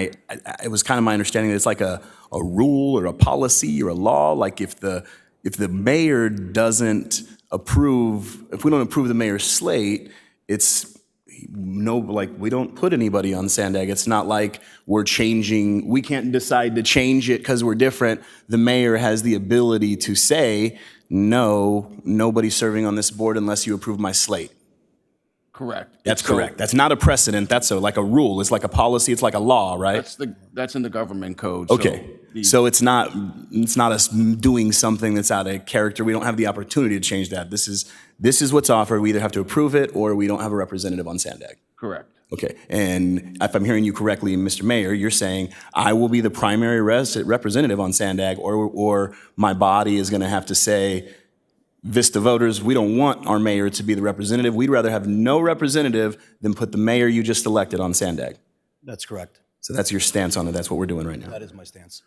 [SPEAKER 9] it was kind of my understanding that it's like a rule or a policy or a law, like if the mayor doesn't approve, if we don't approve the mayor's slate, it's no, like, we don't put anybody on Sandag. It's not like we're changing, we can't decide to change it because we're different. The mayor has the ability to say, no, nobody's serving on this board unless you approve my slate.
[SPEAKER 14] Correct.
[SPEAKER 9] That's correct. That's not a precedent. That's like a rule. It's like a policy. It's like a law, right?
[SPEAKER 14] That's in the government code.
[SPEAKER 9] Okay. So it's not us doing something that's out of character. We don't have the opportunity to change that. This is what's offered. We either have to approve it or we don't have a representative on Sandag.
[SPEAKER 14] Correct.
[SPEAKER 9] Okay. And if I'm hearing you correctly, Mr. Mayor, you're saying I will be the primary representative on Sandag, or my body is going to have to say, Vista voters, we don't want our mayor to be the representative. We'd rather have no representative than put the mayor you just elected on Sandag.
[SPEAKER 12] That's correct.
[SPEAKER 9] So that's your stance on it. That's what we're doing right now.
[SPEAKER 12] That is my stance.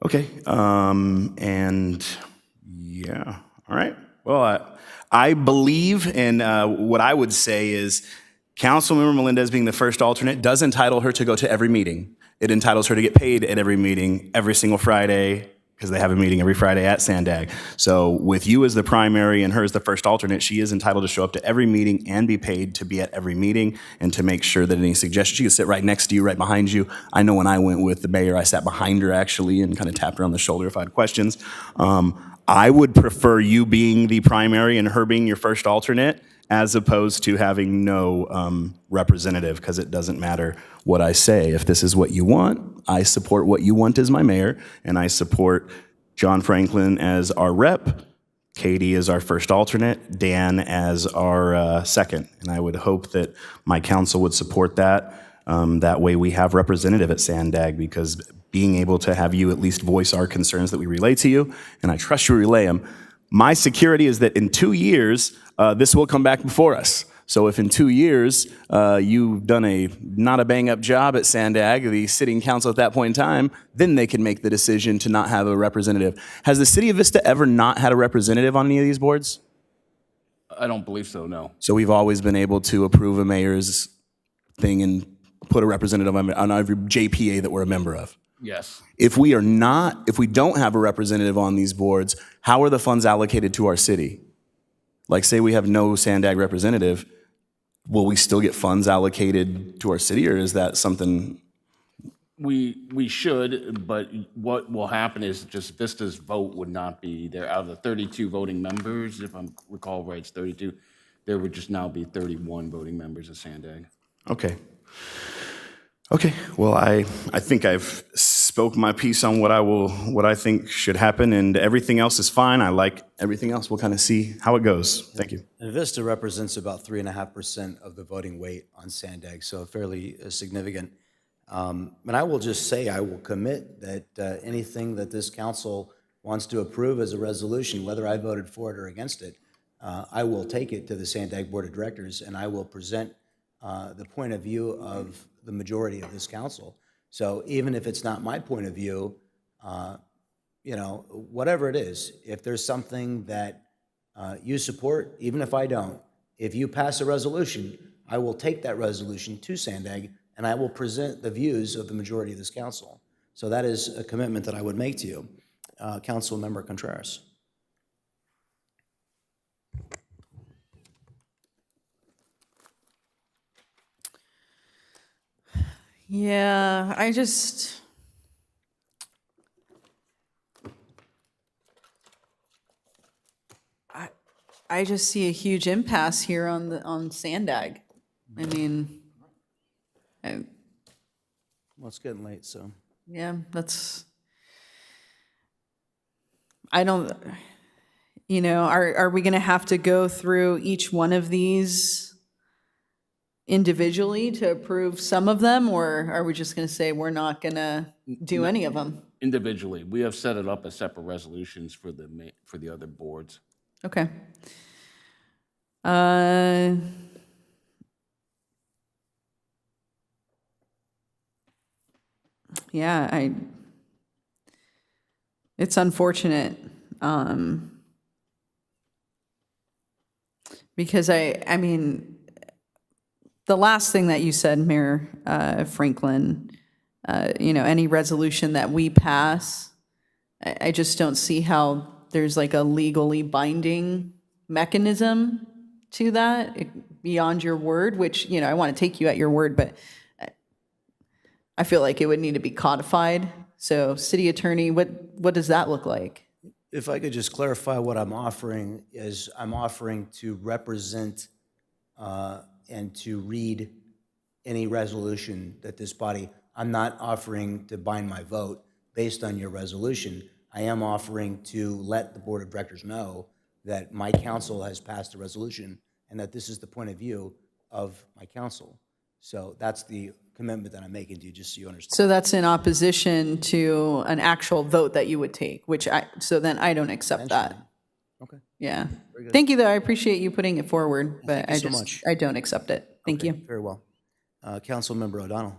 [SPEAKER 9] Okay. And yeah. All right. Well, I believe, and what I would say is Councilmember Melendez being the first alternate does entitle her to go to every meeting. It entitles her to get paid at every meeting, every single Friday, because they have a meeting every Friday at Sandag. So with you as the primary and her as the first alternate, she is entitled to show up to every meeting and be paid to be at every meeting and to make sure that any suggestions, she can sit right next to you, right behind you. I know when I went with the mayor, I sat behind her actually and kind of tapped her on the shoulder if I had questions. I would prefer you being the primary and her being your first alternate as opposed to having no representative, because it doesn't matter what I say. If this is what you want, I support what you want as my mayor, and I support John Franklin as our rep, Katie as our first alternate, Dan as our second. And I would hope that my council would support that. That way we have representative at Sandag, because being able to have you at least voice our concerns that we relay to you, and I trust you relay them. My security is that in 2 years, this will come back before us. So if in 2 years you've done not a bang-up job at Sandag, the sitting council at that point in time, then they can make the decision to not have a representative. Has the city of Vista ever not had a representative on any of these boards?
[SPEAKER 14] I don't believe so, no.
[SPEAKER 9] So we've always been able to approve a mayor's thing and put a representative on every JPA that we're a member of.
[SPEAKER 14] Yes.
[SPEAKER 9] If we don't have a representative on these boards, how are the funds allocated to our city? Like, say we have no Sandag representative, will we still get funds allocated to our city, or is that something?
[SPEAKER 14] We should, but what will happen is just Vista's vote would not be there. Out of the 32 voting members, if I recall right, it's 32, there would just now be 31 voting members of Sandag.
[SPEAKER 9] Okay. Okay, well, I think I've spoke my piece on what I think should happen, and everything else is fine. I like everything else. We'll kind of see how it goes. Thank you.
[SPEAKER 12] And Vista represents about 3.5% of the voting weight on Sandag, so fairly significant. And I will just say, I will commit that anything that this council wants to approve as a resolution, whether I voted for it or against it, I will take it to the Sandag Board of Directors, and I will present the point of view of the majority of this council. So even if it's not my point of view, whatever it is, if there's something that you support, even if I don't, if you pass a resolution, I will take that resolution to Sandag and I will present the views of the majority of this council. So that is a commitment that I would make to you. Councilmember Contreras.
[SPEAKER 10] Yeah, I just see a huge impasse here on Sandag. I mean,
[SPEAKER 12] Well, it's getting late, so.
[SPEAKER 10] yeah, You know, are we going to have to go through each one of these individually to approve some of them, or are we just going to say we're not going to do any of them?
[SPEAKER 14] Individually, we have set it up as separate resolutions for the other boards.
[SPEAKER 10] Okay. Yeah, it's unfortunate, because I mean, the last thing that you said, Mayor Franklin, you know, any resolution that we pass, I just don't see how there's like a legally binding mechanism to that beyond your word, which, you know, I want to take you at your word, but I feel like it would need to be codified. So, city attorney, what does that look like?
[SPEAKER 12] If I could just clarify what I'm offering is I'm offering to represent and to read any resolution that this body, I'm not offering to bind my vote based on your resolution. I am offering to let the board of directors know that my council has passed a resolution and that this is the point of view of my council. So that's the commitment that I'm making to you, just so you understand.
[SPEAKER 10] So that's in opposition to an actual vote that you would take, so then I don't accept that.
[SPEAKER 12] Okay.
[SPEAKER 10] Yeah.
[SPEAKER 12] Very good.
[SPEAKER 10] Thank you, though. I appreciate you putting it forward, but
[SPEAKER 12] Thank you so much.
[SPEAKER 10] I don't accept it. Thank you.
[SPEAKER 12] Very well. Councilmember O'Donnell.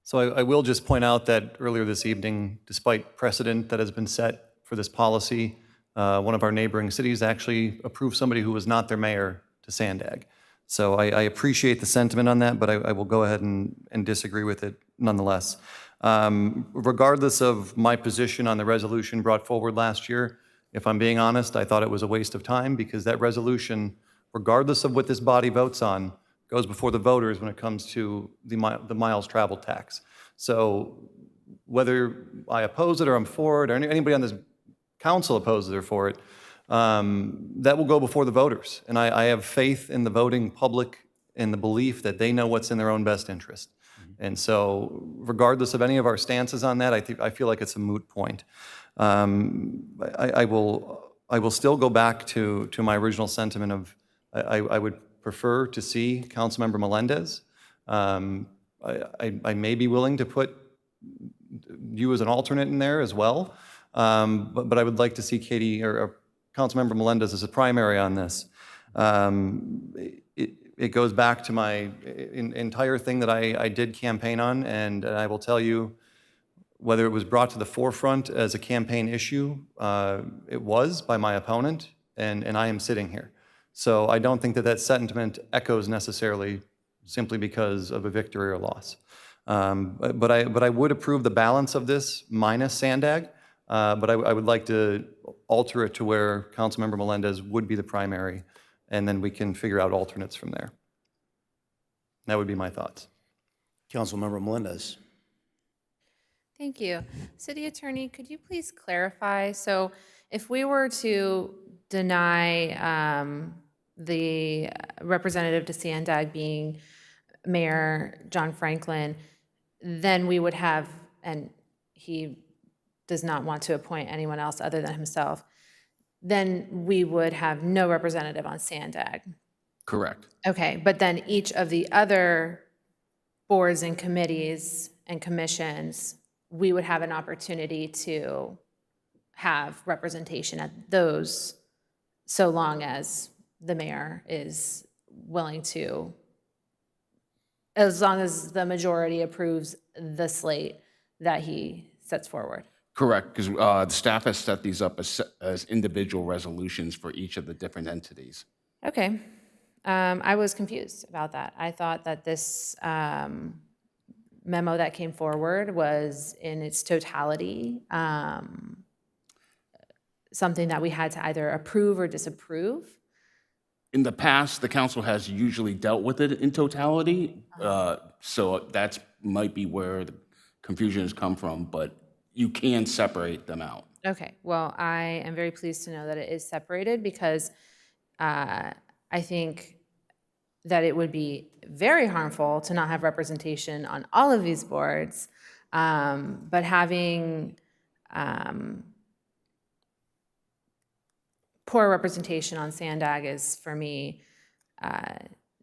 [SPEAKER 17] So I will just point out that earlier this evening, despite precedent that has been set for this policy, one of our neighboring cities actually approved somebody who was not their mayor to Sandag. So I appreciate the sentiment on that, but I will go ahead and disagree with it nonetheless. Regardless of my position on the resolution brought forward last year, if I'm being honest, I thought it was a waste of time because that resolution, regardless of what this body votes on, goes before the voters when it comes to the miles traveled tax. So whether I oppose it or I'm for it, or anybody on this council opposes or for it, that will go before the voters. And I have faith in the voting public in the belief that they know what's in their own best interest. And so regardless of any of our stances on that, I feel like it's a moot point. I will still go back to my original sentiment of I would prefer to see Councilmember Melendez. I may be willing to put you as an alternate in there as well, but I would like to see Katie or Councilmember Melendez as a primary on this. It goes back to my entire thing that I did campaign on, and I will tell you, whether it was brought to the forefront as a campaign issue, it was by my opponent, and I am sitting here. So I don't think that sentiment echoes necessarily simply because of a victory or loss. But I would approve the balance of this minus Sandag, but I would like to alter it to where Councilmember Melendez would be the primary, and then we can figure out alternates from there. That would be my thoughts.
[SPEAKER 12] Councilmember Melendez.
[SPEAKER 3] Thank you. City Attorney, could you please clarify? So if we were to deny the representative to Sandag being Mayor John Franklin, then we would have, and he does not want to appoint anyone else other than himself, then we would have no representative on Sandag.
[SPEAKER 14] Correct.
[SPEAKER 3] Okay, but then each of the other boards and committees and commissions, we would have an opportunity to have representation at those, so long as the mayor is willing to, as long as the majority approves the slate that he sets forward.
[SPEAKER 14] Correct, because the staff has set these up as individual resolutions for each of the different entities.
[SPEAKER 3] Okay. I was confused about that. I thought that this memo that came forward was in its totality something that we had to either approve or disapprove.
[SPEAKER 14] In the past, the council has usually dealt with it in totality, so that might be where the confusion has come from, but you can separate them out.
[SPEAKER 3] Okay, well, I am very pleased to know that it is separated because I think that it would be very harmful to not have representation on all of these boards, but having poor representation on Sandag is, for me,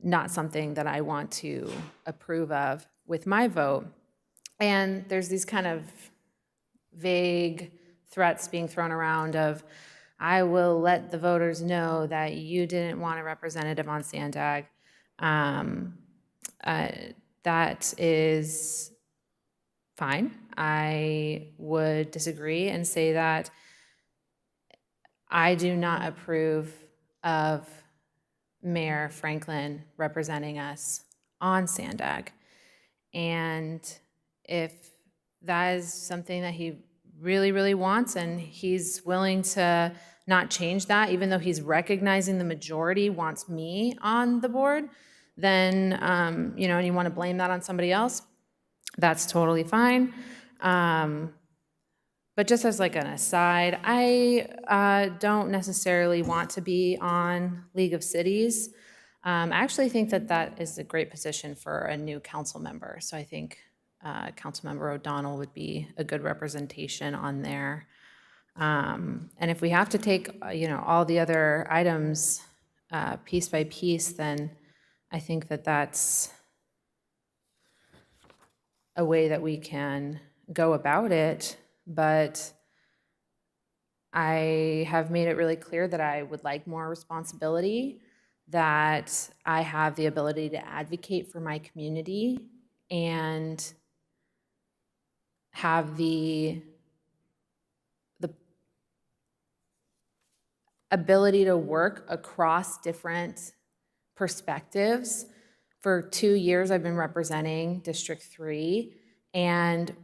[SPEAKER 3] not something that I want to approve of with my vote. And there's these kind of vague threats being thrown around of, I will let the voters know that you didn't want a representative on Sandag. That is fine. I would disagree and say that I do not approve of Mayor Franklin representing us on Sandag. And if that is something that he really, really wants and he's willing to not change that, even though he's recognizing the majority wants me on the board, then, and you want to blame that on somebody else, that's totally fine. But just as like an aside, I don't necessarily want to be on League of Cities. I actually think that that is a great position for a new council member. So I think Councilmember O'Donnell would be a good representation on there. And if we have to take, all the other items piece by piece, then I think that that's a way that we can go about it. But I have made it really clear that I would like more responsibility, that I have the ability to advocate for my community and have the ability to work across different perspectives. For 2 years, I've been representing District 3, and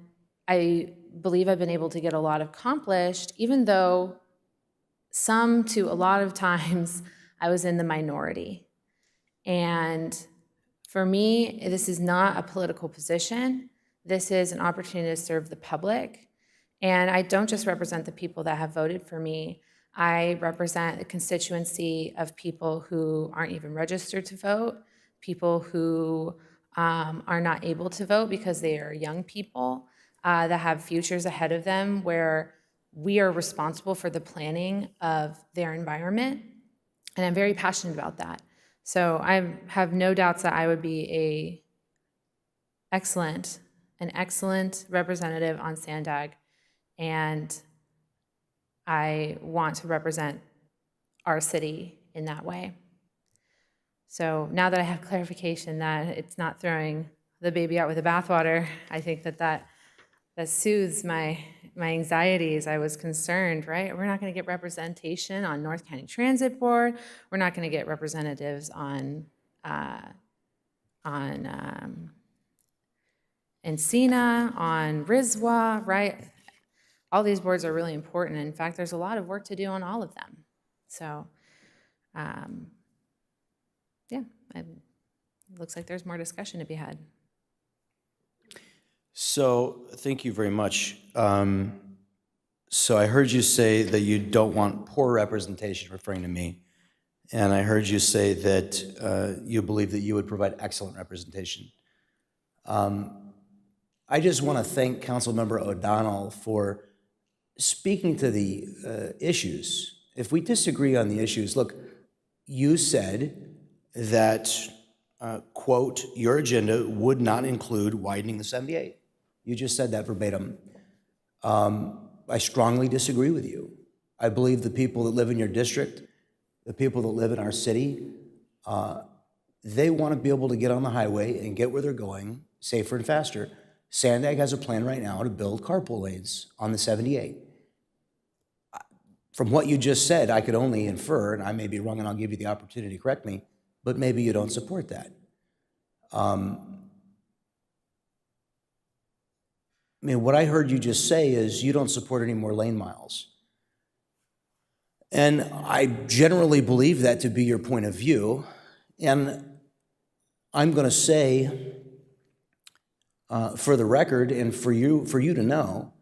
[SPEAKER 3] I believe I've been able to get a lot accomplished, even though a lot of times, I was in the minority. And for me, this is not a political position. This is an opportunity to serve the public. And I don't just represent the people that have voted for me. I represent a constituency of people who aren't even registered to vote, people who are not able to vote because they are young people that have futures ahead of them, where we are responsible for the planning of their environment. And I'm very passionate about that. So I have no doubts that I would be an excellent representative on Sandag, and I want to represent our city in that way. So now that I have clarification that it's not throwing the baby out with the bathwater, I think that soothes my anxieties. I was concerned, right? We're not going to get representation on North County Transit Board. We're not going to get representatives on Encina, on RISWA, right? All these boards are really important. In fact, there's a lot of work to do on all of them. So, it looks like there's more discussion to be had.
[SPEAKER 12] So, thank you very much. So I heard you say that you don't want poor representation, referring to me. And I heard you say that you believe that you would provide excellent representation. I just want to thank Councilmember O'Donnell for speaking to the issues. If we disagree on the issues, look, you said that, quote, your agenda would not include widening the 78. You just said that verbatim. I strongly disagree with you. I believe the people that live in your district, the people that live in our city, they want to be able to get on the highway and get where they're going safer and faster. Sandag has a plan right now to build carpool lanes on the 78. From what you just said, I could only infer, and I may be wrong and I'll give you the opportunity to correct me, but maybe you don't support that. What I heard you just say is you don't support any more lane miles. And I generally believe that to be your point of view. And I'm going to say, for the record and for you to know,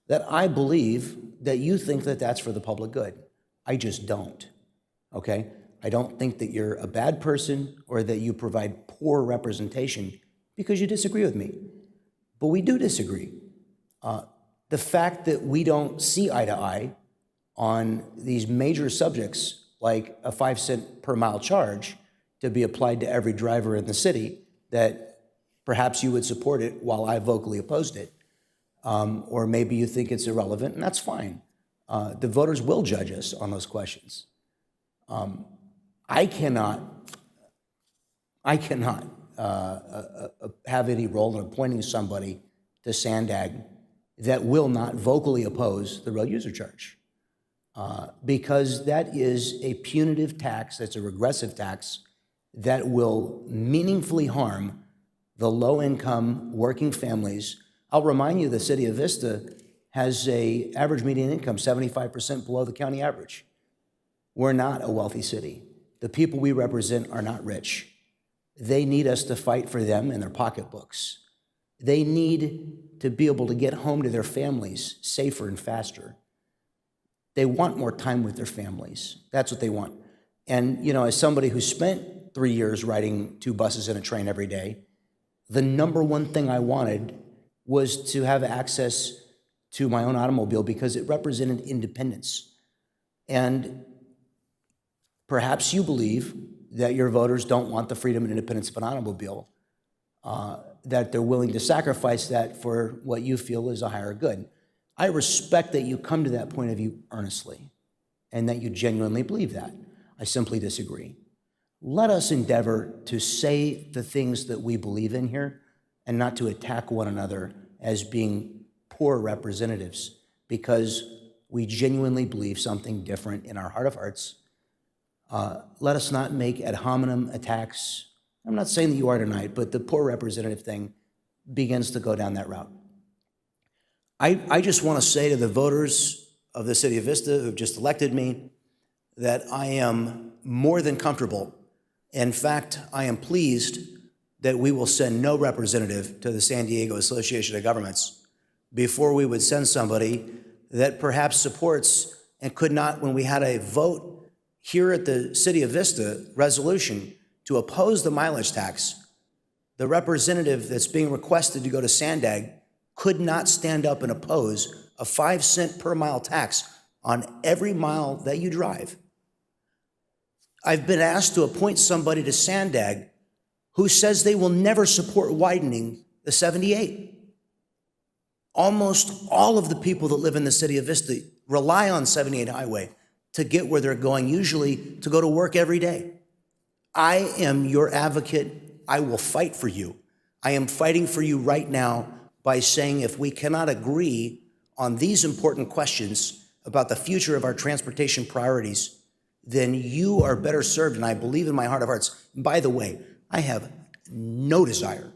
[SPEAKER 12] that I believe that you think that that's for the public good. I just don't, okay? I don't think that you're a bad person or that you provide poor representation because you disagree with me. But we do disagree. The fact that we don't see eye to eye on these major subjects like a 5-cent per mile charge to be applied to every driver in the city, that perhaps you would support it while I vocally opposed it. Or maybe you think it's irrelevant, and that's fine. The voters will judge us on those questions. I cannot have any role in appointing somebody to SANDAG that will not vocally oppose the road user charge. Because that is a punitive tax, that's a regressive tax that will meaningfully harm the low-income working families. I'll remind you, the city of Vista has an average median income 75% below the county average. We're not a wealthy city. The people we represent are not rich. They need us to fight for them and their pocketbooks. They need to be able to get home to their families safer and faster. They want more time with their families. That's what they want. And, you know, as somebody who spent 3 years riding 2 buses and a train every day, the number one thing I wanted was to have access to my own automobile because it represented independence. And perhaps you believe that your voters don't want the freedom and independence of an automobile, that they're willing to sacrifice that for what you feel is a higher good. I respect that you come to that point of view earnestly and that you genuinely believe that. I simply disagree. Let us endeavor to say the things that we believe in here and not to attack one another as being poor representatives, because we genuinely believe something different in our heart of hearts. Let us not make ad hominem attacks. I'm not saying that you are tonight, but the poor representative thing begins to go down that route. I just want to say to the voters of the city of Vista who've just elected me that I am more than comfortable. In fact, I am pleased that we will send no representative to the San Diego Association of Governments before we would send somebody that perhaps supports and could not, when we had a vote here at the City of Vista resolution to oppose the mileage tax, the representative that's being requested to go to SANDAG could not stand up and oppose a 5-cent per mile tax on every mile that you drive. I've been asked to appoint somebody to SANDAG who says they will never support widening the 78. Almost all of the people that live in the city of Vista rely on 78 highway to get where they're going, usually to go to work every day. I am your advocate. I will fight for you. I am fighting for you right now by saying if we cannot agree on these important questions about the future of our transportation priorities, then you are better served, and I believe in my heart of hearts. And by the way, I have no desire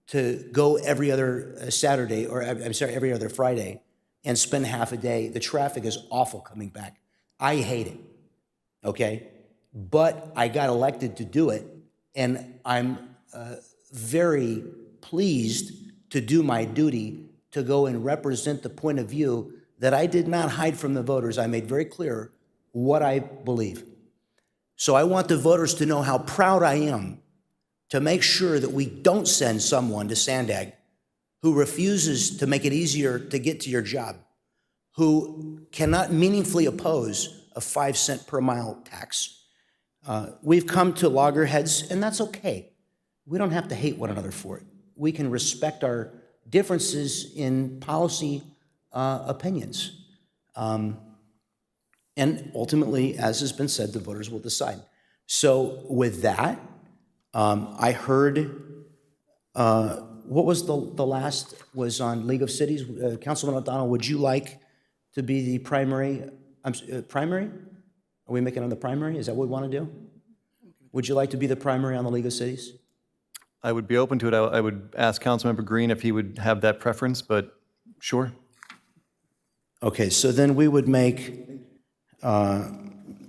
[SPEAKER 12] to go every other Saturday, or I'm sorry, every other Friday and spend half a day. The traffic is awful coming back. I hate it, okay? But I got elected to do it, and I'm very pleased to do my duty to go and represent the point of view that I did not hide from the voters. I made very clear what I believe. So I want the voters to know how proud I am to make sure that we don't send someone to SANDAG who refuses to make it easier to get to your job, who cannot meaningfully oppose a 5-cent per mile tax. We've come to loggerheads, and that's okay. We don't have to hate one another for it. We can respect our differences in policy opinions. And ultimately, as has been said, the voters will decide. So with that, I heard, what was the last, was on League of Cities. Councilman O'Donnell, would you like to be the primary? Primary? Are we making it on the primary? Is that what we want to do? Would you like to be the primary on the League of Cities?
[SPEAKER 17] I would be open to it. I would ask Councilmember Green if he would have that preference, but sure.
[SPEAKER 12] Okay, so then we would make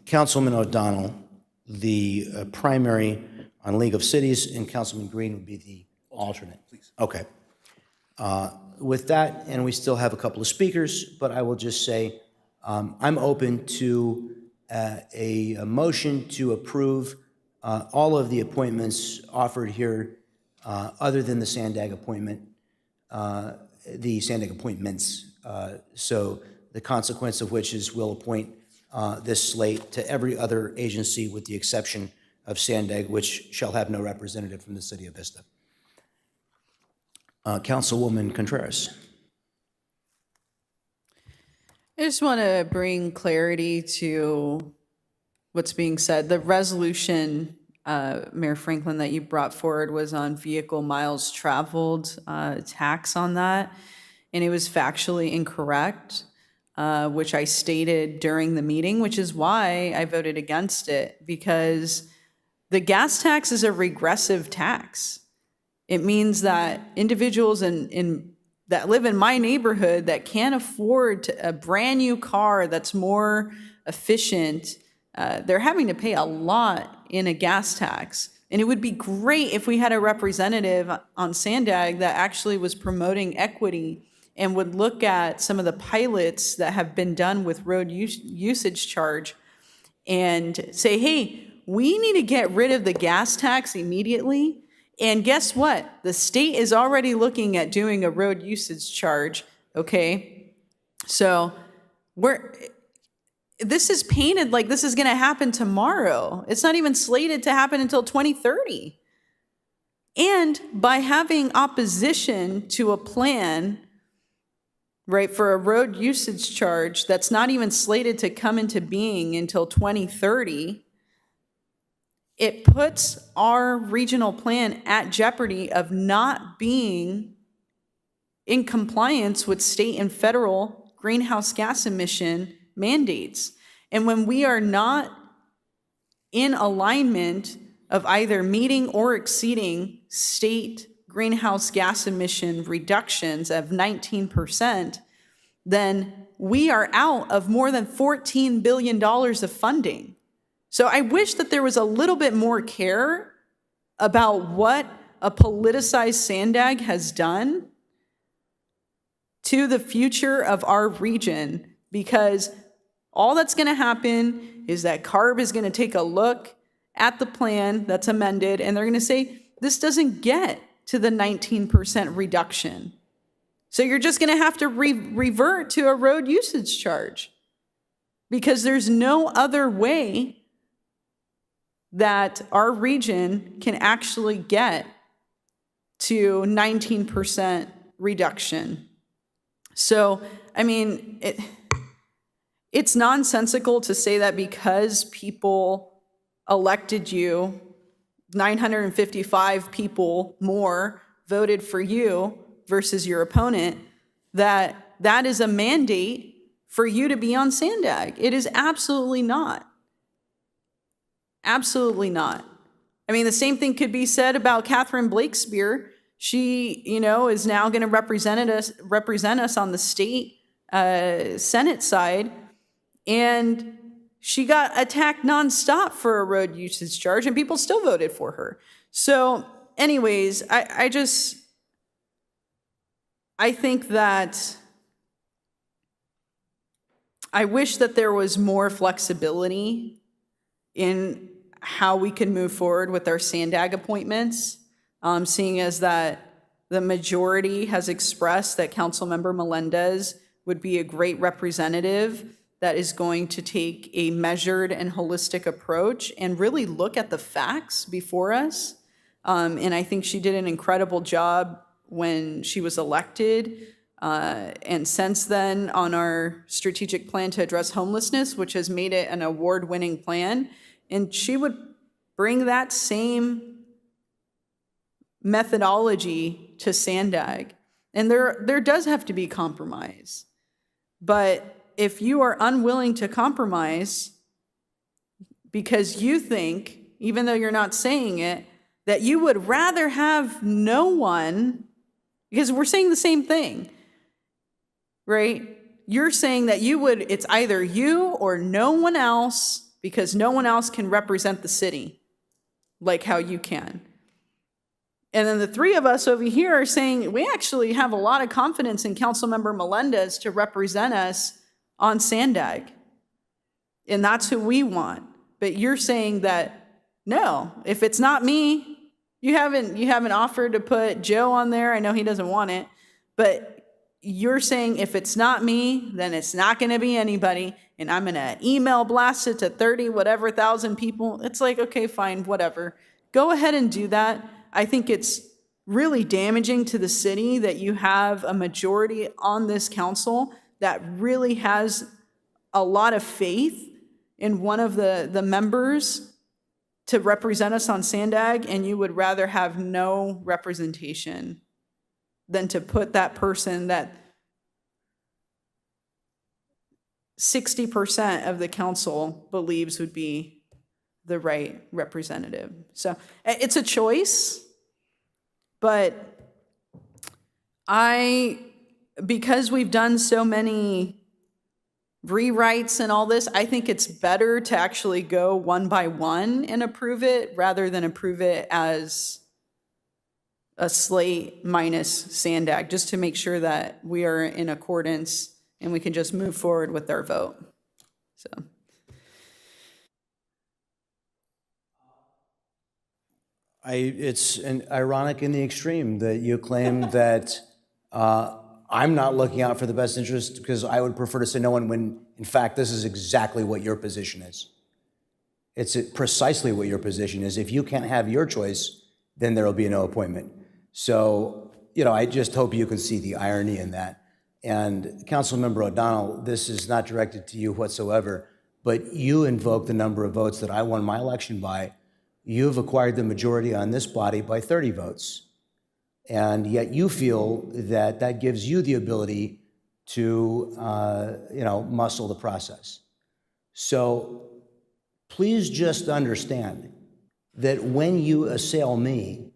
[SPEAKER 12] Councilman O'Donnell the primary on League of Cities, and Councilman Green would be the alternate. Please. Okay. With that, and we still have a couple of speakers, but I will just say I'm open to a motion to approve all of the appointments offered here other than the SANDAG appointment, the SANDAG appointments. So the consequence of which is we'll appoint this slate to every other agency with the exception of Sandag, which shall have no representative from the city of Vista. Councilwoman Contreras.
[SPEAKER 10] I just want to bring clarity to what's being said. The resolution, Mayor Franklin, that you brought forward was on vehicle miles traveled, tax on that, and it was factually incorrect, which I stated during the meeting, which is why I voted against it, because the gas tax is a regressive tax. It means that individuals that live in my neighborhood that can't afford a brand new car that's more efficient, they're having to pay a lot in a gas tax. And it would be great if we had a representative on Sandag that actually was promoting equity and would look at some of the pilots that have been done with road usage charge and say, hey, we need to get rid of the gas tax immediately. And guess what? The state is already looking at doing a road usage charge, okay? So this is painted like this is gonna happen tomorrow. It's not even slated to happen until 2030. And by having opposition to a plan, right, for a road usage charge that's not even slated to come into being until 2030, it puts our regional plan at jeopardy of not being in compliance with state and federal greenhouse gas emission mandates. And when we are not in alignment of either meeting or exceeding state greenhouse gas emission reductions of 19%, then we are out of more than $14 billion of funding. So I wish that there was a little bit more care about what a politicized Sandag has done to the future of our region, because all that's going to happen is that CARB is going to take a look at the plan that's amended, and they're going to say, this doesn't get to the 19% reduction. So you're just going to have to revert to a road usage charge, because there's no other way that our region can actually get to 19% reduction. So, I mean, it's nonsensical to say that because people elected you, 955 people more voted for you versus your opponent, that is a mandate for you to be on Sandag. It is absolutely not. Absolutely not. I mean, the same thing could be said about Catherine Blakespear. She, is now going to represent us on the state Senate side, and she got attacked nonstop for a road usage charge, and people still voted for her. So, anyways, I think that I wish that there was more flexibility in how we can move forward with our Sandag appointments, seeing as that the majority has expressed that Councilmember Melendez would be a great representative that is going to take a measured and holistic approach and really look at the facts before us. And I think she did an incredible job when she was elected. And since then, on our strategic plan to address homelessness, which has made it an award-winning plan, and she would bring that same methodology to Sandag. And there does have to be compromise. But if you are unwilling to compromise because you think, even though you're not saying it, that you would rather have no one, because we're saying the same thing, right? You're saying that it's either you or no one else, because no one else can represent the city like how you can. And then the three of us over here are saying we actually have a lot of confidence in Councilmember Melendez to represent us on Sandag. And that's who we want. But you're saying that, no, if it's not me, you haven't offered to put Joe on there. I know he doesn't want it, but you're saying if it's not me, then it's not going to be anybody, and I'm going to email blast it to 30 whatever thousand people. It's like, okay, fine, whatever. Go ahead and do that. I think it's really damaging to the city that you have a majority on this council that really has a lot of faith in one of the members to represent us on Sandag, and you would rather have no representation than to put that person that 60% of the council believes would be the right representative. So it's a choice, but because we've done so many rewrites and all this, I think it's better to actually go one by one and approve it rather than approve it as a slate minus Sandag, just to make sure that we are in accordance and we can just move forward with our vote. So.
[SPEAKER 12] It's ironic in the extreme that you claim that I'm not looking out for the best interest because I would prefer to say no one when, in fact, this is exactly what your position is. It's precisely what your position is. If you can't have your choice, then there will be no appointment. So, I just hope you can see the irony in that. And Councilmember O'Donnell, this is not directed to you whatsoever, but you invoke the number of votes that I won my election by. You've acquired the majority on this body by 30 votes. And yet you feel that that gives you the ability to, muscle the process. So please just understand that when you assail me,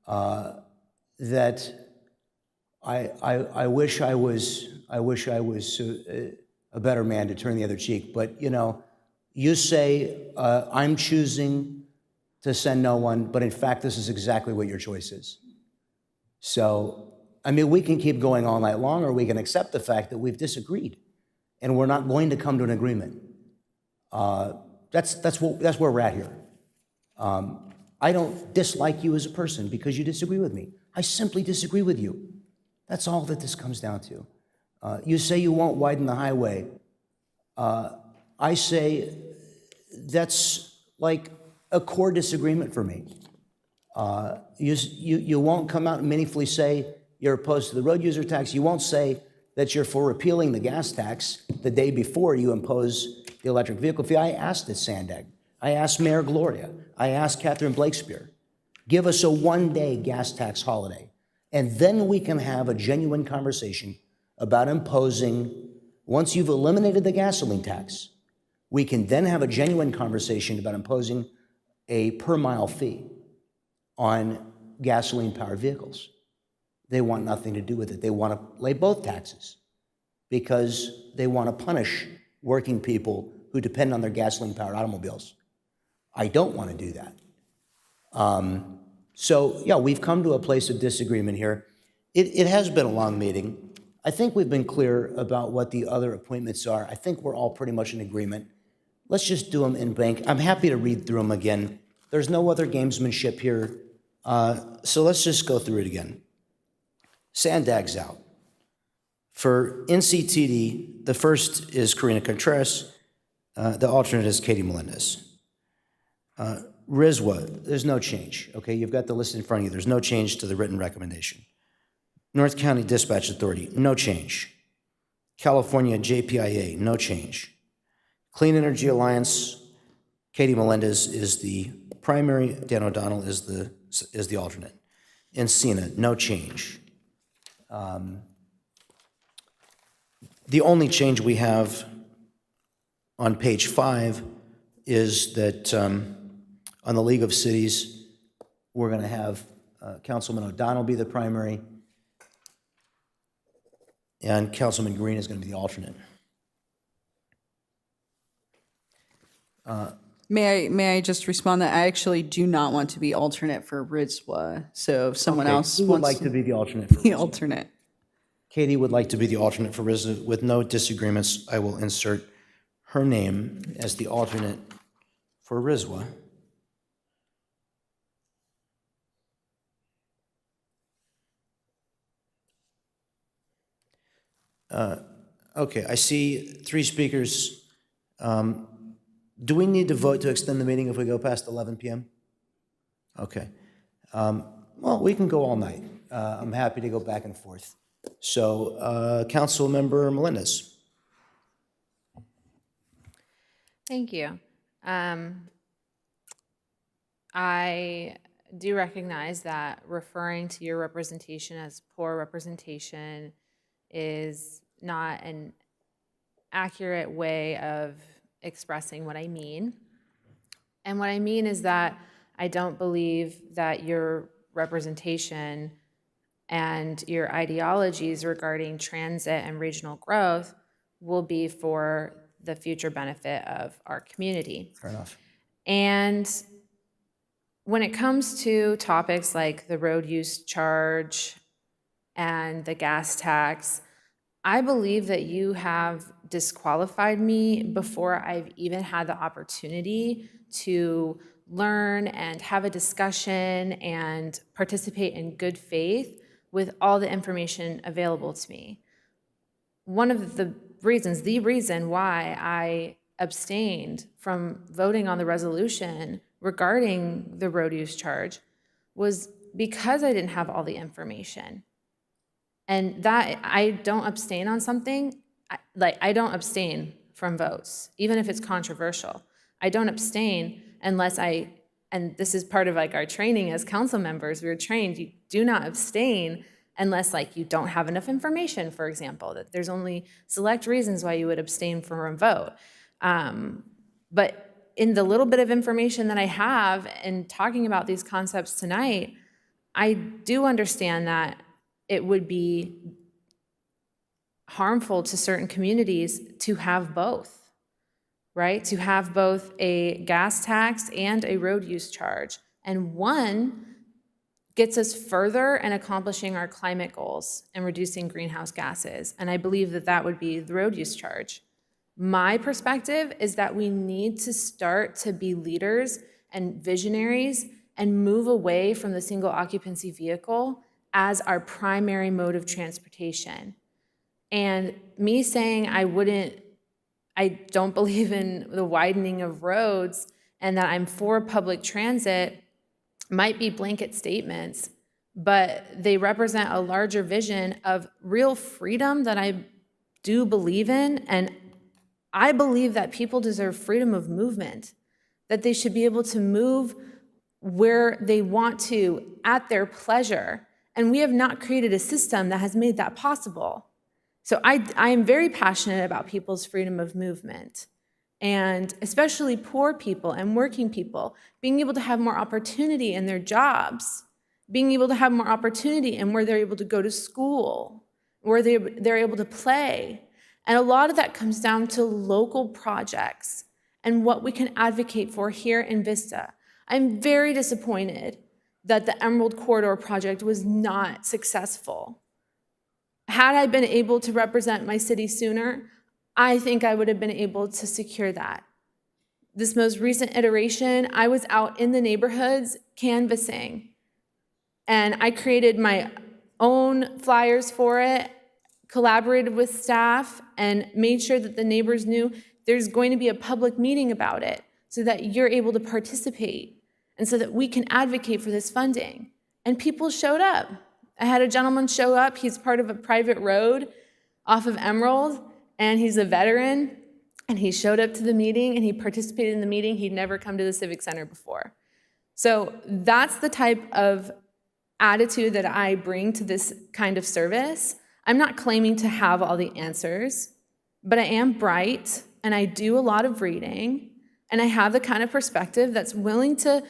[SPEAKER 12] that I wish I was a better man to turn the other cheek. But you say I'm choosing to send no one, but in fact, this is exactly what your choice is. So, we can keep going all night long, or we can accept the fact that we've disagreed, and we're not going to come to an agreement. That's where we're at here. I don't dislike you as a person because you disagree with me. I simply disagree with you. That's all that this comes down to. You say you won't widen the highway. I say that's like a core disagreement for me. You won't come out and meaningfully say you're opposed to the road user tax. You won't say that you're for repealing the gas tax the day before you impose the electric vehicle fee. I asked at Sandag. I asked Mayor Gloria. I asked Catherine Blakespear. Give us a one-day gas tax holiday, and then we can have a genuine conversation about imposing, once you've eliminated the gasoline tax, we can then have a genuine conversation about imposing a per-mile fee on gasoline-powered vehicles. They want nothing to do with it. They want to lay both taxes because they want to punish working people who depend on their gasoline-powered automobiles. I don't want to do that. So, yeah, we've come to a place of disagreement here. It has been a long meeting. I think we've been clear about what the other appointments are. I think we're all pretty much in agreement. Let's just do them in bank. I'm happy to read through them again. There's no other gamesmanship here. So let's just go through it again. Sandag's out. For NCTD, the first is Karina Contreras. The alternate is Katie Melendez. RISWA, there's no change. Okay, you've got the list in front of you. There's no change to the written recommendation. North County Dispatch Authority, no change. California JPIA, no change. Clean Energy Alliance, Katie Melendez is the primary, Dan O'Donnell is the alternate. Encina, no change. The only change we have on page 5 is that on the League of Cities, we're going to have Councilman O'Donnell be the primary, and Councilman Green is going to be the alternate.
[SPEAKER 10] May I just respond that I actually do not want to be alternate for RISWA, so if someone else
[SPEAKER 12] Who would
[SPEAKER 10] wants
[SPEAKER 12] like to be the alternate for
[SPEAKER 10] the
[SPEAKER 12] RISWA?
[SPEAKER 10] alternate.
[SPEAKER 12] Katie would like to be the alternate for RISWA. With no disagreements, I will insert her name as the alternate for RISWA. Okay, I see 3 speakers. Do we need to vote to extend the meeting if we go past 11 p.m.? Okay. Well, we can go all night. I'm happy to go back and forth. So, Councilmember Melendez.
[SPEAKER 3] Thank you. I do recognize that referring to your representation as poor representation is not an accurate way of expressing what I mean. And what I mean is that I don't believe that your representation and your ideologies regarding transit and regional growth will be for the future benefit of our community.
[SPEAKER 12] Fair enough.
[SPEAKER 3] And when it comes to topics like the road use charge and the gas tax, I believe that you have disqualified me before I've even had the opportunity to learn and have a discussion and participate in good faith with all the information available to me. One of the reason why I abstained from voting on the resolution regarding the road use charge was because I didn't have all the information. And that I don't abstain on something, I don't abstain from votes, even if it's controversial. I don't abstain unless and this is part of our training as council members, we're trained, you do not abstain unless you don't have enough information, for example, that there's only select reasons why you would abstain from a vote. But in the little bit of information that I have in talking about these concepts tonight, I do understand that it would be harmful to certain communities to have both, right? To have both a gas tax and a road use charge. And one gets us further in accomplishing our climate goals and reducing greenhouse gases. And I believe that that would be the road use charge. My perspective is that we need to start to be leaders and visionaries and move away from the single occupancy vehicle as our primary mode of transportation. And me saying I don't believe in the widening of roads and that I'm for public transit might be blanket statements, but they represent a larger vision of real freedom that I do believe in. And I believe that people deserve freedom of movement, that they should be able to move where they want to at their pleasure. And we have not created a system that has made that possible. So I am very passionate about people's freedom of movement, and especially poor people and working people, being able to have more opportunity in their jobs, being able to have more opportunity in where they're able to go to school, where they're able to play. And a lot of that comes down to local projects and what we can advocate for here in Vista. I'm very disappointed that the Emerald Corridor project was not successful. Had I been able to represent my city sooner, I think I would have been able to secure that. This most recent iteration, I was out in the neighborhoods canvassing, and I created my own flyers for it, collaborated with staff, and made sure that the neighbors knew there's going to be a public meeting about it so that you're able to participate and so that we can advocate for this funding. And people showed up. I had a gentleman show up. He's part of a private road off of Emerald, and he's a veteran, and he showed up to the meeting, and he participated in the meeting. He'd never come to the Civic Center before. So that's the type of attitude that I bring to this kind of service. I'm not claiming to have all the answers, but I am bright, and I do a lot of reading, and I have the kind of perspective that's willing to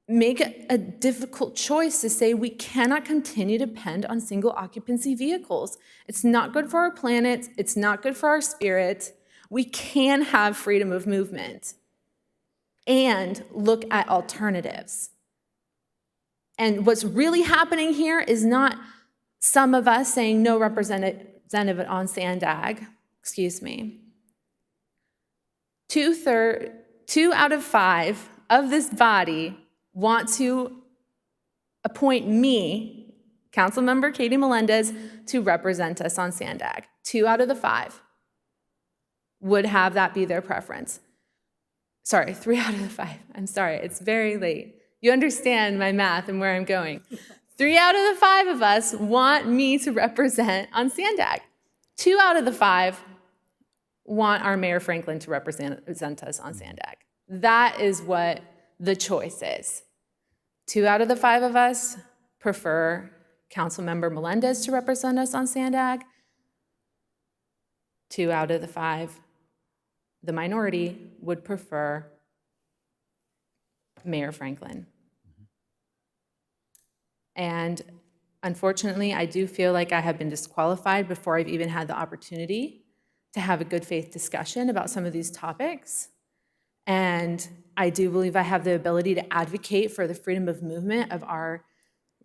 [SPEAKER 3] make a difficult choice to say we cannot continue to depend on single occupancy vehicles. It's not good for our planet. It's not good for our spirit. We can have freedom of movement and look at alternatives. And what's really happening here is not some of us saying no representative on Sandag, excuse me. 2 out of 5 of this body want to appoint me Councilmember Katie Melendez to represent us on Sandag. 2 out of the 5 would have that be their preference. Sorry, 3 out of the 5. I'm sorry, it's very late. You understand my math and where I'm going. 3 out of the 5 of us want me to represent on Sandag. 2 out of the 5 want our Mayor Franklin to represent us on Sandag. That is what the choice is. 2 out of the 5 of us prefer Councilmember Melendez to represent us on Sandag. 2 out of the 5, the minority, would prefer Mayor Franklin. And unfortunately, I do feel like I have been disqualified before I've even had the opportunity to have a good faith discussion about some of these topics. And I do believe I have the ability to advocate for the freedom of movement of our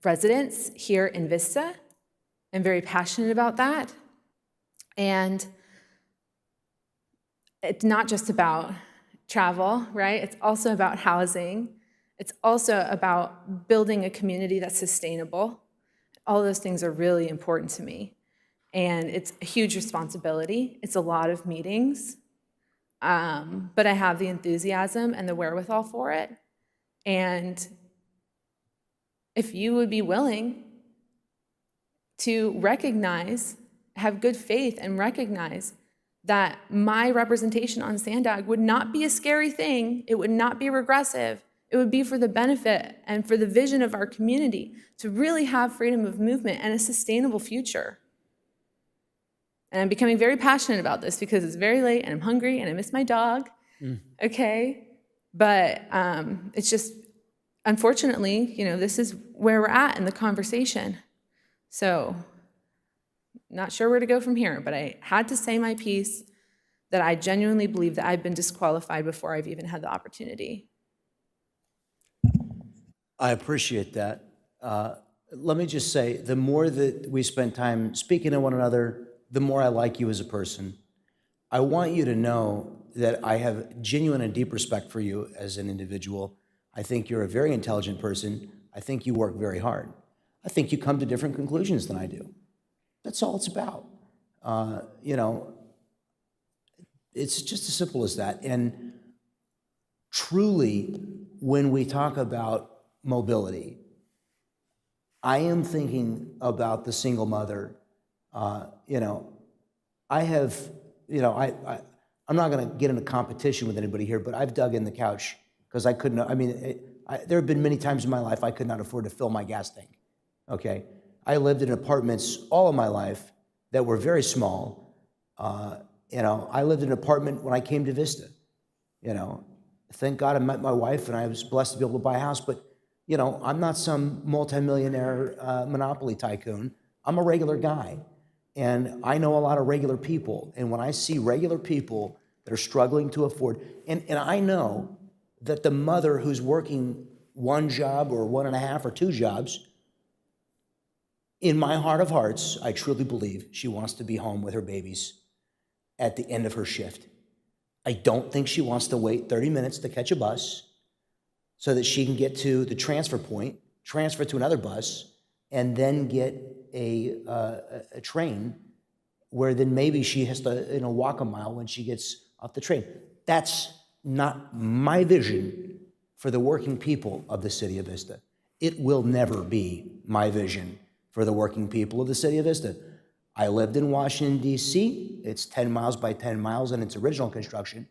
[SPEAKER 3] residents here in Vista. I'm very passionate about that. And it's not just about travel, right? It's also about housing. It's also about building a community that's sustainable. All those things are really important to me. And it's a huge responsibility. It's a lot of meetings. But I have the enthusiasm and the wherewithal for it. And if you would be willing to recognize, have good faith and recognize that my representation on Sandag would not be a scary thing, it would not be regressive, it would be for the benefit and for the vision of our community to really have freedom of movement and a sustainable future. And I'm becoming very passionate about this because it's very late and I'm hungry and I miss my dog, okay? But it's just, unfortunately, this is where we're at in the conversation. So, not sure where to go from here, but I had to say my piece that I genuinely believe that I've been disqualified before I've even had the opportunity.
[SPEAKER 12] I appreciate that. Let me just say, the more that we spend time speaking to one another, the more I like you as a person. I want you to know that I have genuine and deep respect for you as an individual. I think you're a very intelligent person. I think you work very hard. I think you come to different conclusions than I do. That's all it's about. It's just as simple as that. And truly, when we talk about mobility, I am thinking about the single mother. I'm not going to get into competition with anybody here, but I've dug in the couch because I couldn't. There have been many times in my life I could not afford to fill my gas tank. Okay, I lived in apartments all of my life that were very small. I lived in an apartment when I came to Vista. Thank God I met my wife and I was blessed to be able to buy a house. But I'm not some multimillionaire monopoly tycoon. I'm a regular guy. And I know a lot of regular people. And when I see regular people that are struggling to afford, and I know that the mother who's working one job or 1.5 or 2 jobs, in my heart of hearts, I truly believe she wants to be home with her babies at the end of her shift. I don't think she wants to wait 30 minutes to catch a bus so that she can get to the transfer point, transfer to another bus, and then get a train where then maybe she has to walk a mile when she gets off the train. That's not my vision for the working people of the city of Vista. It will never be my vision for the working people of the city of Vista. I lived in Washington, D.C. It's 10 miles by 10 miles in its original construction.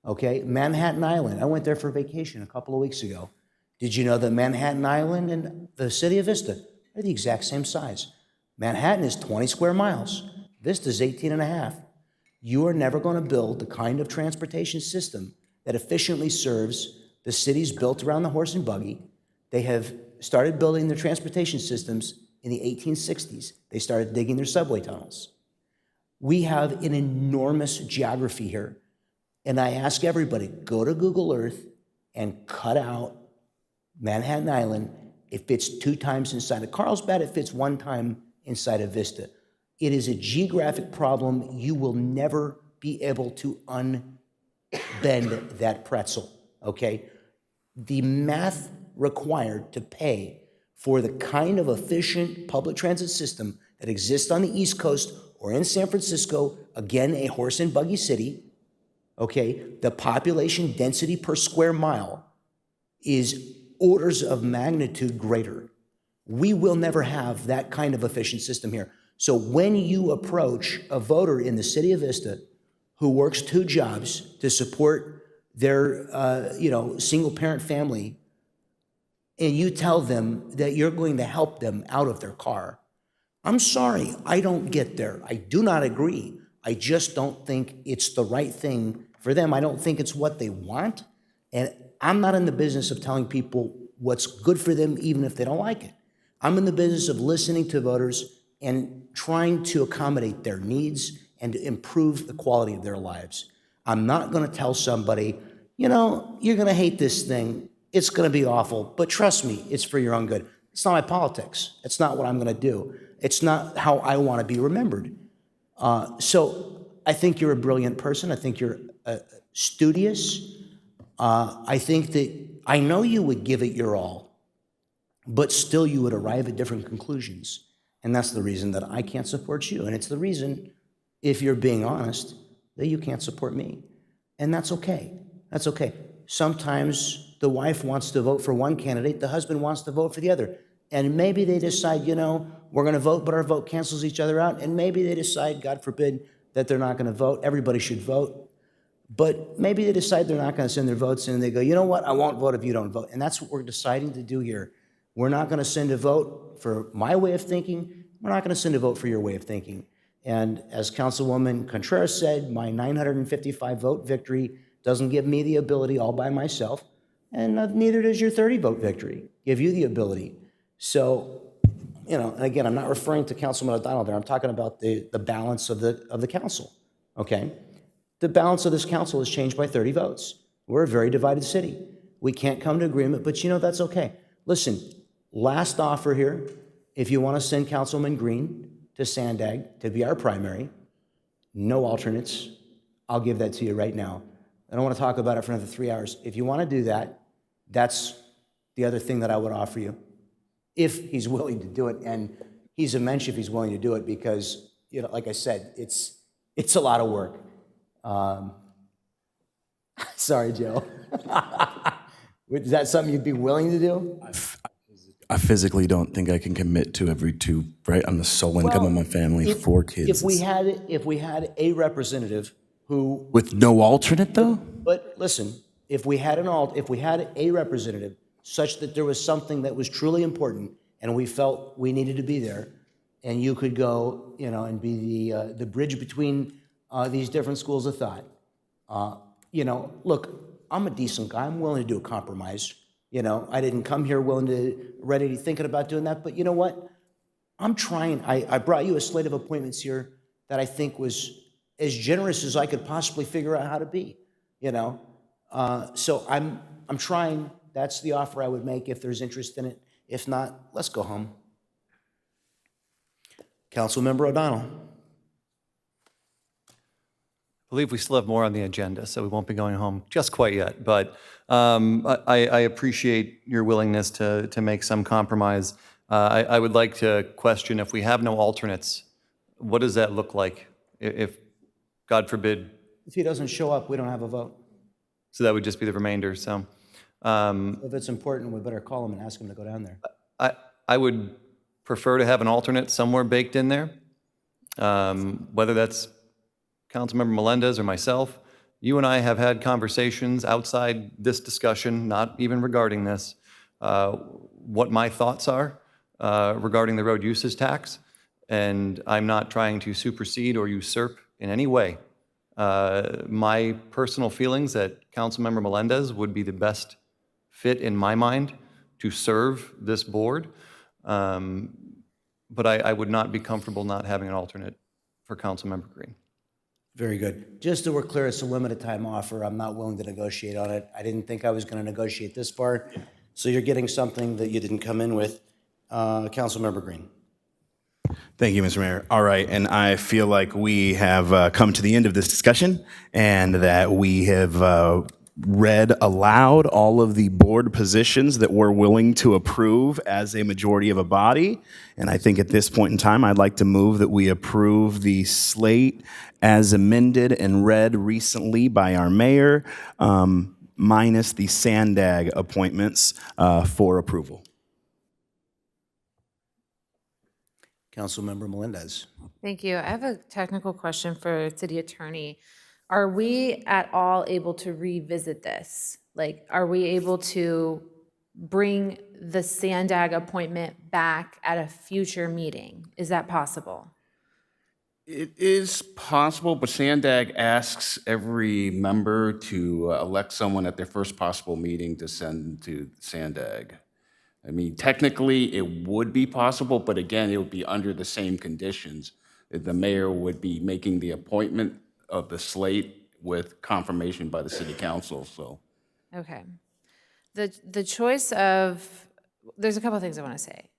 [SPEAKER 12] Okay, Manhattan Island. I went there for vacation a couple of weeks ago. Did you know that Manhattan Island and the city of Vista are the exact same size? Manhattan is 20 square miles. Vista is 18.5. You are never going to build the kind of transportation system that efficiently serves the cities built around the horse and buggy. They have started building their transportation systems in the 1860s. They started digging their subway tunnels. We have an enormous geography here. And I ask everybody, go to Google Earth and cut out Manhattan Island. It fits 2 times inside of Carlsbad. It fits 1 time inside of Vista. It is a geographic problem. You will never be able to unbend that pretzel, okay? The math required to pay
[SPEAKER 15] for the kind of efficient public transit system that exists on the East Coast or in San Francisco, again, a horse and buggy city, okay, the population density per square mile is orders of magnitude greater. We will never have that kind of efficient system here. So when you approach a voter in the city of Vista who works 2 jobs to support their, single parent family, and you tell them that you're going to help them out of their car, I'm sorry, I don't get there. I do not agree. I just don't think it's the right thing for them. I don't think it's what they want. And I'm not in the business of telling people what's good for them, even if they don't like it. I'm in the business of listening to voters and trying to accommodate their needs and to improve the quality of their lives. I'm not going to tell somebody, you're going to hate this thing. It's going to be awful, but trust me, it's for your own good. It's not my politics. It's not what I'm going to do. It's not how I want to be remembered. So I think you're a brilliant person. I think you're studious. I think that I know you would give it your all, but still you would arrive at different conclusions. And that's the reason that I can't support you. And it's the reason, if you're being honest, that you can't support me. And that's okay. That's okay. Sometimes the wife wants to vote for one candidate, the husband wants to vote for the other. And maybe they decide, we're going to vote, but our vote cancels each other out. And maybe they decide, God forbid, that they're not going to vote. Everybody should vote. But maybe they decide they're not going to send their votes in, and they go, you know what, I won't vote if you don't vote. And that's what we're deciding to do here. We're not going to send a vote for my way of thinking. We're not going to send a vote for your way of thinking. And as Councilwoman Contreras said, my 955 vote victory doesn't give me the ability all by myself, and neither does your 30 vote victory give you the ability. So, and again, I'm not referring to Councilman O'Donnell there. I'm talking about the balance of the council, okay? The balance of this council has changed by 30 votes. We're a very divided city. We can't come to agreement, but that's okay. Listen, last offer here, if you want to send Councilman Green to Sandag to be our primary, no alternates. I'll give that to you right now. I don't want to talk about it for another 3 hours. If you want to do that, that's the other thing that I would offer you, if he's willing to do it. And he's a mensch if he's willing to do it, because, like I said, it's a lot of work. Sorry, Joe. Is that something you'd be willing to do?
[SPEAKER 9] I physically don't think I can commit to every 2, right? I'm the sole income of my family, 4 kids.
[SPEAKER 15] If we had a representative who...
[SPEAKER 9] With no alternate, though?
[SPEAKER 15] But listen, if we had a representative such that there was something that was truly important and we felt we needed to be there, and you could go, and be the bridge between these different schools of thought. Look, I'm a decent guy. I'm willing to do a compromise. I didn't come here ready to thinking about doing that. But you know what? I'm trying. I brought you a slate of appointments here that I think was as generous as I could possibly figure out how to be. So I'm trying. That's the offer I would make if there's interest in it. If not, let's go home. Councilmember O'Donnell.
[SPEAKER 17] I believe we still have more on the agenda, so we won't be going home just quite yet. But I appreciate your willingness to make some compromise. I would like to question, if we have no alternates, what does that look like? If, God forbid...
[SPEAKER 15] If he doesn't show up, we don't have a vote.
[SPEAKER 17] So that would just be the remainder, so...
[SPEAKER 15] if it's important, we better call him and ask him to go down there.
[SPEAKER 17] I would prefer to have an alternate somewhere baked in there, whether that's Councilmember Melendez or myself. You and I have had conversations outside this discussion, not even regarding this, what my thoughts are regarding the road uses tax, and I'm not trying to supersede or usurp in any way my personal feelings that Councilmember Melendez would be the best fit in my mind to serve this board, but I would not be comfortable not having an alternate for Councilmember Green.
[SPEAKER 15] Very good. Just so we're clear, it's a limited time offer. I'm not willing to negotiate on it. I didn't think I was going to negotiate this far. So you're getting something that you didn't come in with. Councilmember Green.
[SPEAKER 9] Thank you, Mr. Mayor. All right, and I feel like we have come to the end of this discussion, and that we have read aloud all of the board positions that we're willing to approve as a majority of a body. And I think at this point in time, I'd like to move that we approve the slate as amended and read recently by our mayor, minus the Sandag appointments for approval.
[SPEAKER 12] Councilmember Melendez.
[SPEAKER 3] Thank you. I have a technical question for City Attorney. Are we at all able to revisit this? Like, are we able to bring the Sandag appointment back at a future meeting? Is that possible?
[SPEAKER 14] It is possible, but Sandag asks every member to elect someone at their first possible meeting to send to Sandag. I mean, technically, it would be possible, but again, it would be under the same conditions. The mayor would be making the appointment of the slate with confirmation by the city council, so.
[SPEAKER 3] Okay. The choice of, there's a couple of things I want to say.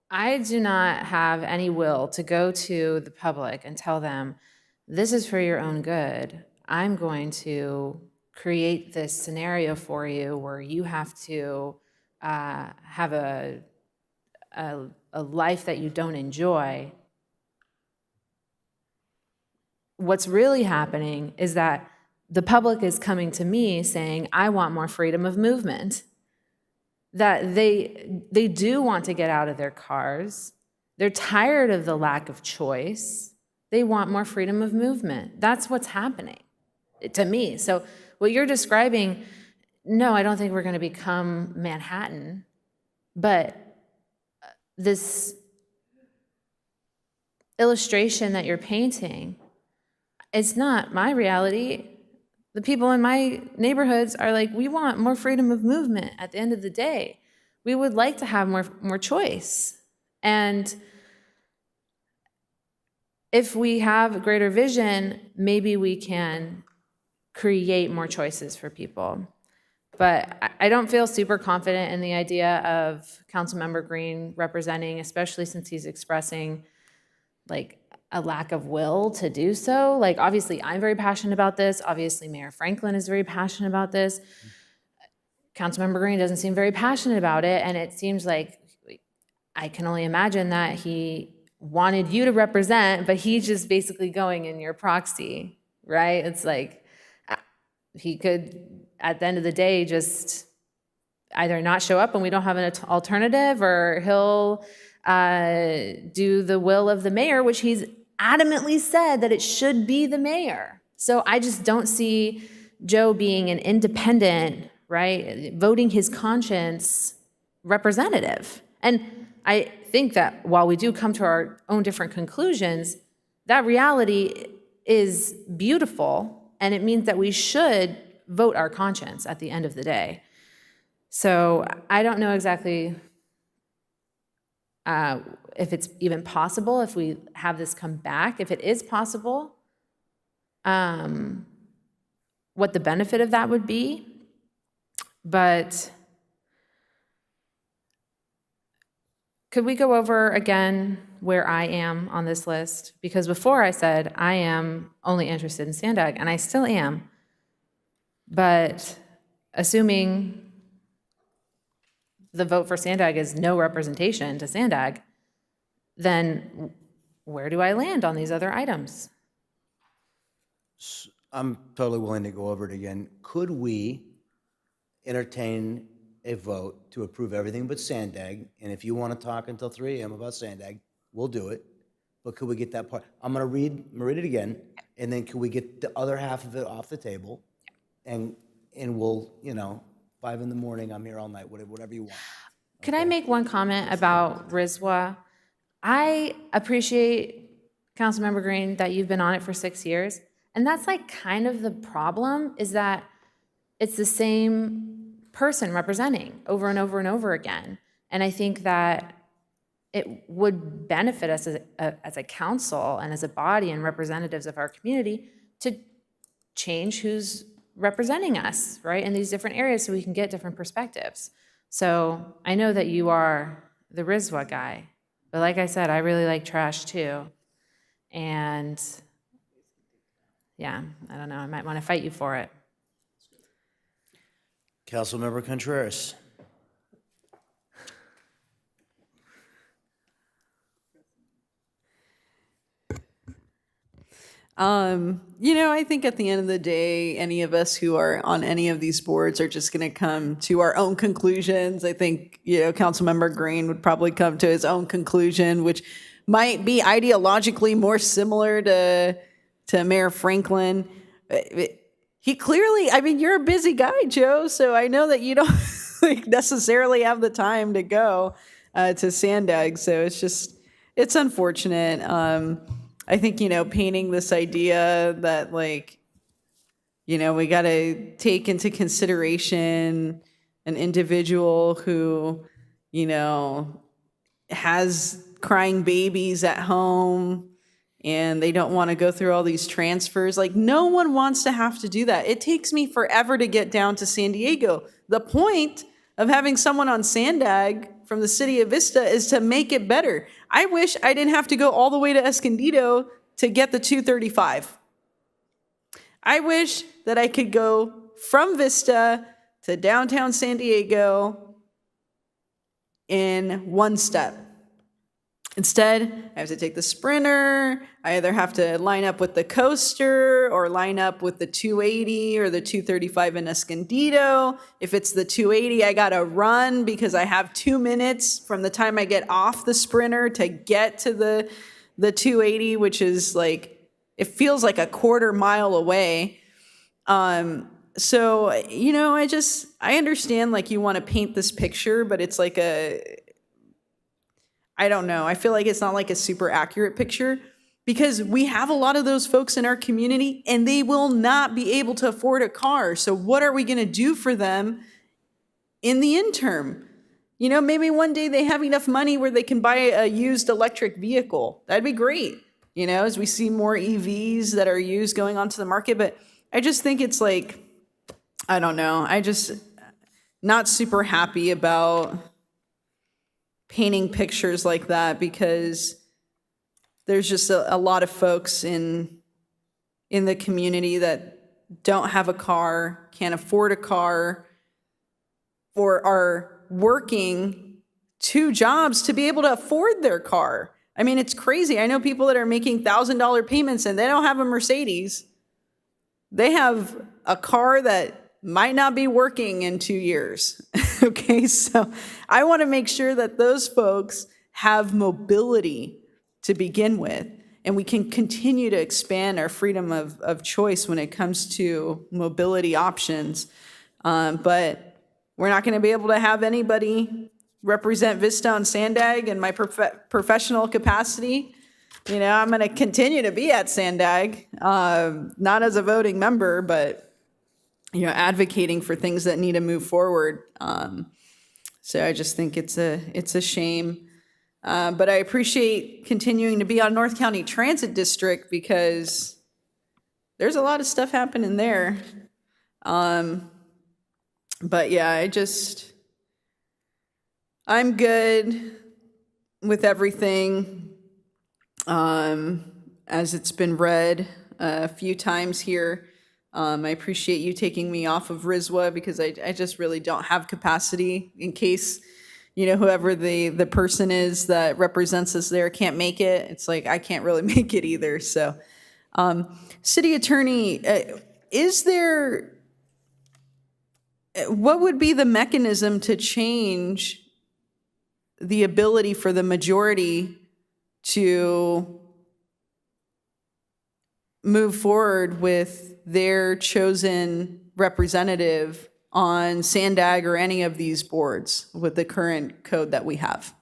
[SPEAKER 3] I do not have any will to go to the public and tell them, this is for your own good. I'm going to create this scenario for you where you have to have a life that you don't enjoy. What's really happening is that the public is coming to me saying, I want more freedom of movement. That they do want to get out of their cars. They're tired of the lack of choice. They want more freedom of movement. That's what's happening to me. So what you're describing, no, I don't think we're going to become Manhattan, but this illustration that you're painting, it's not my reality. The people in my neighborhoods are like, we want more freedom of movement at the end of the day. We would like to have more choice. And if we have greater vision, maybe we can create more choices for people. But I don't feel super confident in the idea of Councilmember Green representing, especially since he's expressing like a lack of will to do so. Like, obviously, I'm very passionate about this. Obviously, Mayor Franklin is very passionate about this. Councilmember Green doesn't seem very passionate about it, and it seems like I can only imagine that he wanted you to represent, but he's just basically going in your proxy, right? It's like he could, at the end of the day, just either not show up and we don't have an alternative, or he'll do the will of the mayor, which he's adamantly said that it should be the mayor. So I just don't see Joe being an independent, right, voting his conscience representative. And I think that while we do come to our own different conclusions, that reality is beautiful, and it means that we should vote our conscience at the end of the day. So I don't know exactly if it's even possible, if we have this come back, if it is possible, what the benefit of that would be. But could we go over again where I am on this list? Because before I said I am only interested in Sandag, and I still am. But assuming the vote for Sandag is no representation to Sandag, then where do I land on these other items?
[SPEAKER 15] I'm totally willing to go over it again. Could we entertain a vote to approve everything but Sandag? And if you want to talk until 3 a.m. about Sandag, we'll do it. But could we get that part? I'm going to read it again, and then could we get the other half of it off the table? And we'll, 5 in the morning, I'm here all night, whatever you want.
[SPEAKER 3] Could I make one comment about RISWA? I appreciate, Councilmember Green, that you've been on it for 6 years. And that's like kind of the problem, is that it's the same person representing over and over and over again. And I think that it would benefit us as a council and as a body and representatives of our community to change who's representing us, right, in these different areas so we can get different perspectives. So I know that you are the RISWA guy, but like I said, I really like trash too. And yeah, I don't know, I might want to fight you for it.
[SPEAKER 12] Councilmember Contreras.
[SPEAKER 10] I think at the end of the day, any of us who are on any of these boards are just going to come to our own conclusions. I think, Councilmember Green would probably come to his own conclusion, which might be ideologically more similar to Mayor Franklin. He clearly, you're a busy guy, Joe, so I know that you don't necessarily have the time to go to Sandag. So it's unfortunate. I think, painting this idea that we got to take into consideration an individual who, has crying babies at home and they don't want to go through all these transfers. No one wants to have to do that. It takes me forever to get down to San Diego. The point of having someone on Sandag from the city of Vista is to make it better. I wish I didn't have to go all the way to Escondido to get the 235. I wish that I could go from Vista to downtown San Diego in one step. Instead, I have to take the Sprinter. I either have to line up with the Coaster or line up with the 280 or the 235 in Escondido. If it's the 280, I gotta run because I have 2 minutes from the time I get off the Sprinter to get to the 280, which is it feels like a quarter mile away. So, I understand you want to paint this picture, but it's I don't know. I feel like it's not a super accurate picture because we have a lot of those folks in our community and they will not be able to afford a car. So what are we going to do for them in the interim? Maybe one day they have enough money where they can buy a used electric vehicle. That'd be great, as we see more EVs that are used going onto the market. But I just think it's I don't know. I just not super happy about painting pictures like that because there's just a lot of folks in the community that don't have a car, can't afford a car, or are working 2 jobs to be able to afford their car. It's crazy. I know people that are making $1,000 payments and they don't have a Mercedes. They have a car that might not be working in 2 years. Okay, so I want to make sure that those folks have mobility to begin with, and we can continue to expand our freedom of choice when it comes to mobility options. But we're not going to be able to have anybody represent Vista on Sandag in my professional capacity. I'm going to continue to be at Sandag, not as a voting member, but advocating for things that need to move forward. So I just think it's a shame. But I appreciate continuing to be on North County Transit District because there's a lot of stuff happening there. But yeah, I'm good with everything as it's been read a few times here. I appreciate you taking me off of RISWA because I just really don't have capacity in case, whoever the person is that represents us there can't make it. It's I can't really make it either. So, City Attorney, what would be the mechanism to change the ability for the majority to move forward with their chosen representative on Sandag or any of these boards with the current code that we have?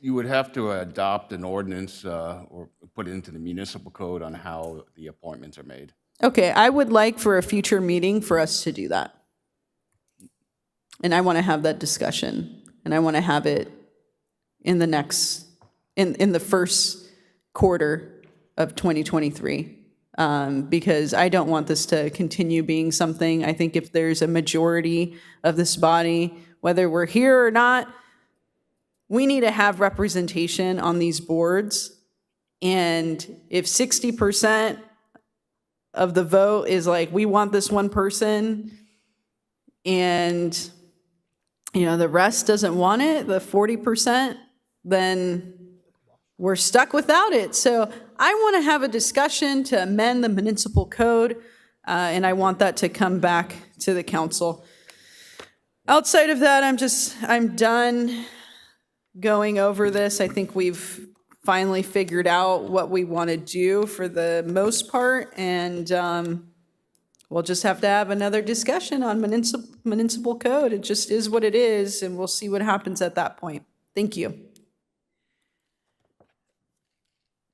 [SPEAKER 14] You would have to adopt an ordinance or put it into the municipal code on how the appointments are made.
[SPEAKER 10] Okay, I would like for a future meeting for us to do that. And I want to have that discussion, and I want to have it in the first quarter of 2023. Because I don't want this to continue being something. I think if there's a majority of this body, whether we're here or not, we need to have representation on these boards. And if 60% of the vote is we want this one person, and, the rest doesn't want it, the 40%, then we're stuck without it. So I want to have a discussion to amend the municipal code, and I want that to come back to the council. Outside of that, I'm done going over this. I think we've finally figured out what we want to do for the most part, and we'll just have to have another discussion on municipal code. It just is what it is, and we'll see what happens at that point. Thank you.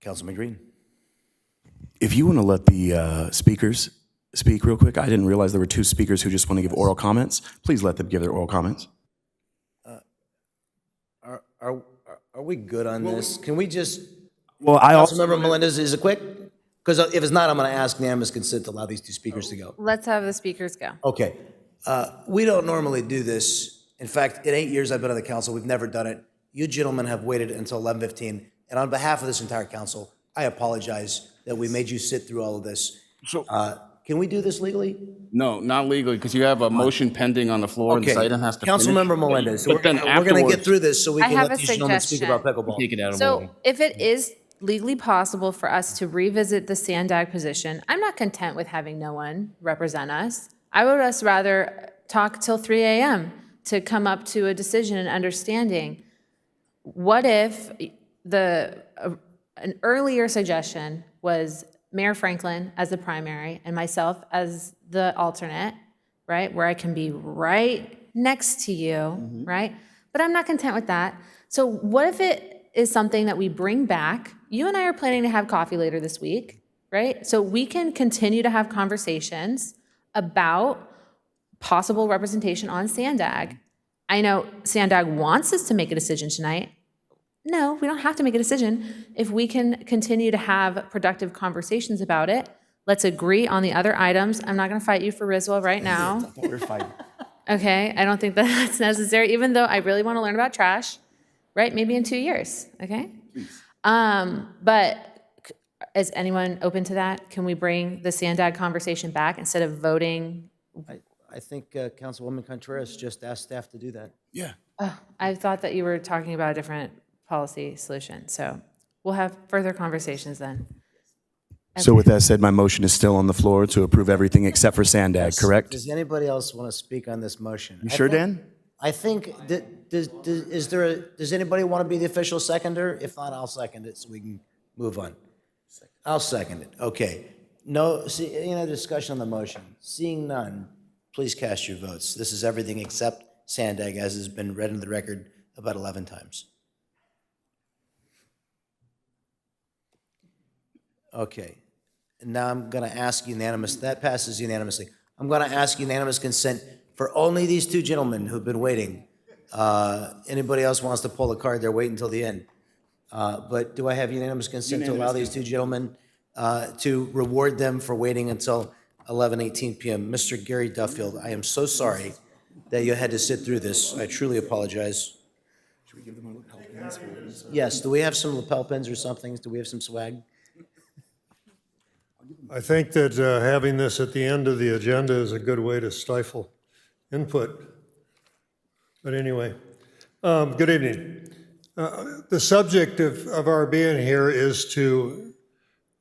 [SPEAKER 12] Councilman Green.
[SPEAKER 9] If you want to let the speakers speak real quick, I didn't realize there were two speakers who just want to give oral comments. Please let them give their oral comments.
[SPEAKER 12] Are we good on this? Can we just?
[SPEAKER 9] Well, I also.
[SPEAKER 12] Councilmember Melendez, is it quick? Because if it's not, I'm going to ask unanimous consent to allow these two speakers to go.
[SPEAKER 3] Let's have the speakers go.
[SPEAKER 12] Okay. We don't normally do this. In fact, in 8 years I've been on the council, we've never done it. You gentlemen have waited until 11:15, and on behalf of this entire council, I apologize that we made you sit through all of this.
[SPEAKER 14] So,
[SPEAKER 12] can we do this legally?
[SPEAKER 14] no, not legally, because you have a motion pending on the floor, and this item has to finish.
[SPEAKER 12] Councilmember Melendez, so
[SPEAKER 14] But then
[SPEAKER 12] we're going to
[SPEAKER 14] afterwards-
[SPEAKER 12] get through this so we
[SPEAKER 3] I
[SPEAKER 12] can
[SPEAKER 3] have
[SPEAKER 12] let
[SPEAKER 3] a
[SPEAKER 12] these gentlemen speak
[SPEAKER 3] suggestion.
[SPEAKER 12] about pickleball.
[SPEAKER 23] Take it out of
[SPEAKER 3] So
[SPEAKER 23] order.
[SPEAKER 3] if it is legally possible for us to revisit the Sandag position, I'm not content with having no one represent us. I would just rather talk till 3 a.m. to come up to a decision and understanding. What if an earlier suggestion was Mayor Franklin as the primary and myself as the alternate, right? Where I can be right next to you, right? But I'm not content with that. So what if it is something that we bring back? You and I are planning to have coffee later this week, right? So we can continue to have conversations about possible representation on Sandag. I know Sandag wants us to make a decision tonight. No, we don't have to make a decision. If we can continue to have productive conversations about it, let's agree on the other items. I'm not going to fight you for Riswell right now.
[SPEAKER 12] We're fighting.
[SPEAKER 3] Okay, I don't think that's necessary, even though I really want to learn about trash, right? Maybe in 2 years, okay? But is anyone open to that? Can we bring the Sandag conversation back instead of voting?
[SPEAKER 12] I think Councilwoman Contreras just asked staff to do that.
[SPEAKER 9] Yeah.
[SPEAKER 3] I thought that you were talking about a different policy solution, so we'll have further conversations then.
[SPEAKER 9] So with that said, my motion is still on the floor to approve everything except for Sandag, correct?
[SPEAKER 12] Does anybody else want to speak on this motion?
[SPEAKER 9] You sure, Dan?
[SPEAKER 12] I think, does anybody want to be the official seconder? If not, I'll second it so we can move on. I'll second it. Okay. No, see, any other discussion on the motion? Seeing none, please cast your votes. This is everything except Sandag, as has been read into the record about 11 times. Okay. Now I'm going to ask unanimous, that passes unanimously. I'm going to ask unanimous consent for only these two gentlemen who've been waiting. Anybody else wants to pull a card, they're waiting until the end. But do I have unanimous consent to allow these two gentlemen to reward them for waiting until 11:18 p.m.? Mr. Gary Duffield, I am so sorry that you had to sit through this. I truly apologize.
[SPEAKER 9] Should we give them our lapel pins?
[SPEAKER 12] Yes, do we have some lapel pins or something? Do we have some swag?
[SPEAKER 16] I think that having this at the end of the agenda is a good way to stifle input. But anyway, good evening. The subject of our being here is to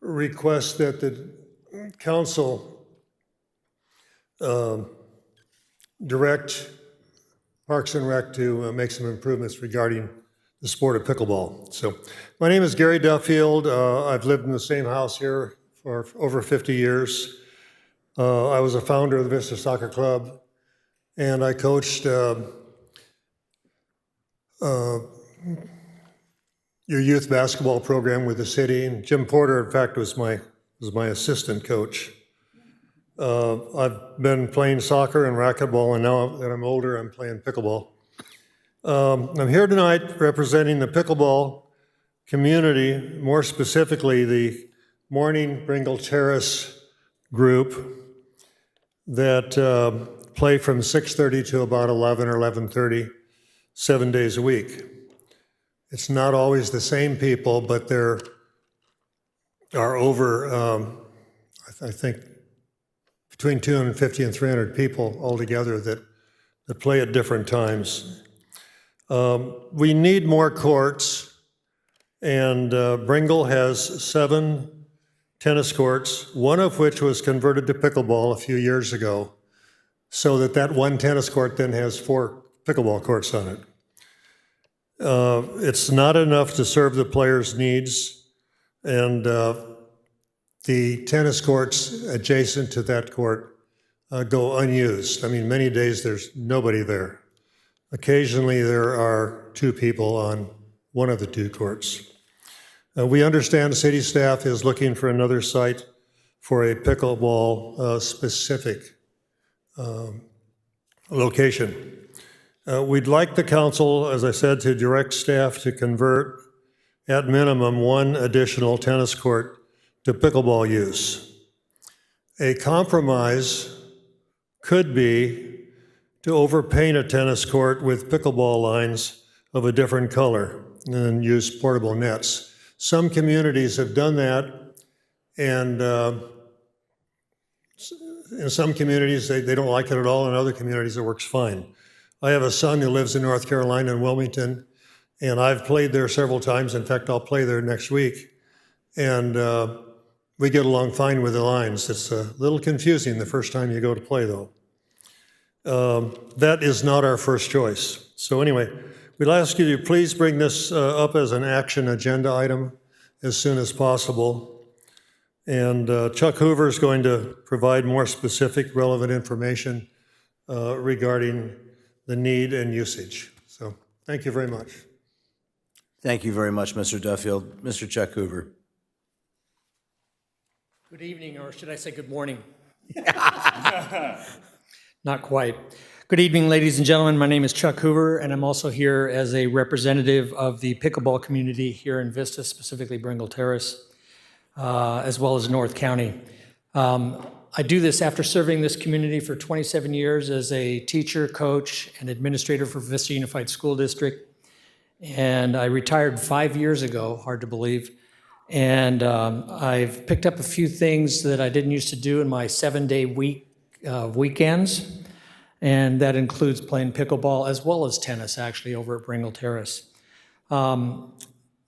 [SPEAKER 16] request that the council direct Parks and Rec to make some improvements regarding the sport of pickleball. So my name is Gary Duffield. I've lived in the same house here for over 50 years. I was a founder of the Vista Soccer Club, and I coached your youth basketball program with the city. And Jim Porter, in fact, was my assistant coach. I've been playing soccer and racquetball, and now that I'm older, I'm playing pickleball. I'm here tonight representing the pickleball community, more specifically the Morning Bringle Terrace group that play from 6:30 to about 11 or 11:30, 7 days a week. It's not always the same people, but there are over, I think, between 250 and 300 people altogether that that play at different times. We need more courts, and Bringle has 7 tennis courts, one of which was converted to pickleball a few years ago, so that one tennis court then has 4 pickleball courts on it. It's not enough to serve the players' needs, and the tennis courts adjacent to that court go unused. I mean, many days there's nobody there. Occasionally there are 2 people on one of the 2 courts. We understand city staff is looking for another site for a pickleball specific location. We'd like the council, as I said, to direct staff to convert at minimum 1 additional tennis court to pickleball use. A compromise could be to overpaint a tennis court with pickleball lines of a different color and use portable nets. Some communities have done that, and in some communities they don't like it at all. In other communities it works fine. I have a son who lives in North Carolina in Wilmington, and I've played there several times. In fact, I'll play there next week. And we get along fine with the lines. It's a little confusing the first time you go to play, though. That is not our first choice. So anyway, we'd ask you to please bring this up as an action agenda item as soon as possible. And Chuck Hoover is going to provide more specific, relevant information regarding the need and usage. So thank you very much.
[SPEAKER 12] Thank you very much, Mr. Duffield. Mr. Chuck Hoover.
[SPEAKER 18] Good evening, or should I say good morning? Not quite. Good evening, ladies and gentlemen. My name is Chuck Hoover, and I'm also here as a representative of the pickleball community here in Vista, specifically Bringle Terrace, as well as North County. I do this after serving this community for 27 years as a teacher, coach, and administrator for Vista Unified School District. And I retired 5 years ago, hard to believe. And I've picked up a few things that I didn't used to do in my 7-day weekends. And that includes playing pickleball as well as tennis, actually, over at Bringle Terrace.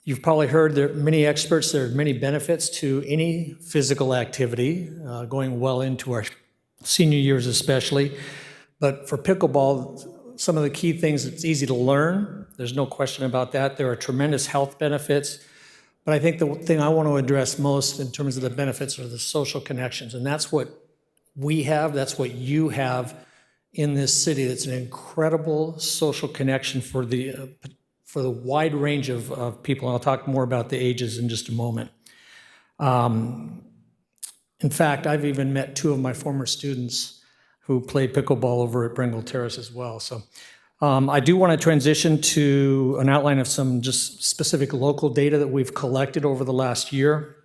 [SPEAKER 18] You've probably heard there are many experts, there are many benefits to any physical activity, going well into our senior years especially. But for pickleball, some of the key things, it's easy to learn. There's no question about that. There are tremendous health benefits. But I think the thing I want to address most in terms of the benefits are the social connections. And that's what we have, that's what you have in this city. It's an incredible social connection for the wide range of people. And I'll talk more about the ages in just a moment. In fact, I've even met 2 of my former students who played pickleball over at Bringle Terrace as well. So I do want to transition to an outline of some just specific local data that we've collected over the last year.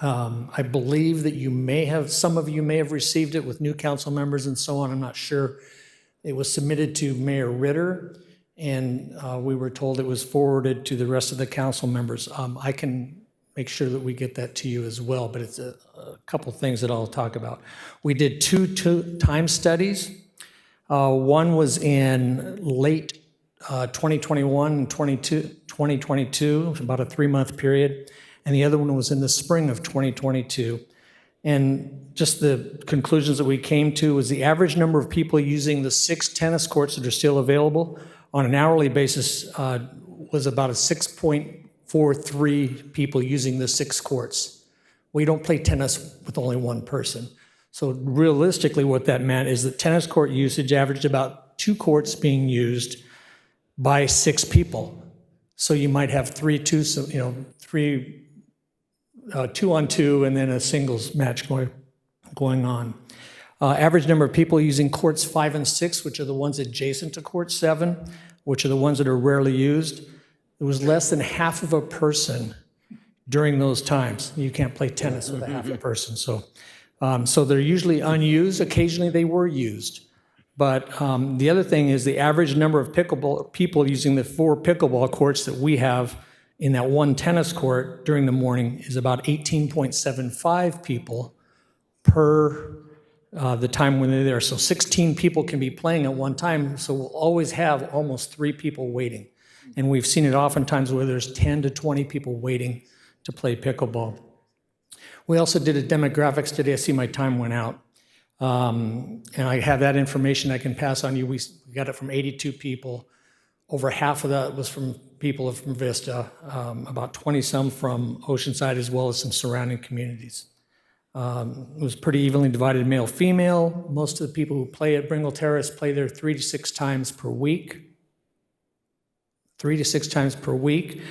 [SPEAKER 18] I believe that some of you may have received it with new council members and so on. I'm not sure. It was submitted to Mayor Ritter, and we were told it was forwarded to the rest of the council members. I can make sure that we get that to you as well, but it's a couple things that I'll talk about. We did 2 time studies. One was in late 2021 and 2022, about a 3-month period, and the other one was in the spring of 2022. And just the conclusions that we came to was the average number of people using the 6 tennis courts that are still available on an hourly basis was about a 6.43 people using the 6 courts. We don't play tennis with only one person. So realistically, what that meant is that tennis court usage averaged about 2 courts being used by 6 people. So you might have 3 2-on-2, and then a singles match going on. Average number of people using courts 5 and 6, which are the ones adjacent to court 7, which are the ones that are rarely used. It was less than half of a person during those times. You can't play tennis with a half a person. So they're usually unused. Occasionally they were used. But the other thing is the average number of people using the 4 pickleball courts that we have in that one tennis court during the morning is about 18.75 people per the time when they're there. So 16 people can be playing at one time, so we'll always have almost 3 people waiting. And we've seen it oftentimes where there's 10 to 20 people waiting to play pickleball. We also did a demographics today. I see my time went out. And I have that information I can pass on you. We got it from 82 people. Over half of that was from people from Vista, about 20-some from Oceanside, as well as some surrounding communities. It was pretty evenly divided male-female. Most of the people who play at Bringle Terrace play there 3 to 6 times per week. 3 to 6 times per week.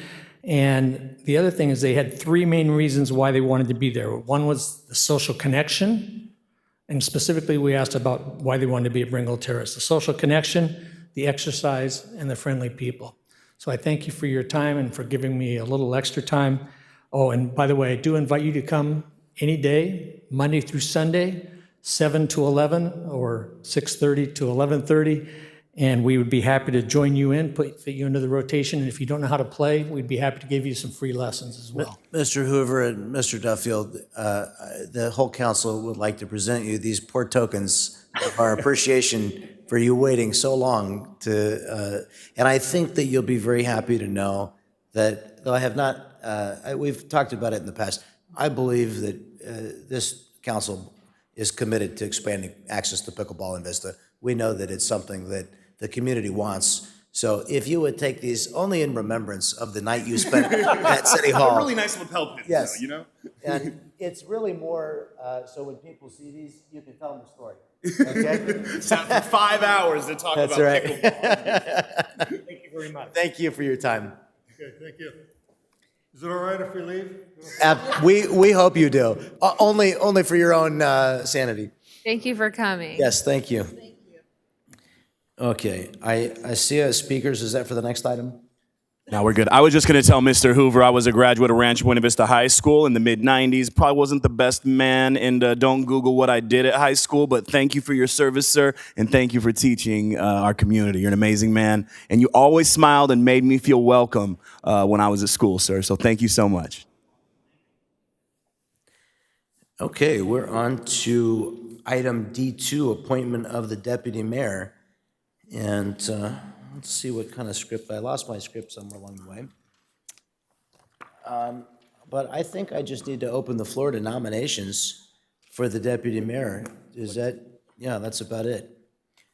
[SPEAKER 18] And the other thing is they had 3 main reasons why they wanted to be there. One was the social connection, and specifically we asked about why they wanted to be at Bringle Terrace. The social connection, the exercise, and the friendly people. So I thank you for your time and for giving me a little extra time. Oh, and by the way, I do invite you to come any day, Monday through Sunday, 7 to 11 or 6:30 to 11:30. And we would be happy to join you in, fit you into the rotation. And if you don't know how to play, we'd be happy to give you some free lessons as well.
[SPEAKER 12] Mr. Hoover and Mr. Duffield, the whole council would like to present you these poor tokens of our appreciation for you waiting so long to, and I think that you'll be very happy to know that, though I have not, we've talked about it in the past, I believe that this council is committed to expanding access to pickleball in Vista. We know that it's something that the community wants. So if you would take these only in remembrance of the night you spent at City Hall.
[SPEAKER 19] A really nice lapel pin,
[SPEAKER 12] yes.
[SPEAKER 19] though, you know?
[SPEAKER 12] And it's really more, so when people see these, you can tell them the story. Okay?
[SPEAKER 19] Sat for 5 hours to talk
[SPEAKER 12] That's
[SPEAKER 19] about
[SPEAKER 12] right.
[SPEAKER 19] pickleball.
[SPEAKER 12] Thank you very much. Thank you for your time.
[SPEAKER 16] Okay, thank you. Is it all right if we leave?
[SPEAKER 12] We hope you do. Only for your own sanity.
[SPEAKER 3] Thank you for coming.
[SPEAKER 12] Yes, thank you. Okay, I see us speakers. Is that for the next item?
[SPEAKER 9] No, we're good. I was just going to tell Mr. Hoover I was a graduate of Rancho Buena Vista High School in the mid-'90s. Probably wasn't the best man, and don't Google what I did at high school, but thank you for your service, sir, and thank you for teaching our community. You're an amazing man, and you always smiled and made me feel welcome when I was at school, sir, so thank you so much.
[SPEAKER 12] Okay, we're on to item D2, appointment of the deputy mayor. And let's see what kind of script. I lost my script somewhere along the way. But I think I just need to open the floor to nominations for the deputy mayor. Is that, yeah, that's about it.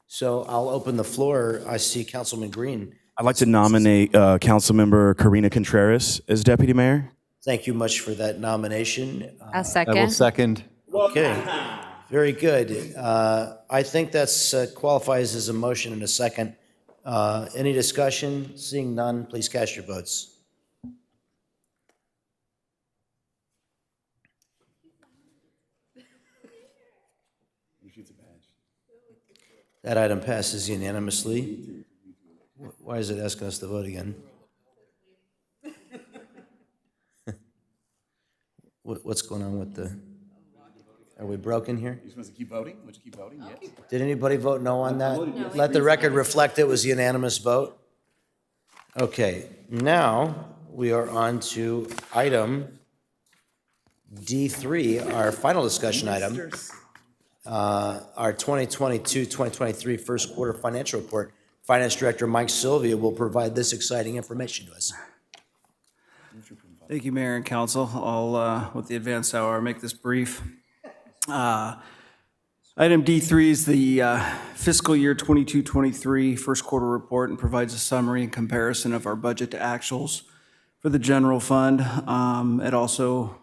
[SPEAKER 12] So I'll open the floor. I see Councilman Green.
[SPEAKER 9] I'd like to nominate Councilmember Karina Contreras as deputy mayor.
[SPEAKER 12] Thank you much for that nomination.
[SPEAKER 3] A second.
[SPEAKER 17] I will second.
[SPEAKER 12] Okay, very good. I think that's qualifies as a motion and a second. Any discussion? Seeing none, please cast your votes. That item passes unanimously. Why is it asking us to vote again? What's going on with the... Are we broken here?
[SPEAKER 19] You supposed to keep voting? Would you keep voting? Yes.
[SPEAKER 12] Did anybody vote no on that? Let the record reflect it was a unanimous vote. Okay, now we are on to item D3, our final discussion item. Our 2022-2023 first quarter financial report. Finance Director Mike Sylvia will provide this exciting information to us.
[SPEAKER 21] Thank you, Mayor and Council. I'll, with the advanced hour, make this brief. Item D3 is the fiscal year 22-23 first quarter report and provides a summary and comparison of our budget to actuals for the general fund. It also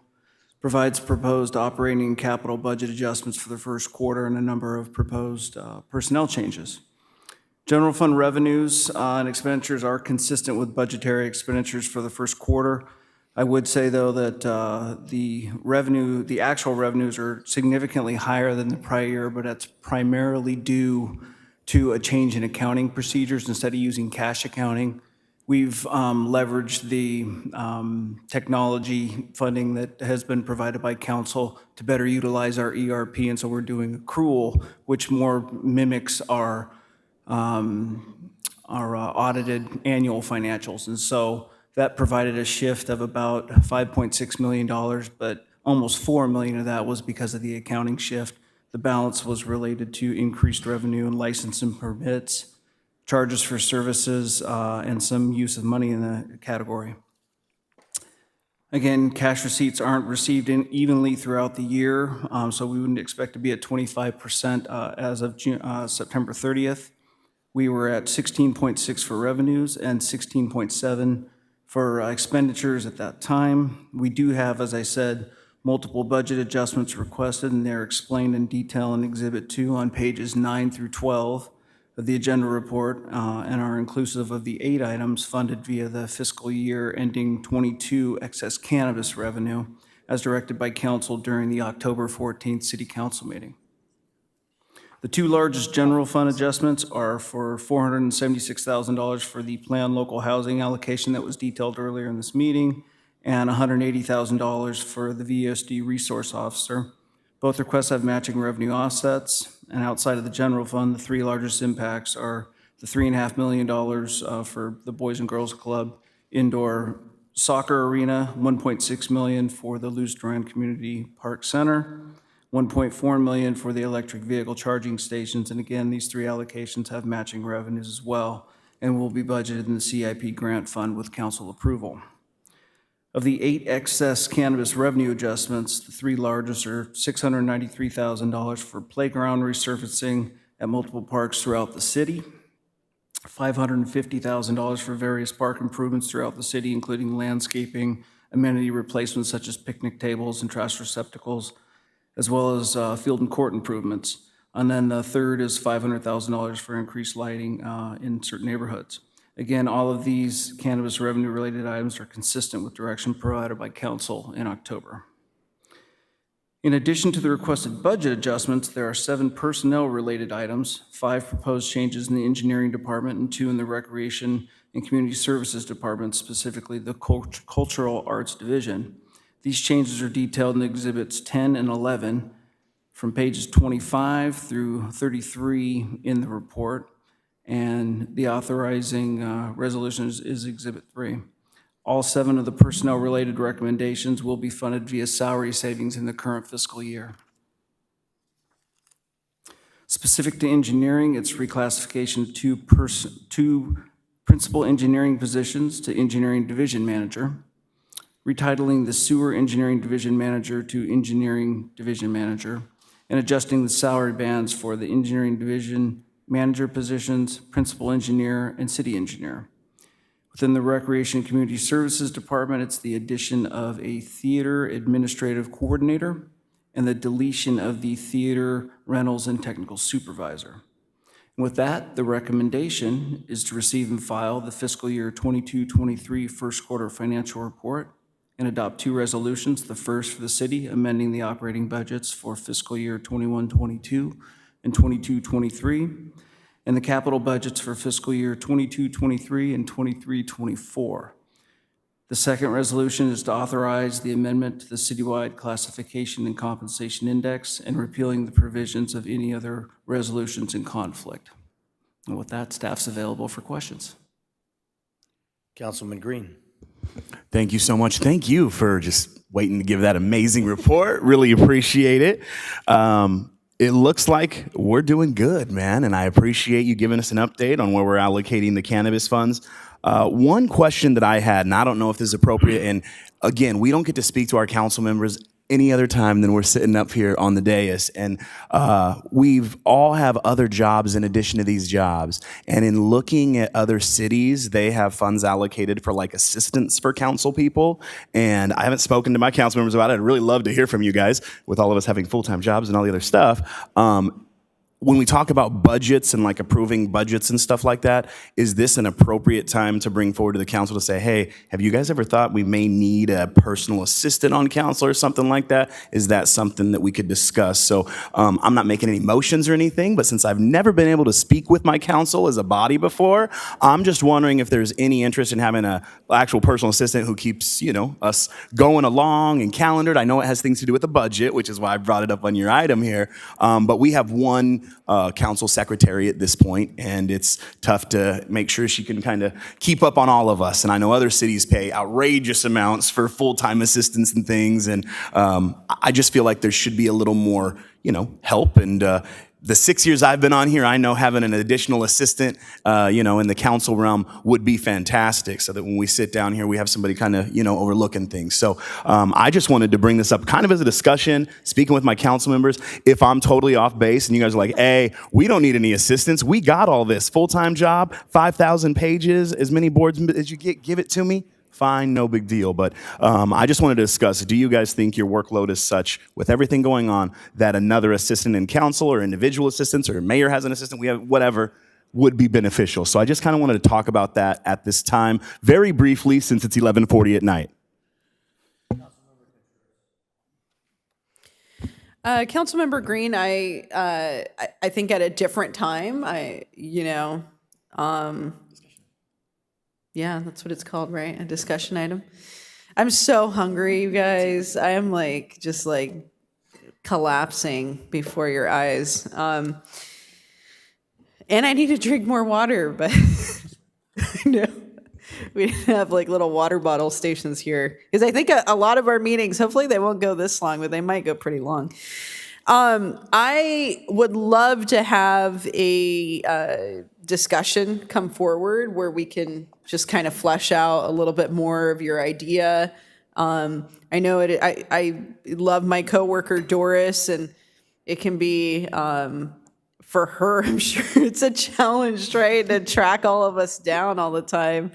[SPEAKER 21] provides proposed operating and capital budget adjustments for the first quarter and a number of proposed personnel changes. General fund revenues and expenditures are consistent with budgetary expenditures for the first quarter. I would say, though, that the actual revenues are significantly higher than the prior year, but that's primarily due to a change in accounting procedures. Instead of using cash accounting, we've leveraged the technology funding that has been provided by council to better utilize our ERP, and so we're doing accrual, which more mimics our audited annual financials. And so that provided a shift of about $5.6 million, but almost $4 million of that was because of the accounting shift. The balance was related to increased revenue and license and permits, charges for services, and some use of money in the category. Again, cash receipts aren't received evenly throughout the year, so we wouldn't expect to be at 25% as of September 30th. We were at 16.6 for revenues and 16.7 for expenditures at that time. We do have, as I said, multiple budget adjustments requested, and they're explained in detail in Exhibit 2 on pages 9 through 12 of the agenda report, and are inclusive of the 8 items funded via the fiscal year ending 22 excess cannabis revenue, as directed by council during the October 14th City Council meeting. The 2 largest general fund adjustments are for $476,000 for the planned local housing allocation that was detailed earlier in this meeting, and $180,000 for the VSD resource officer. Both requests have matching revenue offsets, and outside of the general fund, the 3 largest impacts are the $3.5 million for the Boys and Girls Club indoor soccer arena, $1.6 million for the Luz Duran Community Park Center, $1.4 million for the electric vehicle charging stations, and again, these 3 allocations have matching revenues as well, and will be budgeted in the CIP grant fund with council approval. Of the 8 excess cannabis revenue adjustments, the 3 largest are $693,000 for playground resurfacing at multiple parks throughout the city, $550,000 for various park improvements throughout the city, including landscaping, amenity replacements such as picnic tables and trash receptacles, as well as field and court improvements. And then the third is $500,000 for increased lighting in certain neighborhoods. Again, all of these cannabis revenue-related items are consistent with direction provided by council in October. In addition to the requested budget adjustments, there are 7 personnel-related items, 5 proposed changes in the engineering department and 2 in the recreation and community services department, specifically the cultural arts division. These changes are detailed in Exhibits 10 and 11 from pages 25 through 33 in the report. And the authorizing resolution is Exhibit 3. All 7 of the personnel-related recommendations will be funded via salary savings in the current fiscal year. Specific to engineering, it's reclassification of 2 principal engineering positions to engineering division manager, retitling the sewer engineering division manager to engineering division manager, and adjusting the salary bands for the engineering division manager positions, principal engineer, and city engineer. Within the Recreation and Community Services Department, it's the addition of a theater administrative coordinator and the deletion of the theater rentals and technical supervisor. And with that, the recommendation is to receive and file the fiscal year 22-23 first quarter financial report and adopt 2 resolutions. The first for the city, amending the operating budgets for fiscal year 21-22 and 22-23, and the capital budgets for fiscal year 22-23 and 23-24. The second resolution is to authorize the amendment to the citywide classification and compensation index and repealing the provisions of any other resolutions in conflict. And with that, staff's available for questions.
[SPEAKER 12] Councilman Green.
[SPEAKER 9] Thank you so much. Thank you for just waiting to give that amazing report. Really appreciate it. It looks like we're doing good, man, and I appreciate you giving us an update on where we're allocating the cannabis funds. One question that I had, and I don't know if this is appropriate, and again, we don't get to speak to our council members any other time than we're sitting up here on the dais, and we've all have other jobs in addition to these jobs. And in looking at other cities, they have funds allocated for like assistance for council people. And I haven't spoken to my council members about it. I'd really love to hear from you guys with all of us having full-time jobs and all the other stuff. When we talk about budgets and like approving budgets and stuff like that, is this an appropriate time to bring forward to the council to say, hey, have you guys ever thought we may need a personal assistant on council or something like that? Is that something that we could discuss? So I'm not making any motions or anything, but since I've never been able to speak with my council as a body before, I'm just wondering if there's any interest in having an actual personal assistant who keeps, you know, us going along and calendared. I know it has things to do with the budget, which is why I brought it up on your item here. But we have one council secretary at this point, and it's tough to make sure she can kind of keep up on all of us. And I know other cities pay outrageous amounts for full-time assistants and things, and I just feel like there should be a little more, help. And the 6 years I've been on here, I know having an additional assistant, in the council realm would be fantastic, so that when we sit down here, we have somebody kind of, overlooking things. So I just wanted to bring this up kind of as a discussion, speaking with my council members. If I'm totally off base and you guys are like, hey, we don't need any assistants, we got all this, full-time job, 5,000 pages, as many boards as you get, give it to me. Fine, no big deal. But I just wanted to discuss, do you guys think your workload is such, with everything going on, that another assistant in council or individual assistants or mayor has an assistant, we have whatever, would be beneficial? So I just kind of wanted to talk about that at this time, very briefly, since it's 11:40 at night.
[SPEAKER 10] Councilmember Green, I think at a different time, yeah, that's what it's called, right? A discussion item. I'm so hungry, you guys. I am just collapsing before your eyes. And I need to drink more water, but no, we have little water bottle stations here. Because I think a lot of our meetings, hopefully they won't go this long, but they might go pretty long. I would love to have a discussion come forward where we can just kind of flesh out a little bit more of your idea. I know I love my coworker Doris, and it can be for her, I'm sure it's a challenge trying to track all of us down all the time.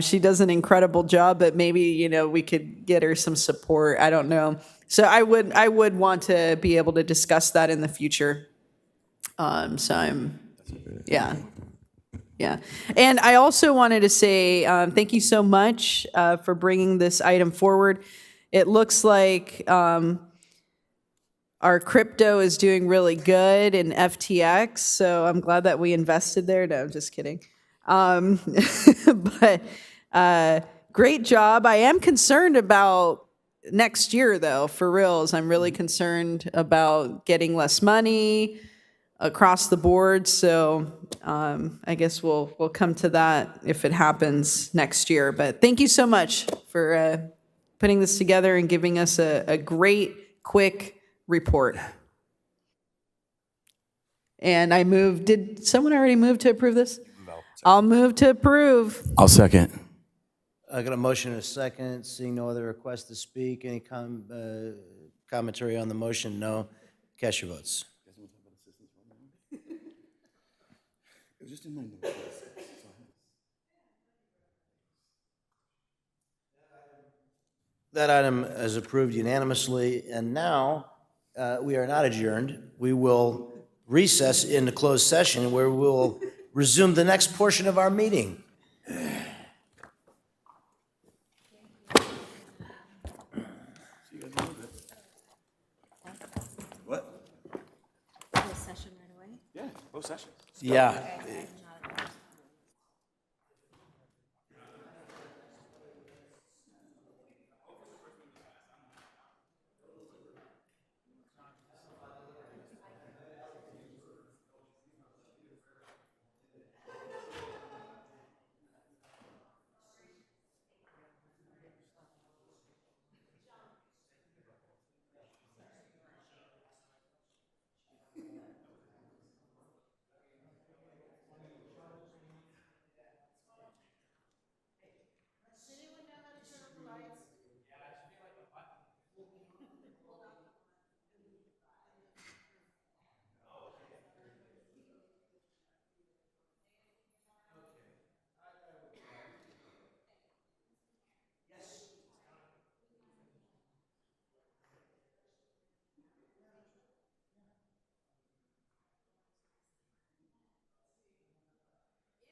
[SPEAKER 10] She does an incredible job, but maybe we could get her some support. I don't know. So I would want to be able to discuss that in the future. Yeah. And I also wanted to say thank you so much for bringing this item forward. It looks like our crypto is doing really good in FTX, so I'm glad that we invested there. No, I'm just kidding. But great job. I am concerned about next year, though, for reals. I'm really concerned about getting less money across the board. So I guess we'll come to that if it happens next year. But thank you so much for putting this together and giving us a great, quick report. And did someone already move to approve this? No. I'll move to approve.
[SPEAKER 9] I'll second.
[SPEAKER 12] I got a motion and a second. Seeing no other requests to speak. Any commentary on the motion? No. Cast your votes. That item is approved unanimously, and now we are not adjourned. We will recess into closed session where we will resume the next portion of our meeting.
[SPEAKER 19] What?
[SPEAKER 6] Closed session right away?
[SPEAKER 19] Yeah, closed session.
[SPEAKER 12] Yeah.